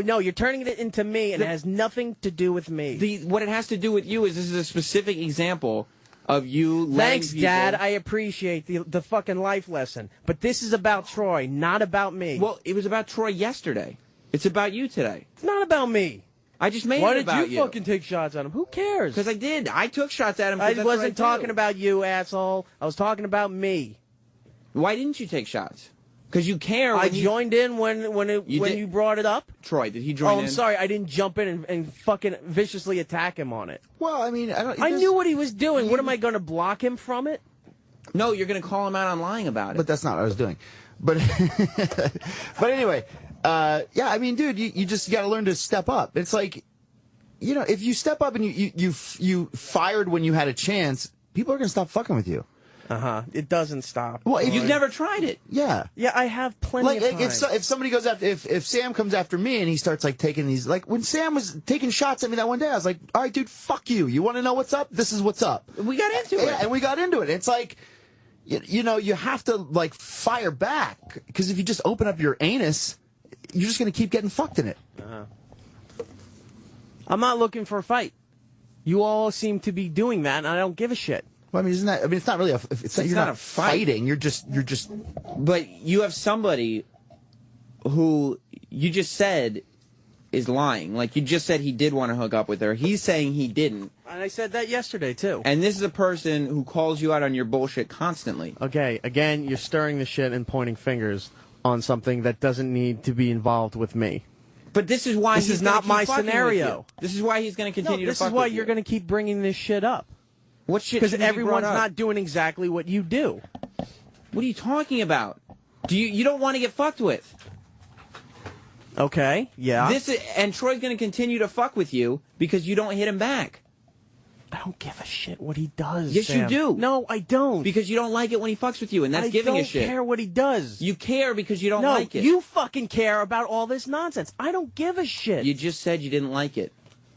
No, you're turning it into me, and it has nothing to do with me. What it has to do with you is this is a specific example of you letting Thanks, people... Dad. I appreciate the fucking life lesson. But this is about Troy, not about me. Well, it was about Troy yesterday. It's about you today. It's not about me. I just made Why it about did you fucking take shots at him? Who cares? Because I did. I took shots at him. I 'cause that's what wasn't do. talking about you, asshole. I was talking about me. Why didn't you take shots? Because you care. I joined in when you brought it up. Troy, did he join in? Oh, I'm sorry. I didn't jump in and fucking viciously attack him on it. Well, I mean, I knew what he was doing. What am I going to block him from it? No, you're going to call him out on lying about it. But that's not what I was doing. But but anyway, yeah, I mean, dude, you just got to learn to step up. It's like, you know, if you step up and you fired when you had a chance, people are going to stop fucking with you. It doesn't stop. Well, you've never tried it. Yeah. Yeah, I have plenty of time. If somebody goes after, if Sam comes after me and he starts like taking these, like when Sam was taking shots at me that one day, I was like, all right, dude, fuck you. You want to know what's up? This is what's up. We got into it. Yeah, and we got into it. It's like, you know, you have to like fire back, because if you just open up your anus, you're just going to keep getting fucked in it. I'm not looking for a fight. You all seem to be doing that, and I don't give a shit. Well, I mean, isn't that? I mean, it's not really you're not not a fight. fighting. You're just. But you have somebody who you just said is lying. Like, you just said he did want to hook up with her. He's saying he didn't. And I said that yesterday, too. And this is a person who calls you out on your bullshit constantly. Okay, again, you're stirring the shit and pointing fingers on something that doesn't need to be involved with me. But this is why this he's is not gonna my keep fucking scenario. with you. This is why he's going to continue to this fuck is why with you're you. going to keep bringing this shit up. What shit? Because shouldn't be everyone's brought up? not doing exactly what you do. What are you talking about? You don't want to get fucked with? Okay, yeah. And Troy's going to continue to fuck with you because you don't hit him back. I don't give a shit what he does. Yes, Sam. you do. No, I don't. Because you don't like it when he fucks with you, and that's giving a shit. I don't care what he does. You care because you don't No, like it. you fucking care about all this nonsense. I don't give a shit. You just said you didn't like it.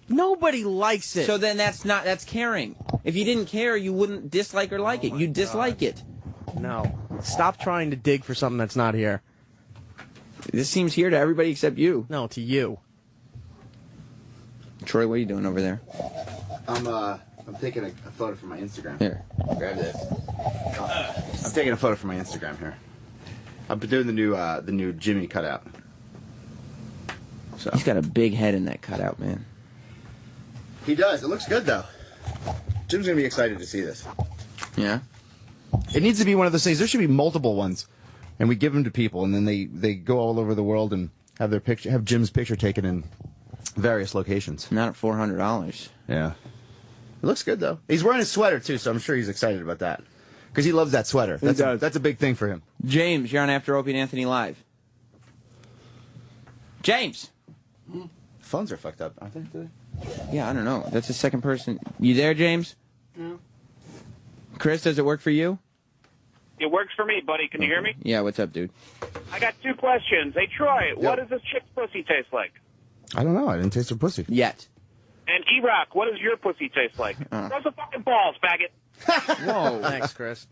Nobody likes it. So then that's caring. If you didn't care, you wouldn't dislike or like it. You dislike it. No. Stop trying to dig for something that's not here. This seems here to everybody except you. No, to you. Troy, what are you doing over there? I'm taking a photo for my Instagram. Here. Grab this. I'm taking a photo for my Instagram here. I'm doing the new Jimmy cutout. So He's got a big head in that cutout, man. He does. It looks good though. Jim's gonna be excited to see this. Yeah. It needs to be one of those things. There should be multiple ones, and we give them to people, and then they go all over the world and have Jim's picture taken in various locations. Not at $400. Yeah. It looks good though. He's wearing a sweater too, so I'm sure he's excited about that because he loves that sweater. That's a big thing for him. James, you're on After Opie and Anthony Live. James. Phones are fucked up, aren't they? Yeah, I don't know. That's the second person. You there, James? Yeah. Chris, does it work for you? It works for me, buddy. Can you hear me? Yeah, what's up, dude? I got two questions. Hey, Troy, what does this chick's pussy taste like? I don't know. I didn't taste her pussy yet. And E-Rock, what does your pussy taste like? Throw some fucking balls, faggot. Whoa. Thanks, Chris.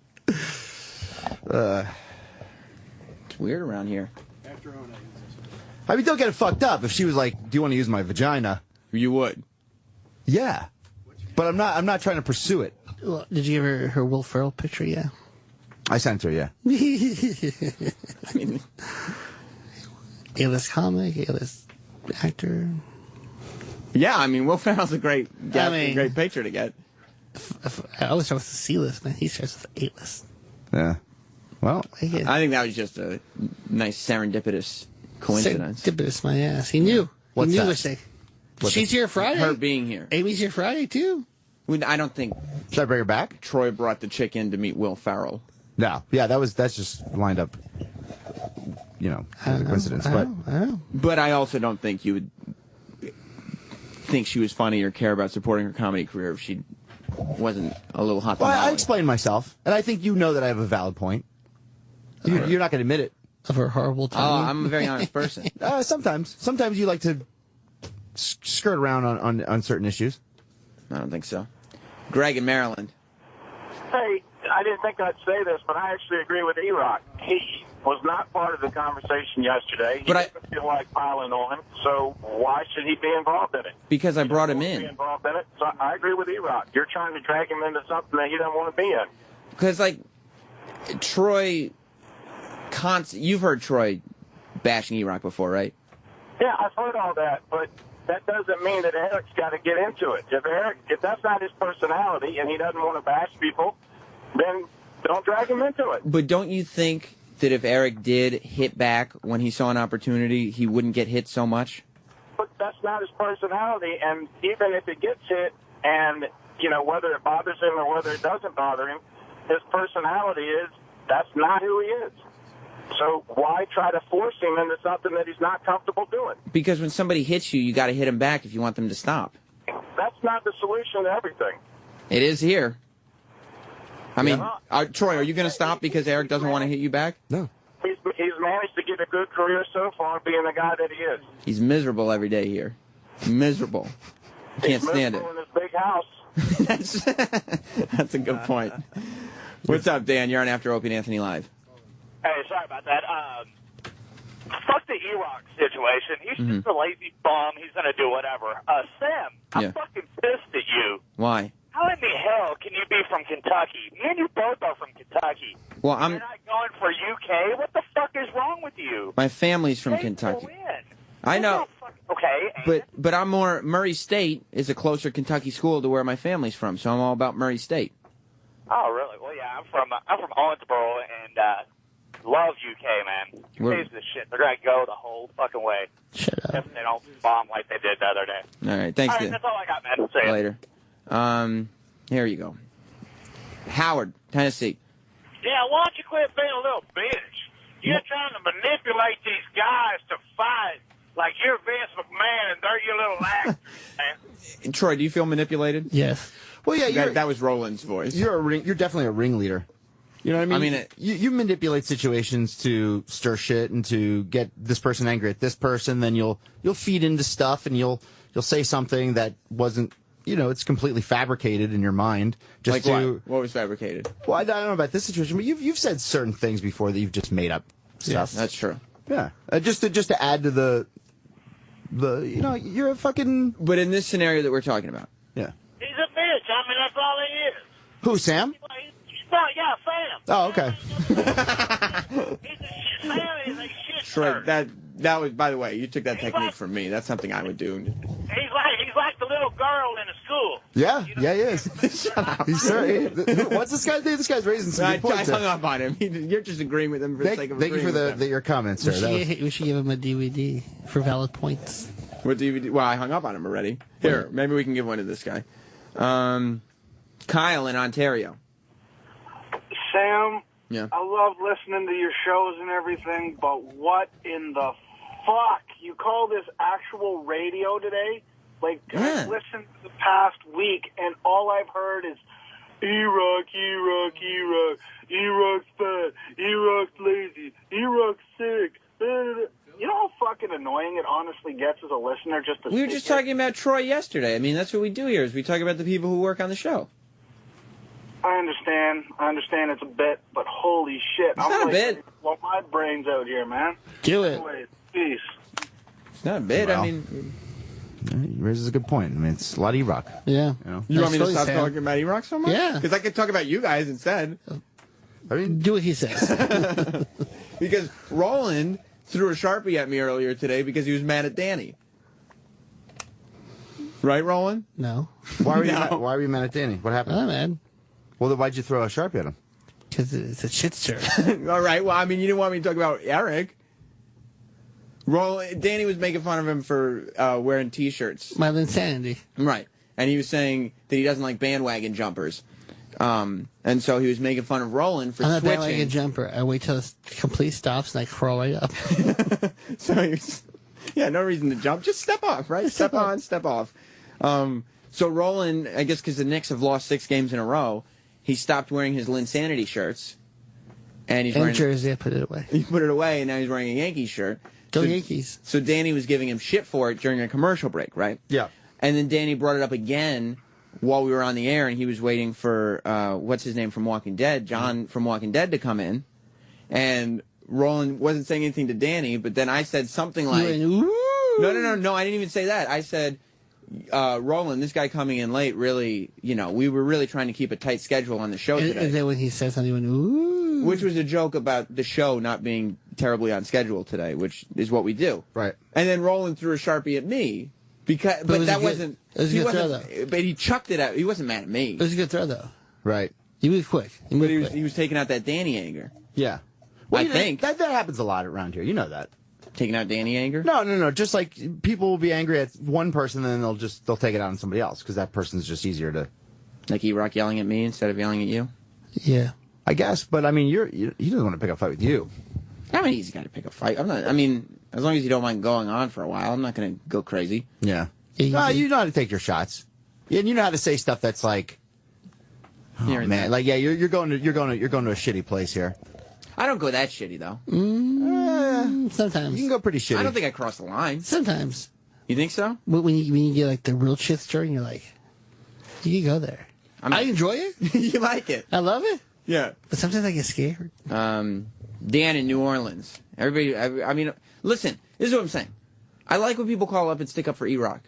It's weird around here. I mean, don't get it fucked up. If she was like, "Do you want to use my vagina?" You would. Yeah, but I'm not trying to pursue it. Well, did you give her Will Ferrell picture? Yeah. I sent her. Yeah. I mean, A-list comic, A-list actor. Yeah, I mean, Will Ferrell's a great picture to get. I always start with the C list, man. He starts with the A list. Yeah. Well, I think that was just a nice serendipitous coincidence. Serendipitous, my ass. He knew. What's he knew that? She's here Friday. Her being here. Amy's here Friday, too. I don't think. Should I bring her back? Troy brought the chick in to meet Will Ferrell. No. Yeah, that's just lined up, as a coincidence. But I also don't think you would think she was funny or care about supporting her comedy career if she wasn't a little hot. Well, I explained myself, and I think you know that I have a valid point. You're not going to admit it. Of her horrible time. I'm a very honest person. Sometimes you like to skirt around on certain issues. I don't think so. Greg in Maryland. Hey, I didn't think I'd say this, but I actually agree with E-Rock. He was not part of the conversation yesterday. He doesn't feel like piling on him, so why should he be involved in it? Because I brought him in. Be involved in it, so I agree with E-Rock. You're trying to drag him into something that he doesn't want to be in. Because, Troy... You've heard Troy bashing E-Rock before, right? Yeah, I've heard all that, but that doesn't mean that Eric's got to get into it. If that's not his personality and he doesn't want to bash people, then don't drag him into it. But don't you think that if Eric did hit back when he saw an opportunity, he wouldn't get hit so much? But that's not his personality, and even if it gets hit, and, whether it bothers him or whether it doesn't bother him, his personality is that's not who he is. So why try to force him into something that he's not comfortable doing? Because when somebody hits you, you got to hit him back if you want them to stop. That's not the solution to everything. It is here. I mean, Troy, are you going to stop because Eric doesn't want to hit you back? No. He's managed to get a good career so far being the guy that he is. He's miserable every day here. Miserable. Can't stand it. In his big house. That's a good point. What's up, Dan? You're on After Opie and Anthony Live. Hey, sorry about that. Fuck the E-Rock situation. He's just a lazy bum. He's going to do whatever. Sam, I'm fucking pissed at you. Why? How in the hell can you be from Kentucky? Me and you both are from Kentucky. Well, You're not going for UK? What the fuck is wrong with you? My family's from Kentucky. I know. Okay. But I'm more... Murray State is a closer Kentucky school to where my family's from, so I'm all about Murray State. Oh, really? Well, yeah, I'm from Owensboro, and love UK, man. UK's the shit. They're going to go the whole fucking way. Shut up. If they don't bomb like they did the other day. All right, thanks, All right, Dan. that's all I got, man. See ya. Later. Here you go. Howard, Tennessee. Yeah, why don't you quit being a little bitch? You're trying to manipulate these guys to fight like you're Vince McMahon and they're your little actors, man. Troy, do you feel manipulated? Yes. Well, yeah, that was Roland's voice. You're definitely a ringleader. You know what I mean? You manipulate situations to stir shit and to get this person angry at this person. Then you'll feed into stuff and you'll say something that wasn't. It's completely fabricated in your mind. Just like what was fabricated? Well, I don't know about this situation, but you've said certain things before that you've just made up stuff. Yes, that's true. Yeah, just to add to the you're a fucking. But in this scenario that we're talking about, yeah. He's a bitch. I mean, that's all he is. Who, Sam? Yeah, Sam. Oh, okay. Sam is a shit Troy, that was. By the way, you took that technique from me. That's something I would do. He's like the little girl in the school. Yeah, yeah, he is. Shut up. What's this guy's name? This guy's raising some good points. I hung up on him. You're just agreeing with him for the sake of agreeing. Thank you for your comments, sir. We should give him a DVD for valid points. What DVD? Well, I hung up on him already. Here, maybe we can give one to this guy. Kyle in Ontario. Sam, yeah. I love listening to your shows and everything, but what in the fuck? You call this actual radio today? Like, I've listened to the past week, and all I've heard is E-Rock, E-Rock, E-Rock, E-Rock's fat, E-Rock's lazy, E-Rock's sick. You know how fucking annoying it honestly gets as a listener just to We were just talking about Troy yesterday. I mean, that's what we do here is we talk about the people who work on the show. I understand it's a bit, but holy shit. It's not a bit. Blow my brains out here, man. Do it. Anyways, peace. It's not a bit. Well, I mean, he raises a good point. I mean, it's a lot of E-Rock. Yeah. You want me to stop talking about E-Rock so much? Yeah. Because I could talk about you guys instead. I mean, do what he says. Because Roland threw a Sharpie at me earlier today because he was mad at Danny. Right, Roland? No. Why were you mad at Danny? What happened? I'm not mad. Well, then why'd you throw a Sharpie at him? Because it's a shitster. All right. Well, I mean, you didn't want me to talk about Eric. Danny was making fun of him for wearing T-shirts. My insanity. Right. And he was saying that he doesn't like bandwagon jumpers. And so he was making fun of Roland for I'm not switching. that like a jumper. I wait till it complete stops and I crawl right up. So no reason to jump. Just step off, right? Step on, step off. So Roland, I guess because the Knicks have lost 6 games in a row, he stopped wearing his Linsanity shirts. And he's wearing jersey, I put it away. He put it away, and now he's wearing a Yankees shirt. Go Yankees. So Danny was giving him shit for it during a commercial break, right? Yeah. And then Danny brought it up again while we were on the air, and he was waiting for, what's his name from Walking Dead, John from Walking Dead to come in. And Roland wasn't saying anything to Danny, but then I said something like... No, I didn't even say that. I said, Roland, this guy coming in late really, we were really trying to keep a tight schedule on the show today. And then when he said something, he went, ooh. Which was a joke about the show not being terribly on schedule today, which is what we do. Right. And then Roland threw a Sharpie at me. But that wasn't... It was a good throw, though. But he chucked it at... He wasn't mad at me. It was a good throw, though. Right. He moved quick. He was taking out that Danny anger. Yeah. Well, I think. That happens a lot around here. You know that. Taking out Danny anger? No. Just like people will be angry at one person, and then they'll take it out on somebody else because that person's just easier to. Like E-Rock yelling at me instead of yelling at you? Yeah. I guess, but I mean, he doesn't want to pick a fight with you. I mean, he's got to pick a fight. As long as you don't mind going on for a while, I'm not going to go crazy. Yeah. You know how to take your shots. Yeah, and you know how to say stuff that's like, man, like you're going to a shitty place here. I don't go that shitty though. Sometimes you can go pretty shitty. I don't think I cross the line. Sometimes. You think so? When you get like the real shitster, and you're like, you can go there. I enjoy it. You like it. I love it. Yeah. But sometimes I get scared. Dan in New Orleans. Everybody. I mean, listen. This is what I'm saying. I like when people call up and stick up for E-Rock,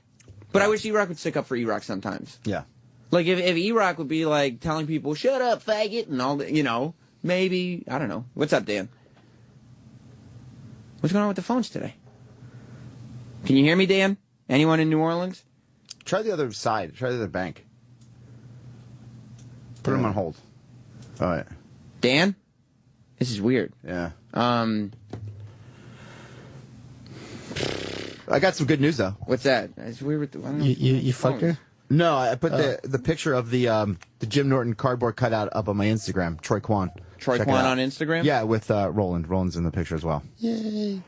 but I wish E-Rock would stick up for E-Rock sometimes. Yeah. Like if E-Rock would be like telling people, "Shut up, faggot," and all that, maybe, I don't know. What's up, Dan? What's going on with the phones today? Can you hear me, Dan? Anyone in New Orleans? Try the other side. Try the other bank. Put them on hold. All right. Dan? This is weird. Yeah. I got some good news, though. What's that? It's weird. You fucked her? No, I put the picture of the Jim Norton cardboard cutout up on my Instagram. Troy Kwan. Troy Kwan on Instagram? Yeah, with Roland. Roland's in the picture as well. Yay.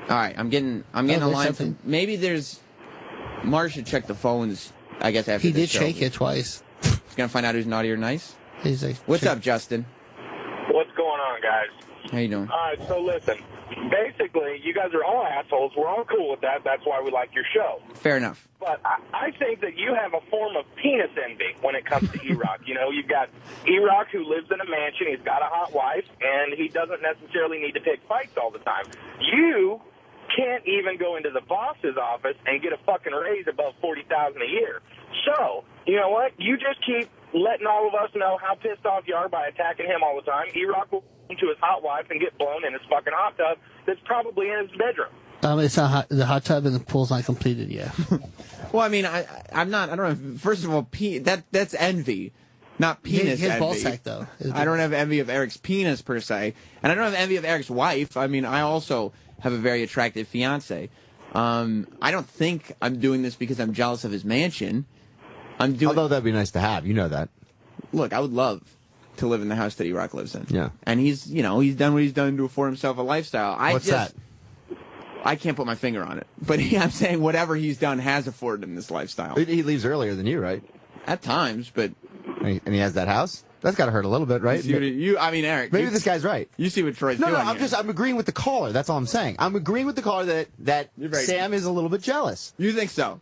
All right, I'm getting a line from... Maybe there's... Mars should check the phones, I guess, after He this did show. shake it twice. He's going to find out who's naughty or nice? He's like, What's up, Justin? What's going on, guys? How you doing? All right, so listen. Basically, you guys are all assholes. We're all cool with that. That's why we like your show. Fair enough. But I think that you have a form of penis envy when it comes to E-Rock. You've got E-Rock who lives in a mansion. He's got a hot wife, and he doesn't necessarily need to pick fights all the time. You can't even go into the boss's office and get a fucking raise above $40,000 a year. So, you know what? You just keep letting all of us know how pissed off you are by attacking him all the time. E-Rock will go to his hot wife and get blown in his fucking hot tub that's probably in his bedroom. It's not hot, the hot tub and the pool's not completed yet. Well, I mean, I don't know. First of all, that's envy, not penis his envy. ball sack, though. I don't have envy of Eric's penis, per se. And I don't have envy of Eric's wife. I mean, I also have a very attractive fiance. I don't think I'm doing this because I'm jealous of his mansion. Although that'd be nice to have. You know that. Look, I would love to live in the house that E-Rock lives in. Yeah. And he's done what he's done to afford himself a lifestyle. What's that? I can't put my finger on it. But I'm saying whatever he's done has afforded him this lifestyle. He leaves earlier than you, right? At times, but... And he has that house? That's got to hurt a little bit, right? Eric... Maybe this guy's right. You see what Troy's doing. No, I'm agreeing with the caller. That's all I'm saying. I'm agreeing with the caller that Sam is a little bit jealous. You think so?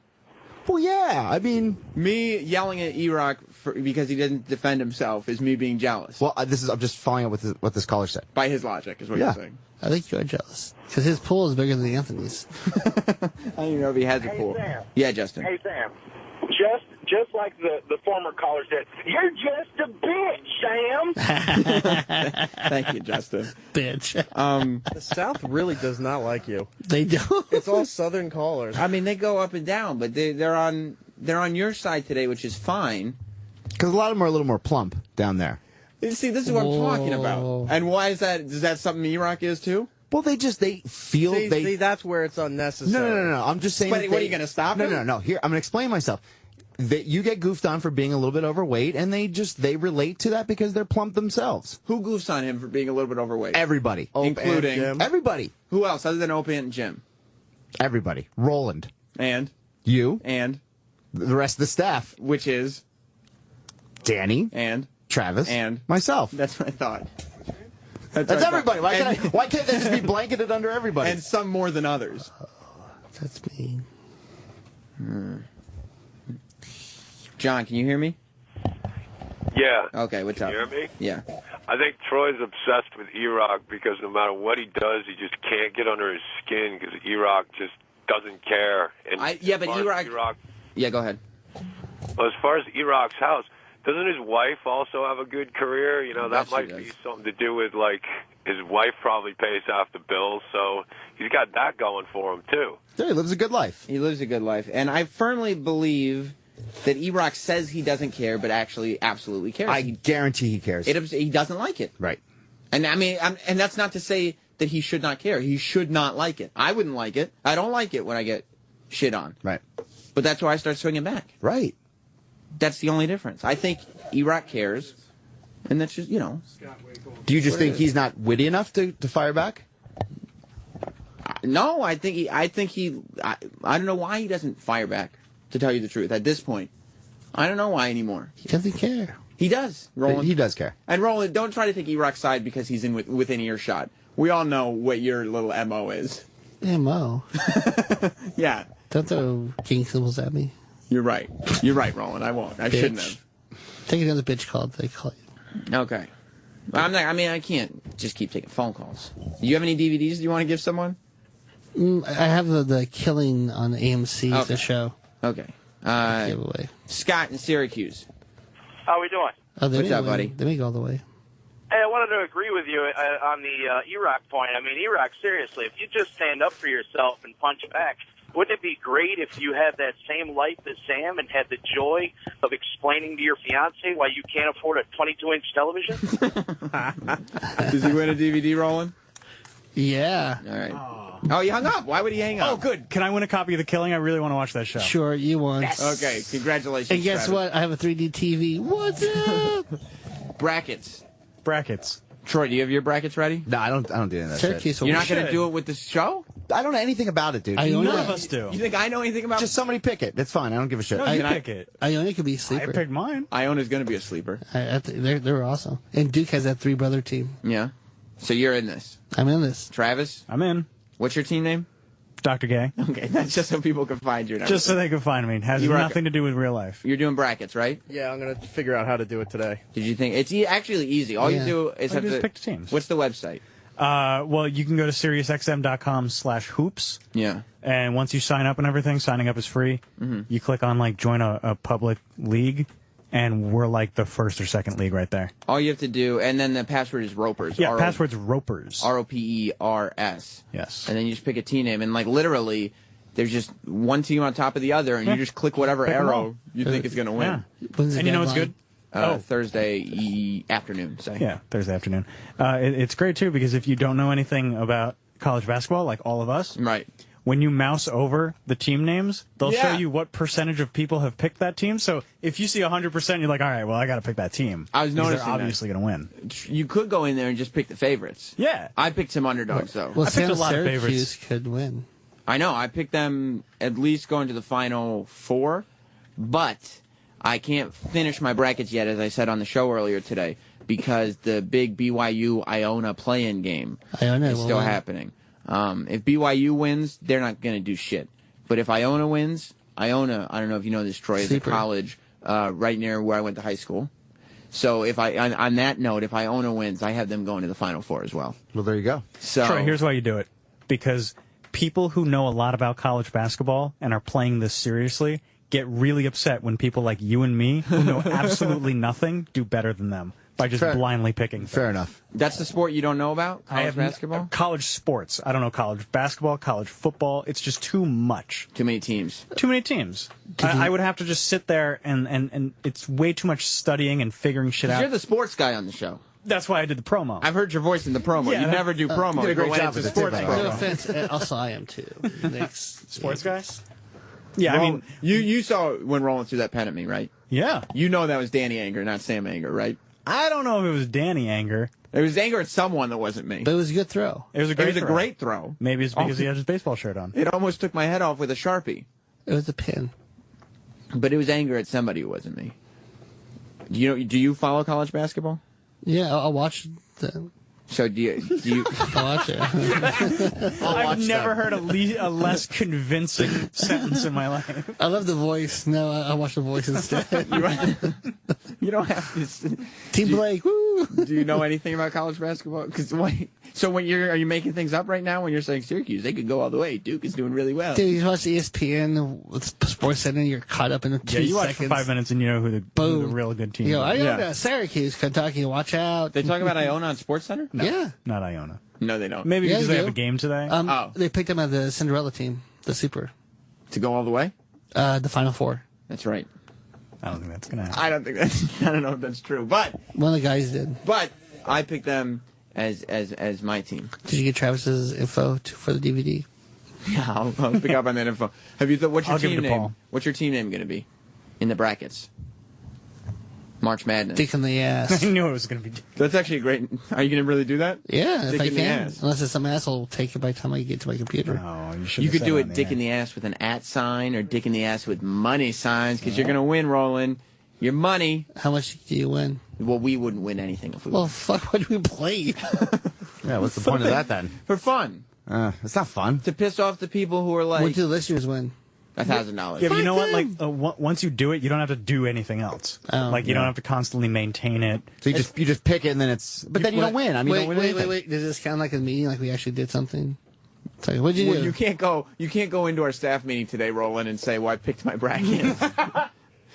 Well, yeah. I mean... Me yelling at E-Rock because he didn't defend himself is me being jealous. Well, I'm just following up with what this caller said. By his logic, is what you're saying. I think you're jealous. Because his pool is bigger than Anthony's. I don't even know if he has a pool. Sam. Yeah, Justin. Hey, Sam. Just like the former caller said, you're just a bitch, Sam. Thank you, Justin. Bitch. The South really does not like you. They don't. It's all Southern callers. I mean, they go up and down, but they're on they're on your side today, which is fine. Because a lot of them are a little more plump down there. See, this is what I'm talking about. And why is that? Is that something E-Rock is too? Well, they feel See, that's where it's unnecessary. No. I'm just saying. What are you going to stop him? No. Here, I'm going to explain myself. That you get goofed on for being a little bit overweight, and they relate to that because they're plump themselves. Who goofs on him for being a little bit overweight? Everybody, including everybody. Who else other than Opie and Jim? Everybody. Roland and you and the rest of the staff, which is Danny and Travis and myself. That's what I thought. That's everybody. Why can't they just be blanketed under everybody? And some more than others. That's me. John, can you hear me? Yeah. Okay, what's up? Can you hear me? Yeah. I think Troy's obsessed with E-Rock because no matter what he does, he just can't get under his skin because E-Rock just doesn't care. And But E-Rock... Yeah, go ahead. Well, as far as E-Rock's house, doesn't his wife also have a good career? You know, that Yes, might be something to do with, like, his wife probably pays half the bills, so he's got that going for him, too. Yeah, he lives a good life. He lives a good life. And I firmly believe that E-Rock says he doesn't care, but actually absolutely cares. I guarantee he cares. He doesn't like it. Right. And I mean, and that's not to say that he should not care. He should not like it. I wouldn't like it. I don't like it when I get shit on. Right. But that's why I start swinging back. Right. That's the only difference. I think E-Rock cares, and that's just, Do you just think he's not witty enough to fire back? No, I don't know why he doesn't fire back, to tell you the truth, at this point. I don't know why anymore. He doesn't care. He does, Roland. He does care. And Roland, don't try to take E-Rock's side because he's within earshot. We all know what your little MO is. MO? Yeah. Don't throw king symbols at me. You're right. You're right, Roland. I won't. I shouldn't have. Take another bitch call if they call you. Okay. I can't just keep taking phone calls. Do you have any DVDs you want to give someone? I have the Killing on AMC, Okay. the show. Okay. Giveaway. Scott in Syracuse. How we doing? Oh, What's up, buddy? They may go all the way. Hey, I wanted to agree with you on the E-Rock point. I mean, E-Rock, seriously, if you just stand up for yourself and punch back, wouldn't it be great if you had that same life as Sam and had the joy of explaining to your fiance why you can't afford a 22-inch television? Does he win a DVD, Roland? Yeah. All right. Oh, he hung up. Why would he hang up? Oh, good. Can I win a copy of The Killing? I really want to watch that show. Sure, you won. Okay, congratulations. And guess Travis. what? I have a 3D TV. What's up? Brackets. Brackets. Troy, do you have your brackets ready? No, I don't do any of that Syracuse shit. will You're win. not going to do it with the show? I don't know anything about it, dude. None of us do. You think I know anything about Just somebody pick it. That's fine. I don't give a shit. No, you pick it. Iona could be a I sleeper. picked mine. Iona's going to be a sleeper. They're awesome. And Duke has that 3-brother team. Yeah. So you're in this. I'm in this. Travis, I'm in. what's your team name? Dr. Gay. Okay, that's just so people can find you. Just so they can find me. It has E-Rock. nothing to do with real life. You're doing brackets, right? Yeah, I'm going to figure out how to do it today. Did you think it's actually easy? All you do is have just to pick the teams. What's the website? Well, you can go to SiriusXM.com/hoops. Yeah. And once you sign up and everything, signing up is free. Mm-hmm. You click on join a public league, and we're like the first or second league right there. All you have to do, and then the password is Ropers. Yeah, password's Ropers. ROPERS. Yes. And then you just pick a team name, and literally, there's just one team on top of the other, and you just click whatever Pick 'em all. arrow you think is going to win. Yeah. When's the And you know what's deadline? good? Thursday afternoon. Say. Yeah, Thursday afternoon. It's great, too, because if you don't know anything about college basketball, like all of us, Right. when you mouse over the team names, they'll Yeah. show you what percentage of people have picked that team. So if you see 100%, you're like, all right, well, I got to pick that team. I was Because noticing they're that. obviously going to win. You could go in there and just pick the favorites. Yeah. I picked some underdogs, though. Well, I picked a Sam lot of favorites. Syracuse could win. I know. I picked them at least going to the Final Four, but I can't finish my brackets yet, as I said on the show earlier today, because the big BYU-Iona play-in game Iona is will still win. happening. If BYU wins, they're not going to do shit. But if Iona wins, Iona, I don't know if you know this, Troy, is a Sleeper. college right near where I went to high school. So if on that note, if Iona wins, I have them going to the Final Four as well. Well, there you go. So Troy, here's why you do it. Because people who know a lot about college basketball and are playing this seriously get really upset when people like you and me, who know absolutely nothing, do better than them. by just blindly picking. Fair enough. That's the sport you don't know about? College basketball? College sports. I don't know college basketball, college football. It's just too much. Too many teams. Too many teams. I would have to just sit there and it's way too much studying and figuring shit out. You're the sports guy on the show. That's why I did the promo. I've heard your voice in the promo. Yeah, you never do promo. You did a great job with the sports promo. No offense. Also, I am too. Sports guys? Yeah, I mean, you saw when Roland threw that pen at me, right? Yeah. You know that was Danny Anger, not Sam Anger, right? I don't know if it was Danny Anger. It was anger at someone that wasn't me. But it was a good throw. It was a great throw. Maybe it's because he had his baseball shirt on. It almost took my head off with a Sharpie. It was a pin. But it was anger at somebody who wasn't me. Do you follow college basketball? Yeah, I'll watch the... So do you I'll watch it. I've never heard a less convincing sentence in my life. I love The Voice. No, I watch The Voice instead. You don't have to. Team Blake. Woo! Do you know anything about college basketball? So are you making things up right now when you're saying Syracuse? They could go all the way. Duke is doing really well. Dude, you watch ESPN with Sports Center, you're caught up in 2 seconds. Yeah, you watch for 5 minutes and you know who the real good team is. I know Syracuse, Kentucky. Watch out. They talk about Iona on Sports Center? No, yeah. Not Iona. No, they don't. Maybe because they have a game today? They picked them as the Cinderella team, the Super. To go all the way? The Final Four. That's right. I don't think that's going to happen. I don't know if that's true, but one of the guys did. But I picked them as my team. Did you get Travis's info for the DVD? Yeah, I'll pick up on that info. Have you? What's your I'll give team it to name? Paul. What's your team name going to be in the brackets? March Madness. Dick in the ass. I knew it was going to be. That's actually great. Are you going to really do that? Yeah, Dick if I in the can. ass. Unless it's some asshole will take it by the time I get to my computer. Oh, You could do it Dick in the ass with an @ sign or Dick in the ass with money signs because you're going to win, Roland. Your money. How much do you win? Well, we wouldn't win anything if we Well, won. fuck, what do we play? Yeah, what's the point of that then? For fun. It's not fun. To piss off the people who are like... What do the listeners win? $1,000. Yeah, but you know what? Like once you do it, you don't have to do anything else. You don't have to constantly maintain it. So you just pick it and then it's. But then you don't win. I mean, you don't win anything. Wait. Does this count like a meeting? Like we actually did something? It's like, what'd you do? You can't go into our staff meeting today, Roland, and say, "Well, I picked my bracket."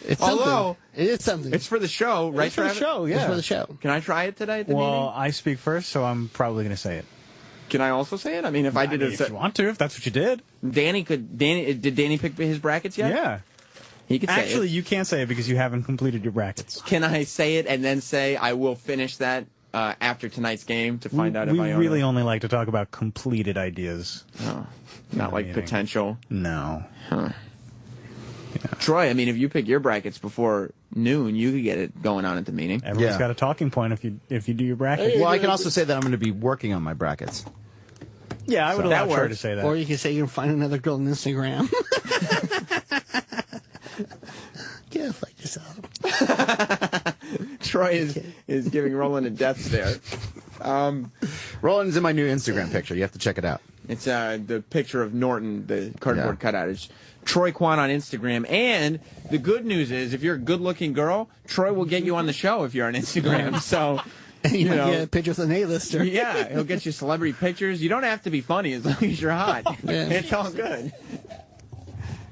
It's Although it is something. it's for the show, right? It's for the Travis? show, yeah. It's for the show. Can I try it today at the Well, meeting? I speak first, so I'm probably going to say it. Can I also say it? I mean, if I did it, if you want to, if that's what you did. Did Danny pick his brackets yet? Yeah. He could say Actually, it. you can't say it because you haven't completed your brackets. Can I say it and then say I will finish that after tonight's game to find out if I own really it? only like to talk about completed ideas. Oh, not like meeting. potential. No. Huh. Yeah. Troy, I mean, if you pick your brackets before noon, you could get it going on at the meeting. Everyone's got a talking point if you do your bracket. Well, I can also say that I'm going to be working on my brackets. Yeah, I would allow Troy to say that. Or you can say you're find another girl on Instagram. Get a fight yourself. Troy is giving Roland a death stare. Roland's in my new Instagram picture. You have to check it out. It's the picture of Norton, the cardboard cutout. It's Troy Kwan on Instagram. And the good news is, if you're a good-looking girl, Troy will get you on the show if you're on Instagram. So, you know, get a picture with an A-lister. Yeah, he'll get you celebrity pictures. You don't have to be funny as long as you're hot. Yeah. It's all good.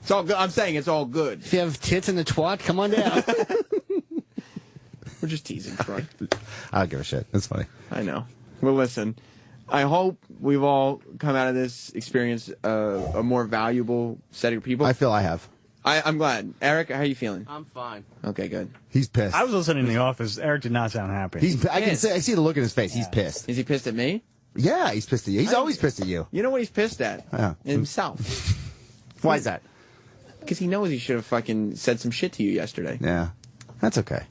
It's all good. I'm saying it's all good. If you have tits in the twat, come on down. We're just teasing, Troy. I don't give a shit. It's funny. I know. Well, listen. I hope we've all come out of this experience a more valuable set of people. I feel I have. I'm glad. Eric, how are you feeling? I'm fine. Okay, good. He's pissed. I was listening in the office. Eric did not sound happy. I see the look in his face. He's pissed. Is he pissed at me? Yeah, he's pissed at you. He's always pissed at you. You know what he's pissed at? Yeah. Himself. Why is that? Because he knows he should have fucking said some shit to you yesterday. Yeah. That's okay.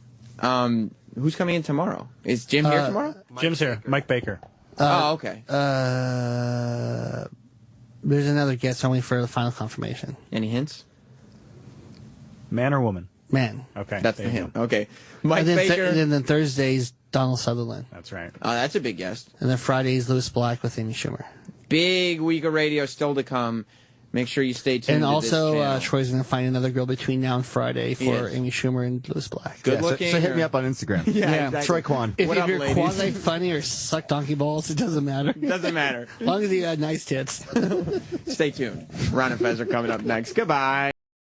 Who's coming in tomorrow? Is Jim here tomorrow? Jim's here. Mike Baker. Oh, okay. There's another guest only for the final confirmation. Any hints? Man or woman? Man. Okay. That's the hint. Okay. Mike and then Baker. and then Thursday's Donald Sutherland. That's right. Oh, that's a big guest. And then Friday's Louis Black with Amy Schumer. Big week of radio still to come. Make sure you stay tuned And to also, this channel. Troy's going to find another girl between now and Friday for Yes. Amy Schumer and Louis Black. Good looking. So hit me up on Instagram. Yeah, exactly. Troy Kwan. If, What up, you're ladies? quasi-funny or suck donkey balls, it doesn't matter. Doesn't matter. As long as you got nice tits. Stay tuned. Ron and Fez are coming up next. Goodbye.